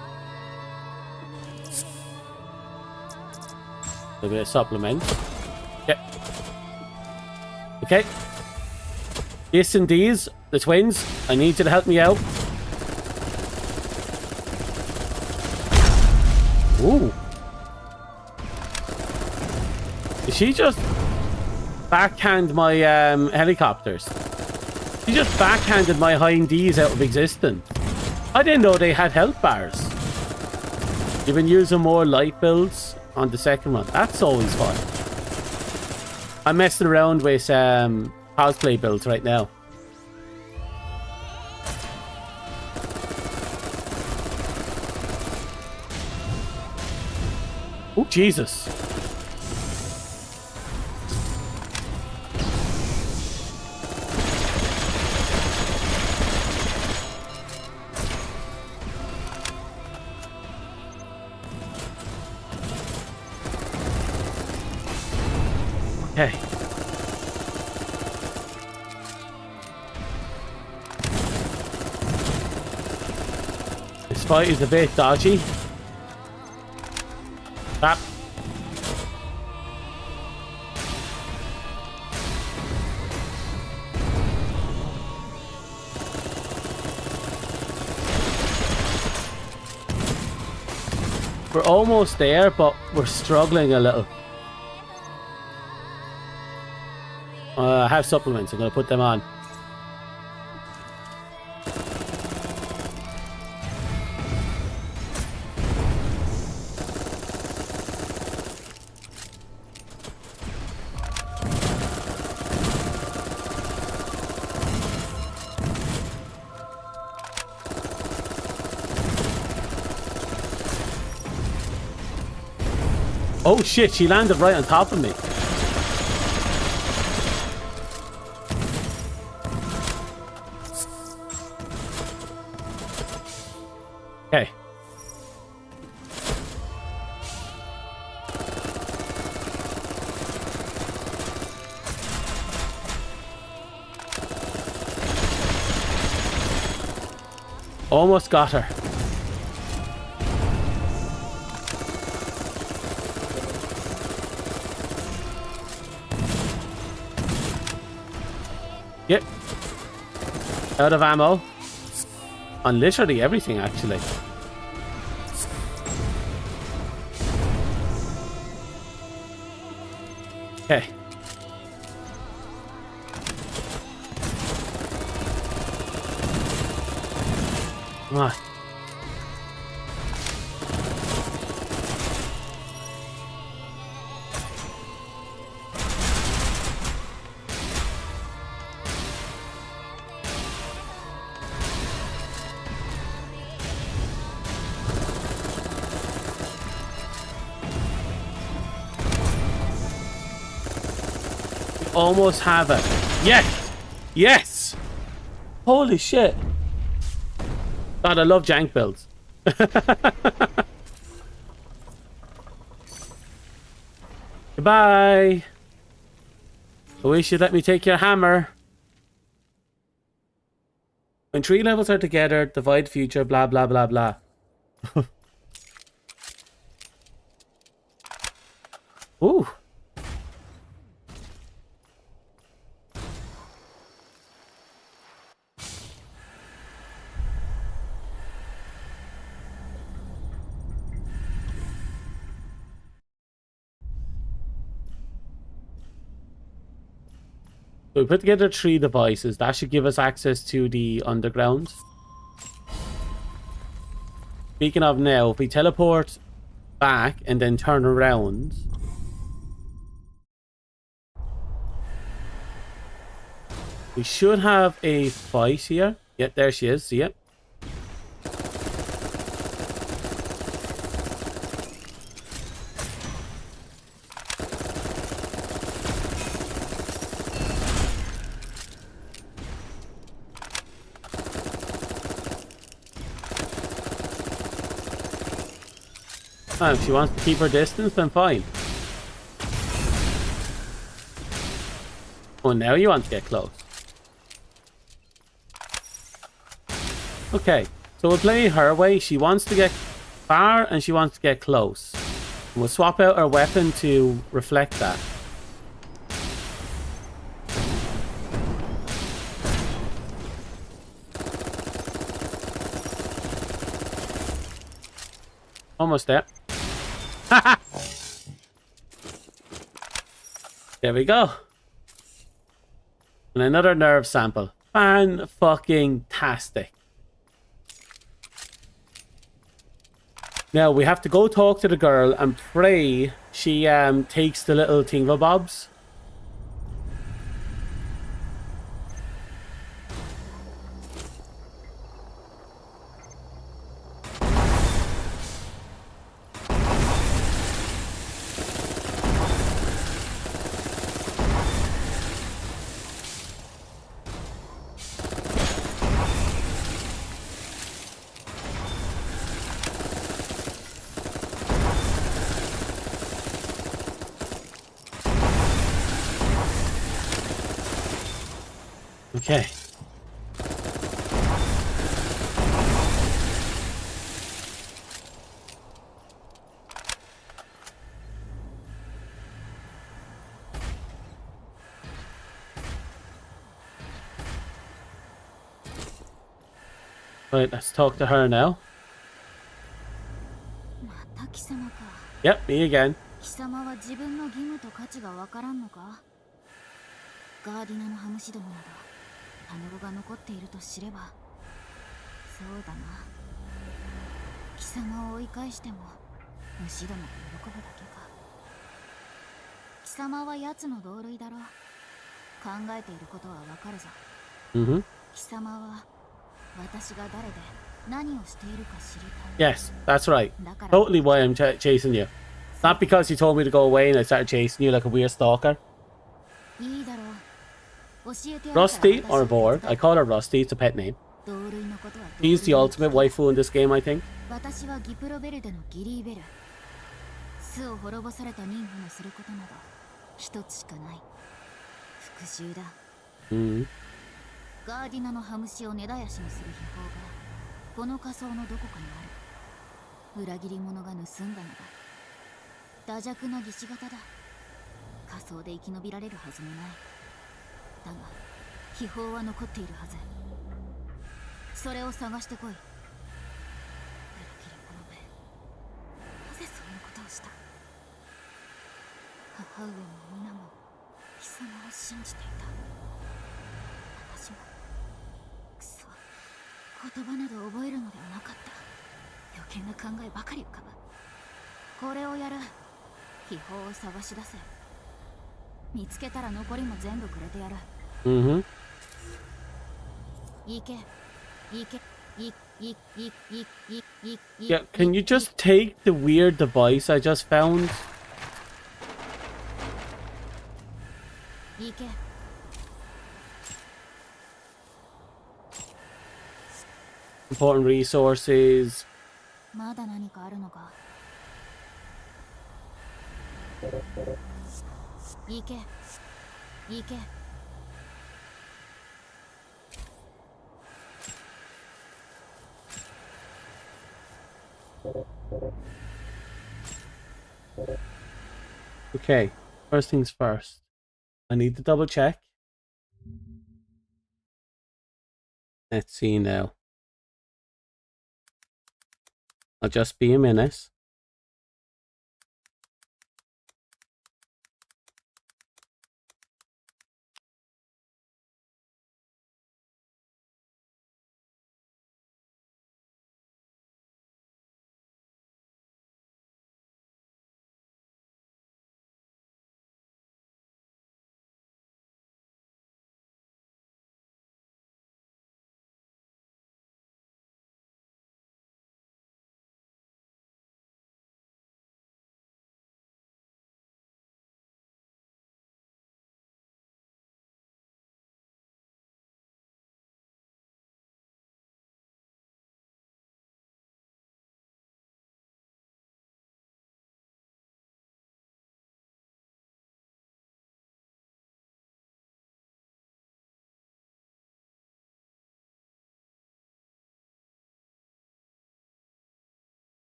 S1: A little bit of supplement. Okay. Okay. This and these, the twins, I need you to help me out. Ooh. Did she just backhand my helicopters? She just backhanded my hindies out of existence. I didn't know they had health bars. You've been using more light builds on the second one. That's always fun. I'm messing around with cosplay builds right now. Oh, Jesus. Okay. fight is a bit dodgy. Stop. We're almost there, but we're struggling a little. I have supplements. I'm going to put them on. Oh shit, she landed right on top of me. Okay. Almost got her. Yep. Out of ammo. On literally everything, actually. Okay. Come on. Almost have it. Yes! Yes! Holy shit. God, I love jank builds. Goodbye. I wish you'd let me take your hammer. When 3 levels are together, divide future, blah, blah, blah, blah. Ooh. So we put together 3 devices. That should give us access to the underground. Speaking of now, if we teleport back and then turn around. We should have a fight here. Yep, there she is. See it? Oh, if she wants to keep her distance, then fine. Oh, now you want to get close. Okay, so we'll play her way. She wants to get far and she wants to get close. And we'll swap out our weapon to reflect that. Almost there. There we go. And another nerve sample. Fan-fucking-tastic. Now we have to go talk to the girl and pray she takes the little thingamabobs. Okay. Right, let's talk to her now.
S2: また貴様か。
S1: Yep, me again.
S2: 貴様は自分の義務と価値がわからんのか。ガーディナのハムシどもなど種子が残っていると知れば、そうだな、貴様を追い返しても虫どもが喜ぶだけか。貴様は奴の同類だろう。考えていることはわかるぞ。
S1: Mm-hmm.
S2: 貴様は私が誰で何をしているか知りたい。
S1: Yes, that's right.
S2: だから
S1: Totally why I'm chasing you. Not because you told me to go away and I started chasing you like a weird stalker.
S2: いいだろう。教えてやるから
S1: Rusty,
S2: 私
S1: or
S2: を手伝
S1: Board.
S2: って
S1: I call her Rusty, it's a pet name.
S2: 同類のことは同類
S1: She's the ultimate waifu in this game, I think.
S2: 私はギプロベルデのギリーベル。巣を滅ぼされた妊婦のすることなど一つしかない。復讐だ。
S1: Mm-hmm.
S2: ガーディナのハムシを根絶やしにする秘宝がこの仮想のどこかにある。裏切り者が盗んだのだ。惰弱な義士型だ。仮想で生き延びられるはずもない。だが秘宝は残っているはず。それを探してこい。裏切り者め、なぜそんなことをした。母上も皆も貴様を信じていた。私もくそ、言葉など覚えるのではなかった。余計な考えばかり浮かぶ。これをやる。秘宝を探し出せ。見つけたら残りも全部くれてやる。
S1: Mm-hmm.
S2: 行け行け。
S1: Yeah, can you just take the weird device I just found?
S2: 行け。
S1: Important resources.
S2: まだ何かあるのか。行け行け。
S1: Okay, first things first. I need to double check. Let's see now. I'll just be a minute.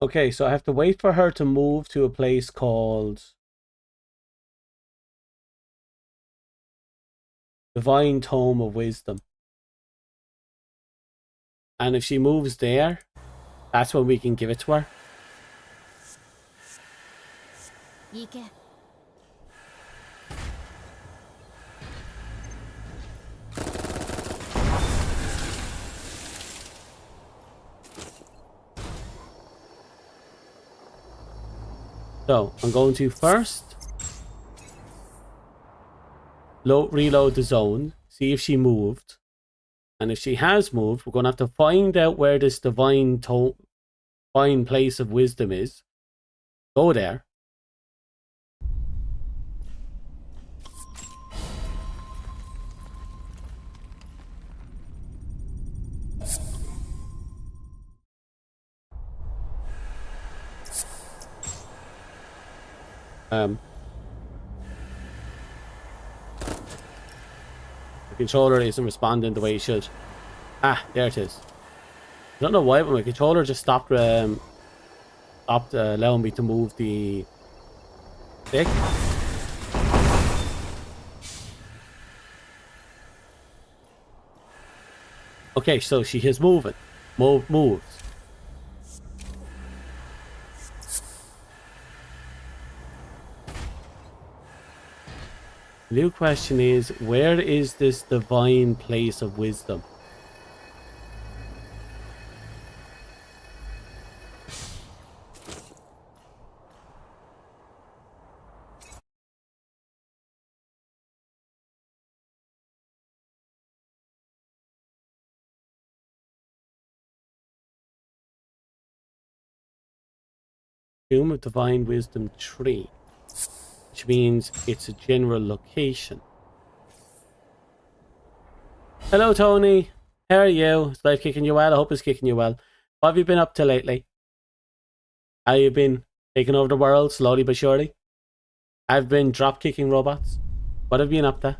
S1: Okay, so I have to wait for her to move to a place called Divine Tome of Wisdom. And if she moves there, that's when we can give it to her.
S2: 行け。
S1: So, I'm going to first reload the zone, see if she moved. And if she has moved, we're going to have to find out where this divine place of wisdom is. Go there. The controller isn't responding the way it should. Ah, there it is. I don't know why, but my controller just stopped allowing me to move the stick. Okay, so she is moving. Moves. The new question is, where is this divine place of wisdom? Tomb of Divine Wisdom 3. Which means it's a general location. Hello, Tony. How are you? Is life kicking you well? I hope it's kicking you well. What have you been up to lately? How you been taking over the world slowly but surely? I've been drop kicking robots. What have you been up to?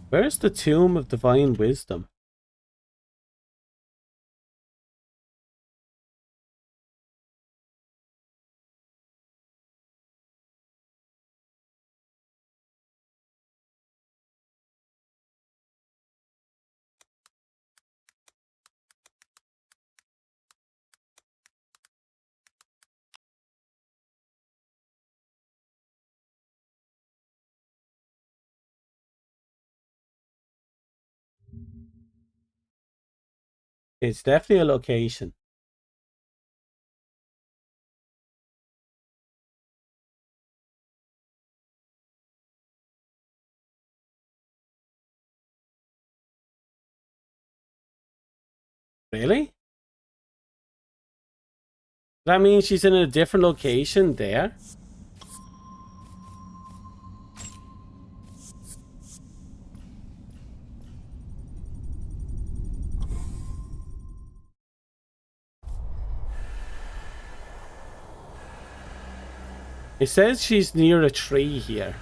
S1: Where's the Tomb of Divine Wisdom? It's definitely a location. Really? That means she's in a different location there? It says she's near a tree here.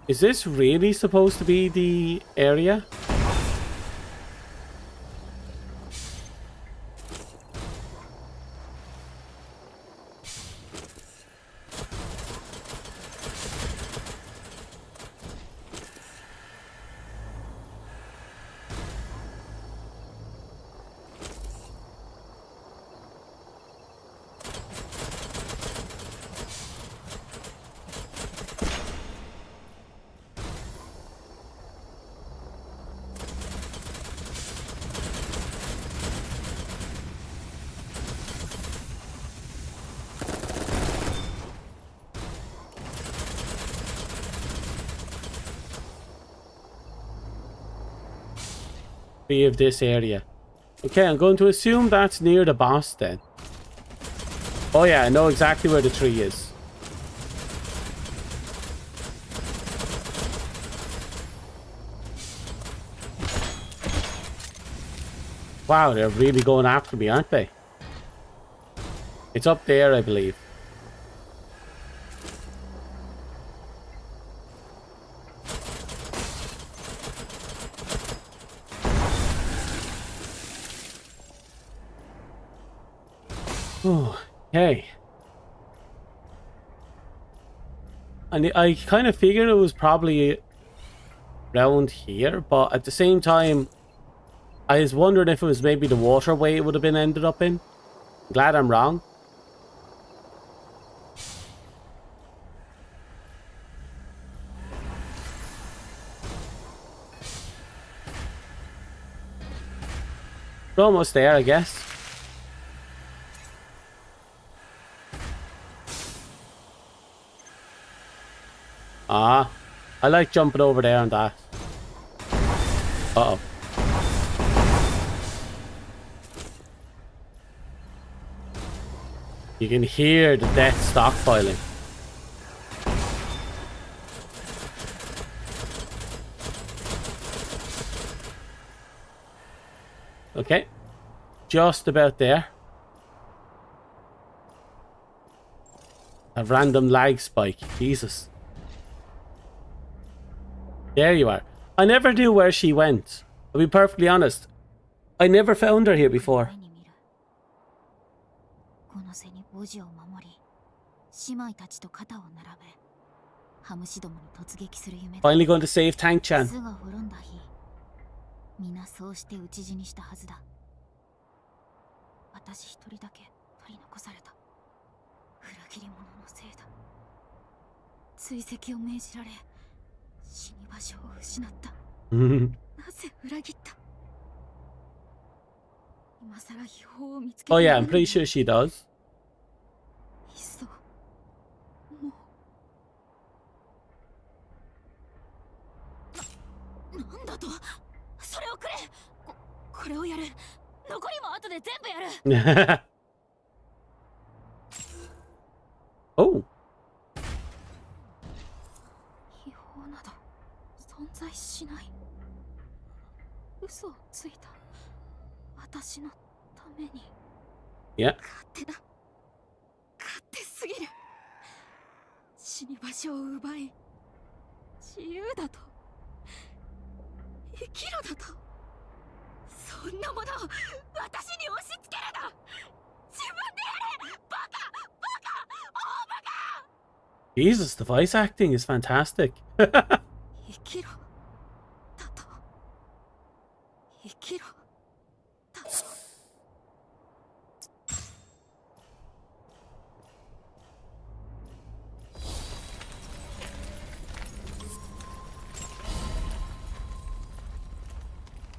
S1: Is this really supposed to be the area? Of this area. Okay, I'm going to assume that's near the boss then. Oh yeah, I know exactly where the tree is. Wow, they're really going after me, aren't they? It's up there, I believe. Oh, okay. And I kind of figured it was probably around here, but at the same time, I was wondering if it was maybe the waterway it would have been ended up in. I'm glad I'm wrong. We're almost there, I guess. Ah, I like jumping over there and that. Uh-oh. You can hear the death stockpiling. Okay. Just about there. A random lag spike. Jesus. There you are. I never knew where she went. I'll be perfectly honest. I never found her here before. Finally going to save Tank-chan. Oh yeah, I'm pretty sure she does. Oh. Yeah. Jesus, the voice acting is fantastic.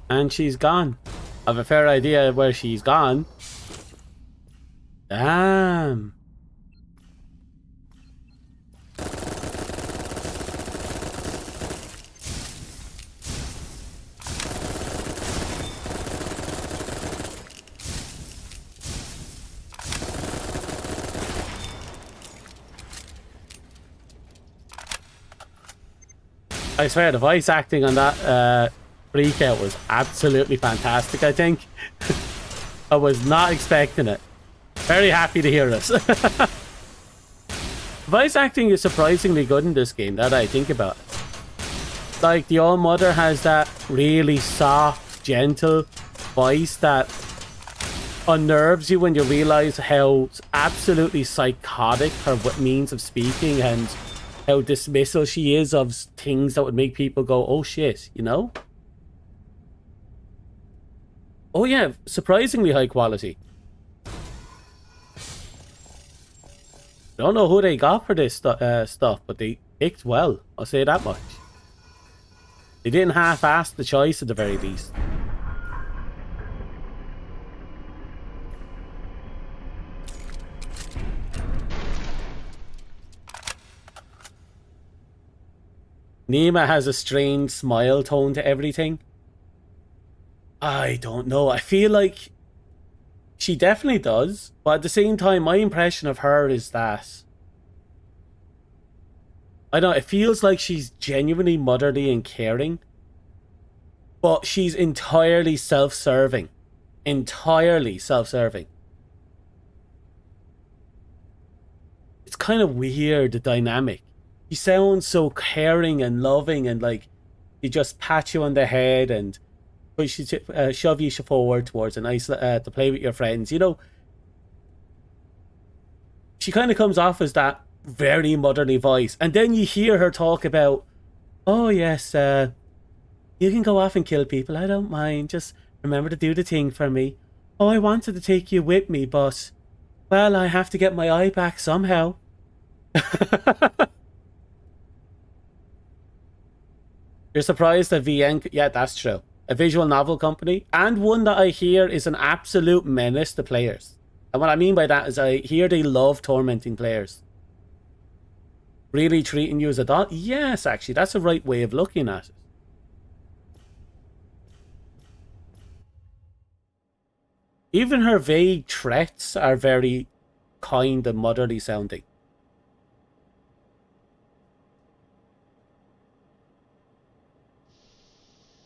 S1: And she's gone. I have a fair idea where she's gone. Damn. I swear the voice acting on that freakout was absolutely fantastic, I think. I was not expecting it. Very happy to hear this. Voice acting is surprisingly good in this game, now that I think about it. Like, the All Mother has that really soft, gentle voice that unnerves you when you realize how absolutely psychotic her means of speaking and how dismissal she is of things that would make people go, oh shit, you know? Oh yeah, surprisingly high quality. Don't know who they got for this stuff, but they picked well, I'll say that much. They didn't half-ass the choice at the very least. Nima has a strange smile tone to everything. I don't know. I feel like she definitely does. But at the same time, my impression of her is that... I don't know. It feels like she's genuinely motherly and caring. But she's entirely self-serving. Entirely self-serving. It's kind of weird, the dynamic. She sounds so caring and loving and like she just pat you on the head and push you to, shove you forward towards a nice to play with your friends. You know, she kind of comes off as that very motherly voice, and then you hear her talk about, oh yes, you can go off and kill people, I don't mind, just remember to do the thing for me. Oh, I wanted to take you with me, but well, I have to get my eye back somehow. You're surprised that VN... Yeah, that's true. A visual novel company, and one that I hear is an absolute menace to players. And what I mean by that is I hear they love tormenting players. Really treating you as a doll? Yes, actually, that's the right way of looking at it. Even her vague threats are very kind and motherly sounding.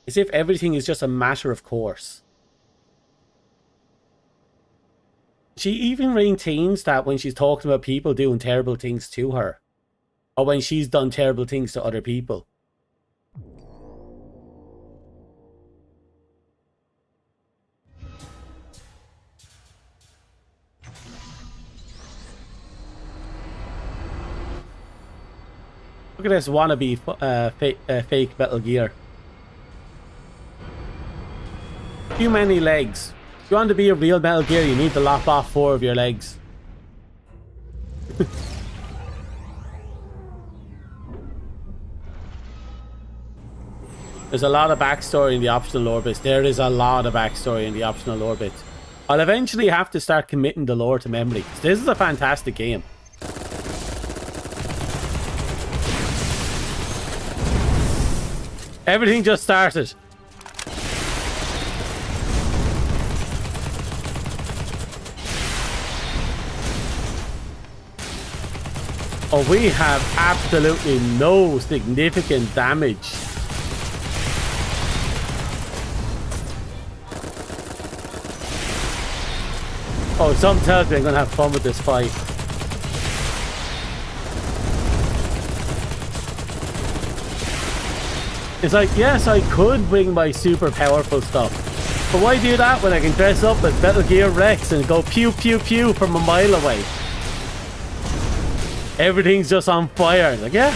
S1: As if everything is just a matter of course. She even maintains that when she's talking about people doing terrible things to her. Or when she's done terrible things to other people. Look at this wannabe fake Metal Gear. Too many legs. If you want to be a real Metal Gear, you need to lop off 4 of your legs. There's a lot of backstory in the optional orbits. There is a lot of backstory in the optional orbits. I'll eventually have to start committing the lore to memory. This is a fantastic game. Everything just started. Oh, we have absolutely no significant damage. Oh, something tells me I'm gonna have fun with this fight. It's like, yes, I could bring my super powerful stuff, but why do that when I can dress up as Metal Gear Rex and go pew pew pew from a mile away? Everything's just on fire. Like, yeah,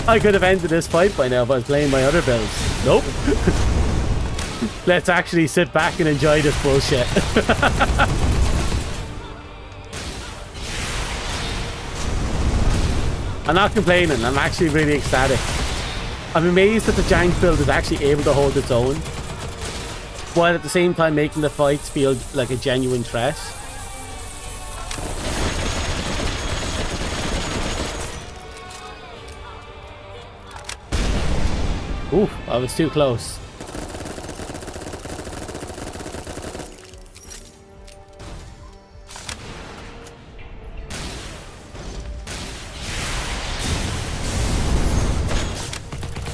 S1: I could have ended this fight by now if I was playing my other builds. Nope. Let's actually sit back and enjoy this bullshit. I'm not complaining. I'm actually really ecstatic. I'm amazed that the jank build is actually able to hold its own, while at the same time making the fights feel like a genuine threat. Ooh, I was too close.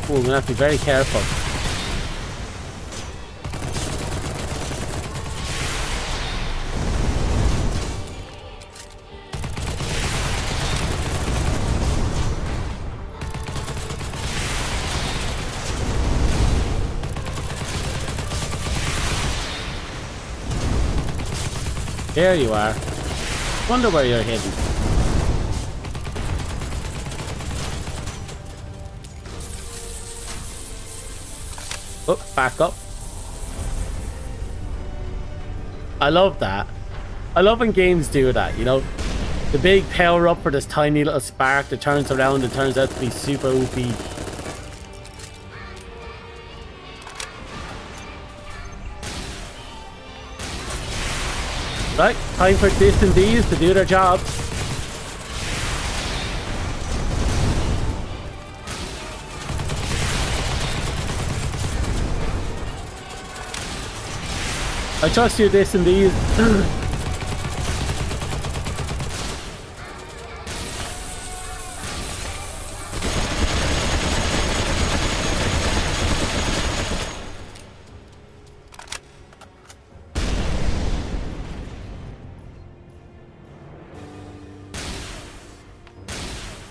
S1: Ooh, we're gonna have to be very careful. There you are. Wonder where you're hidden. Oh, back up. I love that. I love when games do that, you know? The big power up for this tiny little spark that turns around and turns out to be super OP. Right, time for this and these to do their jobs. I trust you, this and these.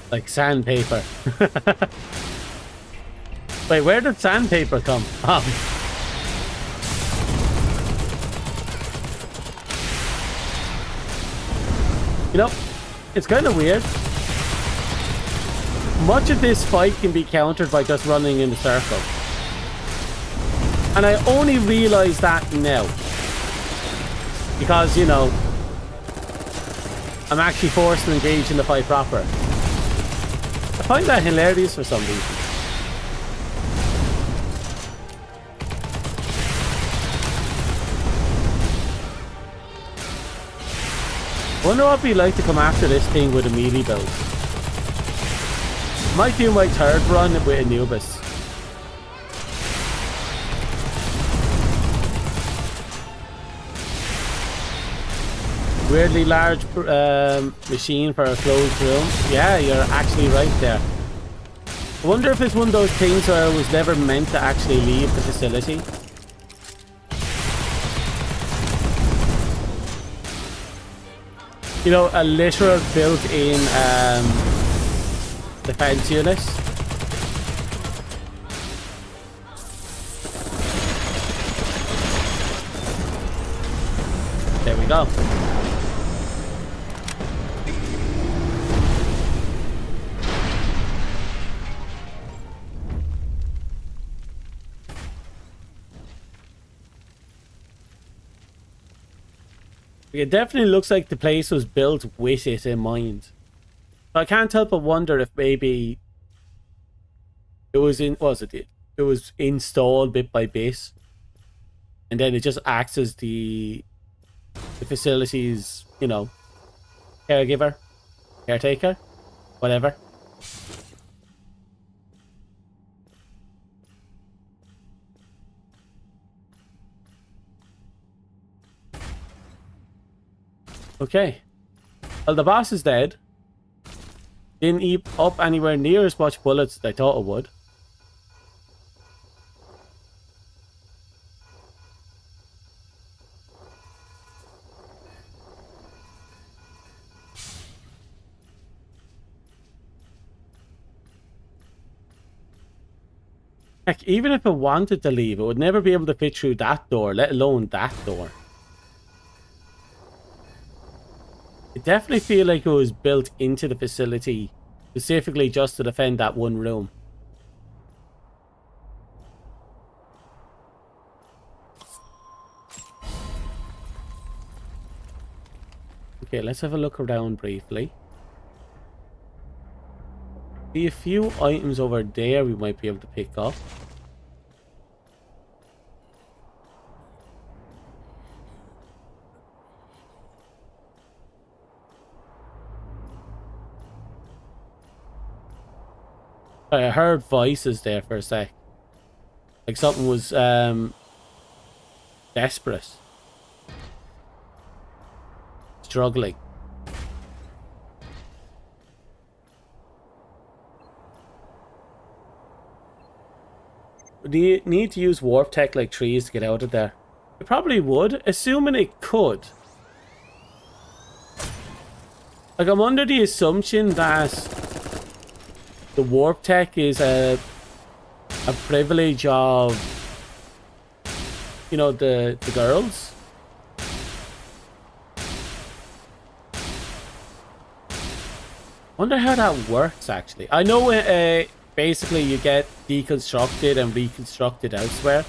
S1: Like sandpaper. Wait, where did sandpaper come from? You know, it's kind of weird. Much of this fight can be countered by just running in a circle. And I only realize that now. Because, you know, I'm actually forced to engage in the fight proper. I find that hilarious for some reason. I wonder what it'd be like to come after this thing with a melee build. Might do my third run with Anubis. Weirdly large machine for a closed room. Yeah, you're actually right there. I wonder if it's one of those things where I was never meant to actually leave the facility. You know, a literal built-in defense unit. There we go. It definitely looks like the place was built with it in mind. But I can't help but wonder if maybe it was it was installed bit by bit, and then it just acts as the facility's, you know, caregiver, caretaker, whatever. Okay. Well, the boss is dead. Didn't eat up anywhere near as much bullets as I thought it would. Heck, even if it wanted to leave, it would never be able to fit through that door, let alone that door. I definitely feel like it was built into the facility specifically just to defend that one room. Okay, let's have a look around briefly. See a few items over there we might be able to pick up. I heard voices there for a sec. Like something was desperate. Struggling. Do you need to use warp tech like trees to get out of there? It probably would, assuming it could. Like, I'm under the assumption that the warp tech is a privilege of, you know, the girls. Wonder how that works, actually. I know basically you get deconstructed and reconstructed elsewhere.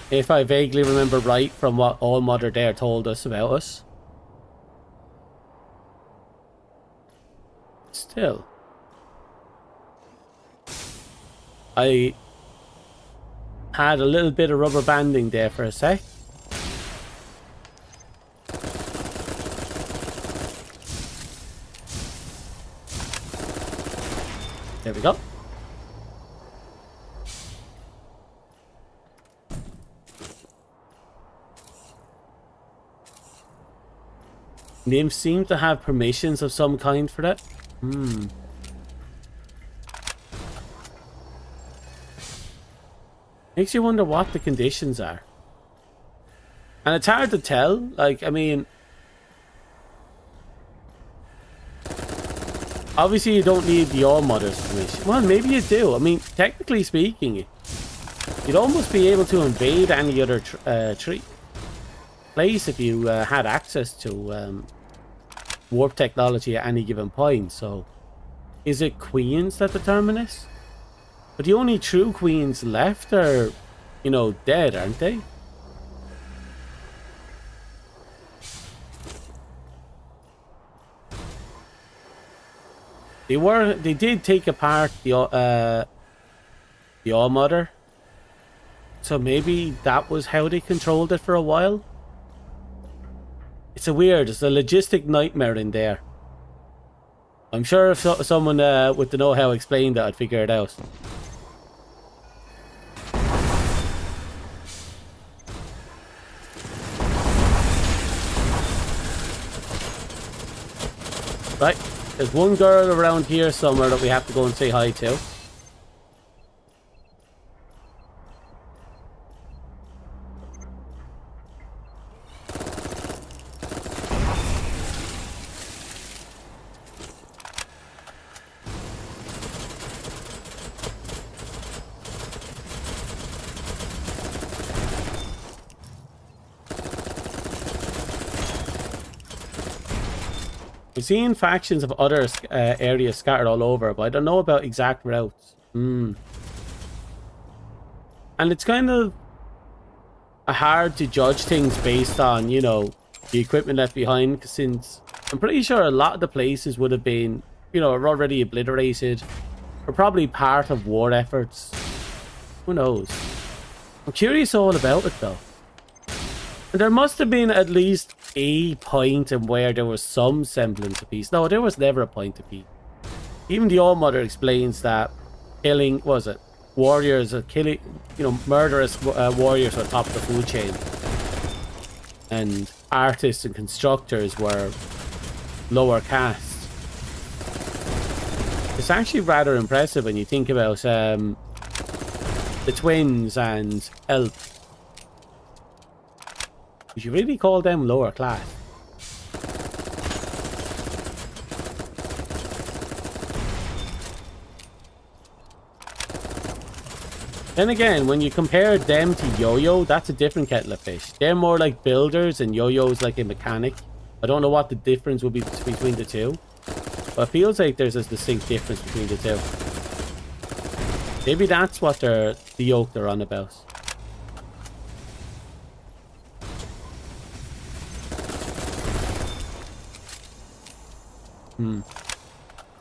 S1: If I vaguely remember right from what All Mother there told us about us. Still. I had a little bit of rubber banding there for a sec. There we go. Names seem to have permissions of some kind for that. Makes you wonder what the conditions are. And it's hard to tell. Like, I mean, obviously you don't need the All-Mother's permission. Well, maybe you do. I mean, technically speaking, you'd almost be able to invade any other place if you had access to warp technology at any given point. So, is it queens that determine this? But the only true queens left are, you know, dead, aren't they? They did take apart the All-Mother. So maybe that was how they controlled it for a while. It's a logistic nightmare in there. I'm sure if someone with the know-how explained it, I'd figure it out. Right, there's one girl around here somewhere that we have to go and say hi to. We've seen factions of other areas scattered all over, but I don't know about exact routes. And it's kind of hard to judge things based on, you know, the equipment left behind, since I'm pretty sure a lot of the places would have been, you know, are already obliterated, or probably part of war efforts. Who knows? I'm curious all about it though. And there must have been at least a point in where there was some semblance of peace. No, there was never a point of peace. Even the All Mother explains that killing, was it, warriors, killing, you know, murderous warriors were top of the food chain, and artists and constructors were lower caste. It's actually rather impressive when you think about the twins and elf. Would you really call them lower class? Then again, when you compare them to Yo-Yo, that's a different kettle of fish. They're more like builders and Yo-Yo's like a mechanic. I don't know what the difference would be between the two, but it feels like there's a distinct difference between the two. Maybe that's what the yoke they're on about.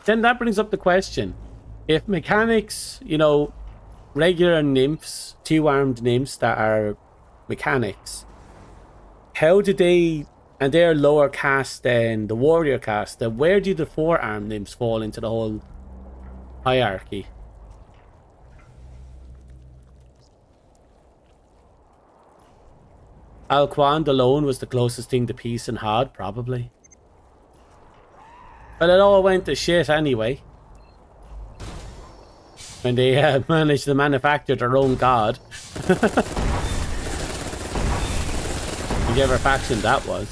S1: Then that brings up the question. If mechanics, you know, regular nymphs, two-armed nymphs that are mechanics, how do they, and they're lower caste than the warrior caste, then where do the four-armed nymphs fall into the whole hierarchy? Alquan alone was the closest thing to peace in Hod, probably. But it all went to shit anyway. When they managed to manufacture their own god. Whichever faction that was.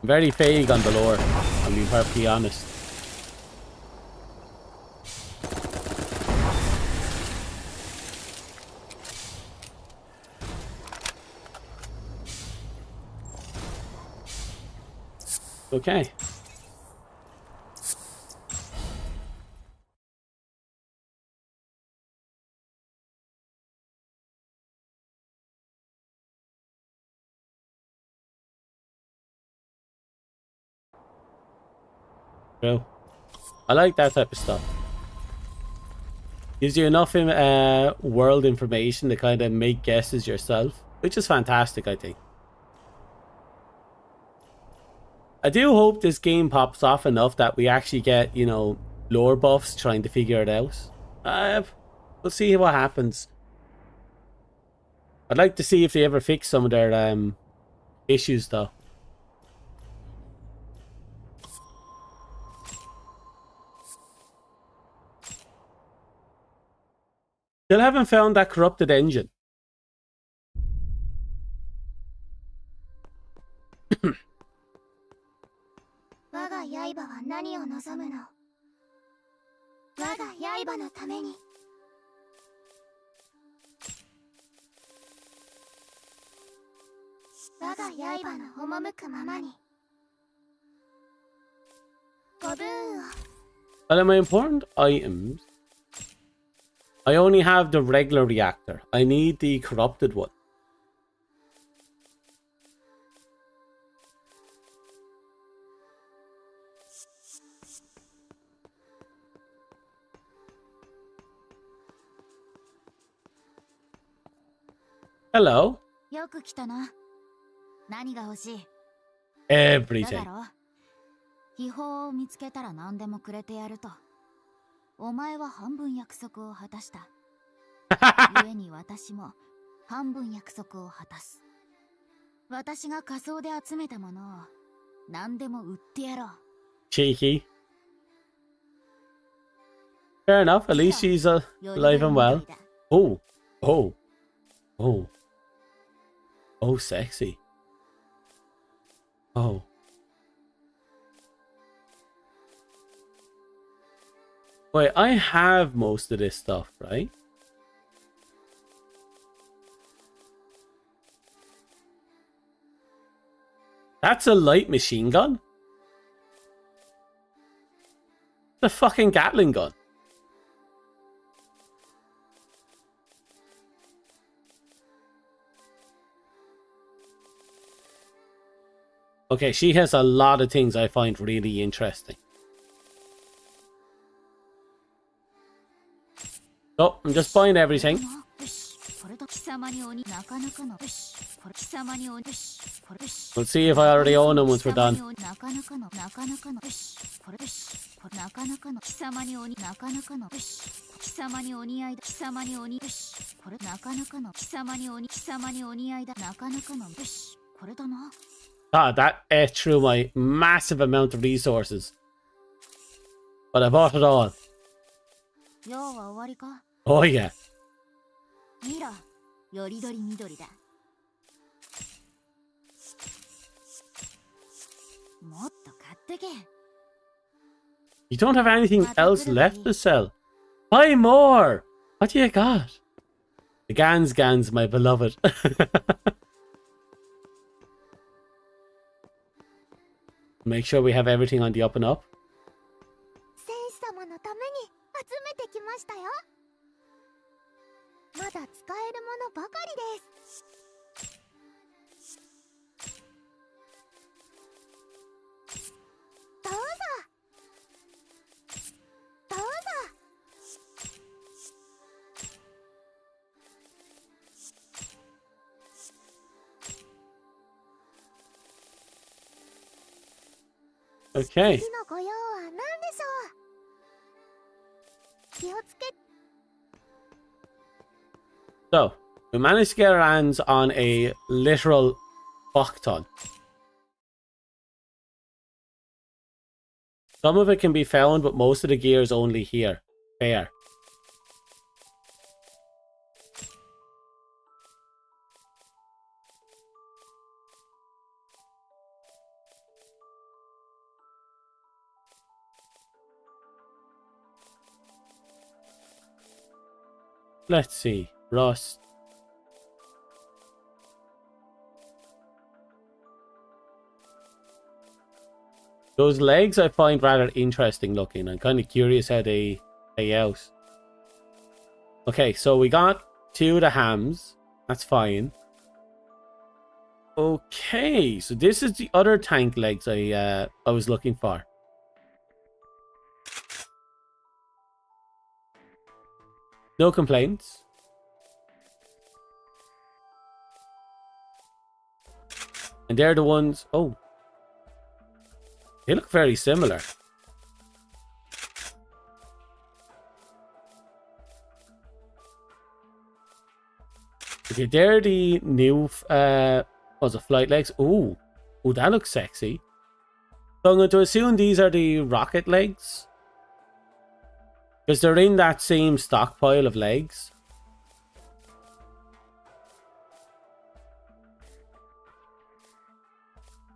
S1: I'm very vague on the lore, I'll be perfectly honest. Okay. True. I like that type of stuff. Gives you enough world information to kind of make guesses yourself, which is fantastic, I think. I do hope this game pops off enough that we actually get, you know, lore buffs trying to figure it out. We'll see what happens. I'd like to see if they ever fix some of their issues, though. Still haven't found that corrupted engine. Well, my important items, I only have the regular reactor. I need the corrupted one. Hello. Everything.
S2: 秘宝を見つけたら何でもくれてやると。お前は半分約束を果たした。故に私も半分約束を果たす。私が仮想で集めたものを何でも売ってやろう。
S1: Cheeky. Fair enough. At least she's alive and well. Oh, oh, oh, oh, sexy. Oh. Wait, I have most of this stuff, right? That's a light machine gun? The fucking Gatling gun. Okay, she has a lot of things I find really interesting. Oh, I'm just buying everything. We'll see if I already own them once we're done. God, that ate through my massive amount of resources. But I bought it all. Oh yeah. You don't have anything else left to sell. Buy more! What do you got? The Gans, my beloved. Make sure we have everything on the up and up. Okay. So, we managed to get our hands on a literal fuck ton. Some of it can be found, but most of the gear is only here. There. Let's see. Rust. Those legs I find rather interesting looking. I'm kind of curious how they play out. Okay, so we got 2 of the hams. That's fine. Okay, so this is the other tank legs I was looking for. No complaints. And they're the ones... Oh. They look very similar. Okay, they're the new... what's it? Flight legs. Ooh. Ooh, that looks sexy. So I'm going to assume these are the rocket legs. Because they're in that same stockpile of legs.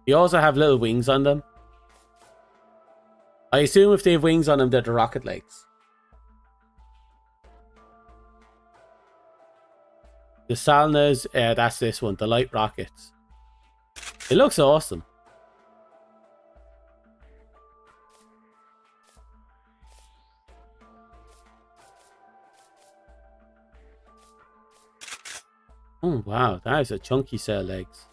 S1: They also have little wings on them. I assume if they have wings on them, they're the rocket legs. The Salnas, that's this one, the light rockets. It looks awesome. Oh wow, that is a chunky set of legs.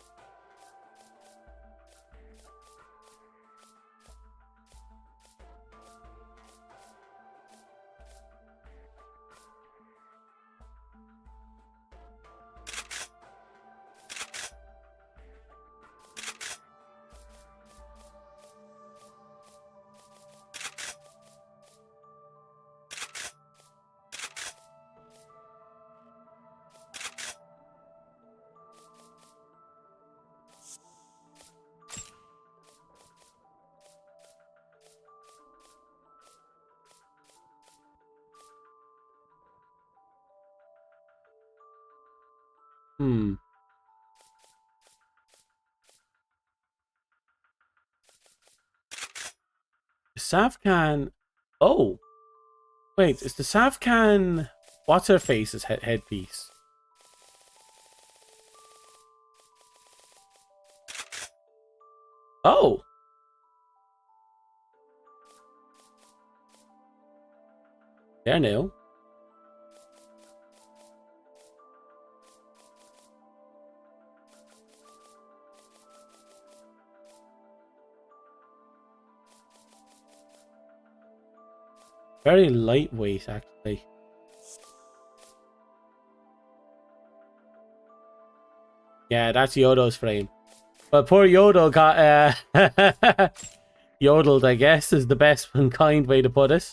S1: Hmm. The Savcan... Oh! Wait, is the Savcan... What's her face's headpiece? Oh! They're new. Very lightweight, actually. Yeah, that's Yodo's frame. But poor Yodo got yodeled, I guess, is the best and kind way to put it.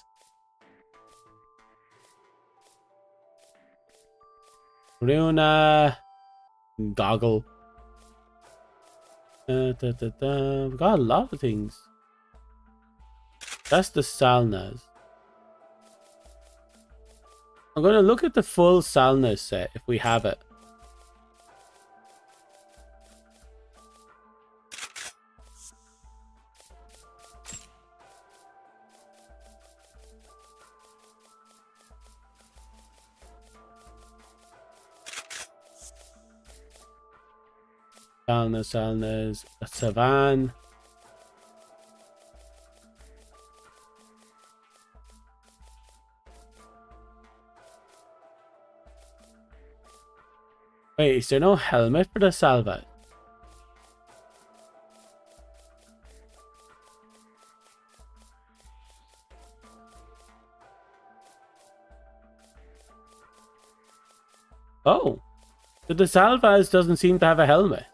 S1: Runa goggle. We got a lot of things. That's the Salnas. I'm gonna look at the full Salnas set if we have it. Salnas, Savan. Wait, is there no helmet for the Salva? Oh, the Salvas doesn't seem to have a helmet.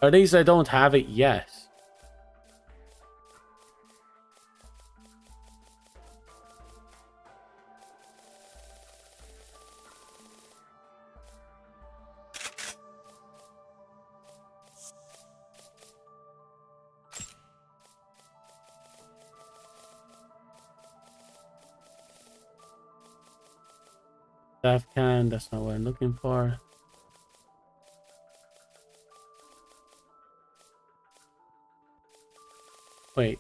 S1: Or at least I don't have it yet. Staff can, that's not what I'm looking for. Wait,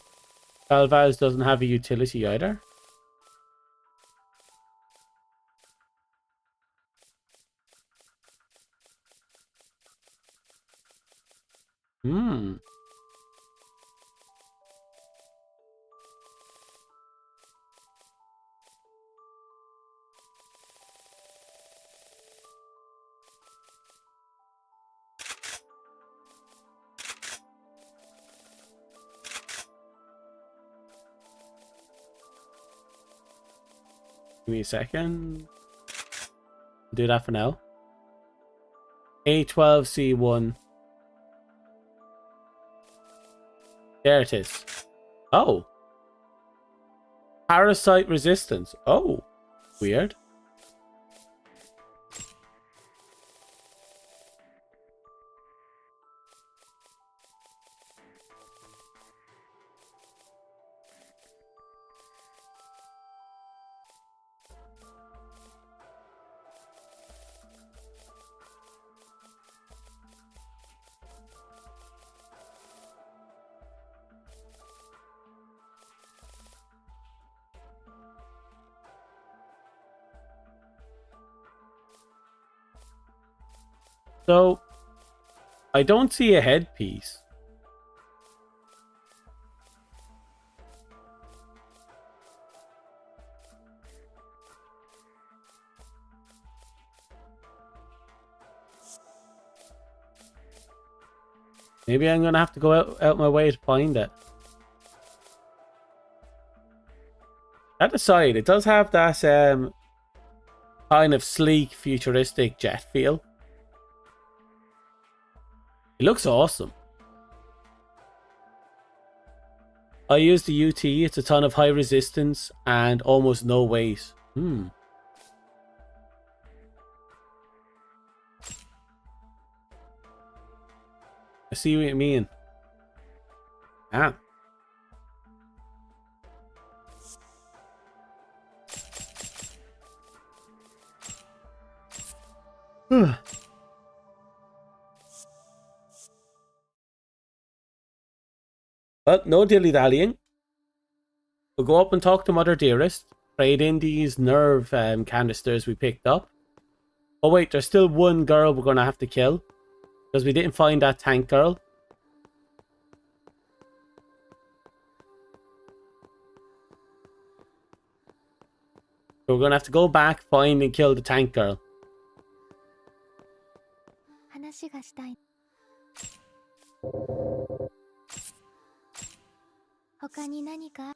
S1: Salvaz doesn't have a utility either? Hmm. Give me a second. Do that for now. A12C1. There it is. Oh. Parasite resistance. Oh. Weird. So, I don't see a headpiece. Maybe I'm gonna have to go out my way to find it. That aside, it does have that kind of sleek, futuristic jet feel. It looks awesome. I use the UT. It's a ton of high resistance and almost no weight. I see what you mean. Ah. Well, no dilly-dallying. We'll go up and talk to Mother Dearest. Trade in these nerve canisters we picked up. Oh wait, there's still one girl we're going to have to kill. Because we didn't find that tank girl. So we're gonna have to go back, find and kill the tank girl.
S2: 話がしたい。他に何か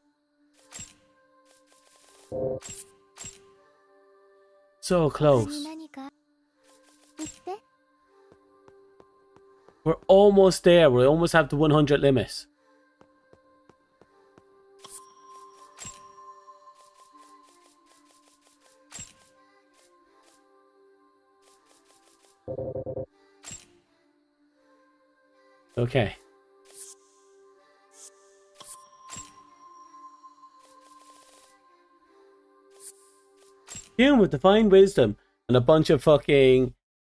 S1: So
S2: 他
S1: close.
S2: に何か言って。
S1: We're almost there. We almost have the 100 limit. Okay. Human with divine wisdom and a bunch of fucking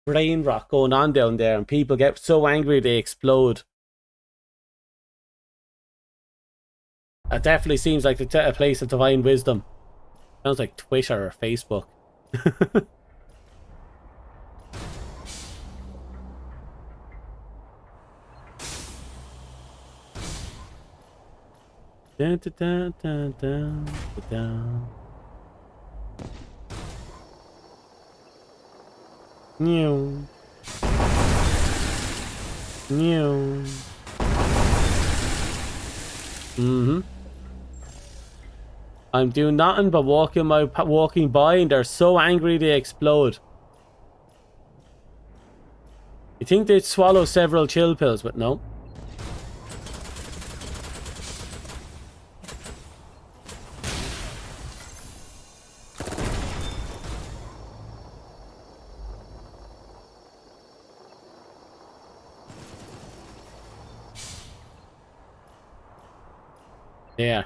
S1: brain rot going on down there, and people get so angry they explode. It definitely seems like a place of divine wisdom. Sounds like Twitter or Facebook. Dun, dun, dun, dun, dun, dun. New. New. I'm doing nothing but walking by, and they're so angry they explode. You think they'd swallow several chill pills, but no. Yeah.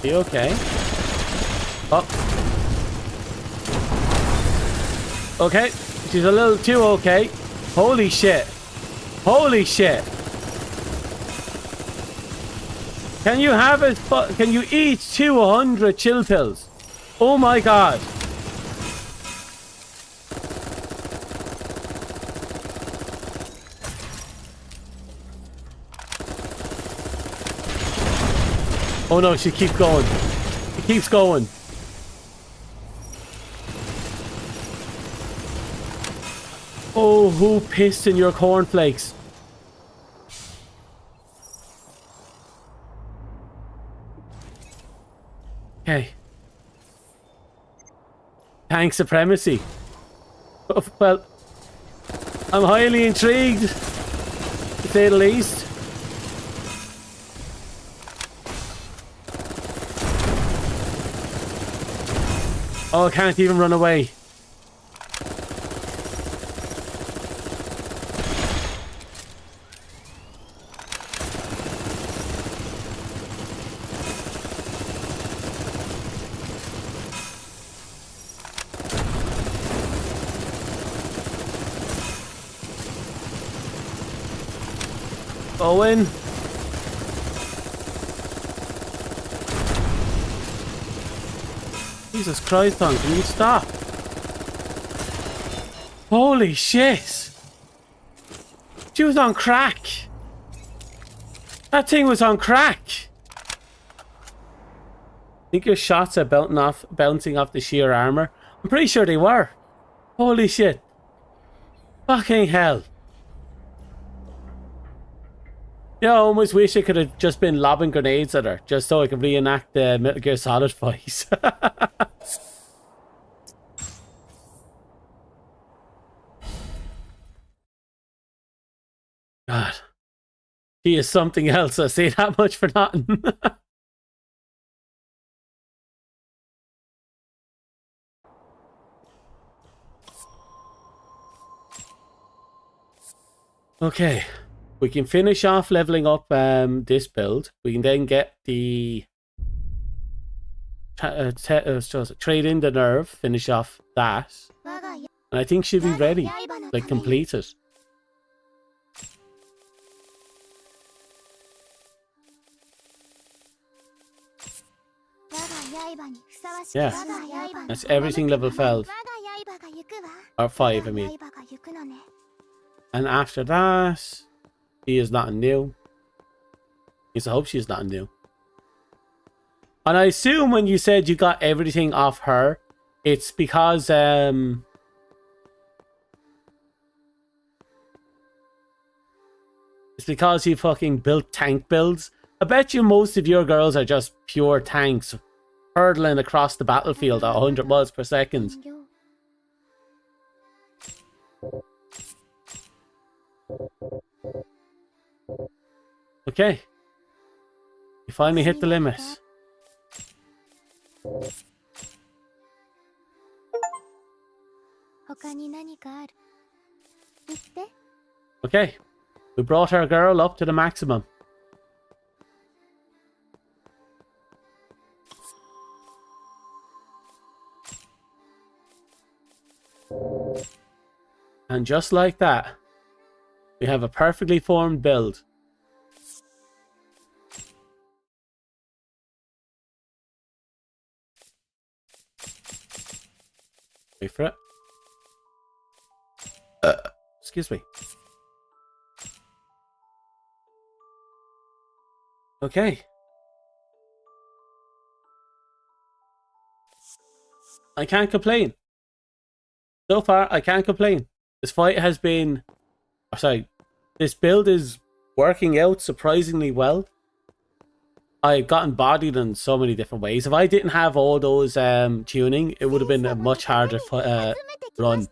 S1: You okay? Oh. Okay. She's a little too okay. Holy shit. Holy shit. Can you have it? Can you eat 200 chill pills? Oh my god. Oh no, she keeps going. She keeps going. Oh, who pissed in your cornflakes? Okay. Tank supremacy. Oh, well, I'm highly intrigued, to say the least. Oh, I can't even run away. Owen. Jesus Christ, Tom, can you stop? Holy shit! She was on crack! That thing was on crack! I think your shots are bouncing off the sheer armor. I'm pretty sure they were. Holy shit. Fucking hell. Yeah, I almost wish I could have just been lobbing grenades at her, just so I could reenact the Metal Gear Solid fight. God. She is something else, I say that much for nothing. Okay. We can finish off leveling up this build. We can then get the trade in the nerve, finish off that. And I think she'll be ready. Like, complete it. Yeah. That's everything level 12. Or 5, I mean. And after that, she is not new. I hope she's not new. And I assume when you said you got everything off her, it's because you fucking built tank builds. I bet you most of your girls are just pure tanks hurtling across the battlefield at 100 miles per second. Okay. You finally hit the limit. Okay. We brought our girl up to the maximum. And just like that, we have a perfectly formed build. Wait for it. Excuse me. Okay. I can't complain. So far, I can't complain. This fight has been... Oh, sorry. This build is working out surprisingly well. I've gotten bodied in so many different ways. If I didn't have all those tuning, it would have been a much harder run.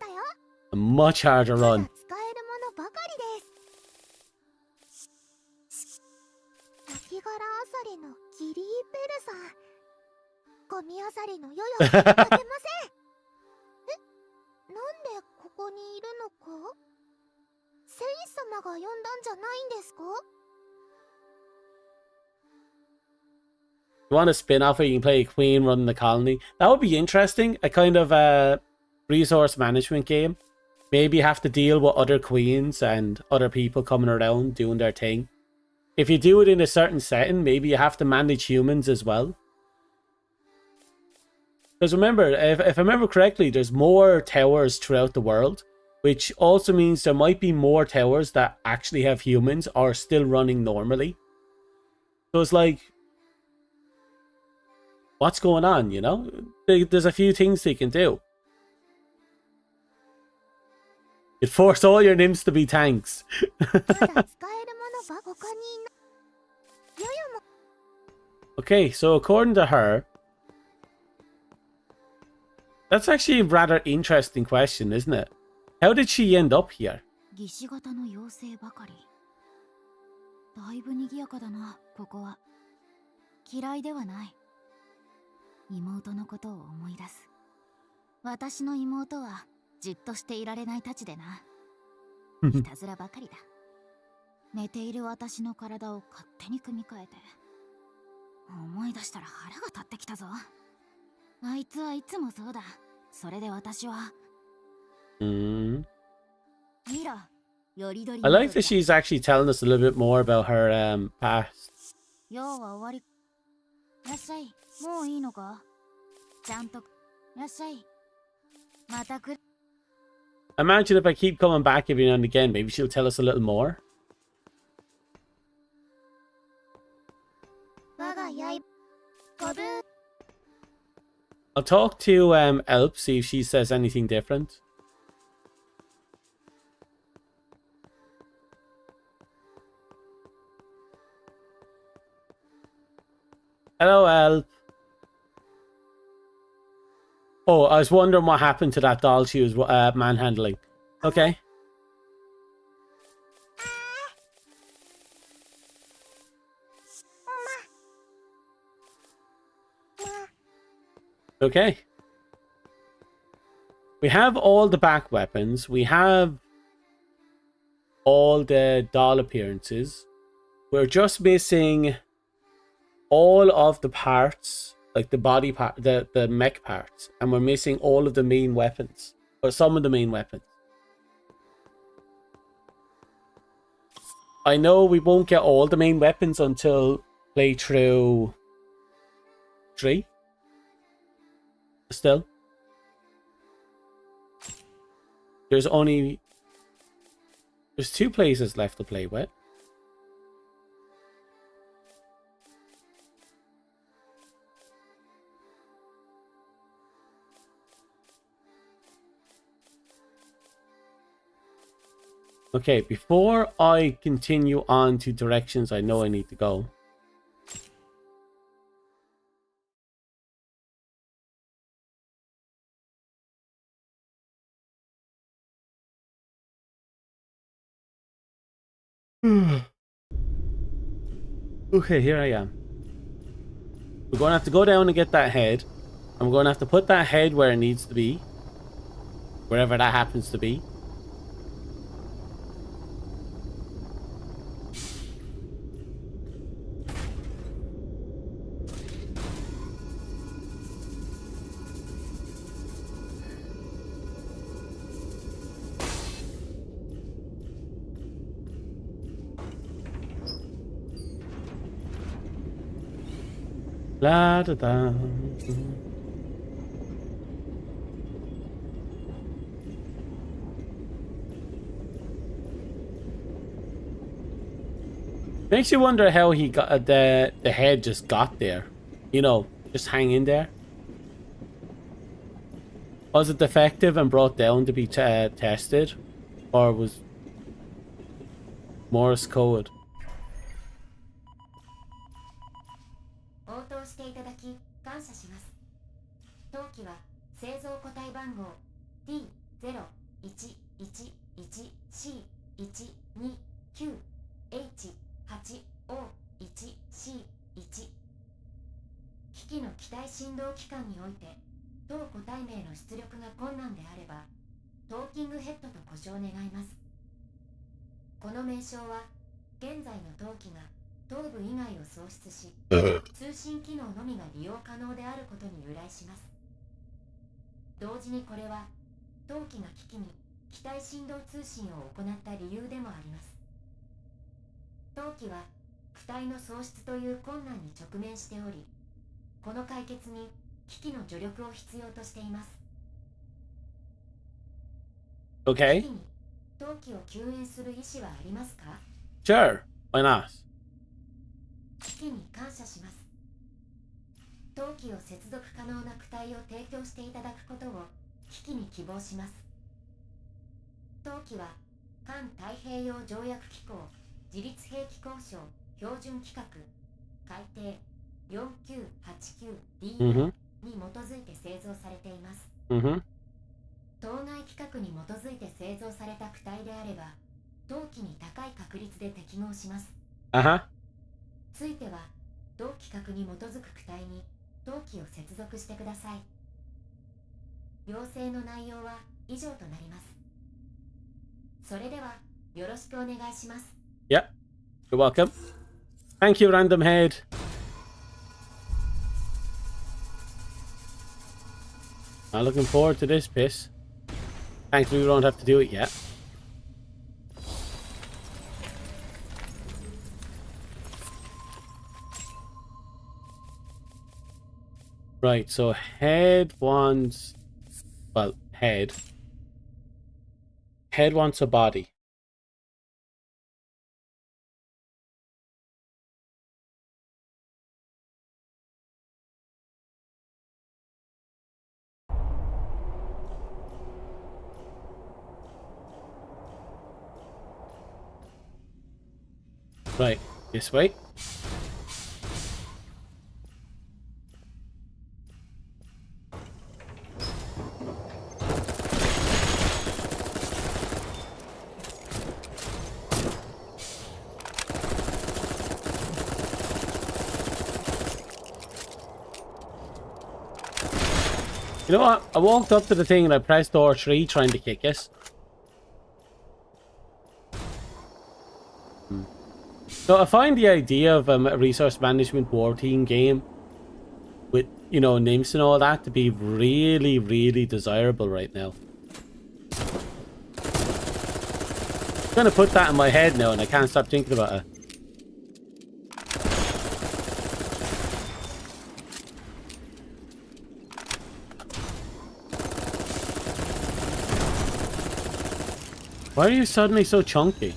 S1: A much harder run. You want a spin-off where you can play a queen running the colony? That would be interesting. A kind of resource management game. Maybe you have to deal with other queens and other people coming around doing their thing. If you do it in a certain setting, maybe you have to manage humans as well. Because remember, if I remember correctly, there's more towers throughout the world, which also means there might be more towers that actually have humans or are still running normally. So it's like, what's going on, you know? There's a few things they can do. It forced all your nymphs to be tanks. Okay, so according to her, that's actually a rather interesting question, isn't it? How did she end up here? I like that she's actually telling us a little bit more about her past. Imagine if I keep coming back every now and again, maybe she'll tell us a little more. I'll talk to Elp, see if she says anything different. Hello, Elp. Oh, I was wondering what happened to that doll she was manhandling. Okay. Okay. We have all the back weapons. We have all the doll appearances. We're just missing all of the parts, like the body part, the mech parts, and we're missing all of the main weapons, or some of the main weapons. I know we won't get all the main weapons until playthrough 3. Still. There's 2 places left to play with. Okay, before I continue on to directions I know I need to go. Okay, here I am. We're going to have to go down and get that head. And we're going to have to put that head where it needs to be. Wherever that happens to be. La da da. Makes you wonder how he got the head just got there. You know, just hanging there. Was it defective and brought down to be tested, or was Morse code?
S4: 応答していただき感謝します。当機は製造個体番号 T0111C129H8O1C1。機器の機体振動期間において当個体名の出力が困難であればトーキングヘッドと呼称願います。この名称は現在の当機が頭部以外を喪失し通信機能のみが利用可能であることに由来します。同時にこれは当機が機器に機体振動通信を行った理由でもあります。当機は躯体の喪失という困難に直面しており、この解決に機器の助力を必要としています。
S1: Okay.
S4: 機器に当機を救援する意思はありますか？
S1: Sure. Why not?
S4: 機器に感謝します。当機を接続可能な躯体を提供していただくことを機器に希望します。当機は環太平洋条約機構自律兵器交渉標準規格改定 4989DA に基づいて製造されています。当該規格に基づいて製造された躯体であれば当機に高い確率で適合します。ついては同規格に基づく躯体に当機を接続してください。要請の内容は以上となります。それではよろしくお願いします。
S1: Yep. You're welcome. Thank you, random head. I'm looking forward to this piss. Thankfully, we don't have to do it yet. Right, so head wants... Well, head. Head wants a body. Right, this way. You know what? I walked up to the thing and I pressed R3 trying to kick it. So I find the idea of a resource management war team game with, you know, nymphs and all that to be really, really desirable right now. I'm gonna put that in my head now and I can't stop thinking about it. Why are you suddenly so chunky?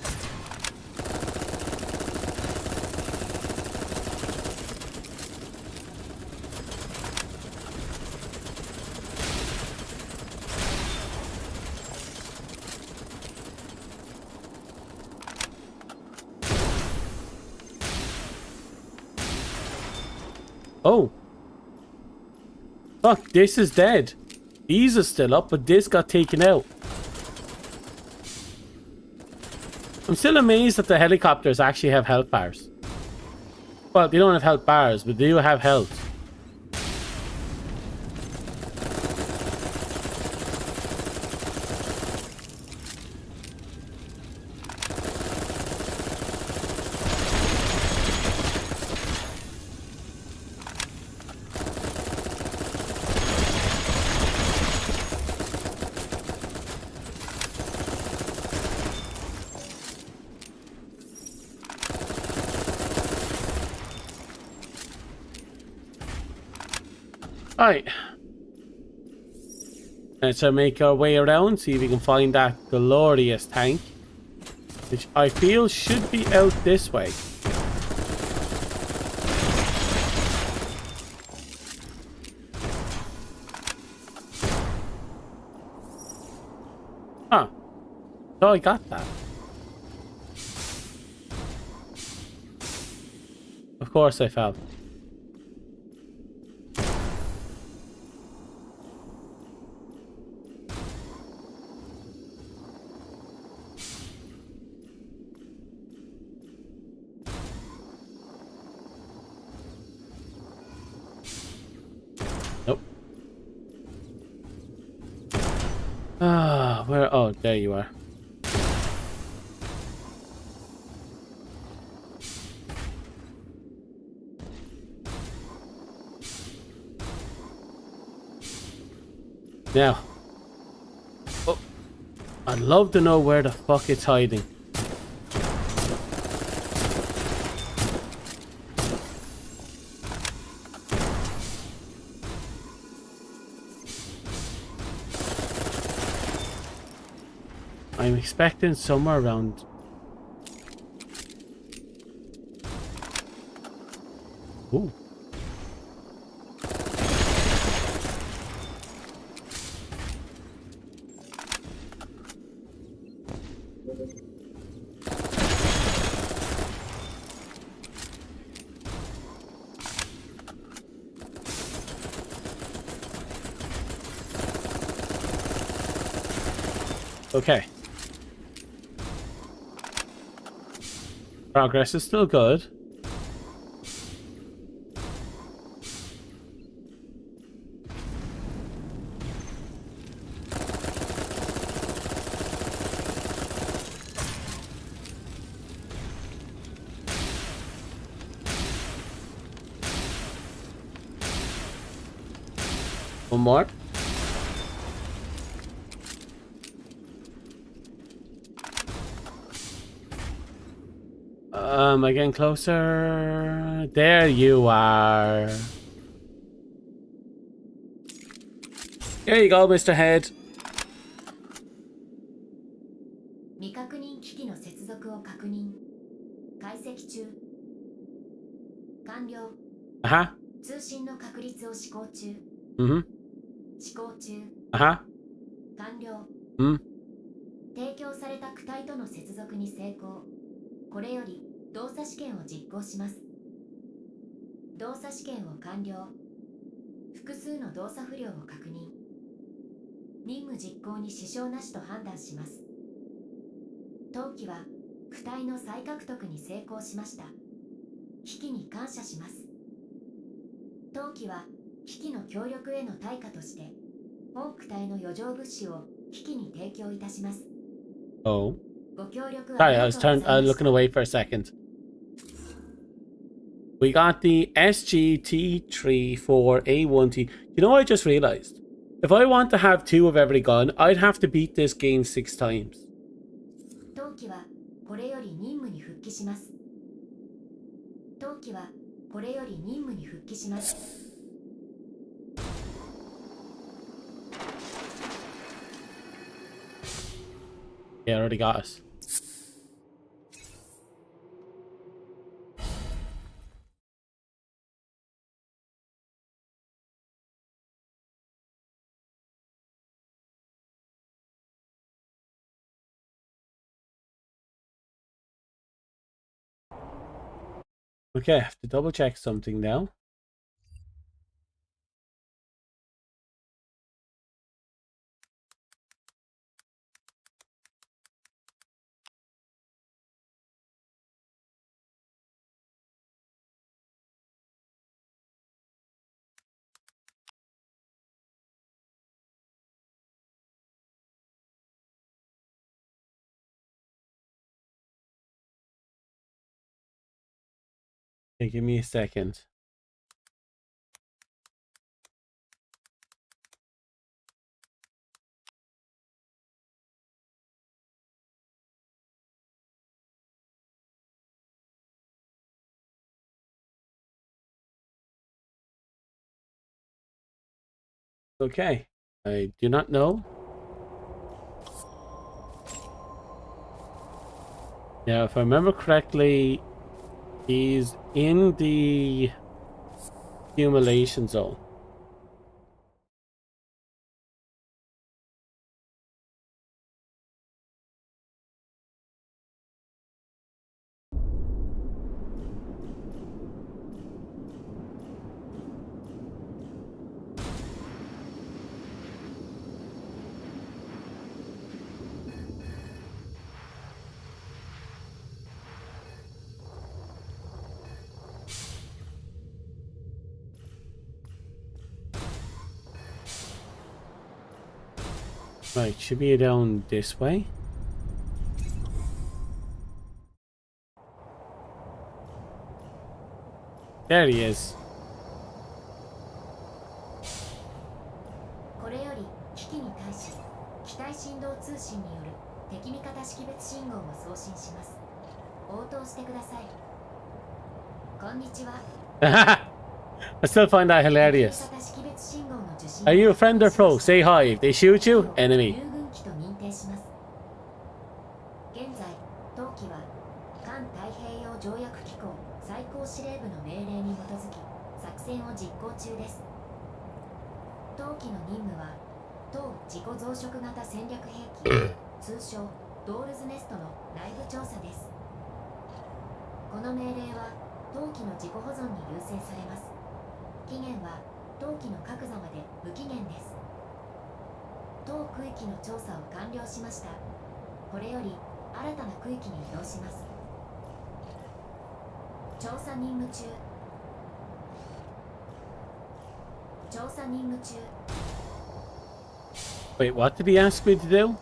S1: Oh. Fuck, this is dead. These are still up, but this got taken out. I'm still amazed that the helicopters actually have health bars. Well, they don't have health bars, but they do have health. Alright. Let's make our way around, see if we can find that glorious tank. Which I feel should be out this way. Huh. So I got that. Of course I fell. Ah, where? Oh, there you are. Now. Oh, I'd love to know where the fuck it's hiding. I'm expecting somewhere around. Ooh. Okay. Progress is still good. One more. Am I getting closer? There you are. Here you go, Mr. Head.
S4: 未確認機器の接続を確認。解析中。完了。
S1: Uh-huh.
S4: 通信の確立を試行中。
S1: Mm-hmm.
S4: 試行中。
S1: Uh-huh.
S4: 完了。
S1: Mm.
S4: 提供された躯体との接続に成功。これより動作試験を実行します。動作試験を完了。複数の動作不良を確認。任務実行に支障なしと判断します。当機は躯体の再獲得に成功しました。機器に感謝します。当機は機器の協力への対価として本躯体の余剰物資を機器に提供いたします。
S1: Oh.
S4: ご協力
S1: Sorry, I was looking away for a second. We got the SGT34A1T. You know what I just realized? If I want to have 2 of every gun, I'd have to beat this game 6 times.
S4: 当機はこれより任務に復帰します。当機はこれより任務に復帰します。
S1: Yeah, I already got it. Okay, I have to double check something now. Okay, give me a second. Okay, I do not know. Now, if I remember correctly, he's in the accumulation zone. Right, should be down this way. There he is.
S4: これより機器に対し機体振動通信による敵味方識別信号を送信します。応答してください。こんにちは。
S1: I still find that hilarious. Are you a friend or foe? Say hi. If they shoot you, enemy.
S4: 遊軍機と認定します。現在、当機は環太平洋条約機構最高司令部の命令に基づき作戦を実行中です。当機の任務は当自己増殖型戦略兵器通称ドールズネストの内部調査です。この命令は当機の自己保存に優先されます。期限は当機の各座まで無期限です。当区域の調査を完了しました。これより新たな区域に移動します。調査任務中。調査任務中。
S1: Wait, what did he ask me to do?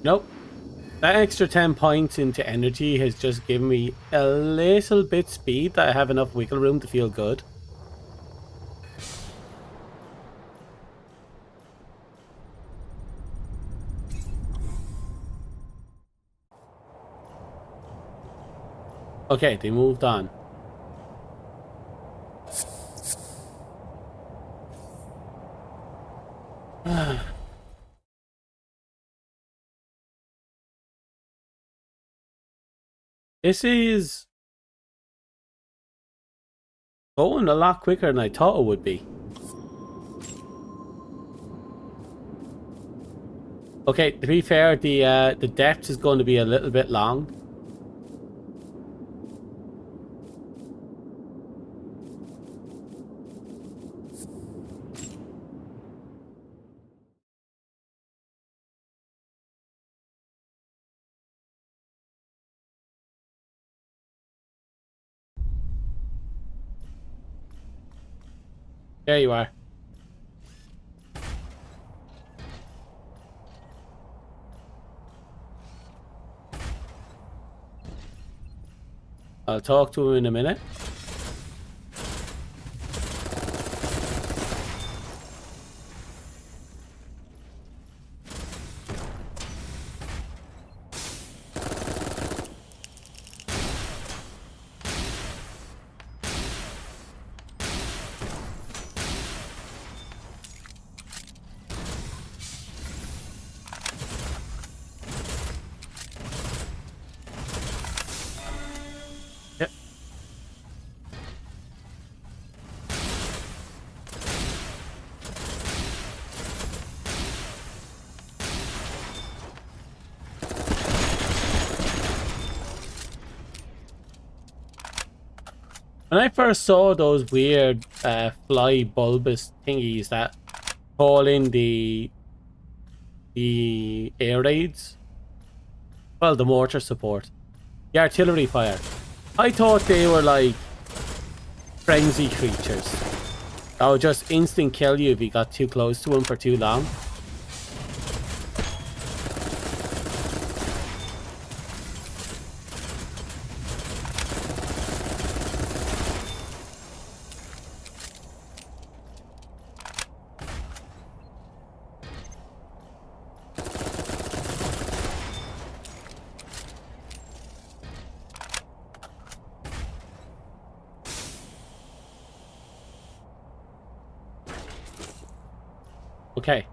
S1: Nope. That extra 10 points into energy has just given me a little bit speed that I have enough wiggle room to feel good. Okay, they moved on. This is going a lot quicker than I thought it would be. Okay, to be fair, the depth is going to be a little bit long. There you are. I'll talk to him in a minute. Yep. When I first saw those weird fly bulbous thingies that call in the air raids, well, the mortar support, the artillery fire, I thought they were like frenzy creatures that would just instant kill you if you got too close to them for too long. Okay.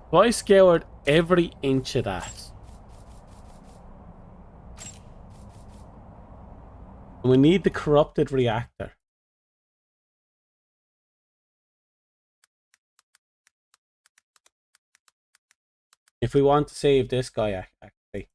S1: So I scoured every inch of that. And we need the corrupted reactor. If we want to save this guy, actually.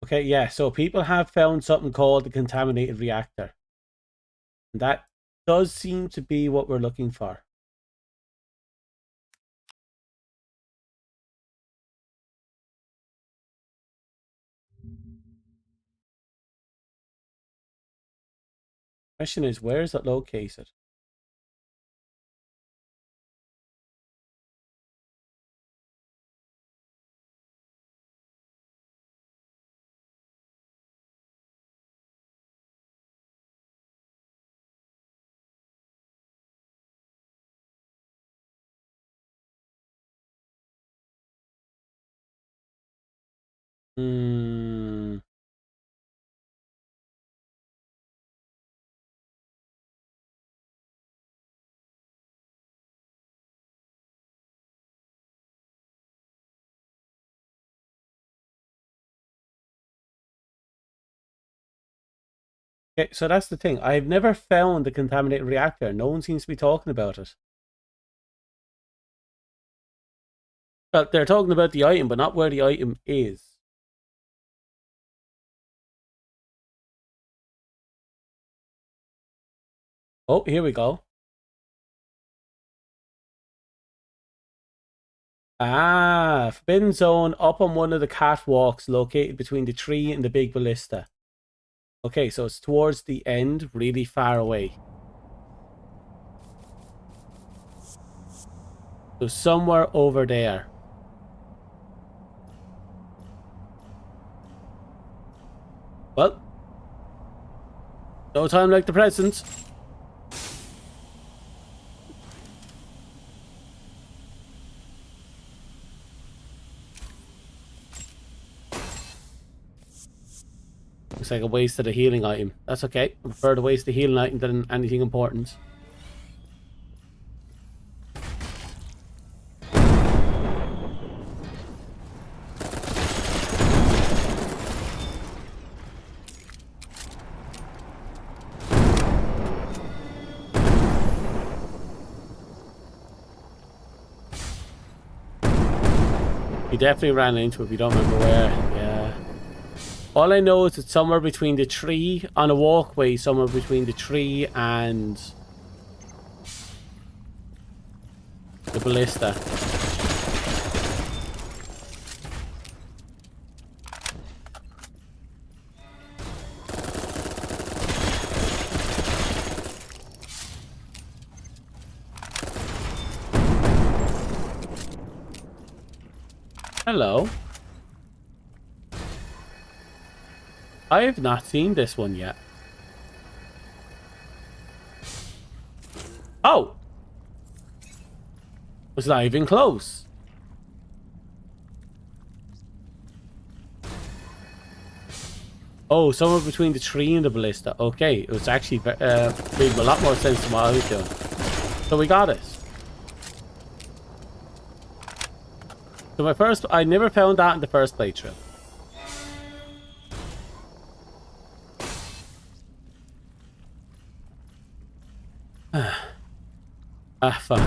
S1: Okay, yeah, so people have found something called the contaminated reactor. And that does seem to be what we're looking for. Question is, where is it located? Hmm. Okay, so that's the thing. I've never found the contaminated reactor. No one seems to be talking about it. Well, they're talking about the item, but not where the item is. Oh, here we go. Ah, Forbidden Zone up on one of the catwalks located between the tree and the big ballista. Okay, so it's towards the end, really far away. So somewhere over there. Well, no time like the present. Looks like a waste of a healing item. That's okay. I prefer to waste the healing item than anything important. We definitely ran into it. We don't remember where. Yeah. All I know is it's somewhere between the tree, on a walkway, somewhere between the tree and the ballista. Hello. I have not seen this one yet. Oh! Was not even close. Oh, somewhere between the tree and the ballista. Okay, it was actually made a lot more sense than what I was doing. So we got it. So I never found that in the first playthrough. Fuck.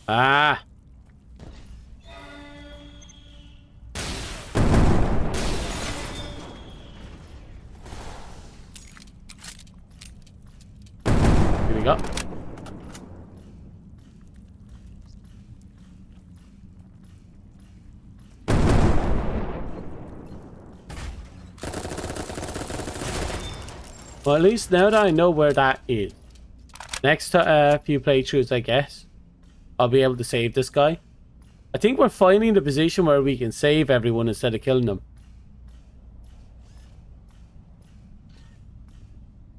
S1: Ah. Here we go. Well, at least now that I know where that is, next few playthroughs, I guess, I'll be able to save this guy. I think we're finding the position where we can save everyone instead of killing them.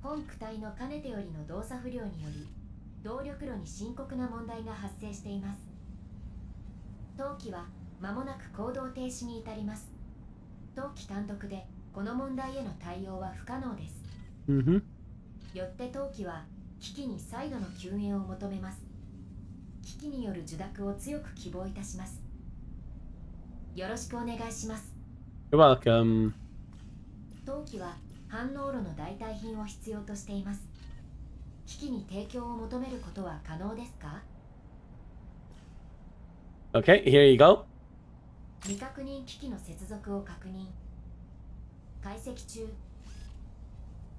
S4: 本躯体のかねてよりの動作不良により動力炉に深刻な問題が発生しています。当機は間もなく行動停止に至ります。当機単独でこの問題への対応は不可能です。よって当機は機器に再度の救援を求めます。機器による受諾を強く希望いたします。よろしくお願いします。
S1: You're welcome.
S4: 当機は反応炉の代替品を必要としています。機器に提供を求めることは可能ですか？
S1: Okay, here you go.
S4: 未確認機器の接続を確認。解析中。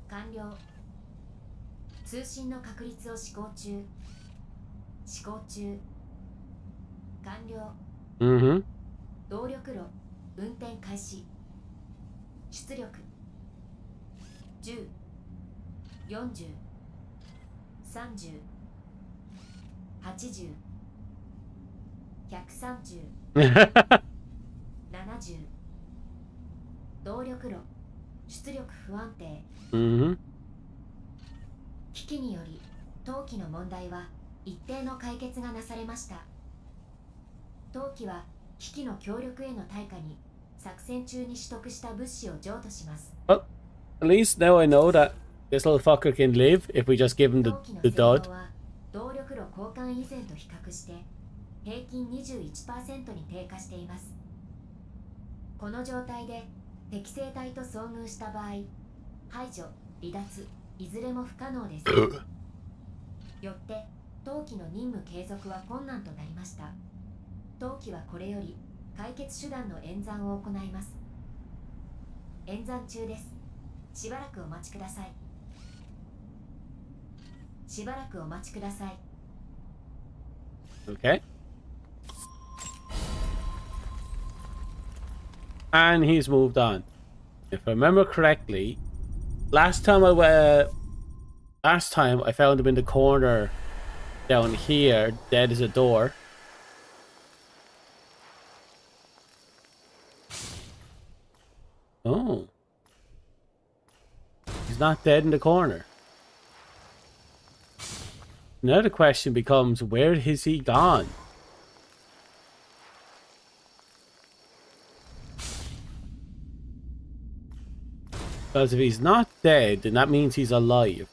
S4: 完了。通信の確率を試行中。試行中。完了。動力炉運転開始。出力10、40、30、80、130、70。動力炉出力不安定。機器により当機の問題は一定の解決がなされました。当機は機器の協力への対価に作戦中に取得した物資を譲渡します。
S1: Well, at least now I know that this little fucker can live if we just give him the dud.
S4: 動力炉交換以前と比較して平均 21% に低下しています。この状態で適正体と遭遇した場合、排除、離脱、いずれも不可能です。よって当機の任務継続は困難となりました。当機はこれより解決手段の演算を行います。演算中です。しばらくお待ちください。しばらくお待ちください。
S1: Okay. And he's moved on. If I remember correctly, last time I found him in the corner down here, dead as a door. Oh. He's not dead in the corner. Now the question becomes, where has he gone? Because if he's not dead, then that means he's alive.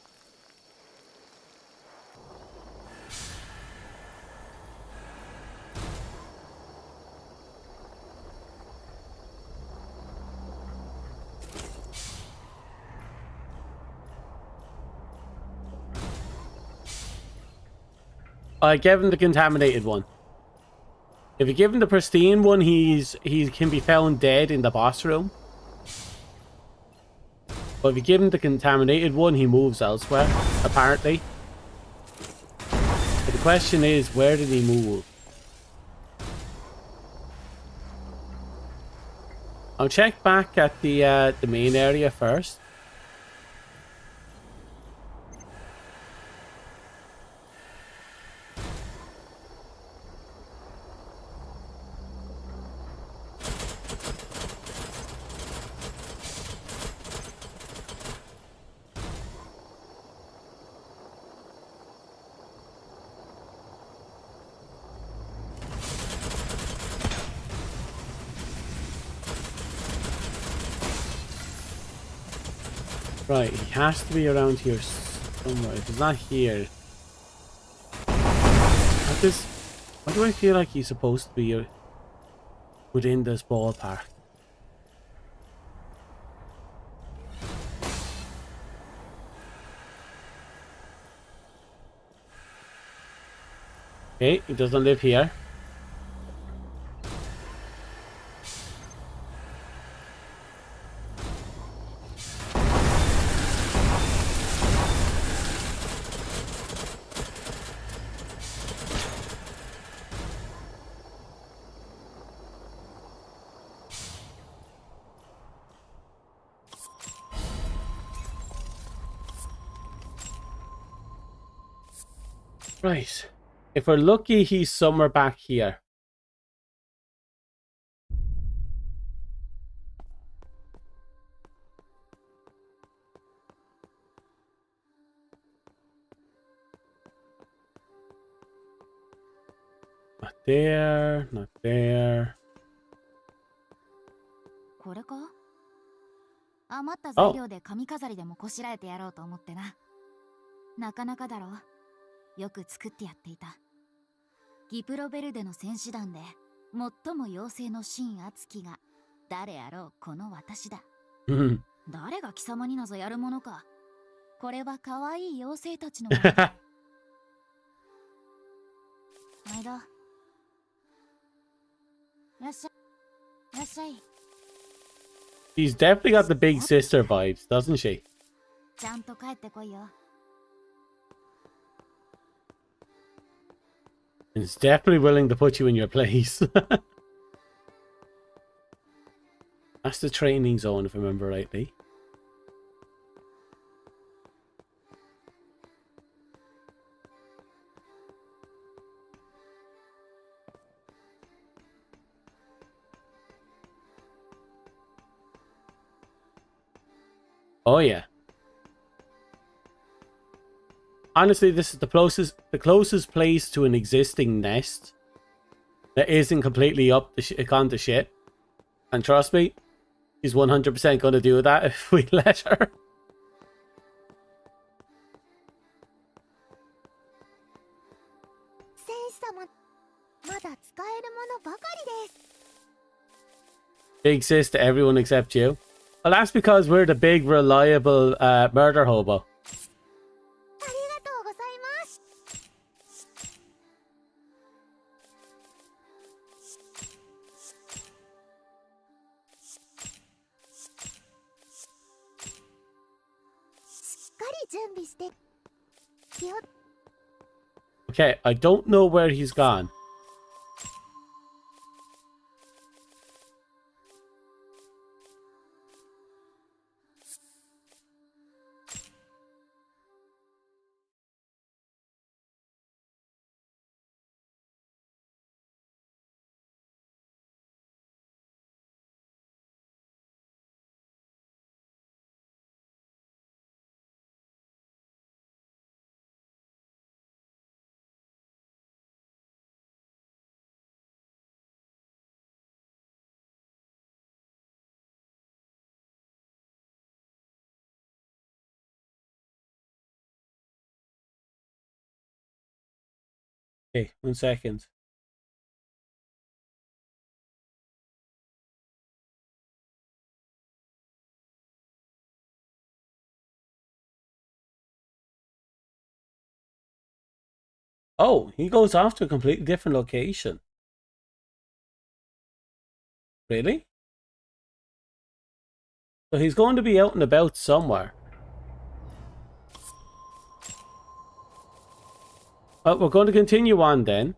S1: I gave him the contaminated one. If you give him the pristine one, he can be found dead in the boss room. But if you give him the contaminated one, he moves elsewhere, apparently. But the question is, where did he move? I'll check back at the main area first. Right, he has to be around here somewhere. If he's not here... Why do I feel like he's supposed to be within this ballpark? Okay, he doesn't live here. Right. If we're lucky, he's somewhere back here. Not there, not there.
S2: これか？余った材料で髪飾りでもこしらえてやろうと思ってな。なかなかだろ。よく作ってやっていた。ギプロベルデの戦士団で最も妖精の神敦貴が誰あろうこの私だ。誰が貴様になぞやるものか。これは可愛い妖精たちのものだ。毎度。いらっしゃい。いらっしゃい。
S1: She's definitely got the big sister vibes, doesn't she?
S2: ちゃんと帰ってこいよ。
S1: And it's definitely willing to put you in your place. That's the training zone, if I remember rightly. Oh yeah. Honestly, this is the closest place to an existing nest that isn't completely gone to shit. And trust me, she's 100% going to do that if we let her. Big sis to everyone except you. Well, that's because we're the big, reliable murder hobo. Okay, I don't know where he's gone. Okay, 1 second. Oh, he goes off to a completely different location. Really? So he's going to be out and about somewhere. Well, we're going to continue on then.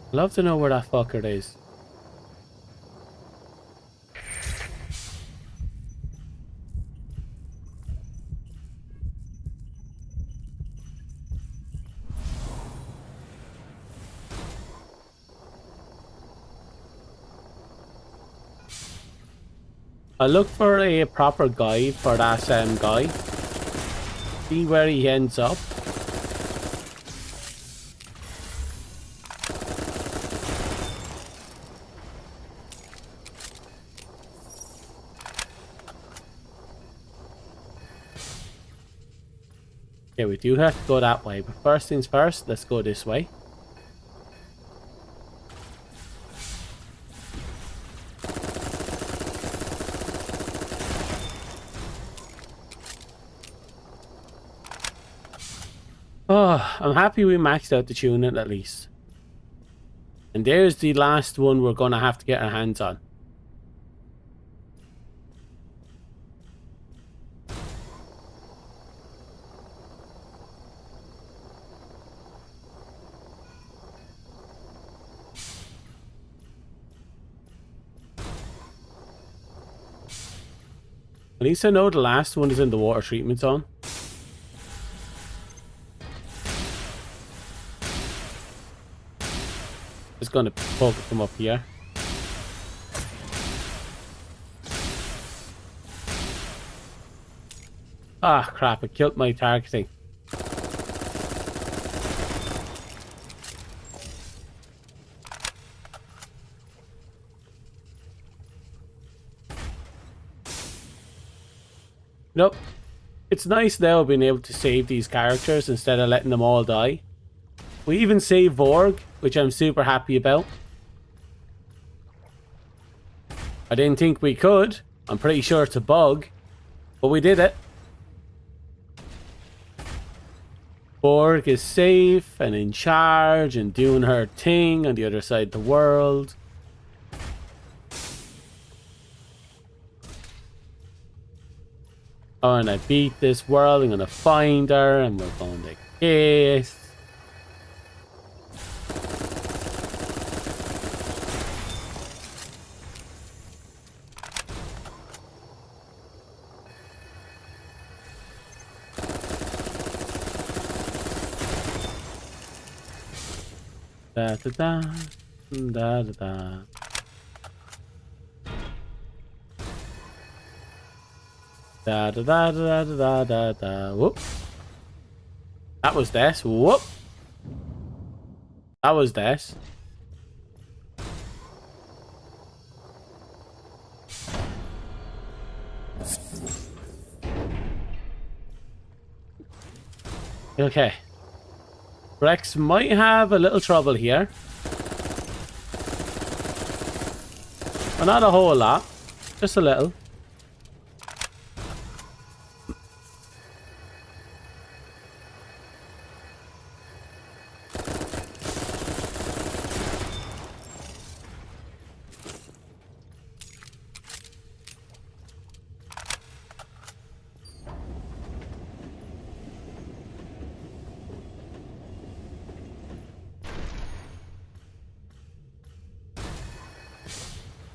S1: I'd love to know where that fucker is. I look for a proper guide for that guy. See where he ends up. Okay, we do have to go that way, but first things first, let's go this way. Oh, I'm happy we maxed out the tuning at least. And there's the last one we're going to have to get our hands on. At least I know the last one is in the water treatment zone. Just going to poke them up here. Ah, crap, it killed my targeting. Nope. It's nice now being able to save these characters instead of letting them all die. We even saved Vorg, which I'm super happy about. I didn't think we could. I'm pretty sure it's a bug. But we did it. Vorg is safe and in charge and doing her thing on the other side of the world. Oh, and I beat this world. I'm gonna find her and we're going to kiss. Da da da da da da. Da da da da da da da. Whoop. That was this. Whoop. That was this. Okay. Rex might have a little trouble here. But not a whole lot. Just a little.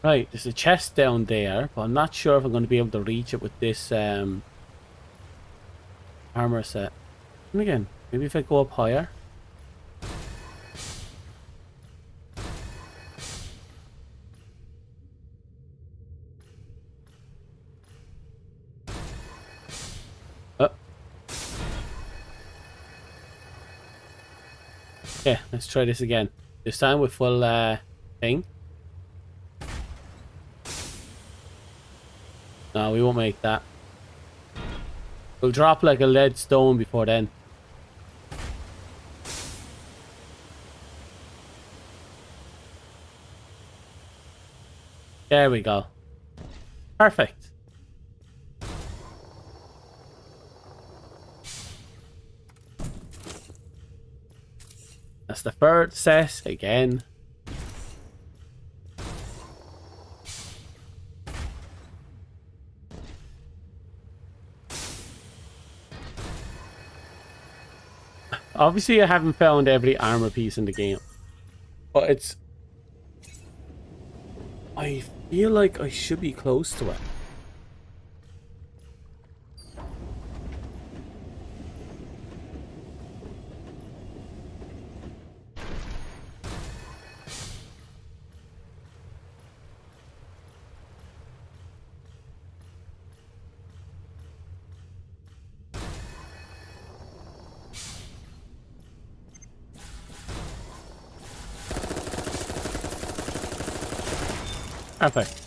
S1: Right, there's a chest down there, but I'm not sure if I'm going to be able to reach it with this armor set. And again, maybe if I go up higher. Oh. Okay, let's try this again. This time with full thing. No, we won't make that. We'll drop like a lead stone before then. There we go. Perfect. That's the third set again. Obviously, I haven't found every armor piece in the game, but it's... I feel like I should be close to it. Perfect.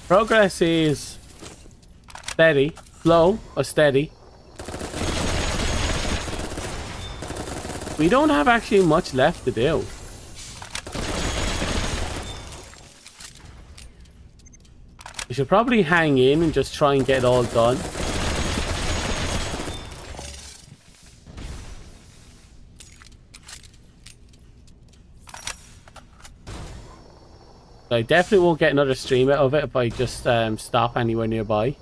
S1: Progress is steady, slow, but steady. We don't have actually much left to do. We should probably hang in and just try and get it all done. I definitely won't get another stream out of it if I just stop anywhere nearby.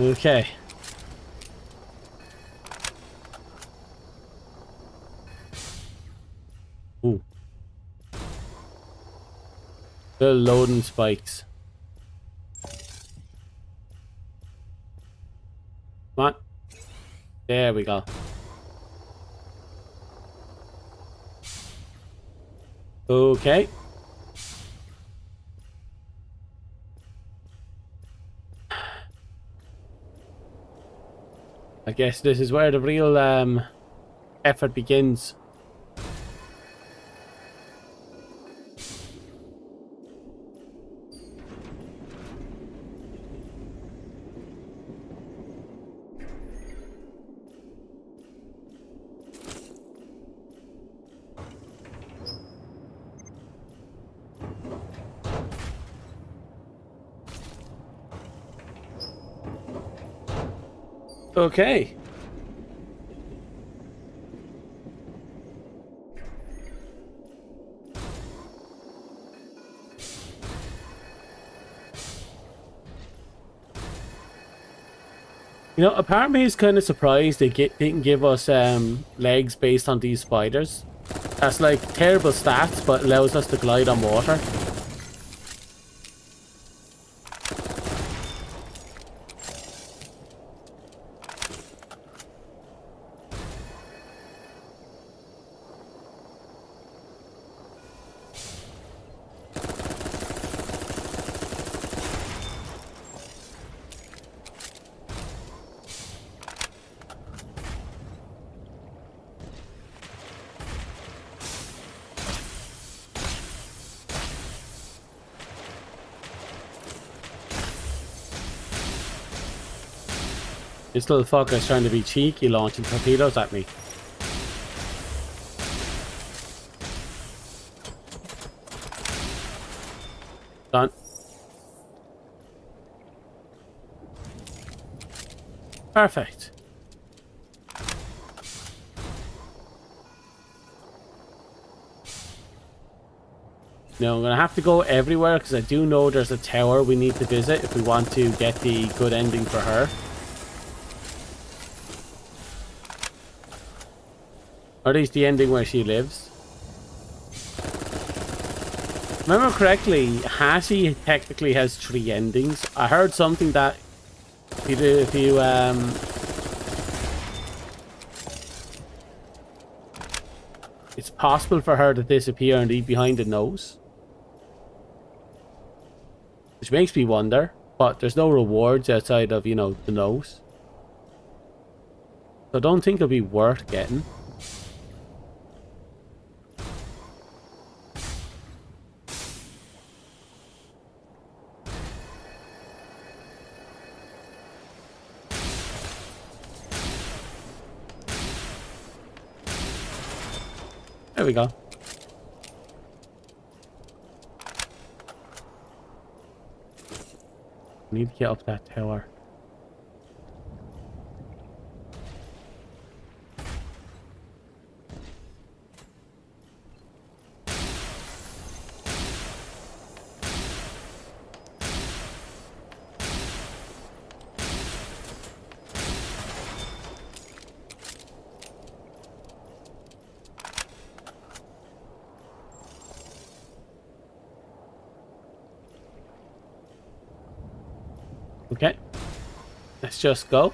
S1: Okay. Ooh. The loading spikes. Come on. There we go. Okay. I guess this is where the real effort begins. Okay. You know, a part of me is kind of surprised they didn't give us legs based on these spiders. That's like terrible stats, but allows us to glide on water. This little fucker is trying to be cheeky, launching torpedoes at me. Done. Perfect. Now I'm going to have to go everywhere because I do know there's a tower we need to visit if we want to get the good ending for her. Or at least the ending where she lives. Remember correctly, Hattie technically has 3 endings. I heard something that If you it's possible for her to disappear and leave behind a nose. Which makes me wonder, but there's no rewards outside of, you know, the nose. So I don't think it'll be worth getting. There we go. Need to get up that tower. Okay, let's just go.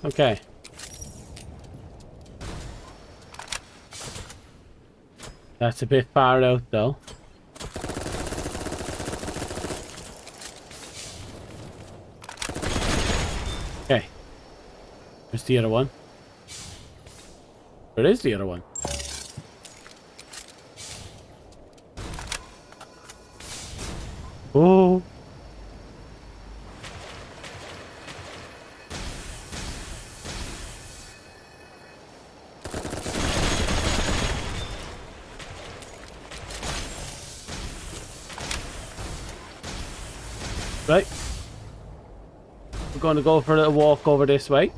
S1: Okay. That's a bit far out, though. Okay. Where's the other one? Where is the other one? Oh. Right. We're going to go for a little walk over this way.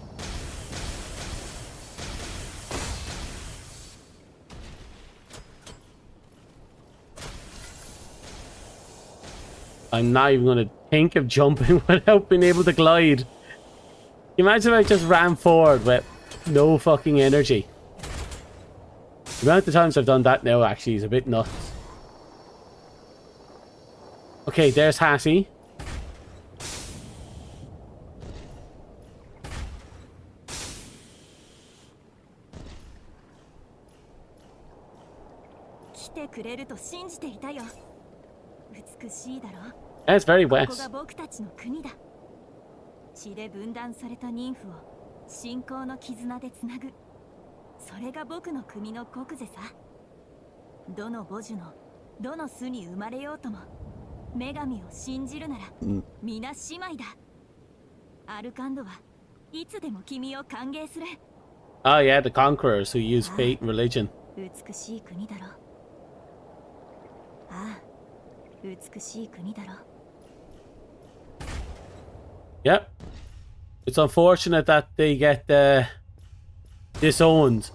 S1: I'm not even going to think of jumping without being able to glide. Can you imagine if I just ran forward with no fucking energy? The amount of times I've done that now actually is a bit nuts. Okay, there's Hassie. That's very west.
S2: 血で分断された妊婦を信仰の絆でつなぐ。それが僕の国の国是さ。どの母樹のどの巣に生まれようとも女神を信じるなら皆姉妹だ。アルカンドはいつでも君を歓迎する。
S1: Oh yeah, the conquerors who use fate and religion.
S2: 美しい国だろ。ああ、美しい国だろ。
S1: Yep. It's unfortunate that they get disowned.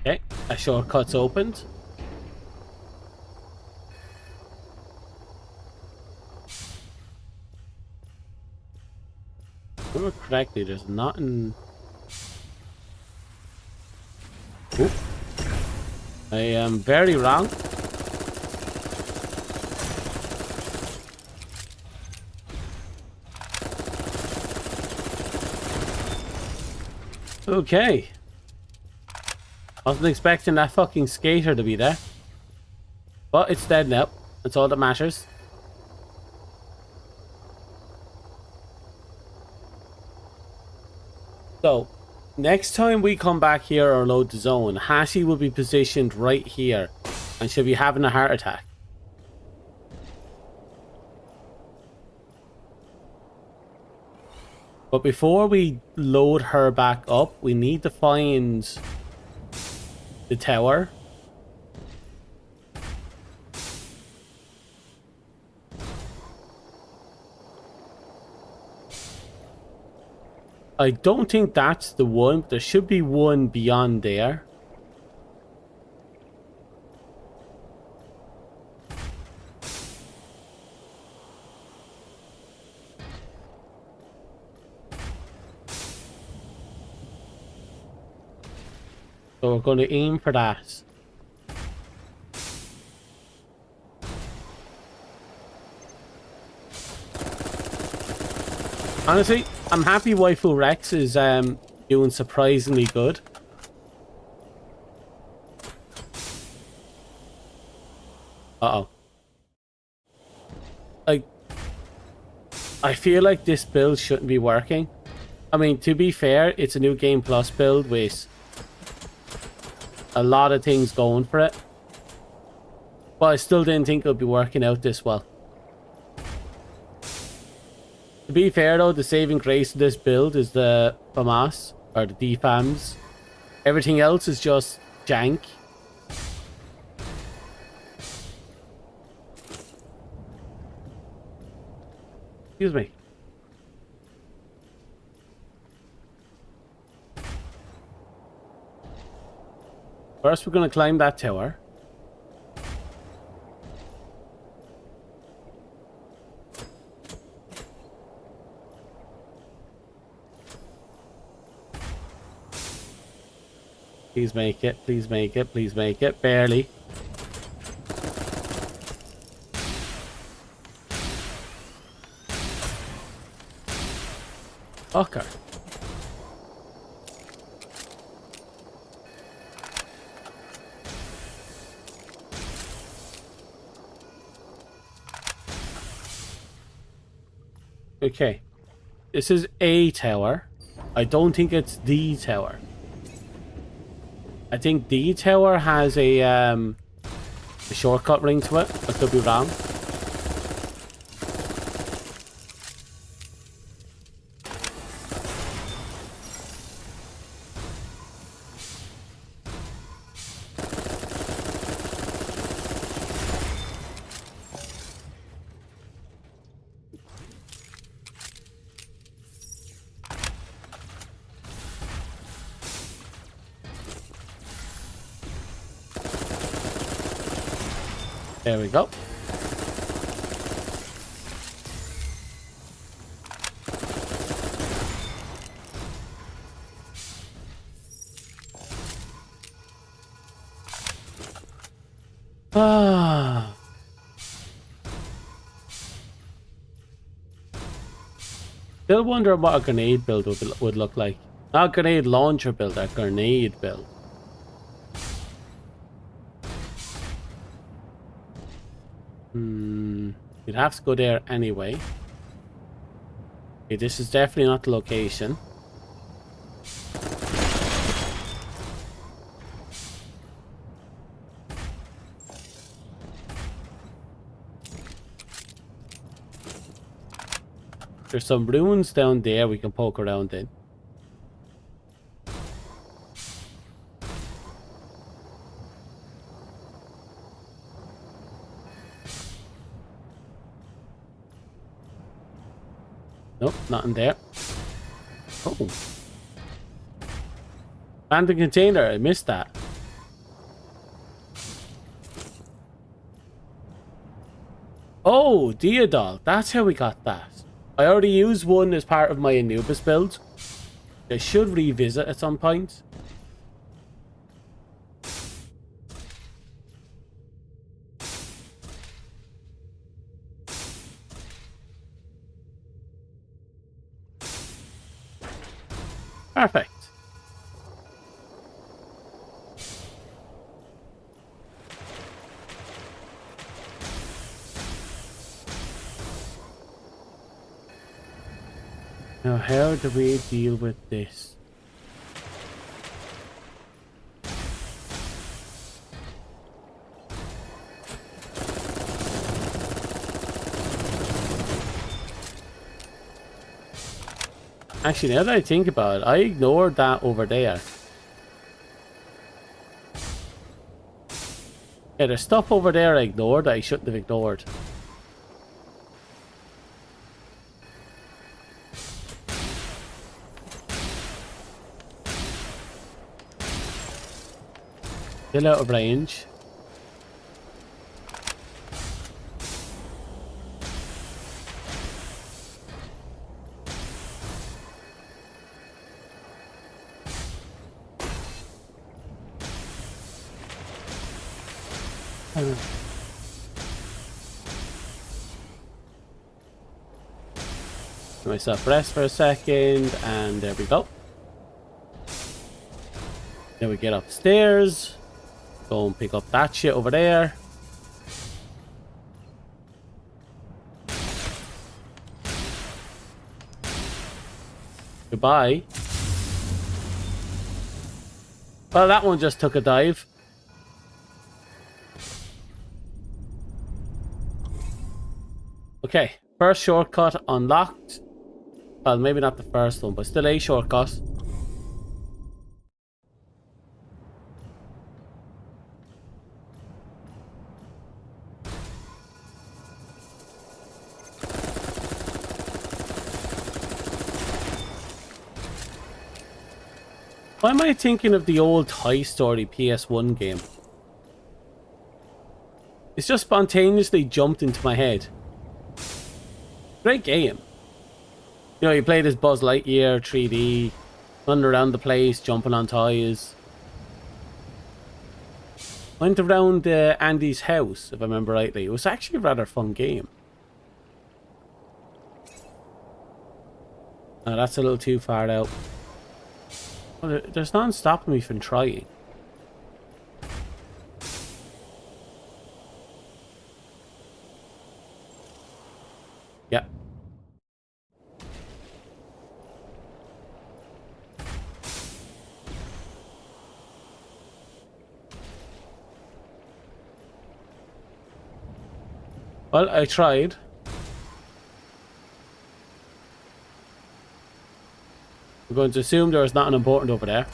S1: Okay, a shortcut's opened. If I remember correctly, there's nothing. Oop. I am very wrong. Okay. Wasn't expecting that fucking skater to be there. But it's dead now. That's all that matters. So, next time we come back here or load the zone, Hassie will be positioned right here. And she'll be having a heart attack. But before we load her back up, we need to find the tower. I don't think that's the one. There should be one beyond there. So we're going to aim for that. Honestly, I'm happy Waifu Rex is doing surprisingly good. Uh-oh. Like, I feel like this build shouldn't be working. I mean, to be fair, it's a new Game Plus build with a lot of things going for it. But I still didn't think it would be working out this well. To be fair though, the saving grace of this build is the FAMAS, or the DFAMs. Everything else is just jank. Excuse me. First we're going to climb that tower. Please make it, please make it, please make it. Barely. Fucker. Okay. This is a tower. I don't think it's the tower. I think the tower has a shortcut ring to it. I could be wrong. There we go. Ah. Still wonder what a grenade build would look like. Not a grenade launcher build, a grenade build. You'd have to go there anyway. Okay, this is definitely not the location. There's some ruins down there we can poke around in. Nope, nothing there. Oh. Abandoned container, I missed that. Oh, Diodol, that's how we got that. I already used one as part of my Anubis build. I should revisit at some point. Perfect. Now, how do we deal with this? Actually, now that I think about it, I ignored that over there. Yeah, there's stuff over there I ignored that I shouldn't have ignored. Still out of range. Give myself rest for a second, and there we go. Then we get upstairs. Go and pick up that shit over there. Goodbye. Well, that one just took a dive. Okay, first shortcut unlocked. Well, maybe not the first one, but still a shortcut. Why am I thinking of the old Toy Story PS1 game? It's just spontaneously jumped into my head. Great game. You know, you played as Buzz Lightyear 3D, running around the place, jumping on toys. Went around Andy's house, if I remember rightly. It was actually a rather fun game. Oh, that's a little too far out. Well, there's nothing stopping me from trying. Yeah. Well, I tried. We're going to assume there is nothing important over there.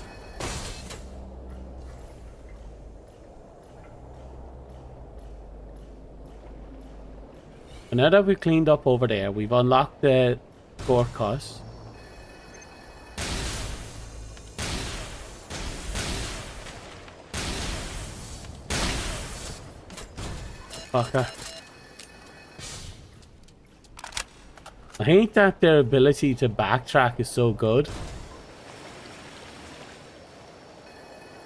S1: And now that we've cleaned up over there, we've unlocked the shortcut. Fucker. I think that their ability to backtrack is so good.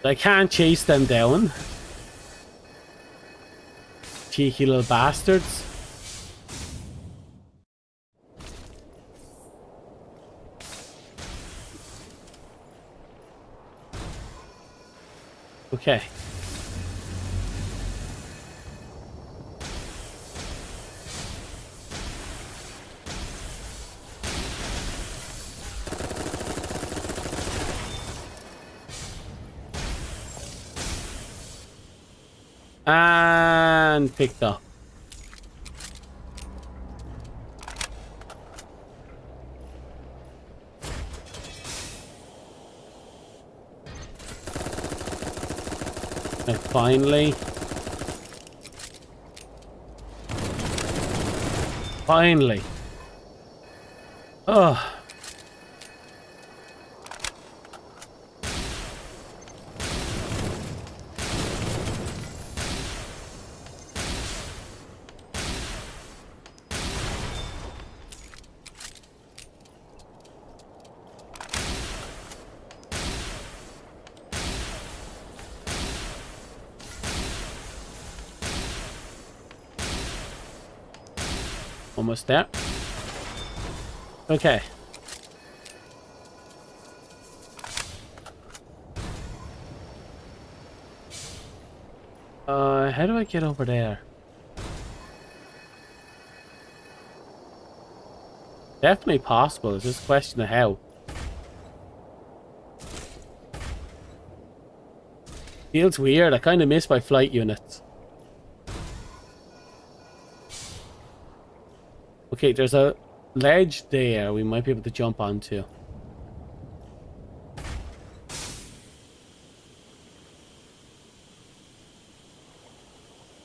S1: I can't chase them down. Cheeky little bastards. Okay. And picked up. And finally. Finally. Oh. Almost there. Okay. How do I get over there? Definitely possible. It's just a question of how. Feels weird. I kind of miss my flight units. Okay, there's a ledge there we might be able to jump onto.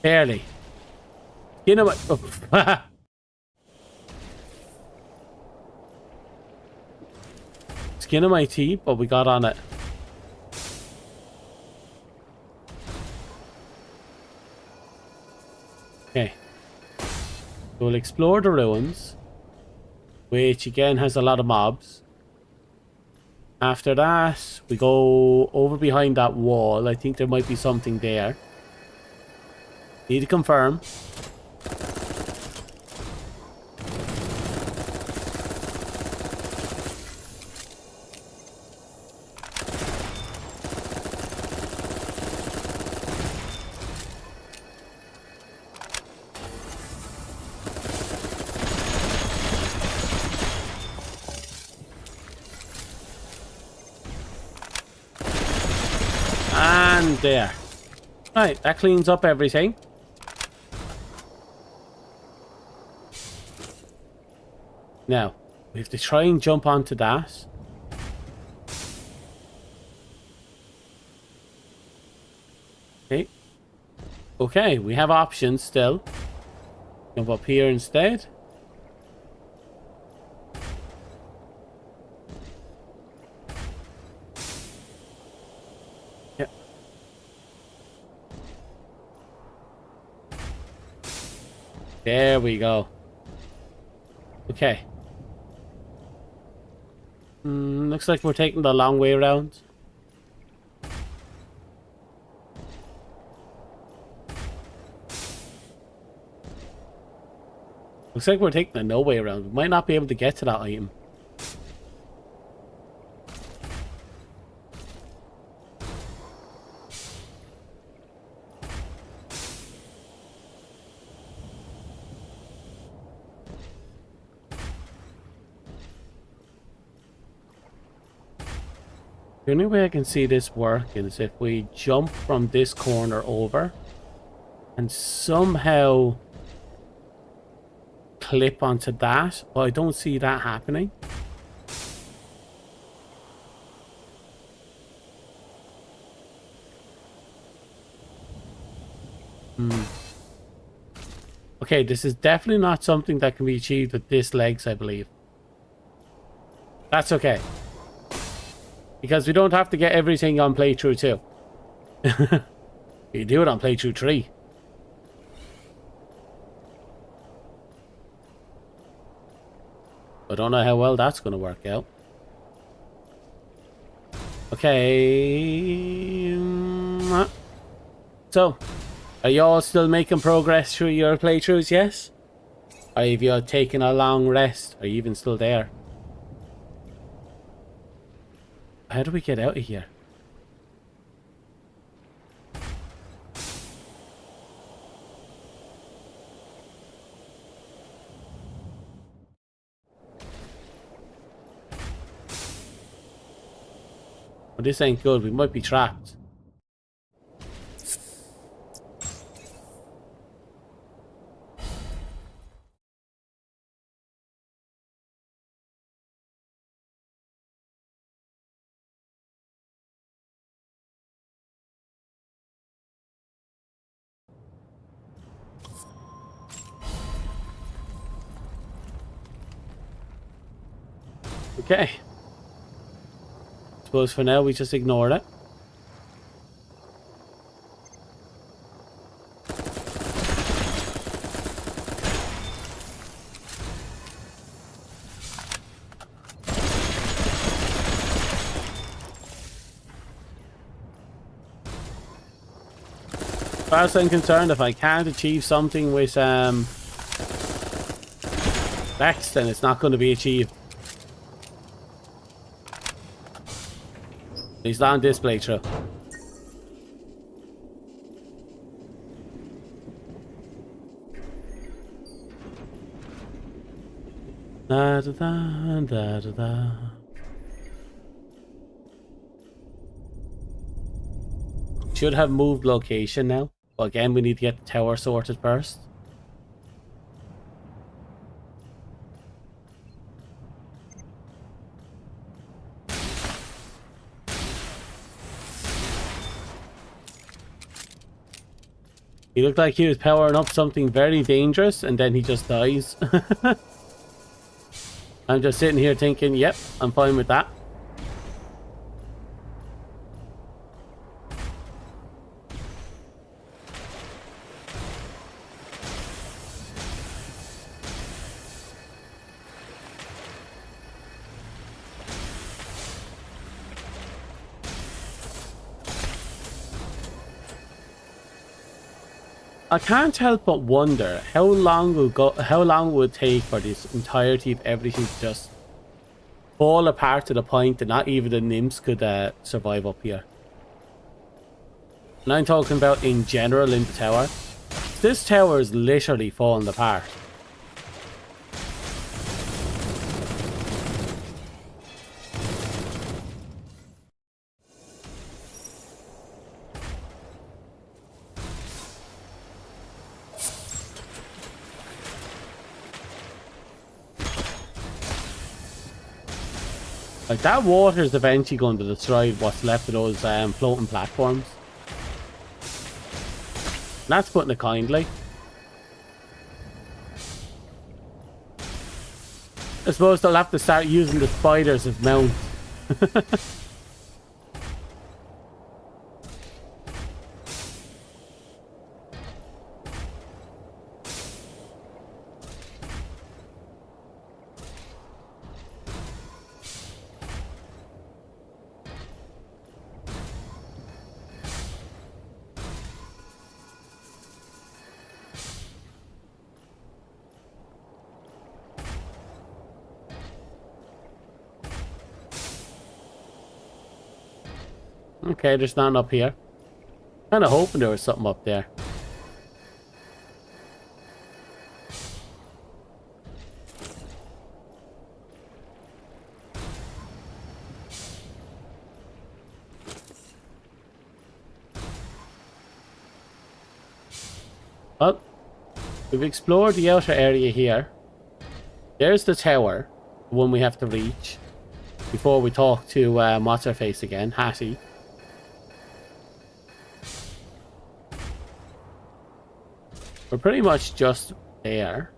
S1: Barely. You know what? Oh. Skin of my teeth, but we got on it. Okay. So we'll explore the ruins, which again has a lot of mobs. After that, we go over behind that wall. I think there might be something there. Need to confirm. And there. Right, that cleans up everything. Now, we have to try and jump onto that. Okay. Okay, we have options still. Jump up here instead. Yep. There we go. Okay. Looks like we're taking the long way around. Looks like we're taking the no way around. We might not be able to get to that item. The only way I can see this working is if we jump from this corner over and somehow clip onto that, but I don't see that happening. Okay, this is definitely not something that can be achieved with this legs, I believe. That's okay. Because we don't have to get everything on playthrough 2. You do it on playthrough 3. I don't know how well that's going to work out. Okay. So, are you all still making progress through your playthroughs, yes? Or have you taken a long rest? Are you even still there? How do we get out of here? Well, this ain't good. We might be trapped. Okay. Suppose for now we just ignore it. As far as I'm concerned, if I can't achieve something with Vex, then it's not going to be achieved. He's on this playthrough. Da da da da da da. Should have moved location now. But again, we need to get the tower sorted first. He looked like he was powering up something very dangerous, and then he just dies. I'm just sitting here thinking, yep, I'm fine with that. I can't help but wonder how long it would take for this entirety of everything to just fall apart to the point that not even the nymphs could survive up here. And I'm talking about in general in the tower. This tower is literally falling apart. Like, that water is eventually going to destroy what's left of those floating platforms. And that's putting it kindly. I suppose they'll have to start using the spiders as mounts. Okay, there's nothing up here. Kinda hoping there was something up there. Well, we've explored the outer area here. There's the tower, the one we have to reach before we talk to what's her face again, Hattie. We're pretty much just there.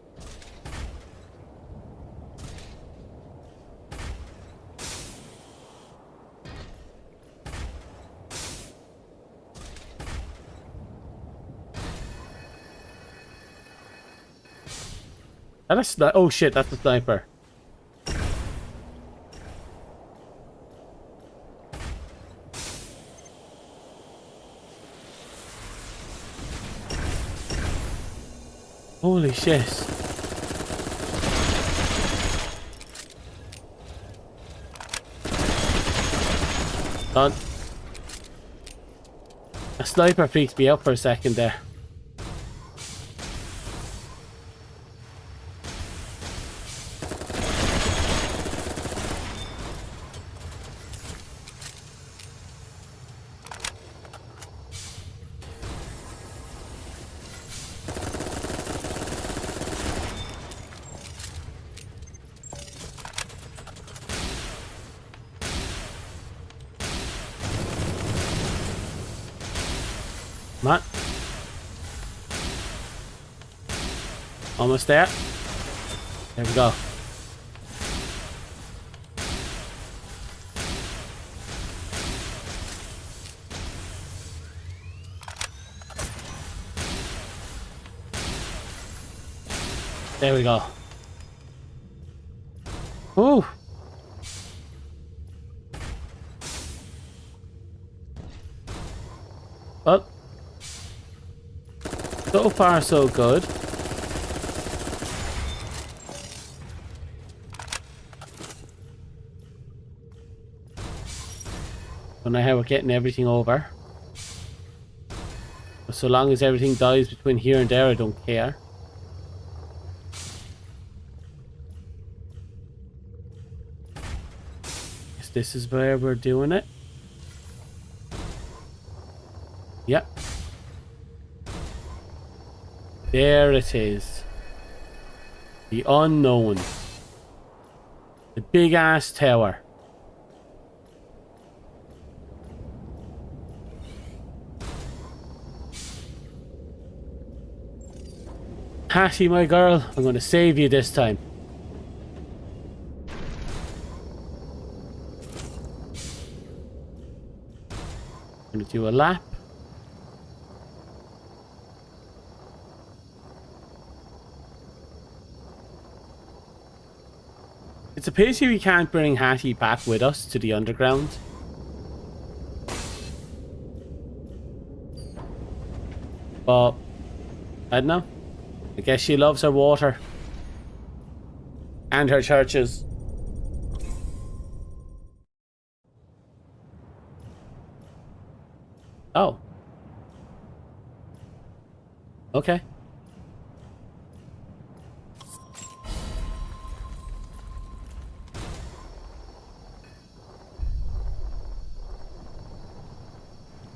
S1: Oh shit, that's a sniper. Holy shit. Done. A sniper freaked me out for a second there. Matt. Almost there. There we go. There we go. Ooh. Well, so far so good. Don't know how we're getting everything over. But so long as everything dies between here and there, I don't care. Guess this is where we're doing it. Yep. There it is. The unknown. The big ass tower. Hattie, my girl, I'm going to save you this time. I'm going to do a lap. It's a pity we can't bring Hattie back with us to the underground. But, I don't know. I guess she loves her water. And her churches. Oh. Okay.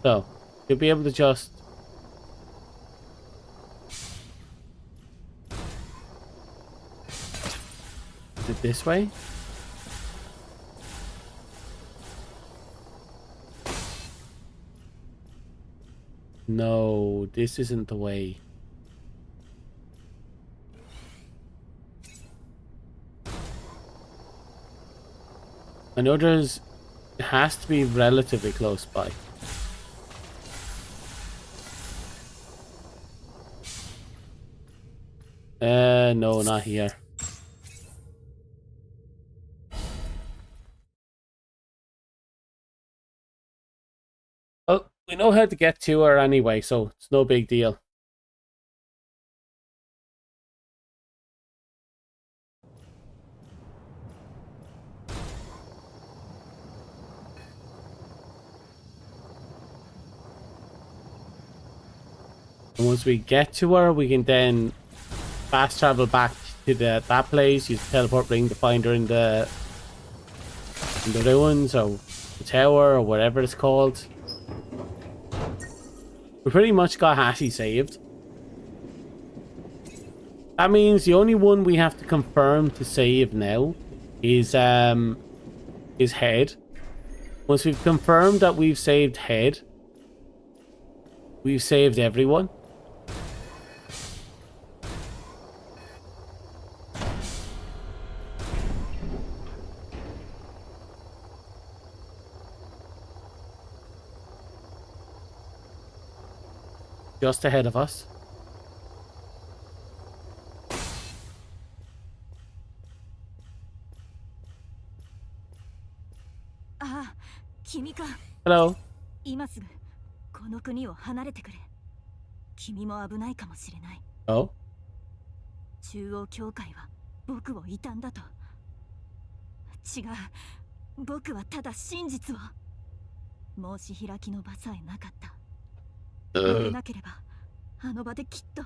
S1: So, you'll be able to just... Is it this way? No, this isn't the way. I know it has to be relatively close by. No, not here. Oh, we know how to get to her anyway, so it's no big deal. And once we get to her, we can then fast travel back to that place, use the teleport ring to find her in the ruins or the tower or whatever it's called. We pretty much got Hattie saved. That means the only one we have to confirm to save now is Head. Once we've confirmed that we've saved Head, we've saved everyone. Just ahead of us.
S2: Ah, 君か。
S1: Hello.
S2: 今すぐこの国を離れてくれ。君も危ないかもしれない。
S1: Oh.
S2: 中央教会は僕を異端だと。違う。僕はただ真実を。申し開きの場さえなかった。でなければあの場できっと。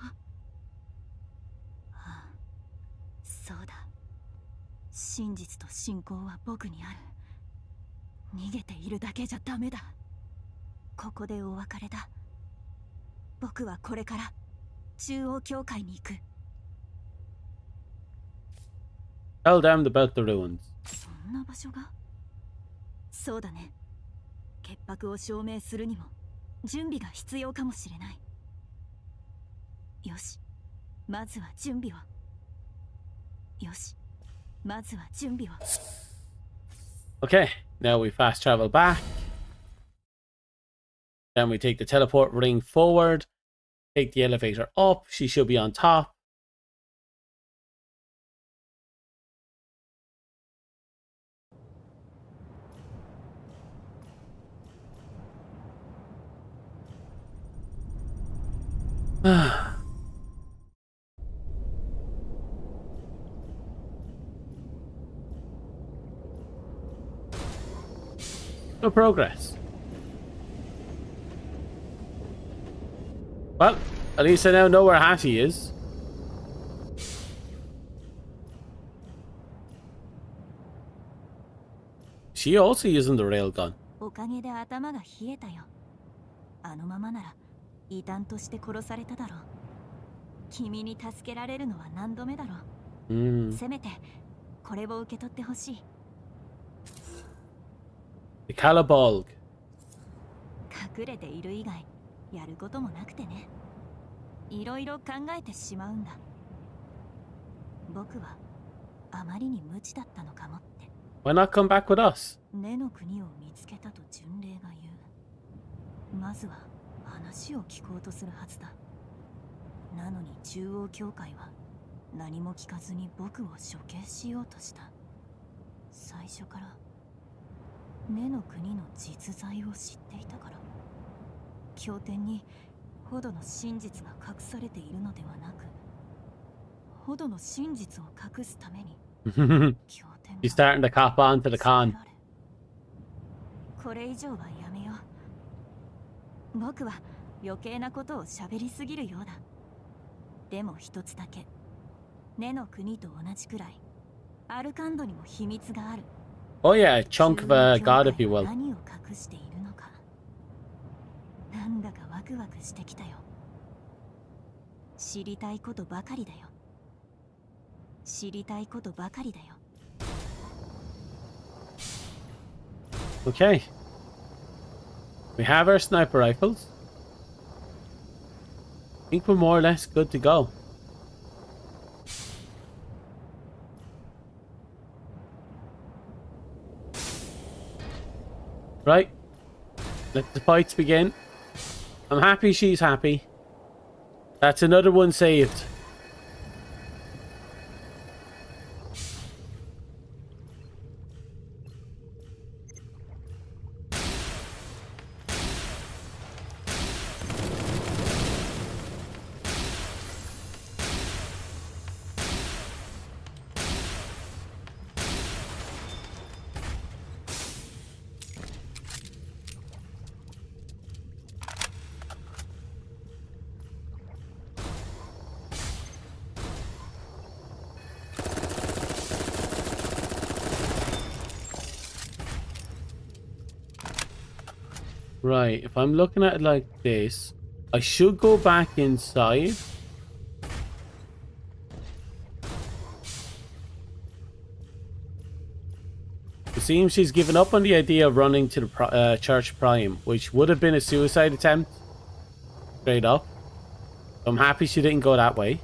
S2: そうだ。真実と信仰は僕にある。逃げているだけじゃダメだ。ここでお別れだ。僕はこれから中央教会に行く。
S1: Tell them about the ruins.
S2: そんな場所が？そうだね。潔白を証明するにも準備が必要かもしれない。よし、まずは準備を。よし、まずは準備を。
S1: Okay, now we fast travel back. Then we take the teleport ring forward. Take the elevator up. She should be on top. No progress. Well, at least I now know where Hattie is. She also using the railgun.
S2: おかげで頭が冷えたよ。あのままなら異端として殺されただろう。君に助けられるのは何度目だろう。せめてこれを受け取ってほしい。
S1: The Calabolg.
S2: 隠れている以外やることもなくてね。いろいろ考えてしまうんだ。僕はあまりに無知だったのかもって。
S1: Why not come back with us?
S2: 根の国を見つけたと巡礼が言う。まずは話を聞こうとするはずだ。なのに中央教会は何も聞かずに僕を処刑しようとした。最初から根の国の実在を知っていたから。経典にほどの真実が隠されているのではなく、ほどの真実を隠すために経典
S1: He's starting to cop on to the con.
S2: これ以上はやめよう。僕は余計なことを喋りすぎるようだ。でも一つだけ、根の国と同じくらいアルカンドにも秘密がある。
S1: Oh yeah, a chunk of a god, if you will.
S2: 何を隠しているのか、なんだかワクワクしてきたよ。知りたいことばかりだよ。知りたいことばかりだよ。
S1: Okay. We have our sniper rifles. I think we're more or less good to go. Right. Let the fights begin. I'm happy she's happy. That's another one saved. Right, if I'm looking at it like this, I should go back inside. It seems she's given up on the idea of running to the Church Prime, which would have been a suicide attempt. Straight up. I'm happy she didn't go that way.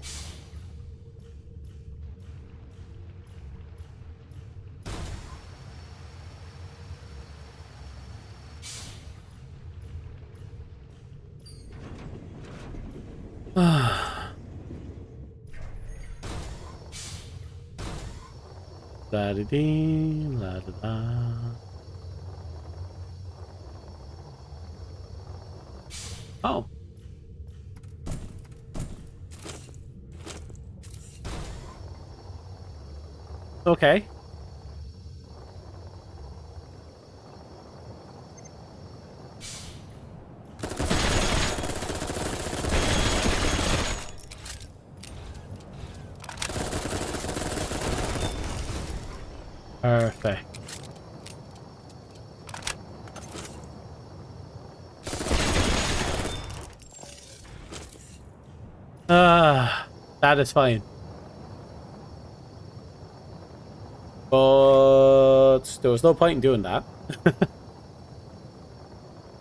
S1: La da dee, la da da. Oh. Okay. Perfect. That is fine. But there was no point in doing that.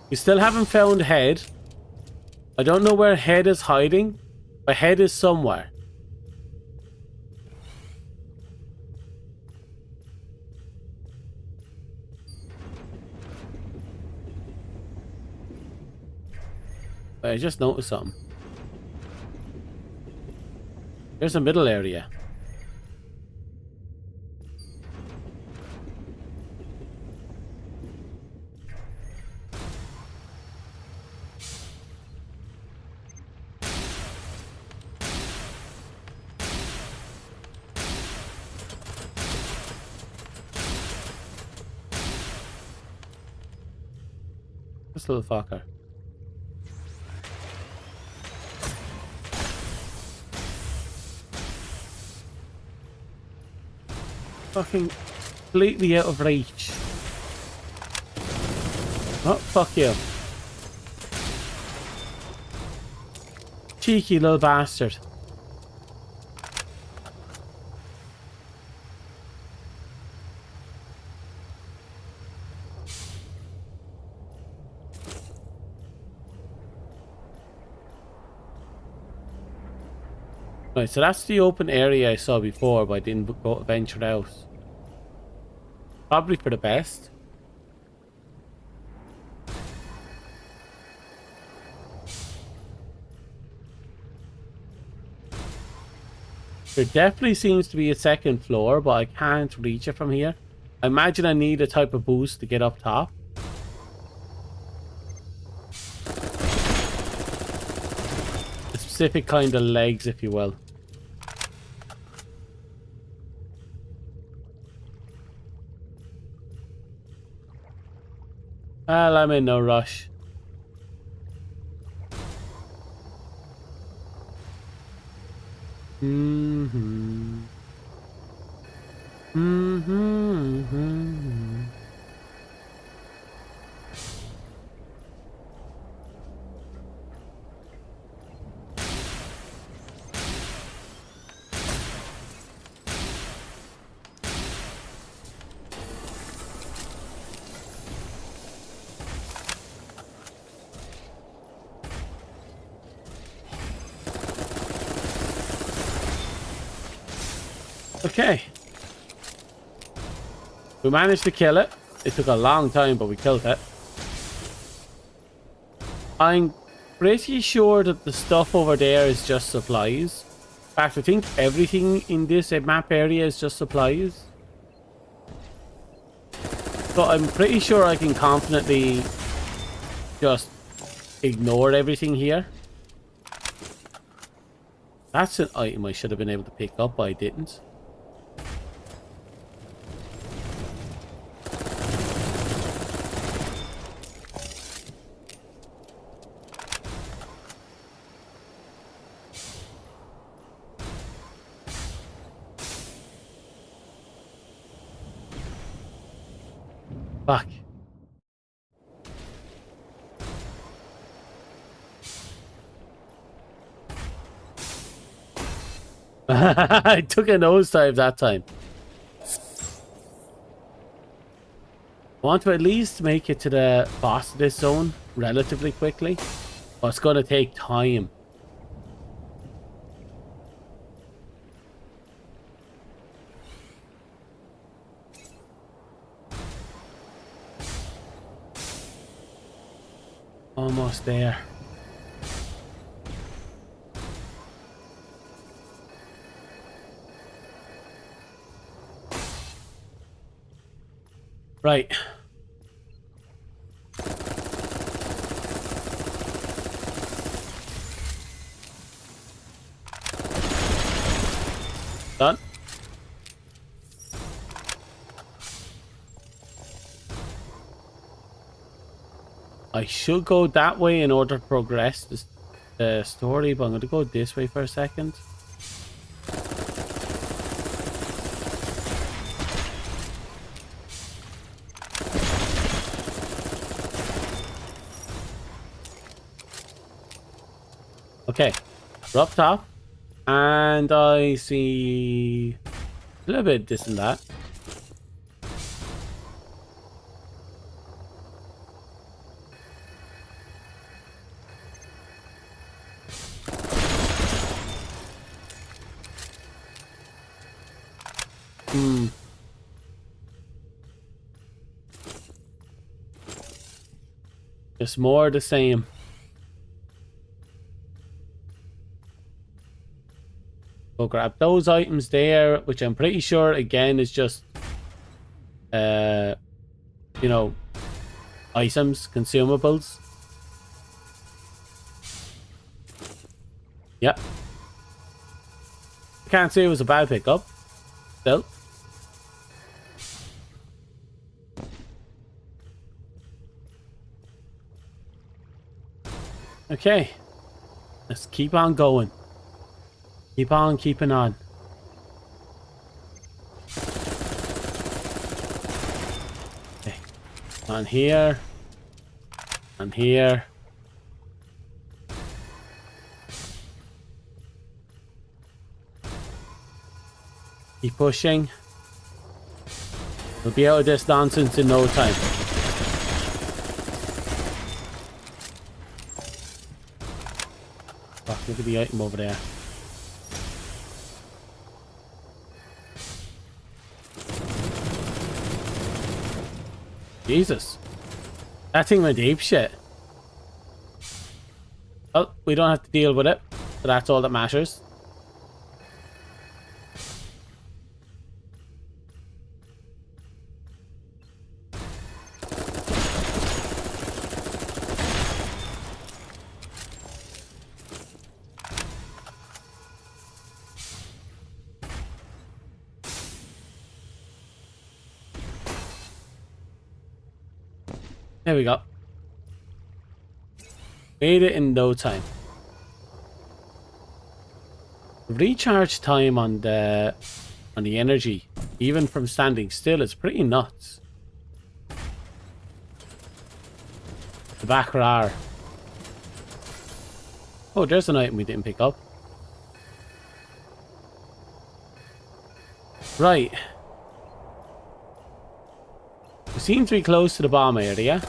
S1: We still haven't found Head. I don't know where Head is hiding, but Head is somewhere. But I just noticed something. There's a middle area. This little fucker. Fucking completely out of reach. Oh, fuck you. Cheeky little bastard. Right, so that's the open area I saw before, but I didn't venture out. Probably for the best. There definitely seems to be a second floor, but I can't reach it from here. I imagine I need a type of boost to get up top. A specific kind of legs, if you will. Well, I'm in no rush. Mm-hmm. Mm-hmm. Okay. We managed to kill it. It took a long time, but we killed it. I'm pretty sure that the stuff over there is just supplies. In fact, I think everything in this map area is just supplies. So I'm pretty sure I can confidently just ignore everything here. That's an item I should have been able to pick up, but I didn't. Fuck. I took a nosedive that time. I want to at least make it to the boss of this zone relatively quickly. But it's going to take time. Almost there. Right. Done. I should go that way in order to progress the story, but I'm going to go this way for a second. Okay, we're up top, and I see a little bit of this and that. Just more of the same. We'll grab those items there, which I'm pretty sure again is just you know, items, consumables. Yep. I can't say it was a bad pickup. Still. Okay. Let's keep on going. Keep on keeping on. Okay. On here. On here. Keep pushing. We'll be out of this nonsense in no time. Fuck, look at the item over there. Jesus. That thing went ape shit. Oh, we don't have to deal with it. So that's all that matters. There we go. Made it in no time. Recharge time on the energy, even from standing still, is pretty nuts. The back rar. Oh, there's an item we didn't pick up. Right. We seem to be close to the bomb area.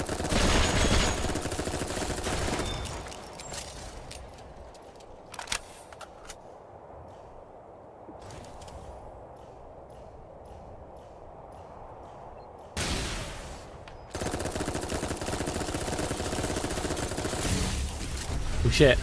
S1: Oh shit.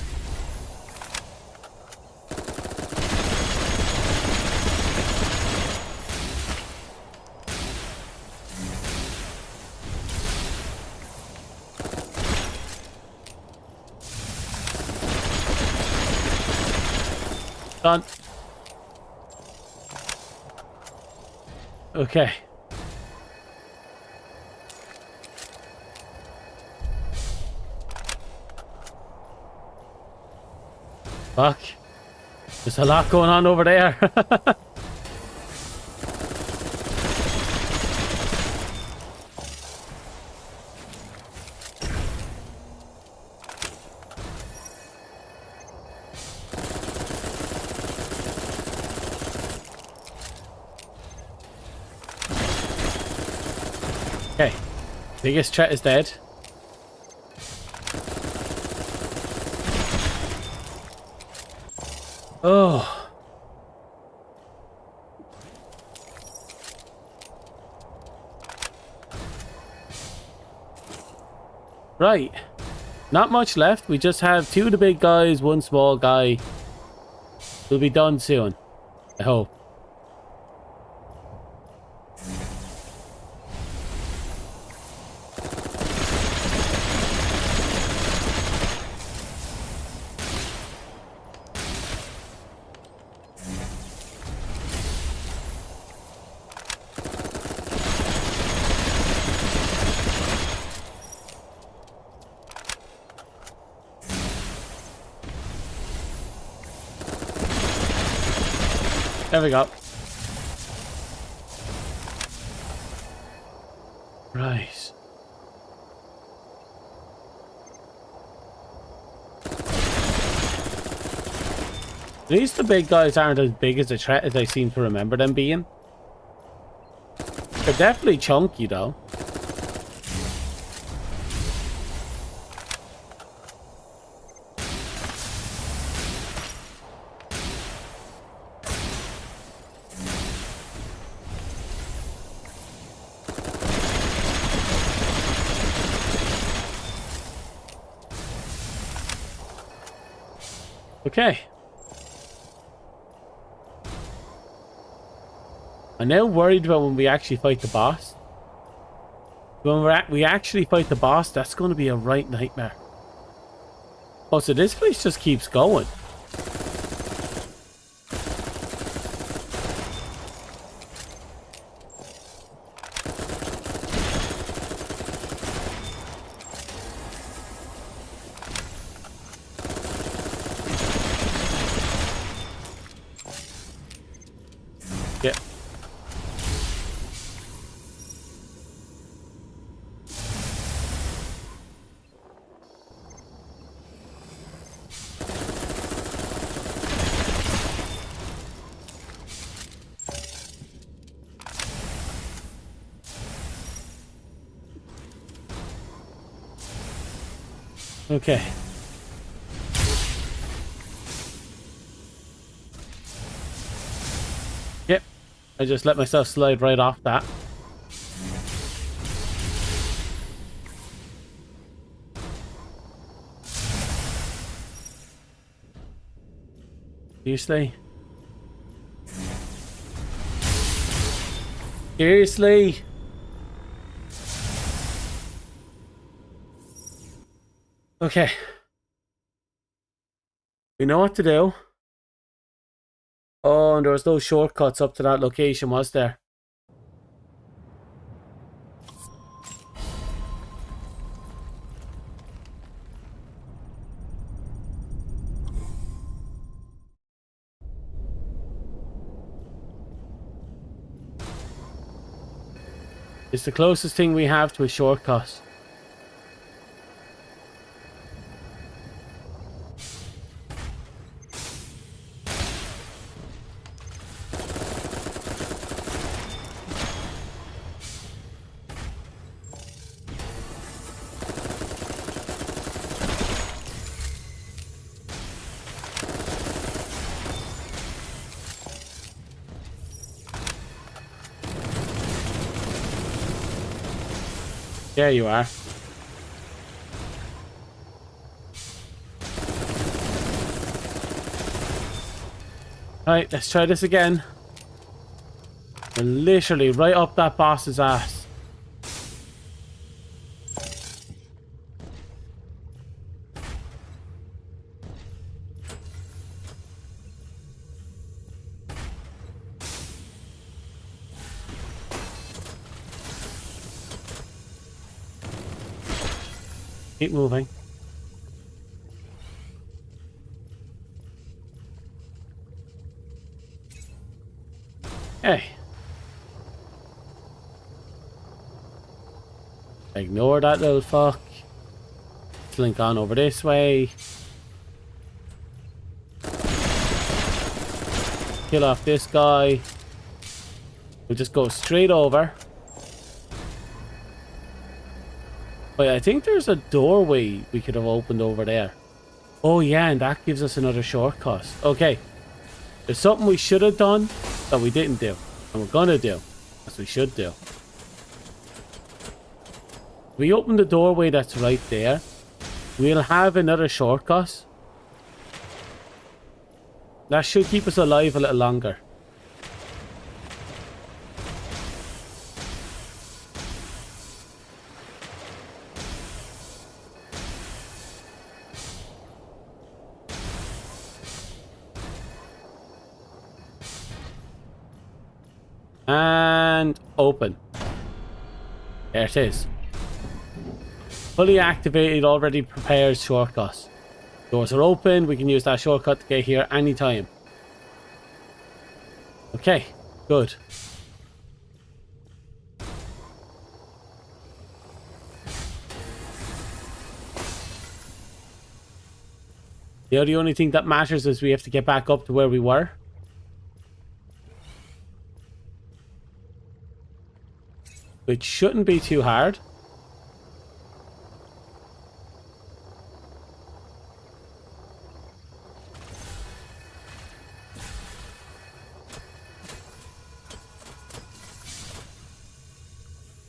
S1: Done. Okay. Fuck. There's a lot going on over there. Okay. Biggest threat is dead. Oh. Right. Not much left. We just have 2 of the big guys, 1 small guy. We'll be done soon, I hope. There we go. Right. At least the big guys aren't as big as a threat as I seem to remember them being. They're definitely chunky though. Okay. I'm now worried about when we actually fight the boss. When we actually fight the boss, that's going to be a right nightmare. Oh, so this place just keeps going. Yeah. Okay. Yep. I just let myself slide right off that. Seriously? Seriously? Okay. We know what to do. Oh, and there was no shortcuts up to that location, was there? It's the closest thing we have to a shortcut. There you are. Right, let's try this again. We're literally right up that boss's ass. Keep moving. Hey. Ignore that little fuck. Slink on over this way. Kill off this guy. We'll just go straight over. Wait, I think there's a doorway we could have opened over there. Oh yeah, and that gives us another shortcut. Okay. There's something we should have done that we didn't do. And we're gonna do. As we should do. We open the doorway that's right there. We'll have another shortcut. That should keep us alive a little longer. And open. There it is. Fully activated, already prepared shortcut. Doors are open. We can use that shortcut to get here anytime. Okay, good. The only thing that matters is we have to get back up to where we were. Which shouldn't be too hard.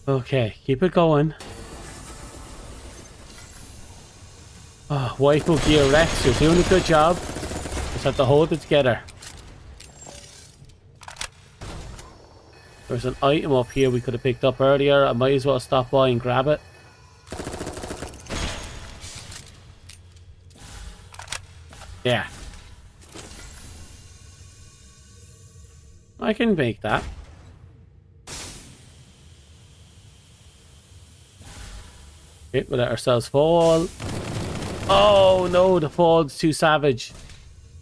S1: Okay, keep it going. Oh, Waifu Gear Rex, you're doing a good job. Just have to hold it together. There's an item up here we could have picked up earlier. I might as well stop by and grab it. Yeah. I can make that. Okay, we'll let ourselves fall. Oh no, the fall's too savage.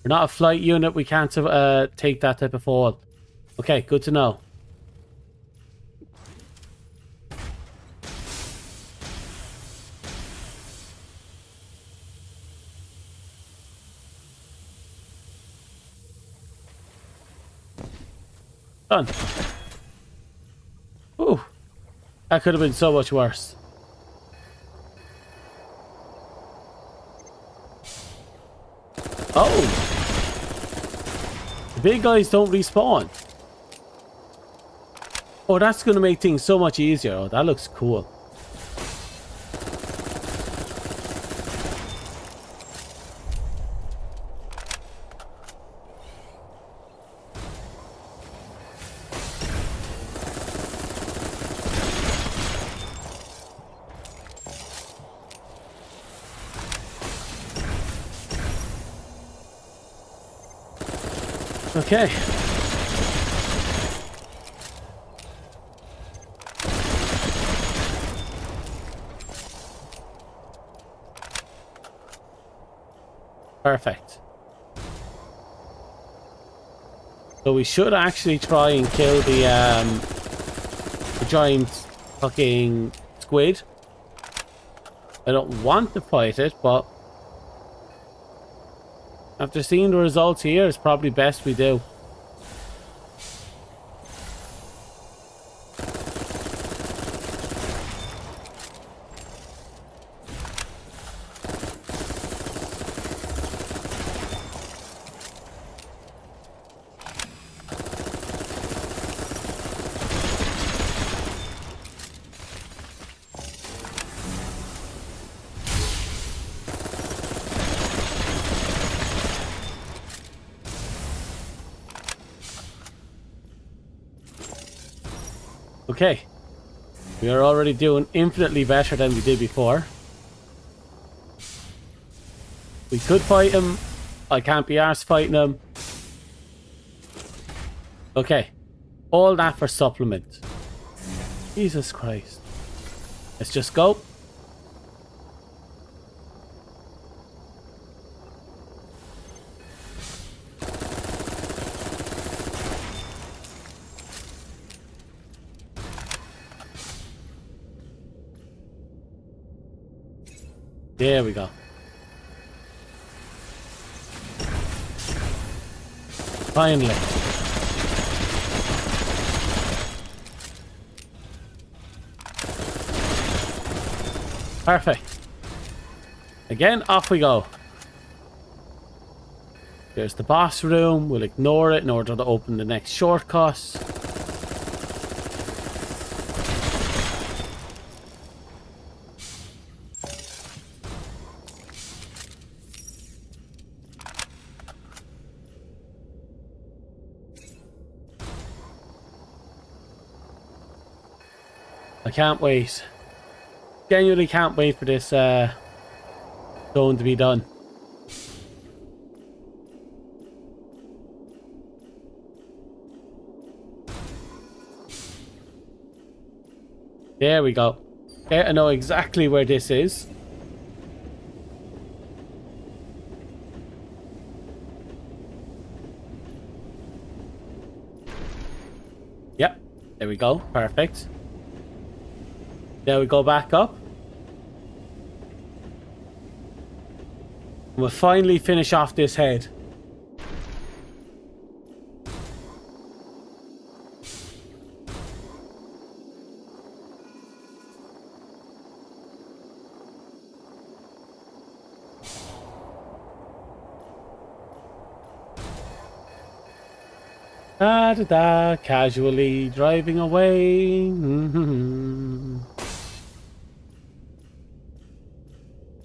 S1: We're not a flight unit, we can't take that type of fall. Okay, good to know. Done. Ooh, that could have been so much worse. Oh! The big guys don't respawn. Oh, that's going to make things so much easier. Oh, that looks cool. Okay. Perfect. So we should actually try and kill the giant fucking squid. I don't want to fight it, but after seeing the results here, it's probably best we do. Okay. We are already doing infinitely better than we did before. We could fight him. I can't be arsed fighting him. Okay. All that for supplement. Jesus Christ. Let's just go. There we go. Finally. Perfect. Again, off we go. There's the boss room. We'll ignore it in order to open the next shortcut. I can't wait. Genuinely can't wait for this zone to be done. There we go. Okay, I know exactly where this is. Yep, there we go. Perfect. Now we go back up. And we'll finally finish off this head. Da da da, casually driving away.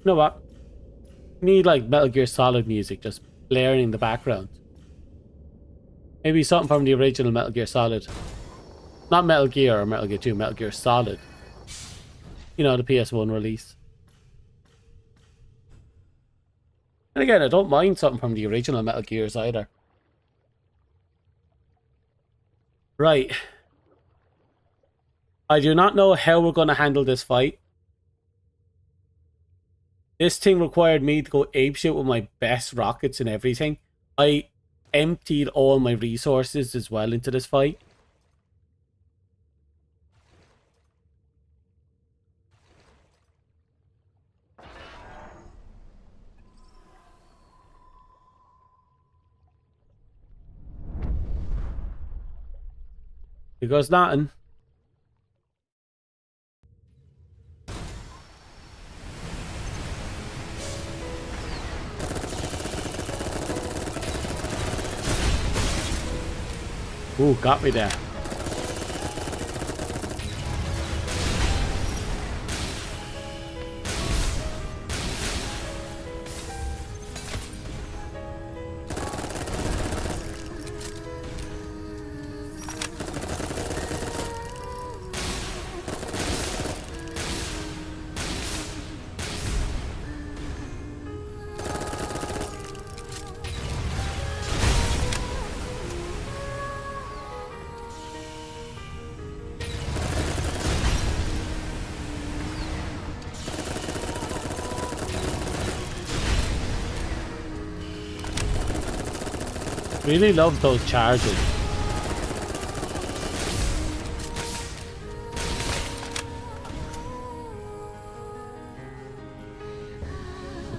S1: You know what? Need like Metal Gear Solid music just blaring in the background. Maybe something from the original Metal Gear Solid. Not Metal Gear or Metal Gear 2, Metal Gear Solid. You know, the PS1 release. And again, I don't mind something from the original Metal Gears either. Right. I do not know how we're going to handle this fight. This thing required me to go apeshit with my best rockets and everything. I emptied all my resources as well into this fight. Here goes nothing. Ooh, got me there. Really love those charges.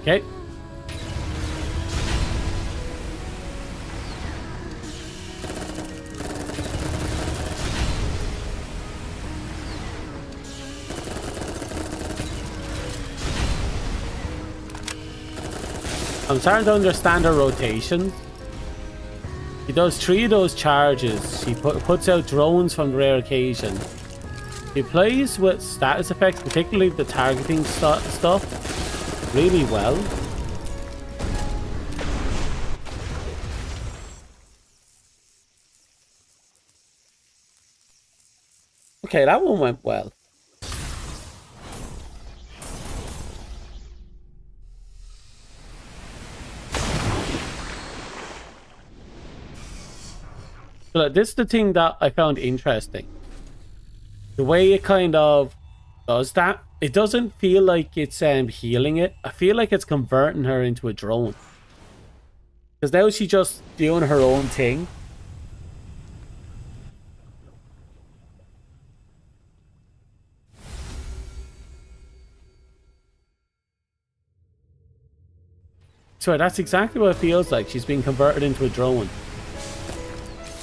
S1: Okay. I'm starting to understand her rotation. He does 3 of those charges. He puts out drones from rare occasion. He plays with status effects, particularly the targeting stuff, really well. Okay, that one went well. So this is the thing that I found interesting. The way it kind of does that, it doesn't feel like it's healing it. I feel like it's converting her into a drone. Because now she's just doing her own thing. So that's exactly what it feels like. She's being converted into a drone.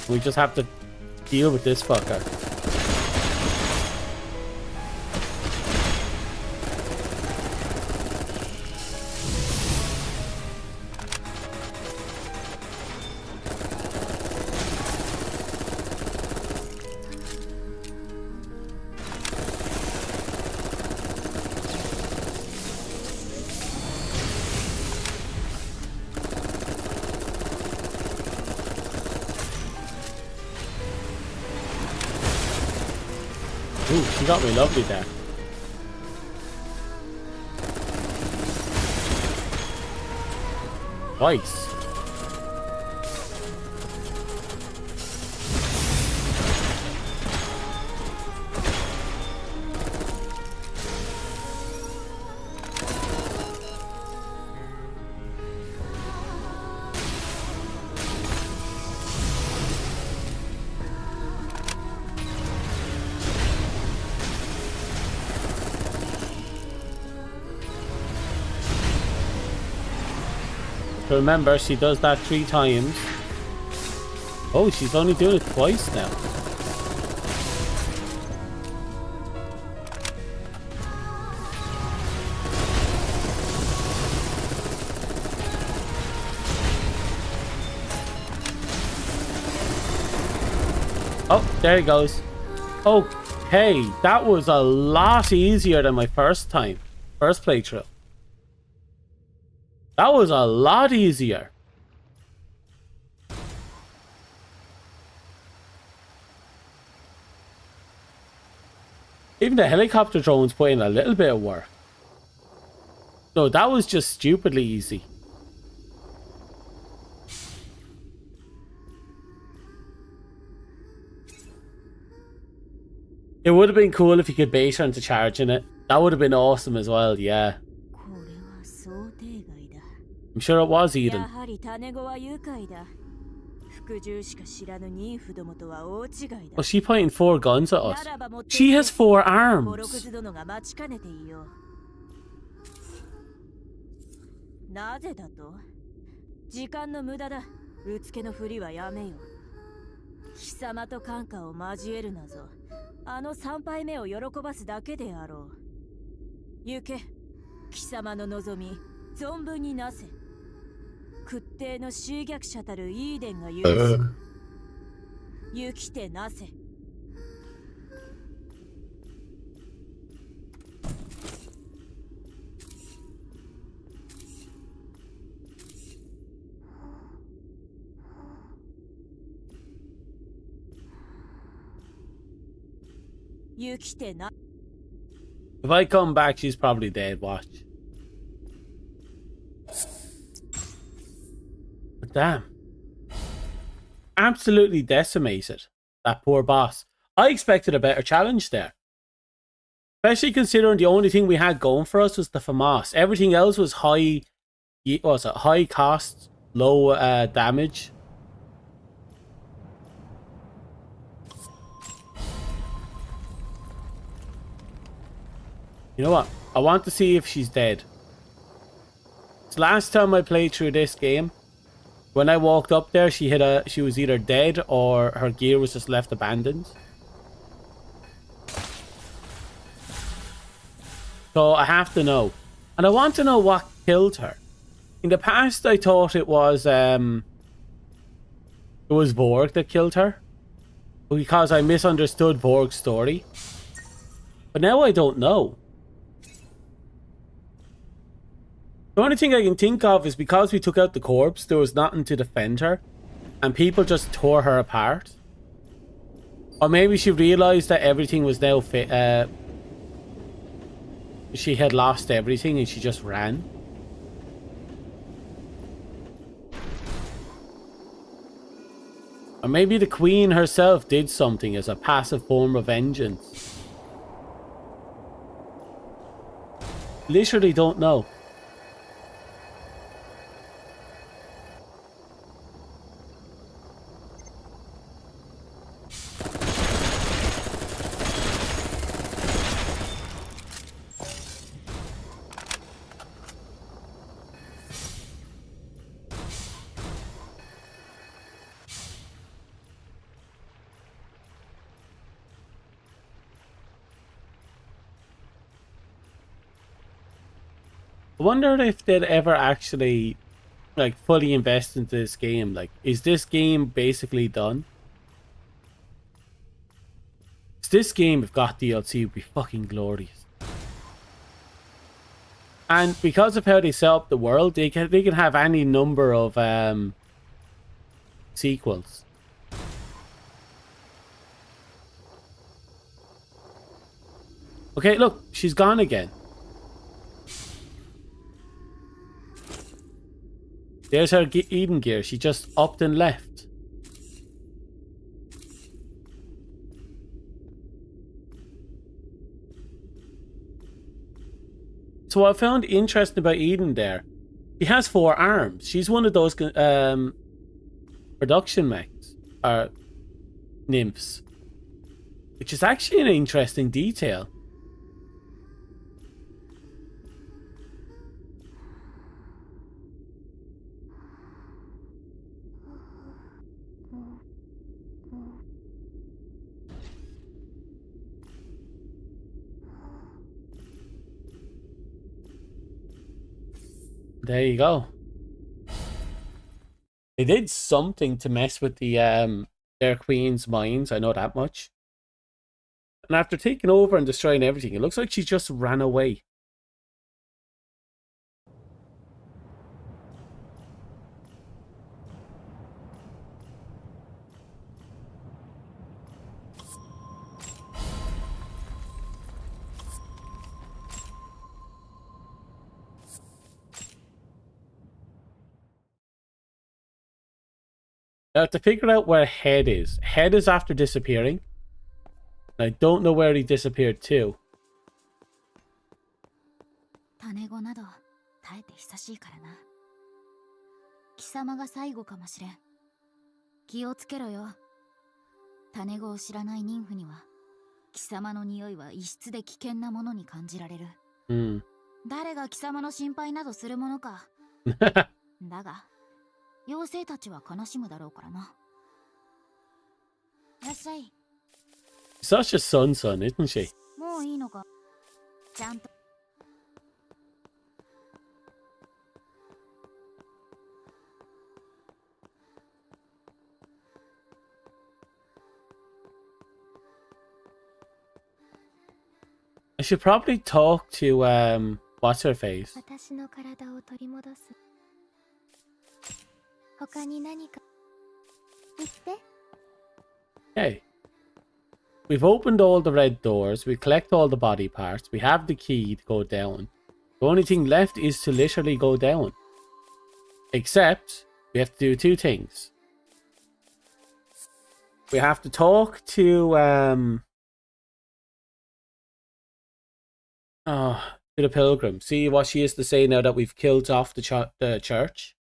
S1: We just have to deal with this fucker. Ooh, she got me lovely there. Nice. So remember, she does that 3 times. Oh, she's only doing it twice now. Oh, there he goes. Okay, that was a lot easier than my first playthrough. That was a lot easier. Even the helicopter drones put in a little bit of work. No, that was just stupidly easy. It would have been cool if you could bait her into charging it. That would have been awesome as well, yeah. I'm sure it was Eden. Was she pointing 4 guns at us? She has 4 arms. If I come back, she's probably dead. Watch. But damn. Absolutely decimated. That poor boss. I expected a better challenge there. Especially considering the only thing we had going for us was the FAMAS. Everything else was high... What was it? High cost, low damage. You know what? I want to see if she's dead. So last time I played through this game, when I walked up there, she was either dead or her gear was just left abandoned. So I have to know. And I want to know what killed her. In the past, I thought it was Vorg that killed her. Because I misunderstood Vorg's story. But now I don't know. The only thing I can think of is because we took out the corpse, there was nothing to defend her. And people just tore her apart. Or maybe she realized that everything was now she had lost everything and she just ran. Or maybe the queen herself did something as a passive form of vengeance. Literally don't know. I wonder if they'd ever actually like fully invest into this game. Like, is this game basically done? This game, if got DLC, would be fucking glorious. And because of how they set up the world, they can have any number of sequels. Okay, look, she's gone again. There's her Eden gear. She just upped and left. So what I found interesting about Eden there, she has 4 arms. She's one of those production mechs, or nymphs, which is actually an interesting detail. There you go. They did something to mess with the their queen's minds, I know that much. And after taking over and destroying everything, it looks like she just ran away. I have to figure out where Head is. Head is after disappearing. I don't know where he disappeared to.
S2: 種子など耐えて久しいからな。貴様が最後かもしれん。気をつけろよ。種子を知らない妊婦には、貴様の匂いは異質で危険なものに感じられる。誰が貴様の心配などするものか。だが、妖精たちは悲しむだろうからな。いらっしゃい。
S1: Such a son, isn't she?
S2: もういいのか。ちゃんと。
S1: I should probably talk to what's her face.
S2: 私の体を取り戻す。他に何か言って。
S1: Okay. We've opened all the red doors. We collect all the body parts. We have the key to go down. The only thing left is to literally go down. Except we have to do 2 things. We have to talk to the pilgrim. See what she has to say now that we've killed off the church.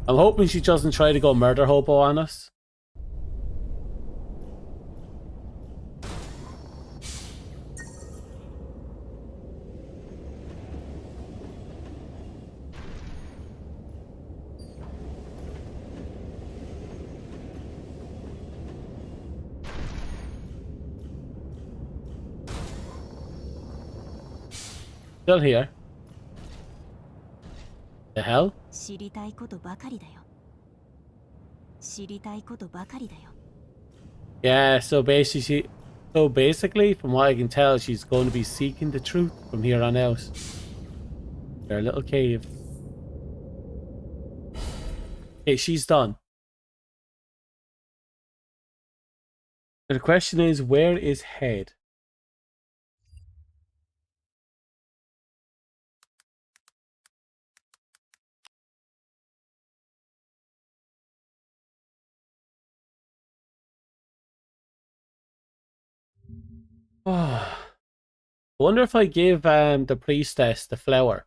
S1: I'm hoping she doesn't try to go murder hobo on us. Still here. The hell?
S2: 知りたいことばかりだよ。知りたいことばかりだよ。
S1: Yeah, so basically, from what I can tell, she's going to be seeking the truth from here on out. Their little cave. Okay, she's done. The question is, where is Head? Oh. I wonder if I give the priestess the flower.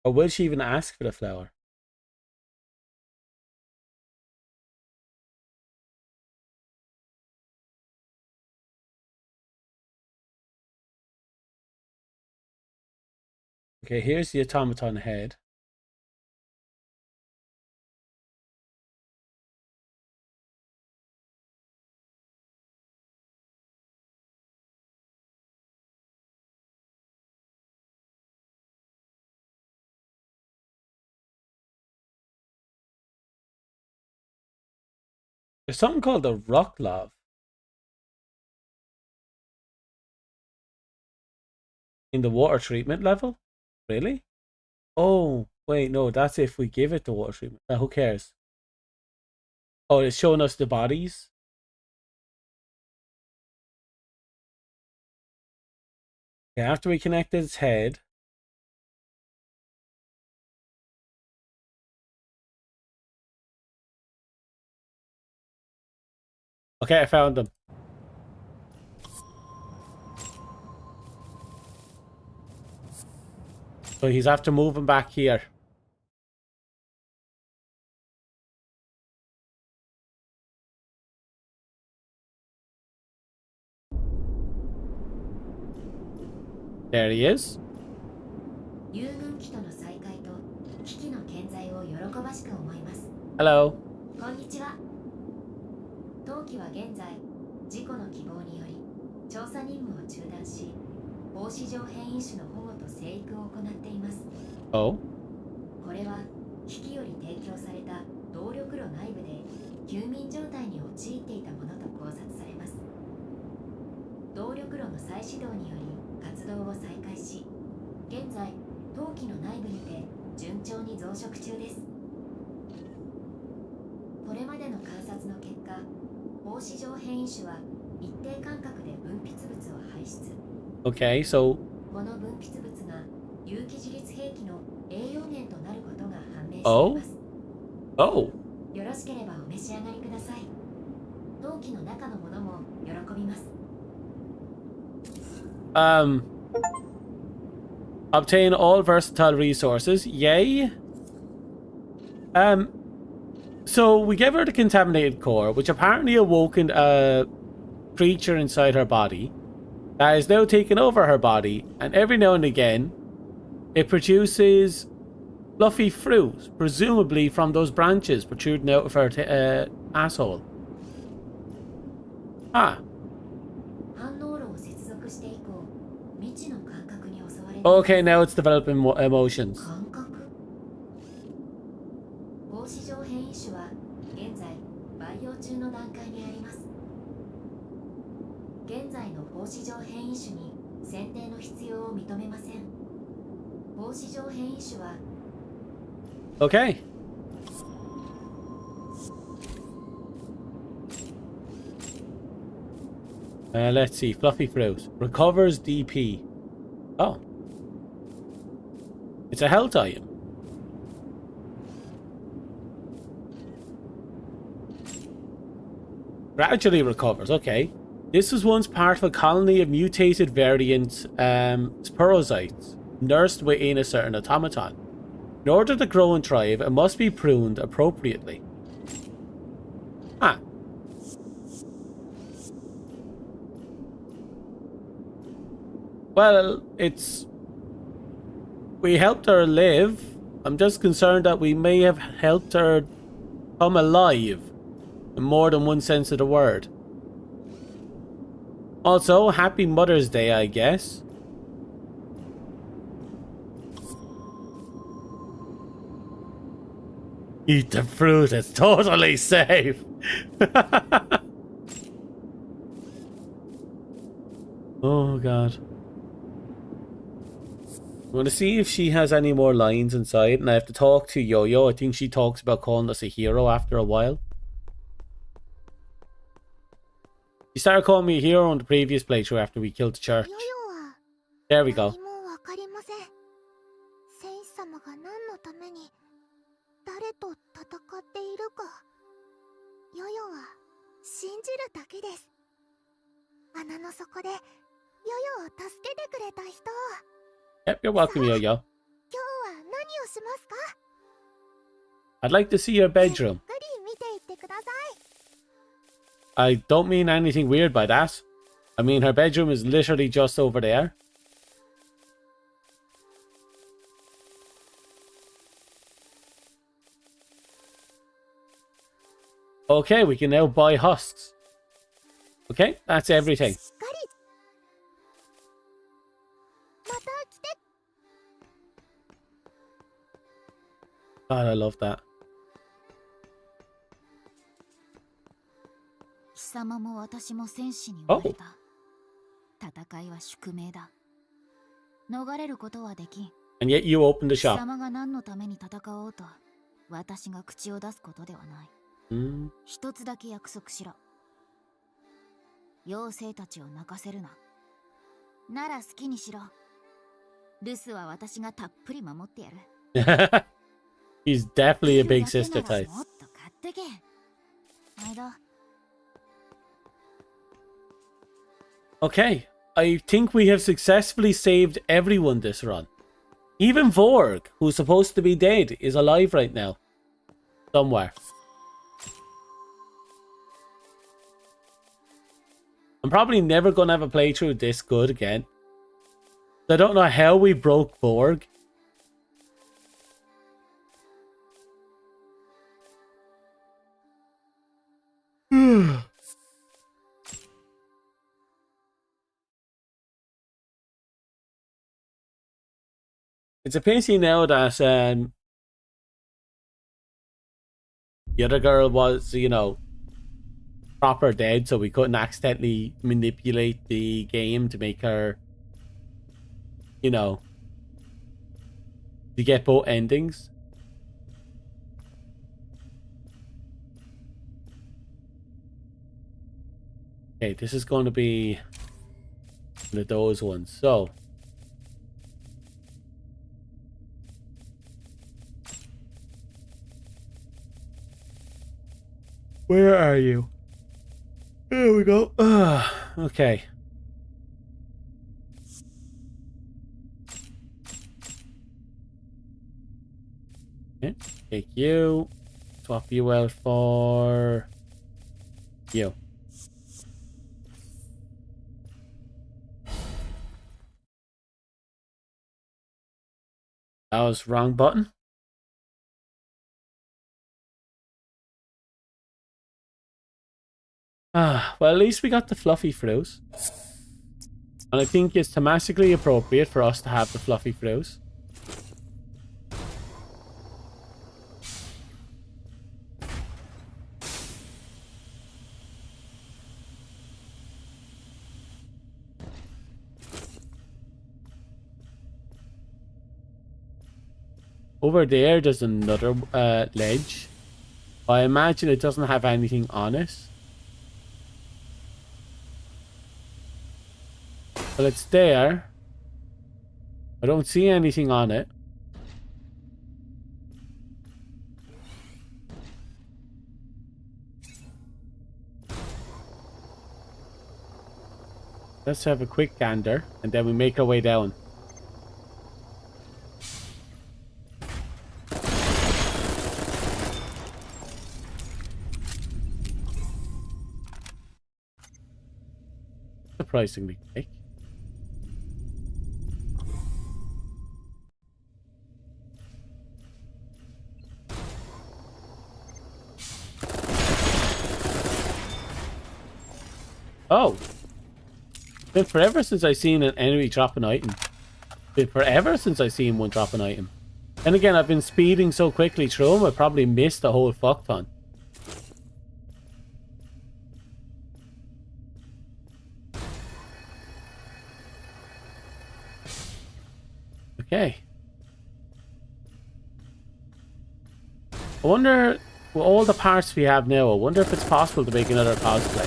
S1: Or will she even ask for the flower? Okay, here's the automaton head. There's something called the rock love. In the water treatment level? Really? Oh, wait, no, that's if we give it the water treatment. Who cares? Oh, it's showing us the bodies? Okay, after we connected its head. Okay, I found them. So he's after moving back here. There he is.
S4: 遊軍機との再会と機器の健在を喜ばしく思います。
S1: Hello.
S4: こんにちは。当機は現在事故の希望により調査任務を中断し、放飼場変異種の保護と生育を行っています。
S1: Oh.
S4: これは機器より提供された動力炉内部で休眠状態に陥っていたものと考察されます。動力炉の再始動により活動を再開し、現在当機の内部にて順調に増殖中です。これまでの観察の結果、放飼場変異種は一定間隔で分泌物を排出。
S1: Okay, so
S4: この分泌物が有機自立兵器の栄養源となることが判明しています。
S1: Oh.
S4: よろしければお召し上がりください。陶器の中のものも喜びます。
S1: Obtain all versatile resources. Yay. So we gave her the contaminated core, which apparently awokened a creature inside her body that is now taken over her body, and every now and again it produces fluffy fruit, presumably from those branches protruding out of her asshole. Ah. Okay, now it's developing emotions.
S4: 放飼場変異種は現在培養中の段階にあります。現在の放飼場変異種に選定の必要を認めません。放飼場変異種は
S1: Okay. Let's see. Fluffy fruit. Recovers DP. Oh. It's a health item. Gradually recovers. Okay. This was once part of a colony of mutated variant sporozoites nursed within a certain automaton. In order to grow and thrive, it must be pruned appropriately. Ah. Well, it's... We helped her live. I'm just concerned that we may have helped her come alive in more than one sense of the word. Also, happy Mother's Day, I guess. Eat the fruit, it's totally safe. Oh god. I'm gonna see if she has any more lines inside, and I have to talk to Yo-Yo. I think she talks about calling us a hero after a while. She started calling me a hero on the previous playthrough after we killed the church. There we go.
S2: 穴の底でヨヨを助けてくれた人。
S1: Yep, you're welcome, Yo-Yo.
S2: 今日は何をしますか？
S1: I'd like to see your bedroom.
S2: ゆっくり見ていってください。
S1: I don't mean anything weird by that. I mean her bedroom is literally just over there. Okay, we can now buy husks. Okay, that's everything.
S2: しっかり。また来て。
S1: God, I love that.
S2: 貴様も私も戦士に生まれた。戦いは宿命だ。逃れることはできん。
S1: And yet you opened the
S2: 貴
S1: shop.
S2: 様が何のために戦おうと、私が口を出すことではない。 一つだけ約束しろ。妖精たちを泣かせるな。なら好きにしろ。留守は私がたっぷり守ってやる。
S1: He's definitely a big sister type.
S2: もっと買ってけ。毎度。
S1: Okay, I think we have successfully saved everyone this run. Even Vorg, who's supposed to be dead, is alive right now. Somewhere. I'm probably never going to have a playthrough this good again. I don't know how we broke Vorg. It's a pity now that the other girl was, you know, proper dead, so we couldn't accidentally manipulate the game to make her, you know, to get both endings. Okay, this is going to be one of those ones. So where are you? There we go. Okay. Okay, take you. Swap you out for you. That was wrong button. Well, at least we got the fluffy fruit. And I think it's thematically appropriate for us to have the fluffy fruit. Over there's another ledge. I imagine it doesn't have anything on it. Well, it's there. I don't see anything on it. Let's have a quick gander, and then we make our way down. Surprisingly quick. Oh. It's been forever since I seen an enemy drop an item. It's been forever since I seen one drop an item. And again, I've been speeding so quickly through them, I probably missed the whole fuck ton. Okay. I wonder, with all the parts we have now, I wonder if it's possible to make another cosplay.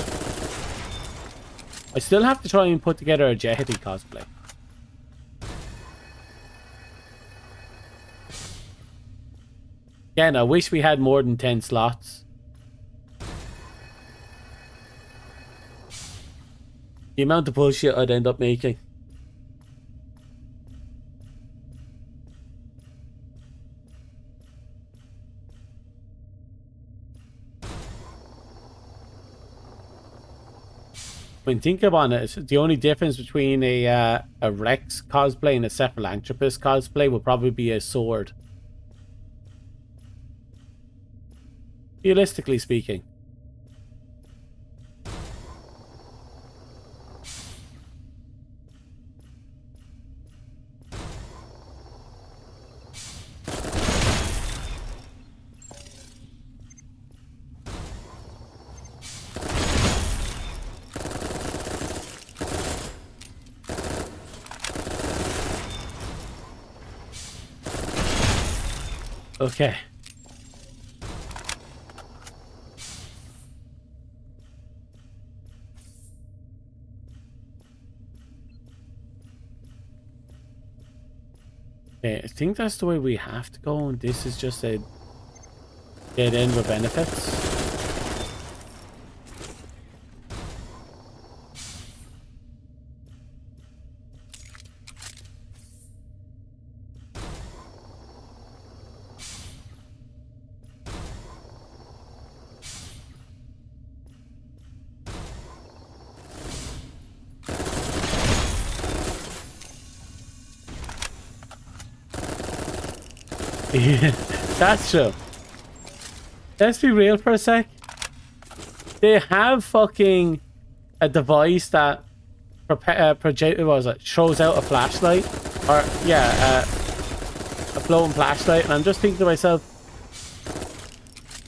S1: I still have to try and put together a Jehedi cosplay. Again, I wish we had more than 10 slots. The amount of bullshit I'd end up making. I mean, think about it. The only difference between a Rex cosplay and a Cephalanthropus cosplay would probably be a sword. Realistically speaking. Okay. Okay, I think that's the way we have to go, and this is just a dead end with benefits. Yeah, that's true. Let's be real for a sec. They have fucking a device that throws out a flashlight, or yeah, a floating flashlight, and I'm just thinking to myself,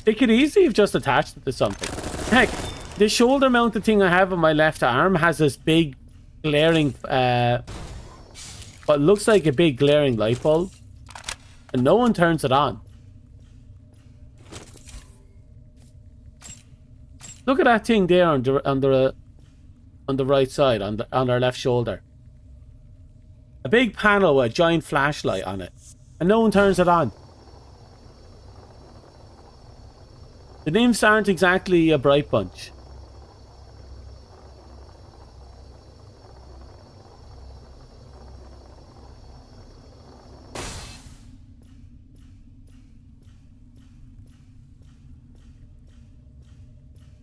S1: they could easily have just attached it to something. Heck, the shoulder mounted thing I have on my left arm has this big glaring, what looks like a big glaring light bulb. And no one turns it on. Look at that thing there on the right side, on our left shoulder. A big panel with a giant flashlight on it, and no one turns it on. The nymphs aren't exactly a bright bunch.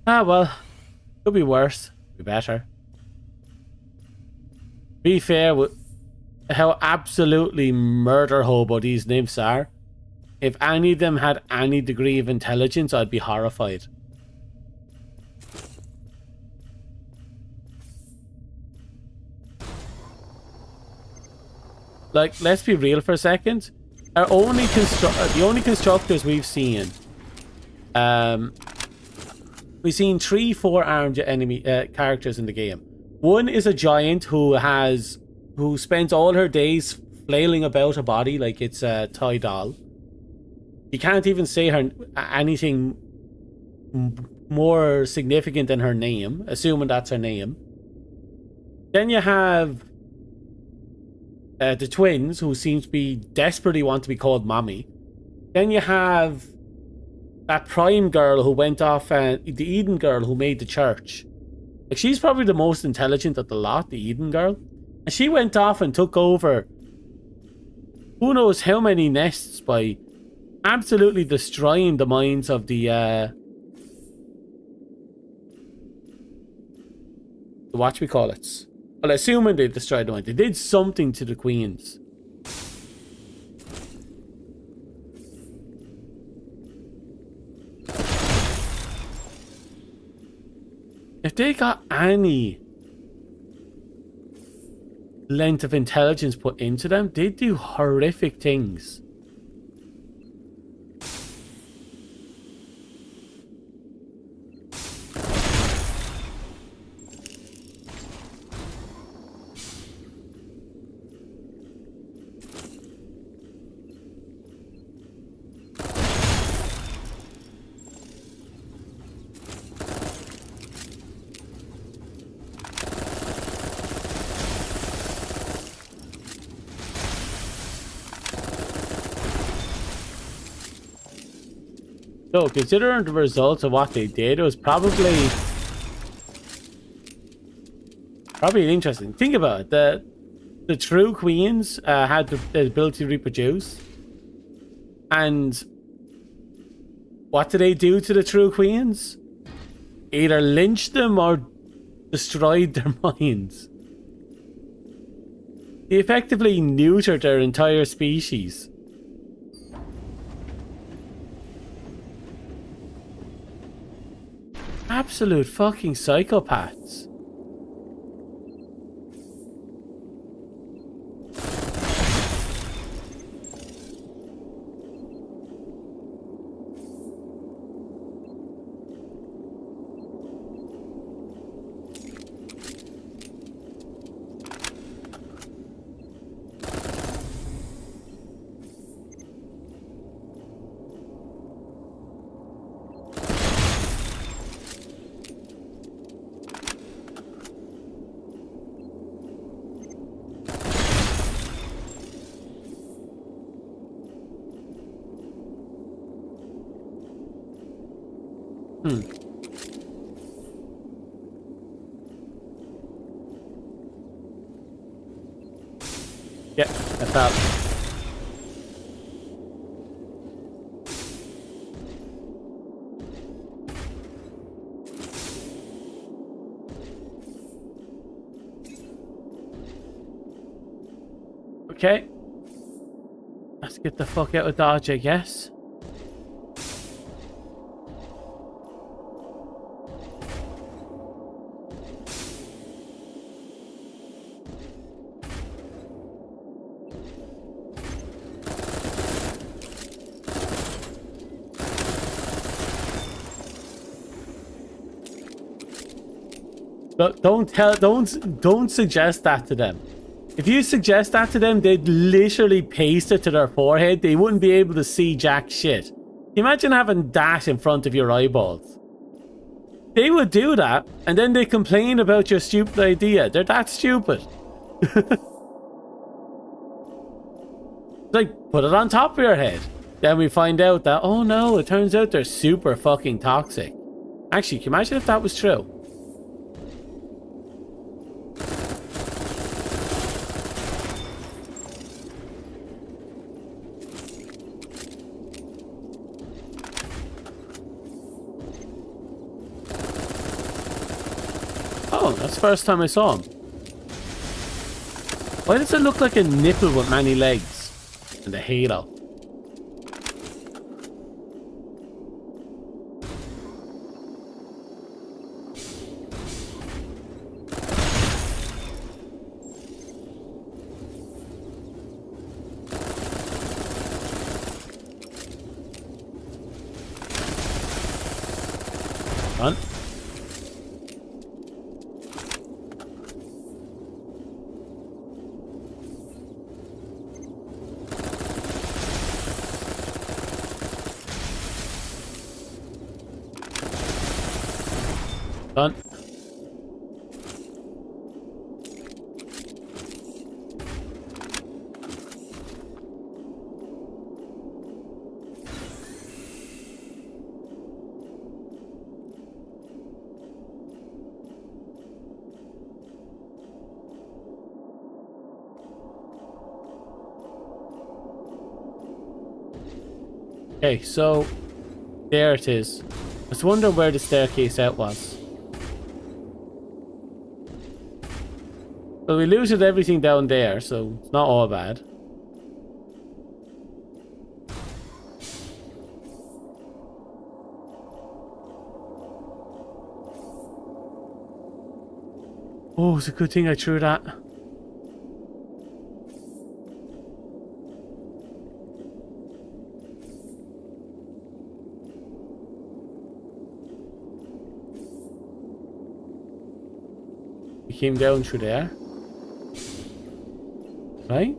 S1: Ah, well, could be worse, could be better. Be fair with how absolutely murder hobo these nymphs are. If any of them had any degree of intelligence, I'd be horrified. Like, let's be real for a second. The only constructors we've seen, we've seen 3 4-armed enemy characters in the game. One is a giant who spends all her days flailing about a body like it's a toy doll. You can't even say her anything more significant than her name, assuming that's her name. Then you have the twins, who seem to be desperately want to be called mommy. Then you have that Prime girl who went off, the Eden girl who made the church. Like, she's probably the most intelligent of the lot, the Eden girl. And she went off and took over who knows how many nests by absolutely destroying the minds of the whatchamacallits. Well, assuming they destroyed the mind, they did something to the queens. If they got any length of intelligence put into them, they'd do horrific things. So, considering the results of what they did, it was probably interesting. Think about it. The true queens had the ability to reproduce. And what did they do to the true queens? Either lynched them or destroyed their minds. They effectively neutered their entire species. Absolute fucking psychopaths. Yeah, I fell. Okay. Let's get the fuck out of Dodge, I guess. Don't suggest that to them. If you suggest that to them, they'd literally paste it to their forehead. They wouldn't be able to see jack shit. Imagine having that in front of your eyeballs. They would do that, and then they complain about your stupid idea. They're that stupid. Like, put it on top of your head. Then we find out that, oh no, it turns out they're super fucking toxic. Actually, can you imagine if that was true? Oh, that's the first time I saw him. Why does it look like a nipple with many legs? And a halo. Done. Done. Okay, so there it is. I was wondering where the staircase out was. Well, we looted everything down there, so it's not all bad. Oh, it's a good thing I threw that. We came down through there. Right?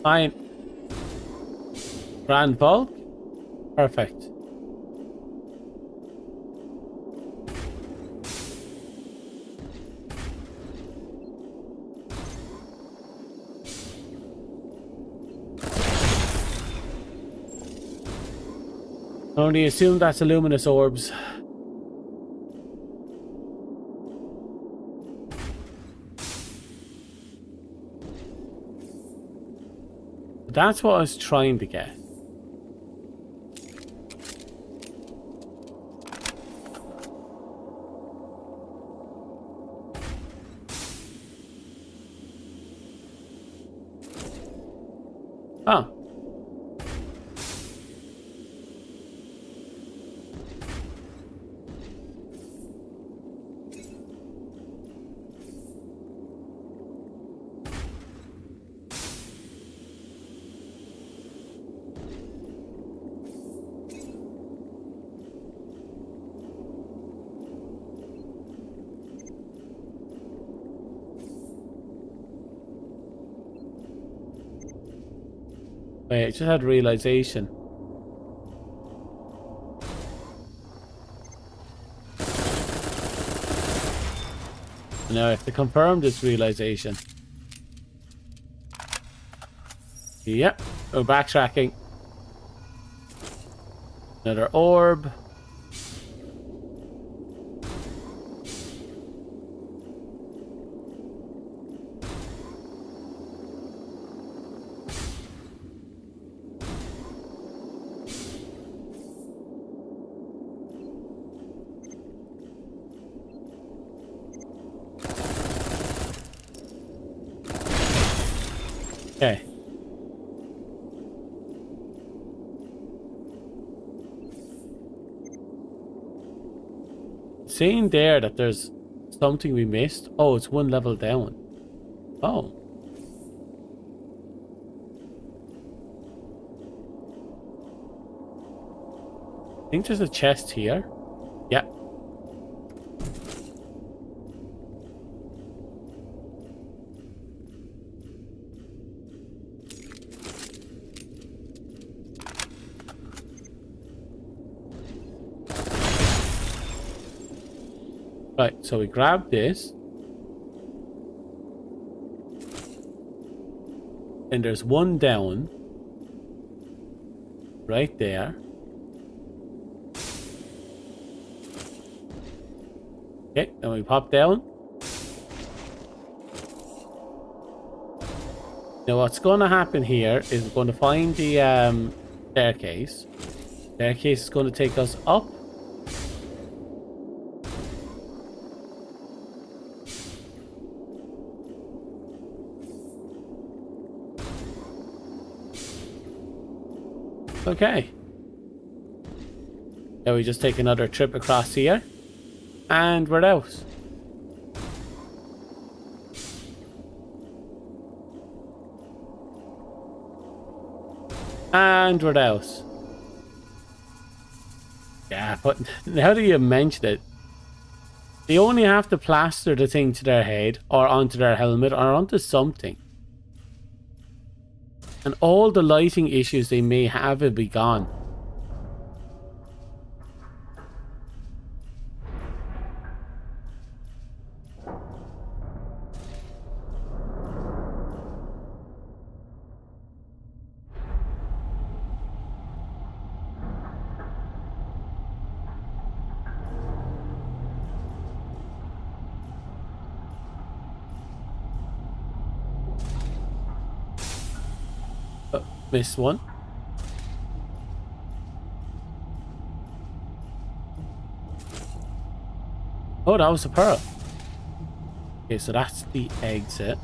S1: Fine. Grand bulk. Perfect. Only assume that's luminous orbs. That's what I was trying to get. Oh. Wait, I just had realization. Now I have to confirm this realization. Yep, we're backtracking. Another orb. Okay. Seeing there that there's something we missed. Oh, it's one level down. Oh. I think there's a chest here. Yeah. Right, so we grab this. And there's one down. Right there. Okay, then we pop down. Now what's going to happen here is we're going to find the staircase. Staircase is going to take us up. Okay. Now we just take another trip across here. And we're out. And we're out. Yeah, but now that you mention it, they only have to plaster the thing to their head or onto their helmet or onto something. And all the lighting issues they may have will be gone. Missed one. Oh, that was a pearl. Okay, so that's the exit.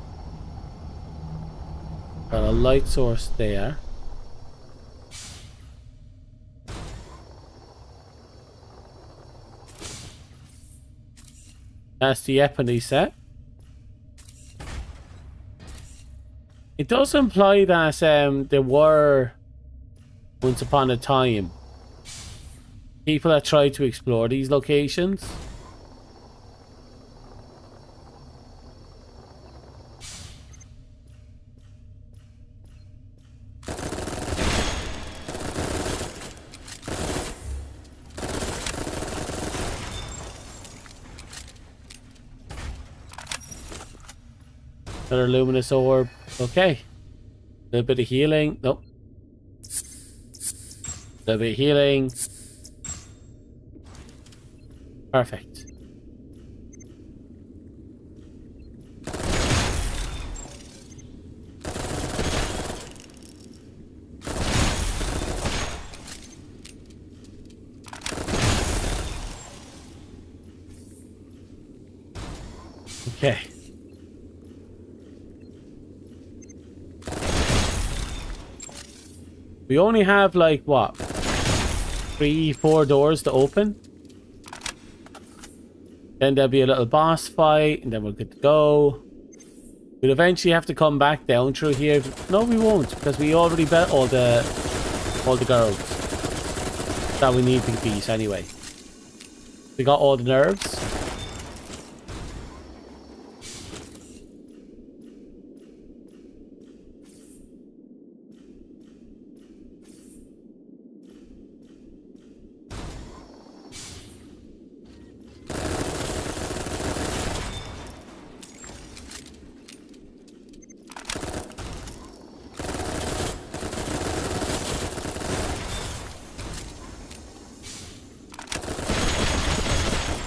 S1: Got a light source there. That's the Epony set. It does imply that there were, once upon a time, people that tried to explore these locations. Another luminous orb. Okay. A little bit of healing. Nope. A little bit of healing. Perfect. Okay. We only have like what? 3-4 doors to open. Then there'll be a little boss fight and then we're good to go. We'll eventually have to come back down through here. No, we won't, because we already bet all the girls that we need to beat anyway. We got all the nerves.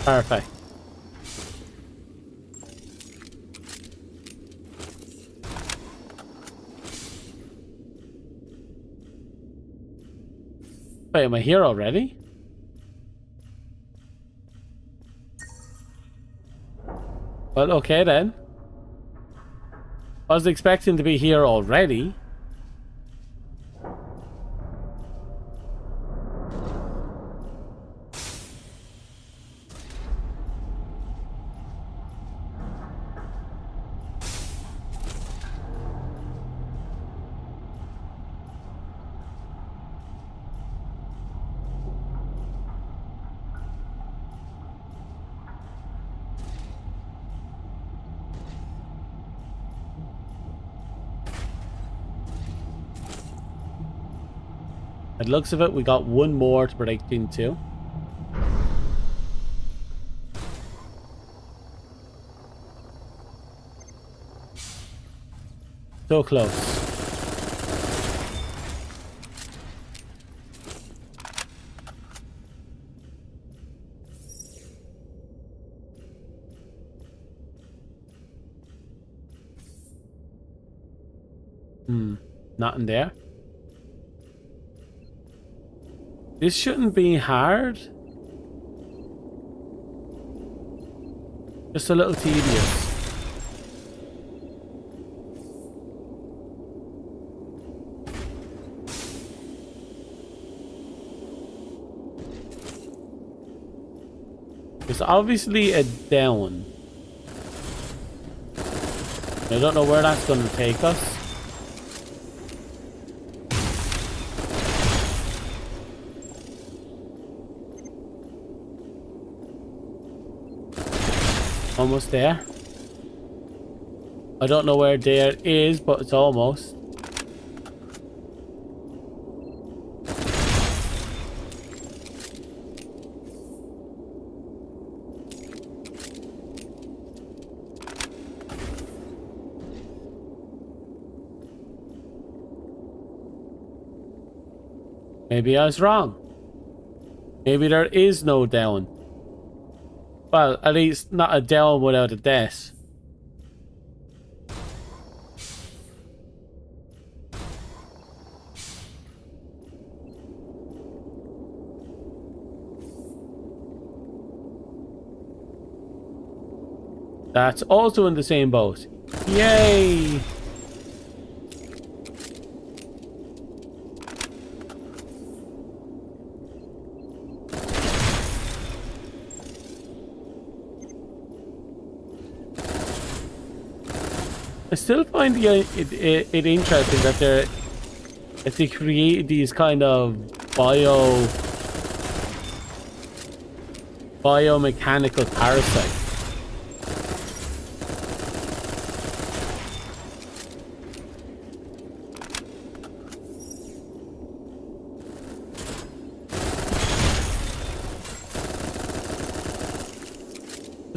S1: Perfect. Wait, am I here already? Well, okay then. I was expecting to be here already. By the looks of it, we got one more to break into. So close. Nothing there. This shouldn't be hard. Just a little tedious. There's obviously a down. I don't know where that's going to take us. Almost there. I don't know where there is, but it's almost. Maybe I was wrong. Maybe there is no down. Well, at least not a down without a death. That's also in the same boat. Yay! I still find it interesting that they create these kind of biomechanical parasites.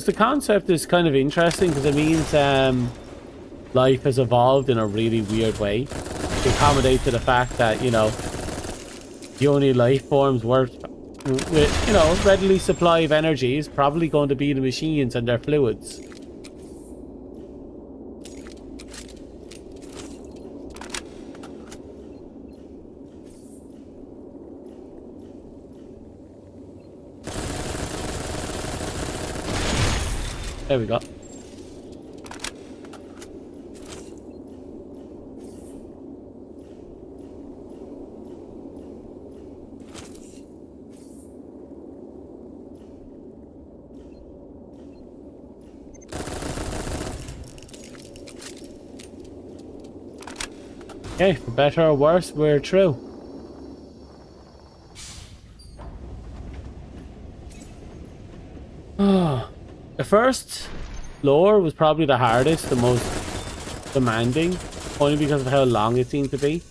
S1: The concept is kind of interesting because it means life has evolved in a really weird way to accommodate to the fact that, you know, the only life forms worth with, you know, readily supply of energy is probably going to be the machines and their fluids. There we go. Okay, for better or worse, we're through. The first floor was probably the hardest, the most demanding, only because of how long it seemed to be.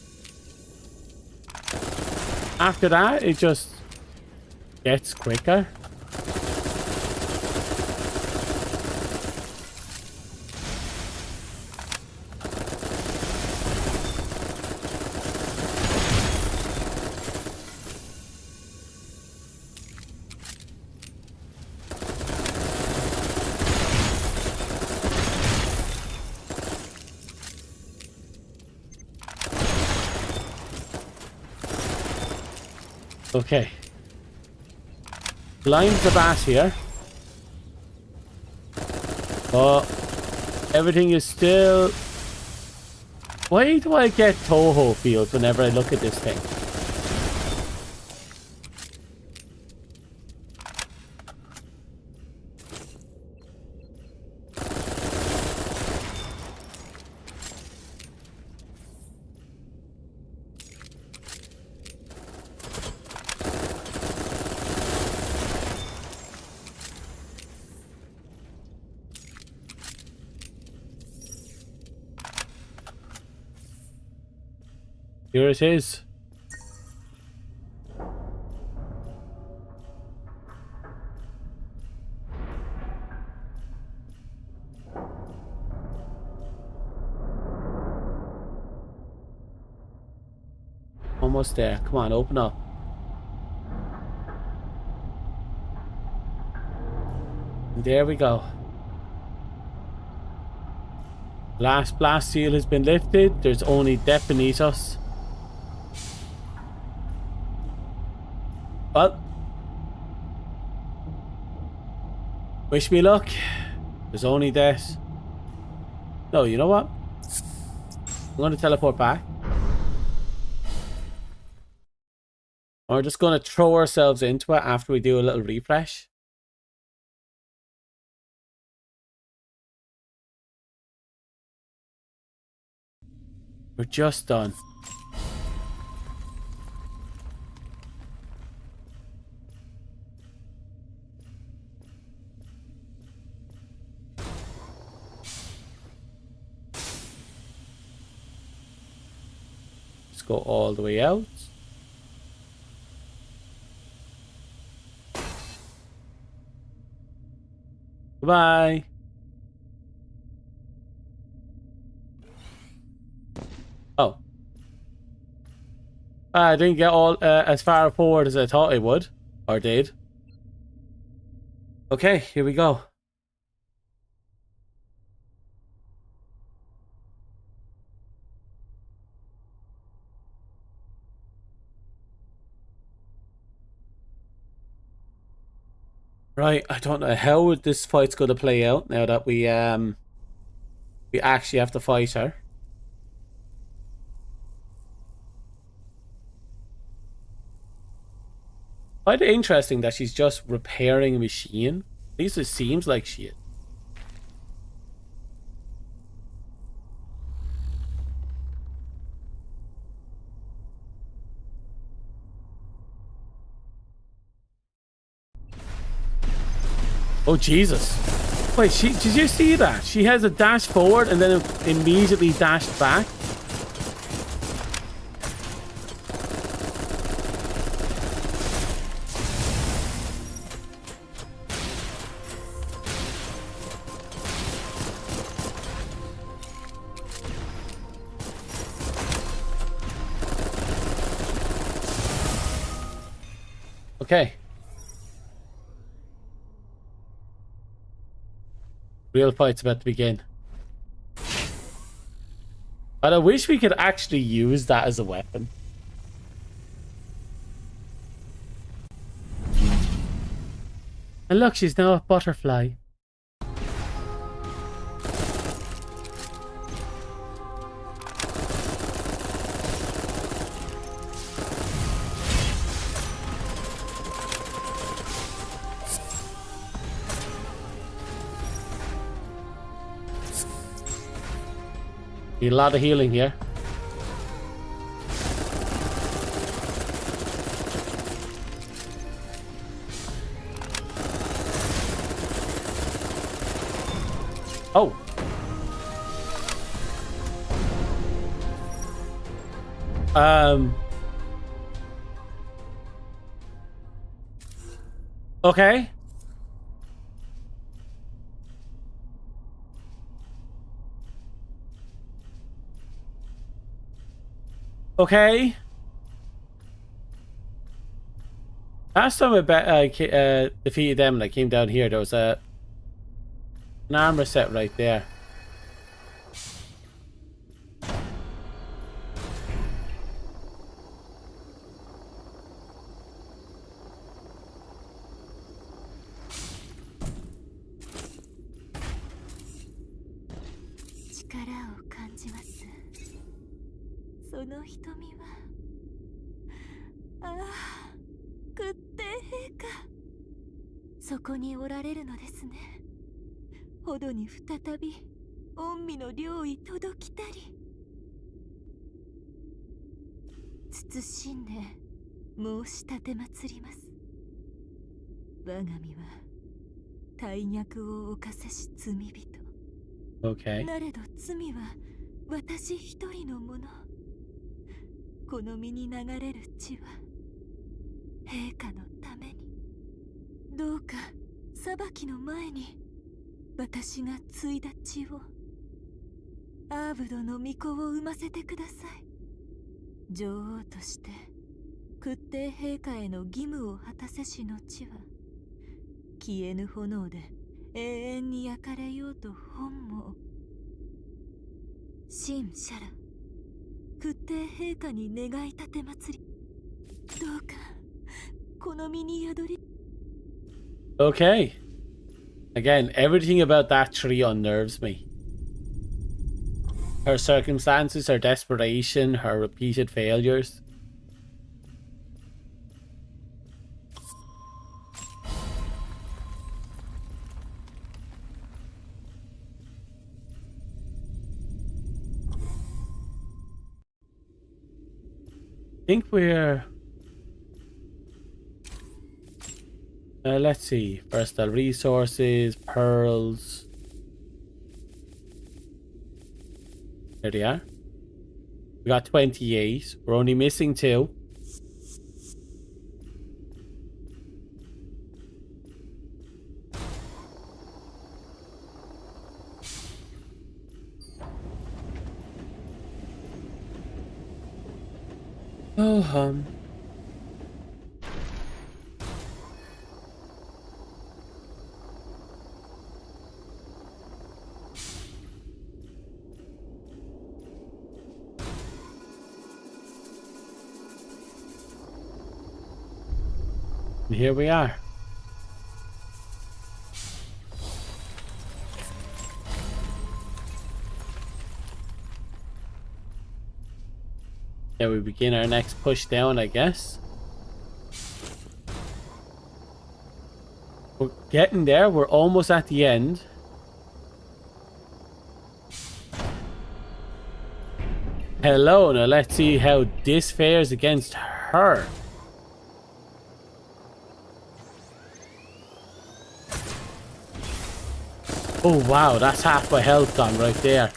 S1: After that, it just gets quicker. Okay. Blind the bat here. But everything is still... Why do I get Toho feels whenever I look at this thing? Here it is. Almost there. Come on, open up. And there we go. Last blast seal has been lifted. There's only depth beneath us. Well, wish me luck. There's only death. No, you know what? I'm going to teleport back. We're just going to throw ourselves into it after we do a little refresh. We're just done. Let's go all the way out. Goodbye. Oh. I didn't get all as far forward as I thought I would. Or did. Okay, here we go. Right, I don't know how this fight's going to play out now that we actually have to fight her. Quite interesting that she's just repairing a machine. At least it seems like she is. Oh, Jesus. Wait, did you see that? She has a dash forward and then immediately dashed back. Okay. Real fight's about to begin. But I wish we could actually use that as a weapon. And look, she's now a butterfly. Need a lot of healing here. Oh. Okay. Okay. Last time I defeated them and I came down here, there was an armor set right there. Okay.
S3: なれど罪は私一人のもの。この身に流れる血は陛下のために。どうか裁きの前に私が継いだ血をアーブドの御子を産ませてください。女王として屈帝陛下への義務を果たせしの地は消えぬ炎で永遠に焼かれようと本望。神シャラ、屈帝陛下に願い立て祭り。どうかこの身に宿り。
S1: Okay. Again, everything about that tree unnerves me. Her circumstances, her desperation, her repeated failures. I think we're... let's see. Versatile resources, pearls. There they are. We got 28. We're only missing 2. Oh, and here we are. Now we begin our next push down, I guess. We're getting there. We're almost at the end. Hello, now let's see how this fares against her. Oh wow, that's half my health gone right there.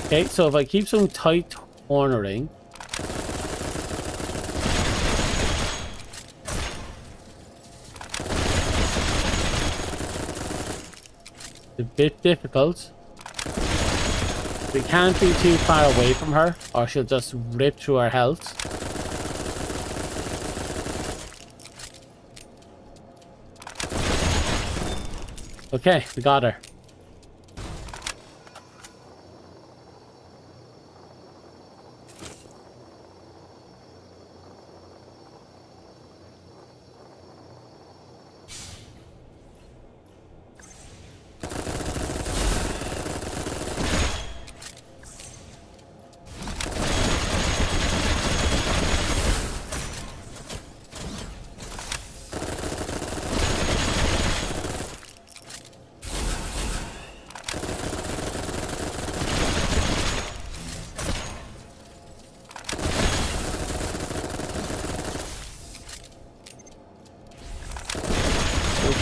S1: Okay, so if I keep some tight cornering. a bit difficult. We can't be too far away from her, or she'll just rip through our health. Okay, we got her.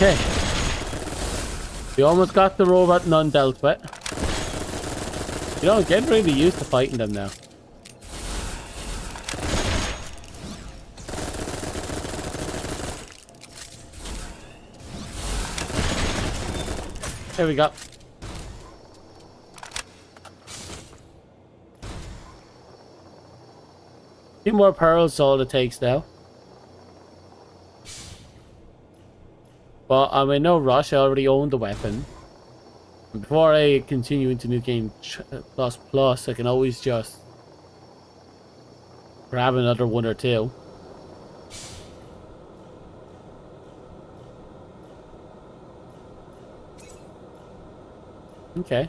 S1: Okay. We almost got the robot none dealt with. You know, get really used to fighting them now. There we go. Few more pearls is all it takes now. But I'm in no rush, I already own the weapon. And before I continue into New Game Plus, I can always just grab another one or two. Okay.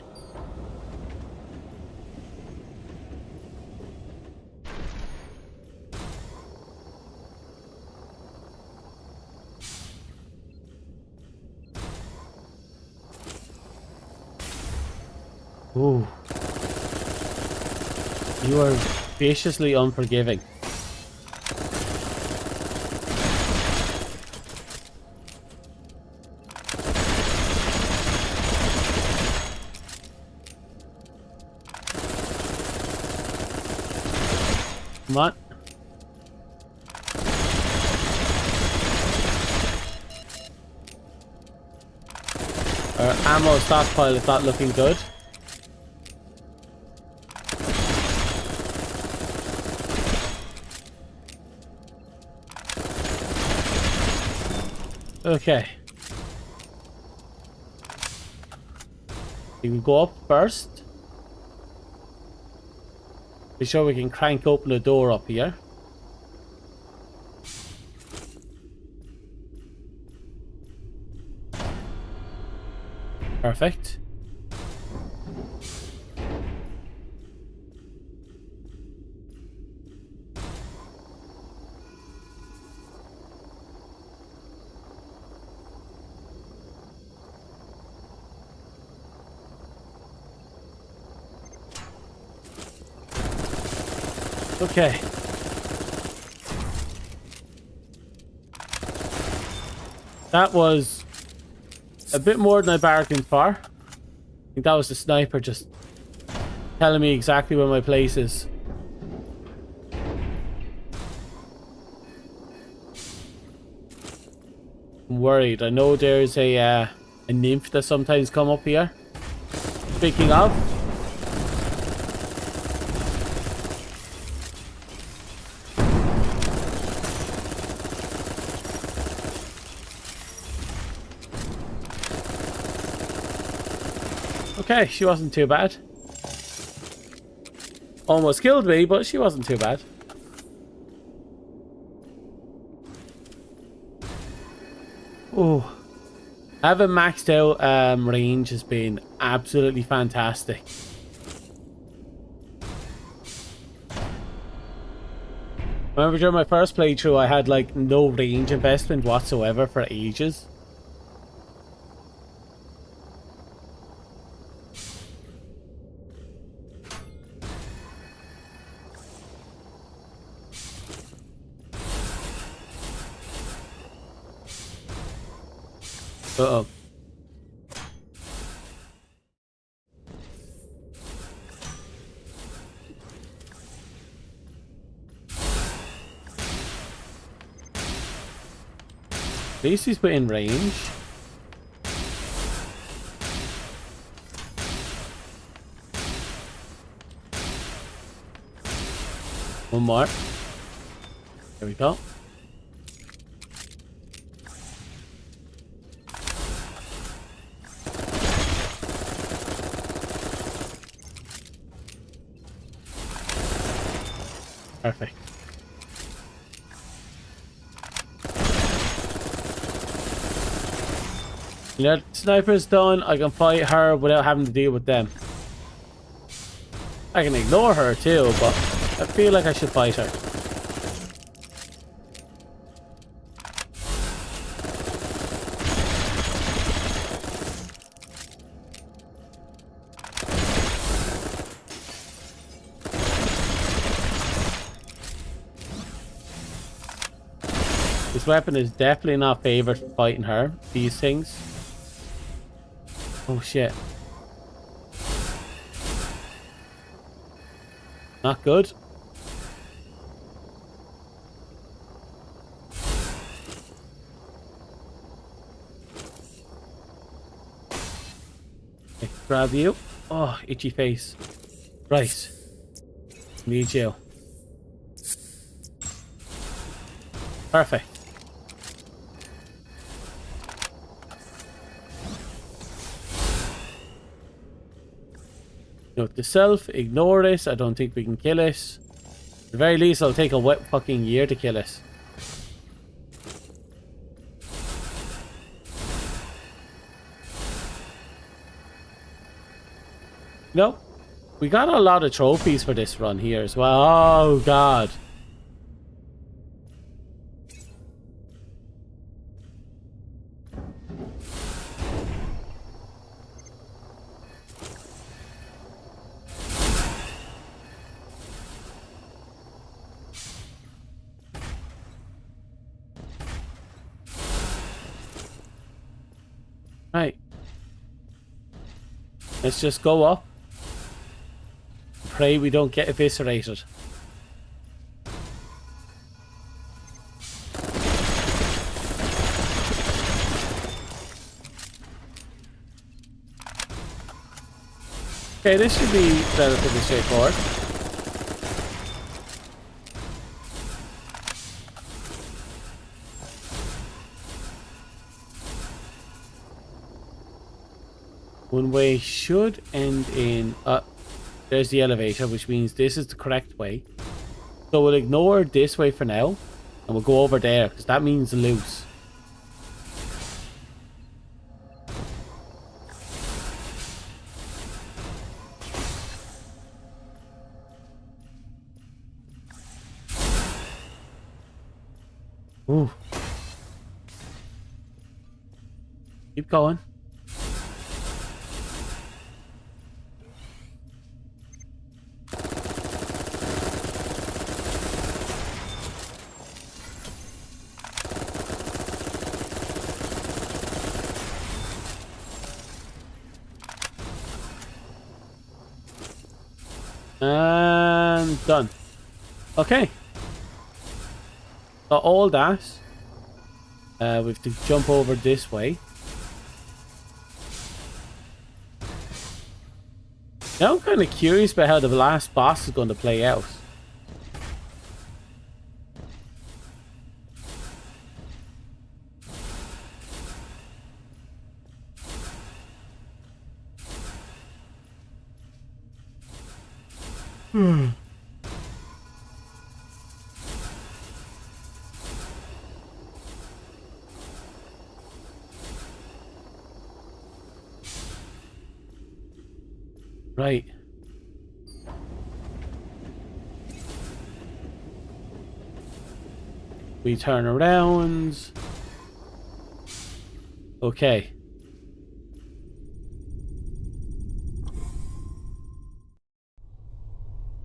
S1: Ooh. You are viciously unforgiving. Come on. Our ammo stockpile is not looking good. Okay. We can go up first. Be sure we can crank open the door up here. Perfect. Okay. That was a bit more than I bargained for. I think that was the sniper just telling me exactly where my place is. I'm worried. I know there's a nymph that sometimes come up here. Speaking of, okay, she wasn't too bad. Almost killed me, but she wasn't too bad. Oh, having maxed out range has been absolutely fantastic. Remember during my first playthrough I had like no range investment whatsoever for ages. Uh-oh. At least he's within range. One more. There we go. Perfect. You know, sniper's done. I can fight her without having to deal with them. I can ignore her too, but I feel like I should fight her. This weapon is definitely not favored for fighting her. These things. Oh shit. Not good. Okay, grab you. Oh, itchy face. Right. Need you. Perfect. Note to self, ignore this. I don't think we can kill it. At the very least, it'll take a wet fucking year to kill it. Nope. We got a lot of trophies for this run here as well. Oh, God. Right. Let's just go up. Pray we don't get eviscerated. Okay, this should be relatively straightforward. One way should end in... there's the elevator, which means this is the correct way. So we'll ignore this way for now. And we'll go over there, because that means loose. Ooh. Keep going. And done. Okay. Got all that. We have to jump over this way. Now I'm kind of curious about how the last boss is going to play out. Right. We turn around. Okay.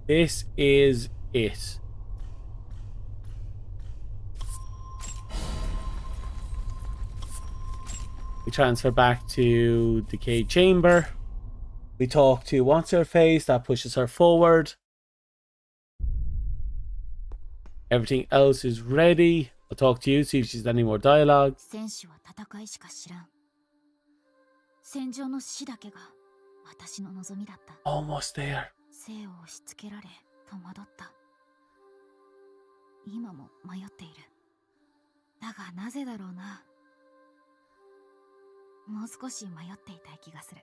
S1: This is it. We transfer back to Decayed Chamber. We talk to What's Her Face, that pushes her forward. Everything else is ready. I'll talk to you, see if she's any more dialogue. Almost there.
S2: 今も迷っている。だがなぜだろうな。もう少し迷っていたい気がする。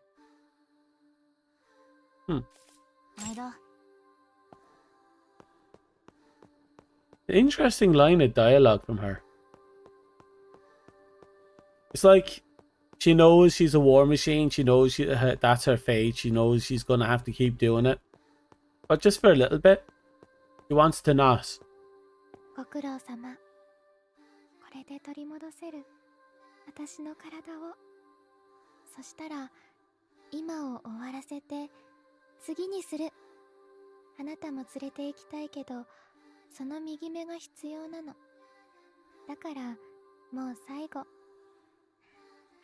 S2: 毎度。
S1: Interesting line of dialogue from her. It's like she knows she's a war machine. She knows that's her fate. She knows she's going to have to keep doing it. But just for a little bit. She wants to not.
S2: ご苦労様。これで取り戻せる私の体を。そしたら今を終わらせて次にする。あなたも連れて行きたいけど、その右目が必要なの。だからもう最後。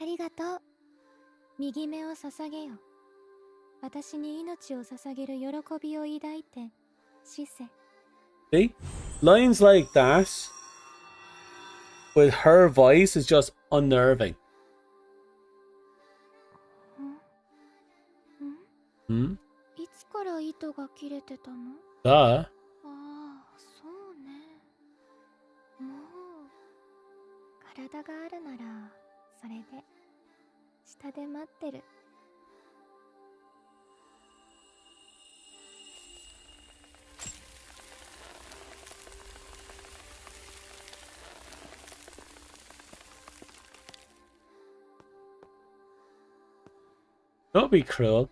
S2: ありがとう。右目を捧げよ。私に命を捧げる喜びを抱いて、シセ。
S1: See? Lines like that with her voice is just unnerving. Hmm?
S2: いつから糸が切れてたの？
S1: Duh.
S2: ああ、そうね。もう体があるならそれで下で待ってる。
S1: That would be cruel.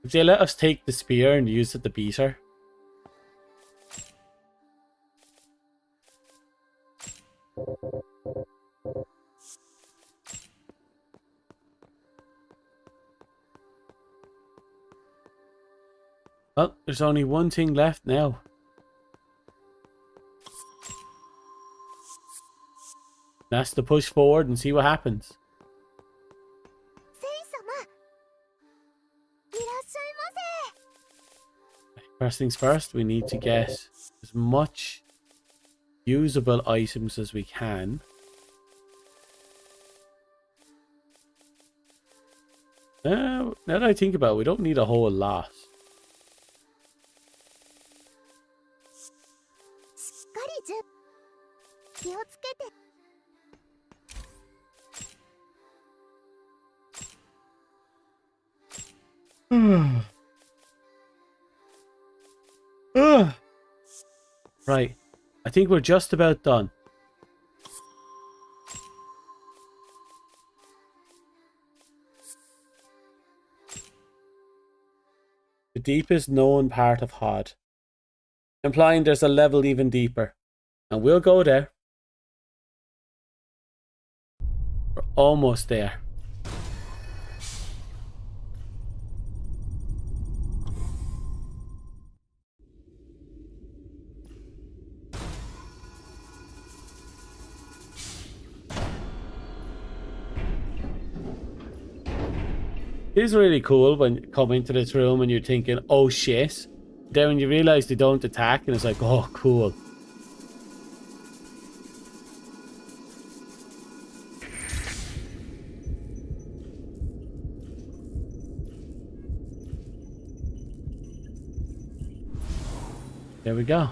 S1: If they let us take the spear and use it to beat her. Well, there's only one thing left now. That's to push forward and see what happens. First things first, we need to get as much usable items as we can. Now that I think about it, we don't need a whole lot. Right, I think we're just about done. The deepest known part of Hod, implying there's a level even deeper, and we'll go there. We're almost there. It is really cool when you come into this room and you're thinking, oh shit. Then when you realise they don't attack and it's like, oh cool. There we go.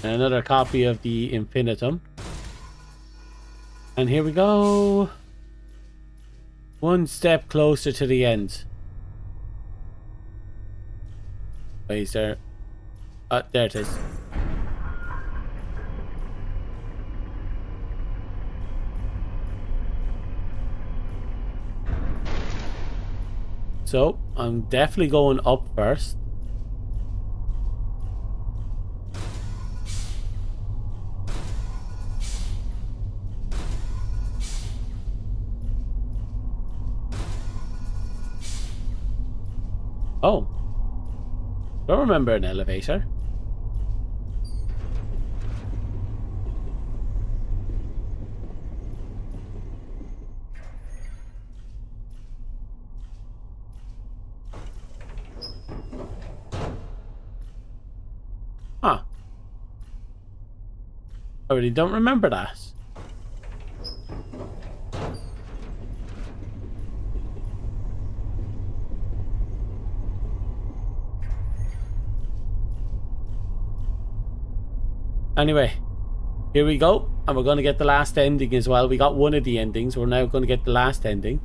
S1: Another copy of the Infinitum. And here we go. One step closer to the end. Wait, is there... there it is. So, I'm definitely going up first. Oh. Don't remember an elevator. Huh. I really don't remember that. Anyway, here we go. And we're going to get the last ending as well. We got one of the endings. We're now going to get the last ending.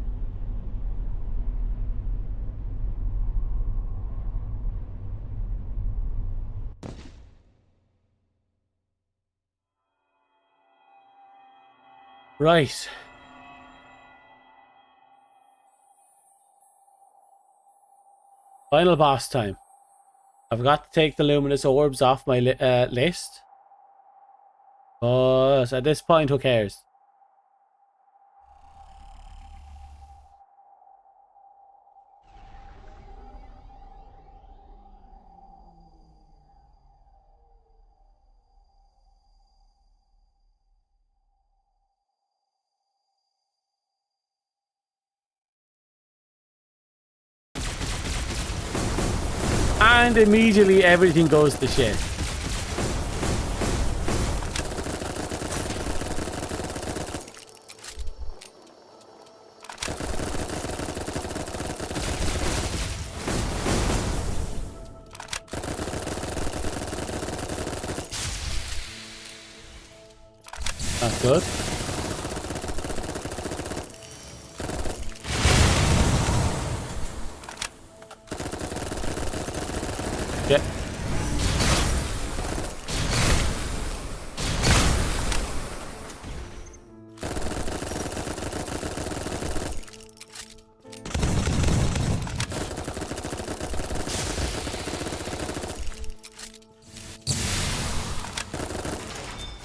S1: Right. Final boss time. I forgot to take the luminous orbs off my list. But at this point, who cares? And immediately everything goes to shit. That's good. Yeah.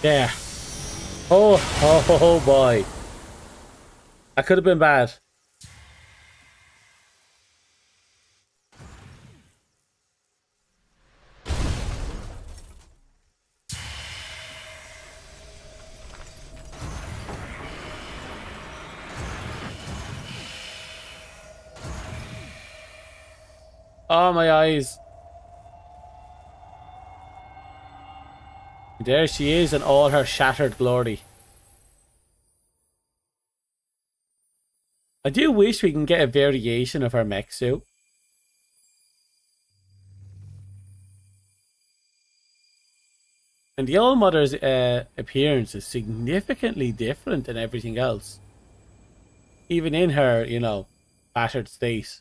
S1: Yeah. Oh boy. That could have been bad. Oh, my eyes. There she is in all her shattered glory. I do wish we can get a variation of her mech suit. And the Old Mother's appearance is significantly different than everything else. Even in her, you know, battered state.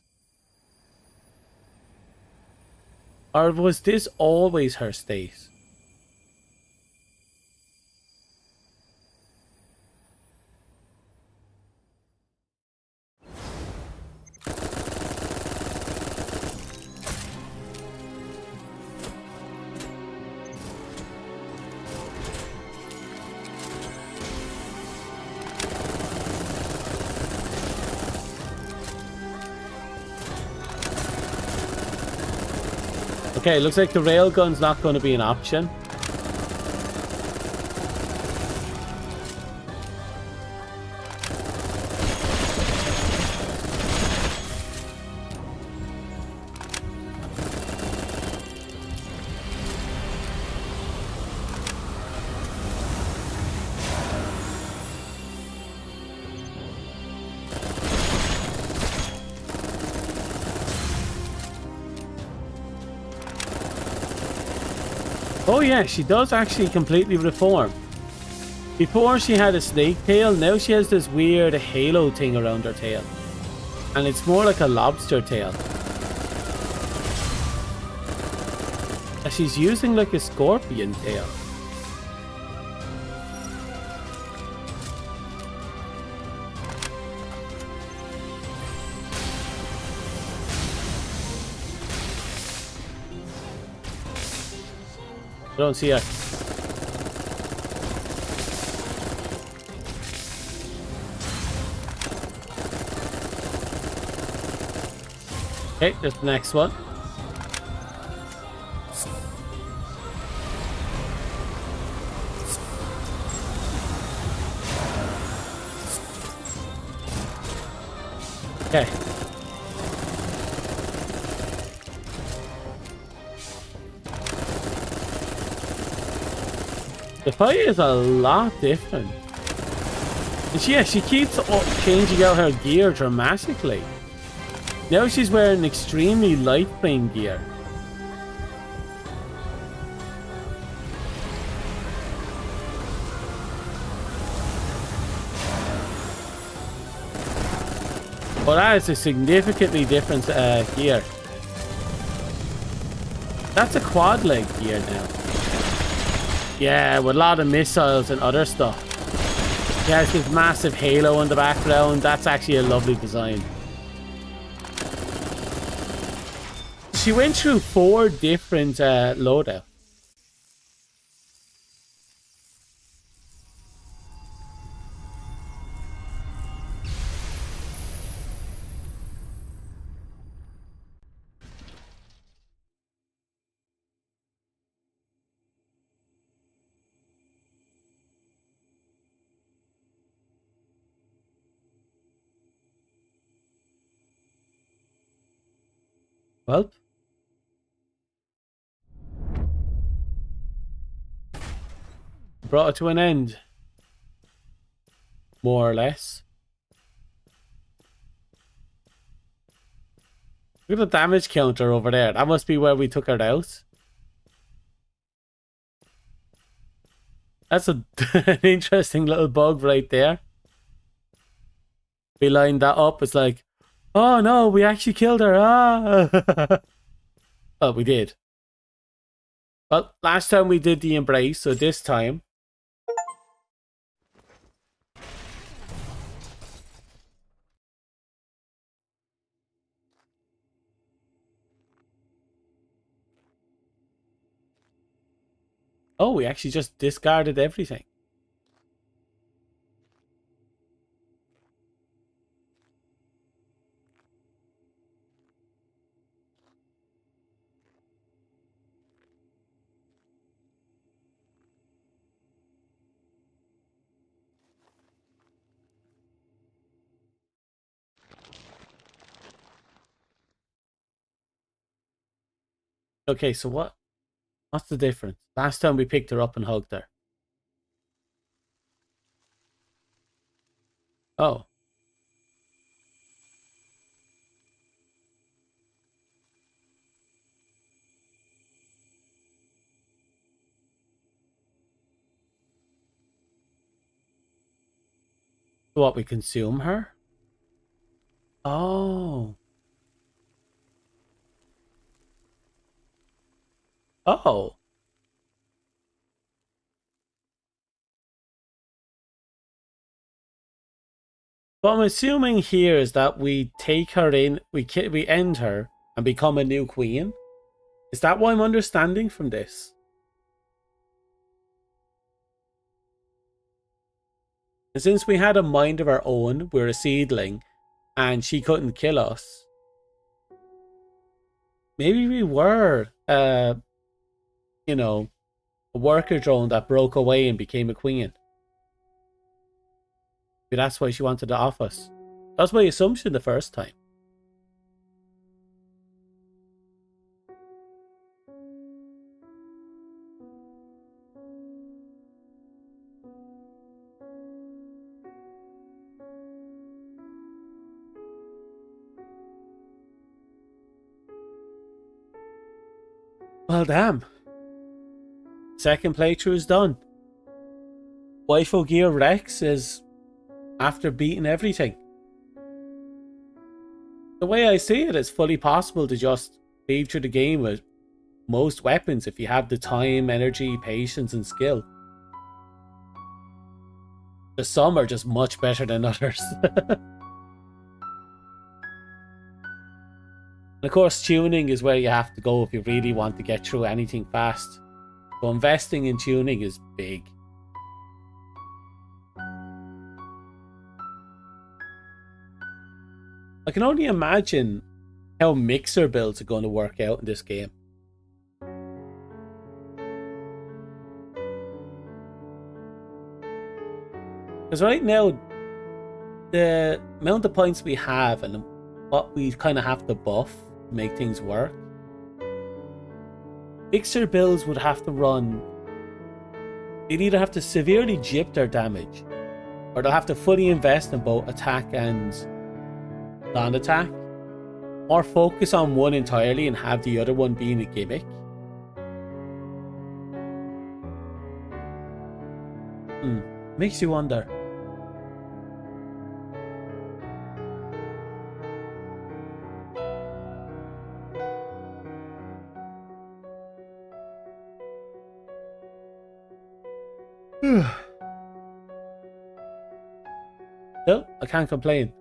S1: Or was this always her state? Okay, looks like the railgun's not going to be an option. Oh yeah, she does actually completely reform. Before she had a snake tail, now she has this weird halo thing around her tail. And it's more like a lobster tail. And she's using like a scorpion tail. I don't see her. Okay, there's the next one. Okay. The fight is a lot different. And she keeps changing out her gear dramatically. Now she's wearing extremely light frame gear. Well, that is a significantly different gear. That's a quad leg gear now. Yeah, with a lot of missiles and other stuff. Yeah, it's this massive halo in the background. That's actually a lovely design. She went through 4 different loadouts. Well, brought it to an end. More or less. Look at the damage counter over there. That must be where we took her out. That's an interesting little bug right there. We lined that up. It's like, oh no, we actually killed her. Ah. Oh, we did. Well, last time we did the embrace, so this time. Oh, we actually just discarded everything. Okay, so what's the difference? Last time we picked her up and hugged her. Oh. What, we consume her? Oh. Oh. What I'm assuming here is that we take her in, we end her and become a new queen. Is that what I'm understanding from this? And since we had a mind of our own, we're a seedling, and she couldn't kill us. Maybe we were, you know, a worker drone that broke away and became a queen. Maybe that's why she wanted to off us. That's my assumption the first time. Well, damn. Second playthrough is done. Waifu Gear Rex is after beating everything. The way I see it, it's fully possible to just leave through the game with most weapons if you have the time, energy, patience, and skill. Just some are just much better than others. And of course, tuning is where you have to go if you really want to get through anything fast. So investing in tuning is big. I can only imagine how mixer builds are going to work out in this game. Because right now, the amount of points we have and what we kind of have to buff to make things work, mixer builds would have to run. They'd either have to severely jip their damage, or they'll have to fully invest in both attack and non-attack, or focus on one entirely and have the other one being a gimmick. Makes you wonder. Still, I can't complain.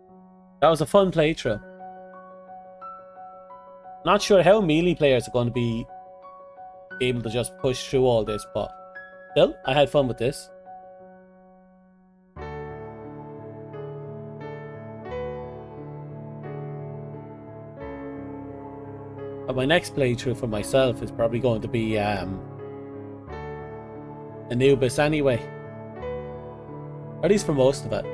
S1: That was a fun playthrough. Not sure how melee players are going to be able to just push through all this, but still, I had fun with this. But my next playthrough for myself is probably going to be Anubis anyway. Or at least for most of it.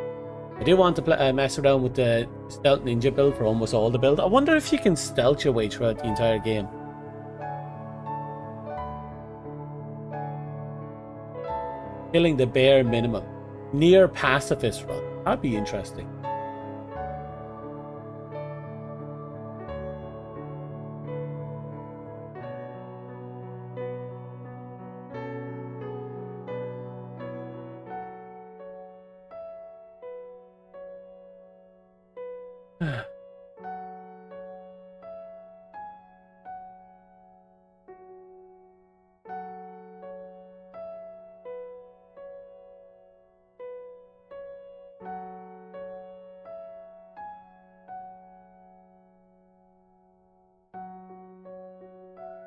S1: I do want to mess around with the stealth ninja build for almost all the build. I wonder if you can stealth your way throughout the entire game. Killing the bare minimum. Near pacifist run. That'd be interesting.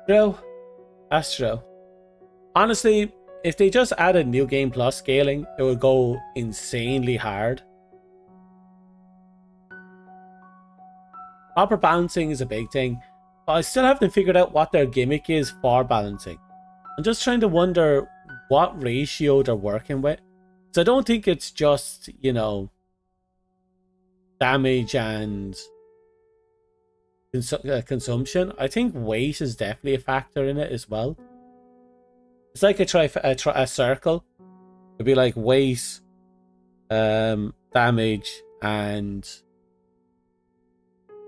S1: True. That's true. Honestly, if they just added New Game Plus scaling, it would go insanely hard. Proper balancing is a big thing, but I still haven't figured out what their gimmick is for balancing. I'm just trying to wonder what ratio they're working with. So I don't think it's just, you know, damage and consumption. I think weight is definitely a factor in it as well. It's like a circle. It'd be like weight, damage, and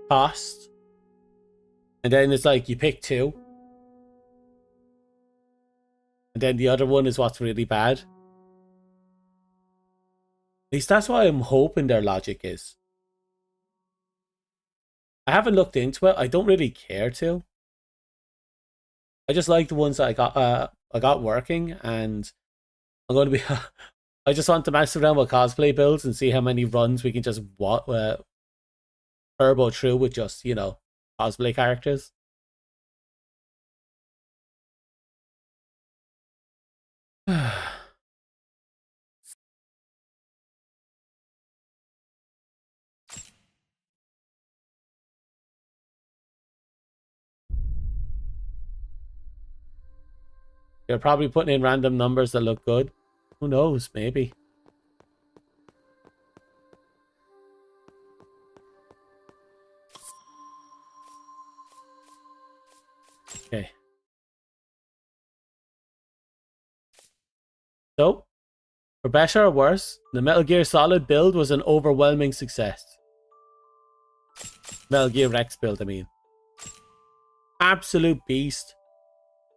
S1: cost. And then it's like you pick two. And then the other one is what's really bad. At least that's what I'm hoping their logic is. I haven't looked into it. I don't really care to. I just like the ones that I got working, and I'm going to be. I just want to mess around with cosplay builds and see how many runs we can just turbo through with just, you know, cosplay characters. They're probably putting in random numbers that look good. Who knows? Maybe. Okay. So, for better or worse, the Metal Gear Solid build was an overwhelming success. Metal Gear Rex build, I mean. Absolute beast.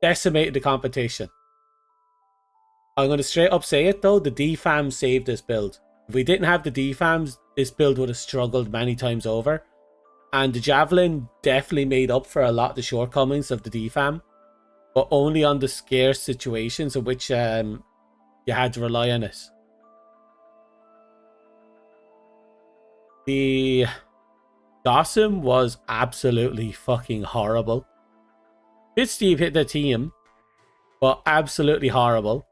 S1: Decimated the competition. I'm going to straight up say it though, the DFAM saved this build. If we didn't have the DFAMs, this build would have struggled many times over. And the Javelin definitely made up for a lot of the shortcomings of the DFAM. But only on the scarce situations in which you had to rely on it. The Dawson was absolutely fucking horrible. Steve hit the team, but absolutely horrible.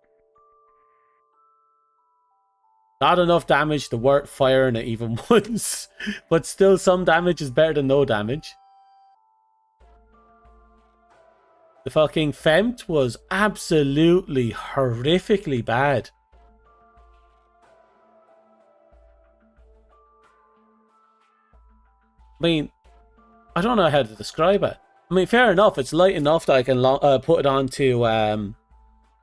S1: Not enough damage to worth firing it even once, but still some damage is better than no damage. The fucking Femt was absolutely horrifically bad. I mean, I don't know how to describe it. I mean, fair enough, it's light enough that I can put it onto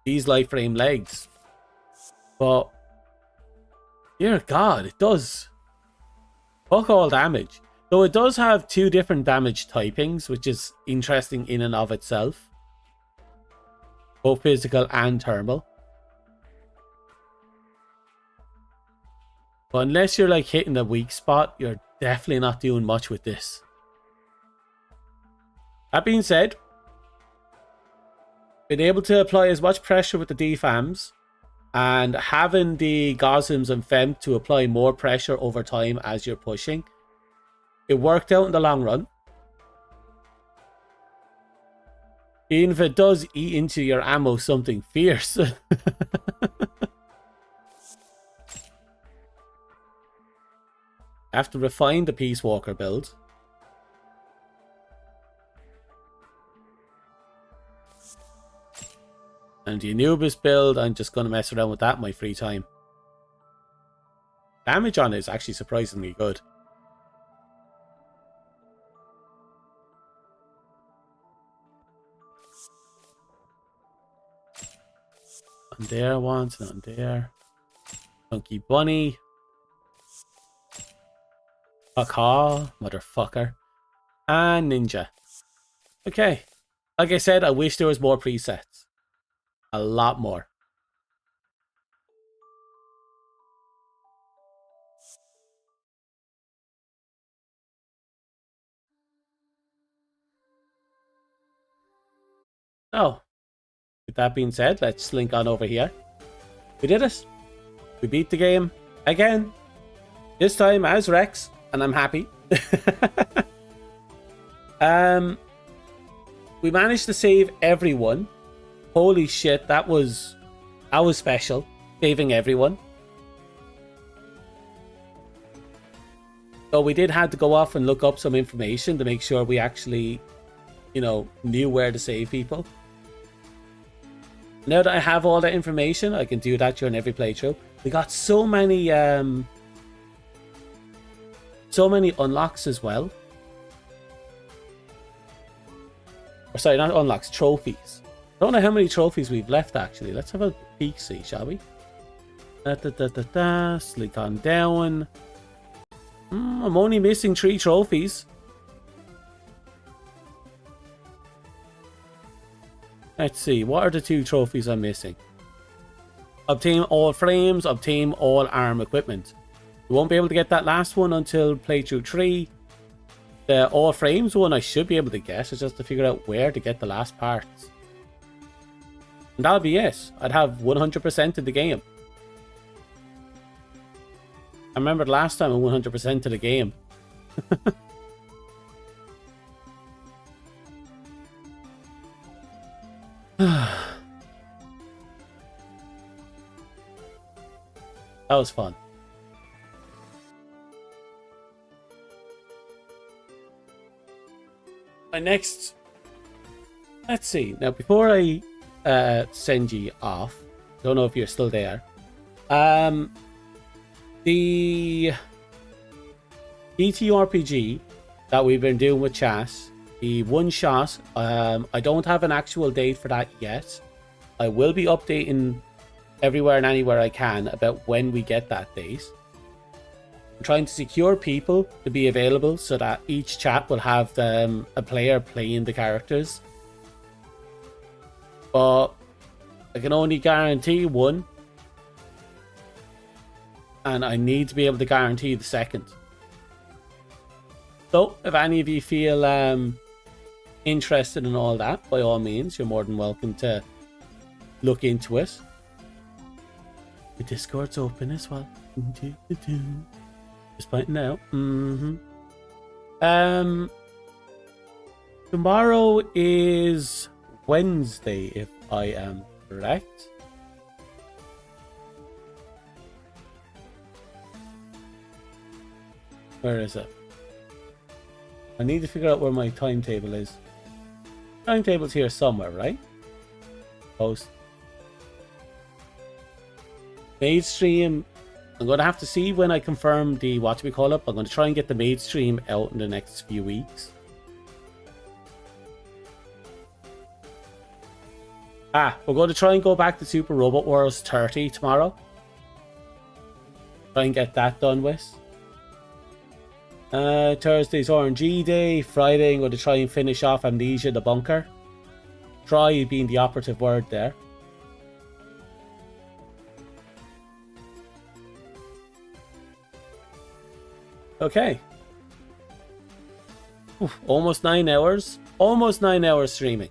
S1: these light frame legs. But, dear God, it does fuck all damage. Though it does have two different damage typings, which is interesting in and of itself. Both physical and thermal. But unless you're like hitting the weak spot, you're definitely not doing much with this. That being said, been able to apply as much pressure with the DFAMs and having the Gosms and Fem to apply more pressure over time as you're pushing, it worked out in the long run. Even if it does eat into your ammo something fierce. I have to refine the Peace Walker build. And the Anubis build, I'm just going to mess around with that in my free time. Damage on it is actually surprisingly good. On there once, and on there. Funky Bunny. Caw, motherfucker. And Ninja. Okay. Like I said, I wish there was more presets. A lot more. Oh. With that being said, let's slink on over here. We did it. We beat the game again. This time as Rex, and I'm happy. We managed to save everyone. Holy shit, that was special. Saving everyone. So we did have to go off and look up some information to make sure we actually, you know, knew where to save people. Now that I have all that information, I can do that during every playthrough. We got so many unlocks as well. Or sorry, not unlocks, trophies. I don't know how many trophies we've left actually. Let's have a peek, see, shall we? Slink on down. I'm only missing 3 trophies. Let's see, what are the 2 trophies I'm missing? Obtain all frames, obtain all arm equipment. We won't be able to get that last one until playthrough 3. The all frames one I should be able to get. It's just to figure out where to get the last parts. And that'll be it. I'd have 100% of the game. I remember the last time I 100% of the game. That was fun. My next... Let's see. Now, before I send you off, don't know if you're still there. The TTRPG that we've been doing with chat, the one shot, I don't have an actual date for that yet. I will be updating everywhere and anywhere I can about when we get that date. I'm trying to secure people to be available so that each chat will have a player playing the characters. But I can only guarantee one. And I need to be able to guarantee the second. So, if any of you feel interested in all that, by all means, you're more than welcome to look into it. The Discord's open as well. Just pointing out. Tomorrow is Wednesday, if I am correct. Where is it? I need to figure out where my timetable is. Timetable's here somewhere, right? Post. Maid stream. I'm going to have to see when I confirm the whatchamacallit. I'm going to try and get the maid stream out in the next few weeks. We're going to try and go back to Super Robot Wars 30 tomorrow. Try and get that done with. Thursday's RNG day. Friday I'm going to try and finish off Amnesia the Bunker. Try being the operative word there. Okay. Oof, almost 9 hours. Almost 9 hours streaming.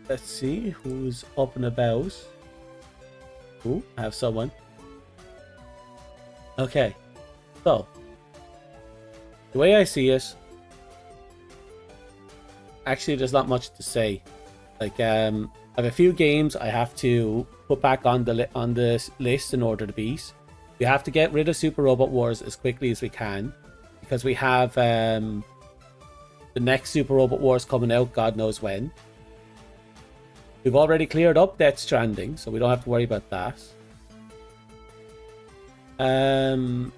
S1: Let's see who's up and about. Ooh, I have someone. Okay, so the way I see it, actually, there's not much to say. Like, I have a few games I have to put back on the list in order to beat. We have to get rid of Super Robot Wars as quickly as we can because we have the next Super Robot Wars coming out, God knows when. We've already cleared up Death Stranding, so we don't have to worry about that. I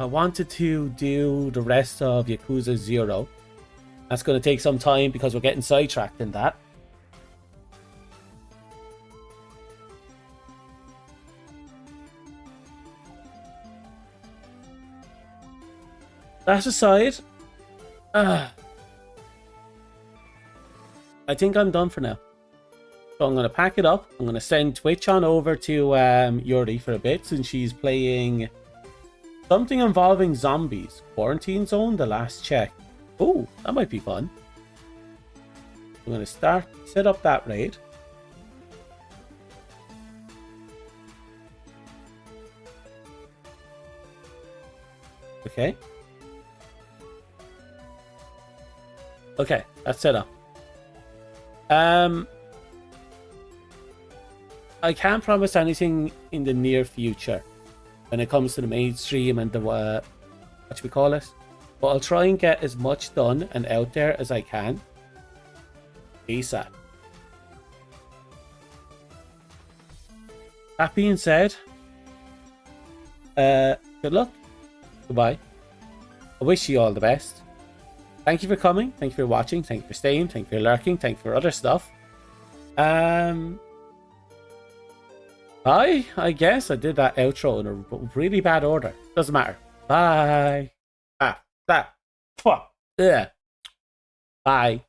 S1: wanted to do the rest of Yakuza 0. That's going to take some time because we're getting sidetracked in that. That aside, I think I'm done for now. So I'm going to pack it up. I'm going to send Twitch on over to Yuri for a bit since she's playing something involving zombies. Quarantine Zone, the last check. Oh, that might be fun. I'm going to set up that raid. Okay. Okay, that's set up. I can't promise anything in the near future when it comes to the mainstream and the what should we call it? But I'll try and get as much done and out there as I can. ASAP. That being said, good luck. Goodbye. I wish you all the best. Thank you for coming. Thank you for watching. Thank you for staying. Thank you for lurking. Thank you for other stuff. I guess I did that outro in a really bad order. Doesn't matter. Bye. Bye.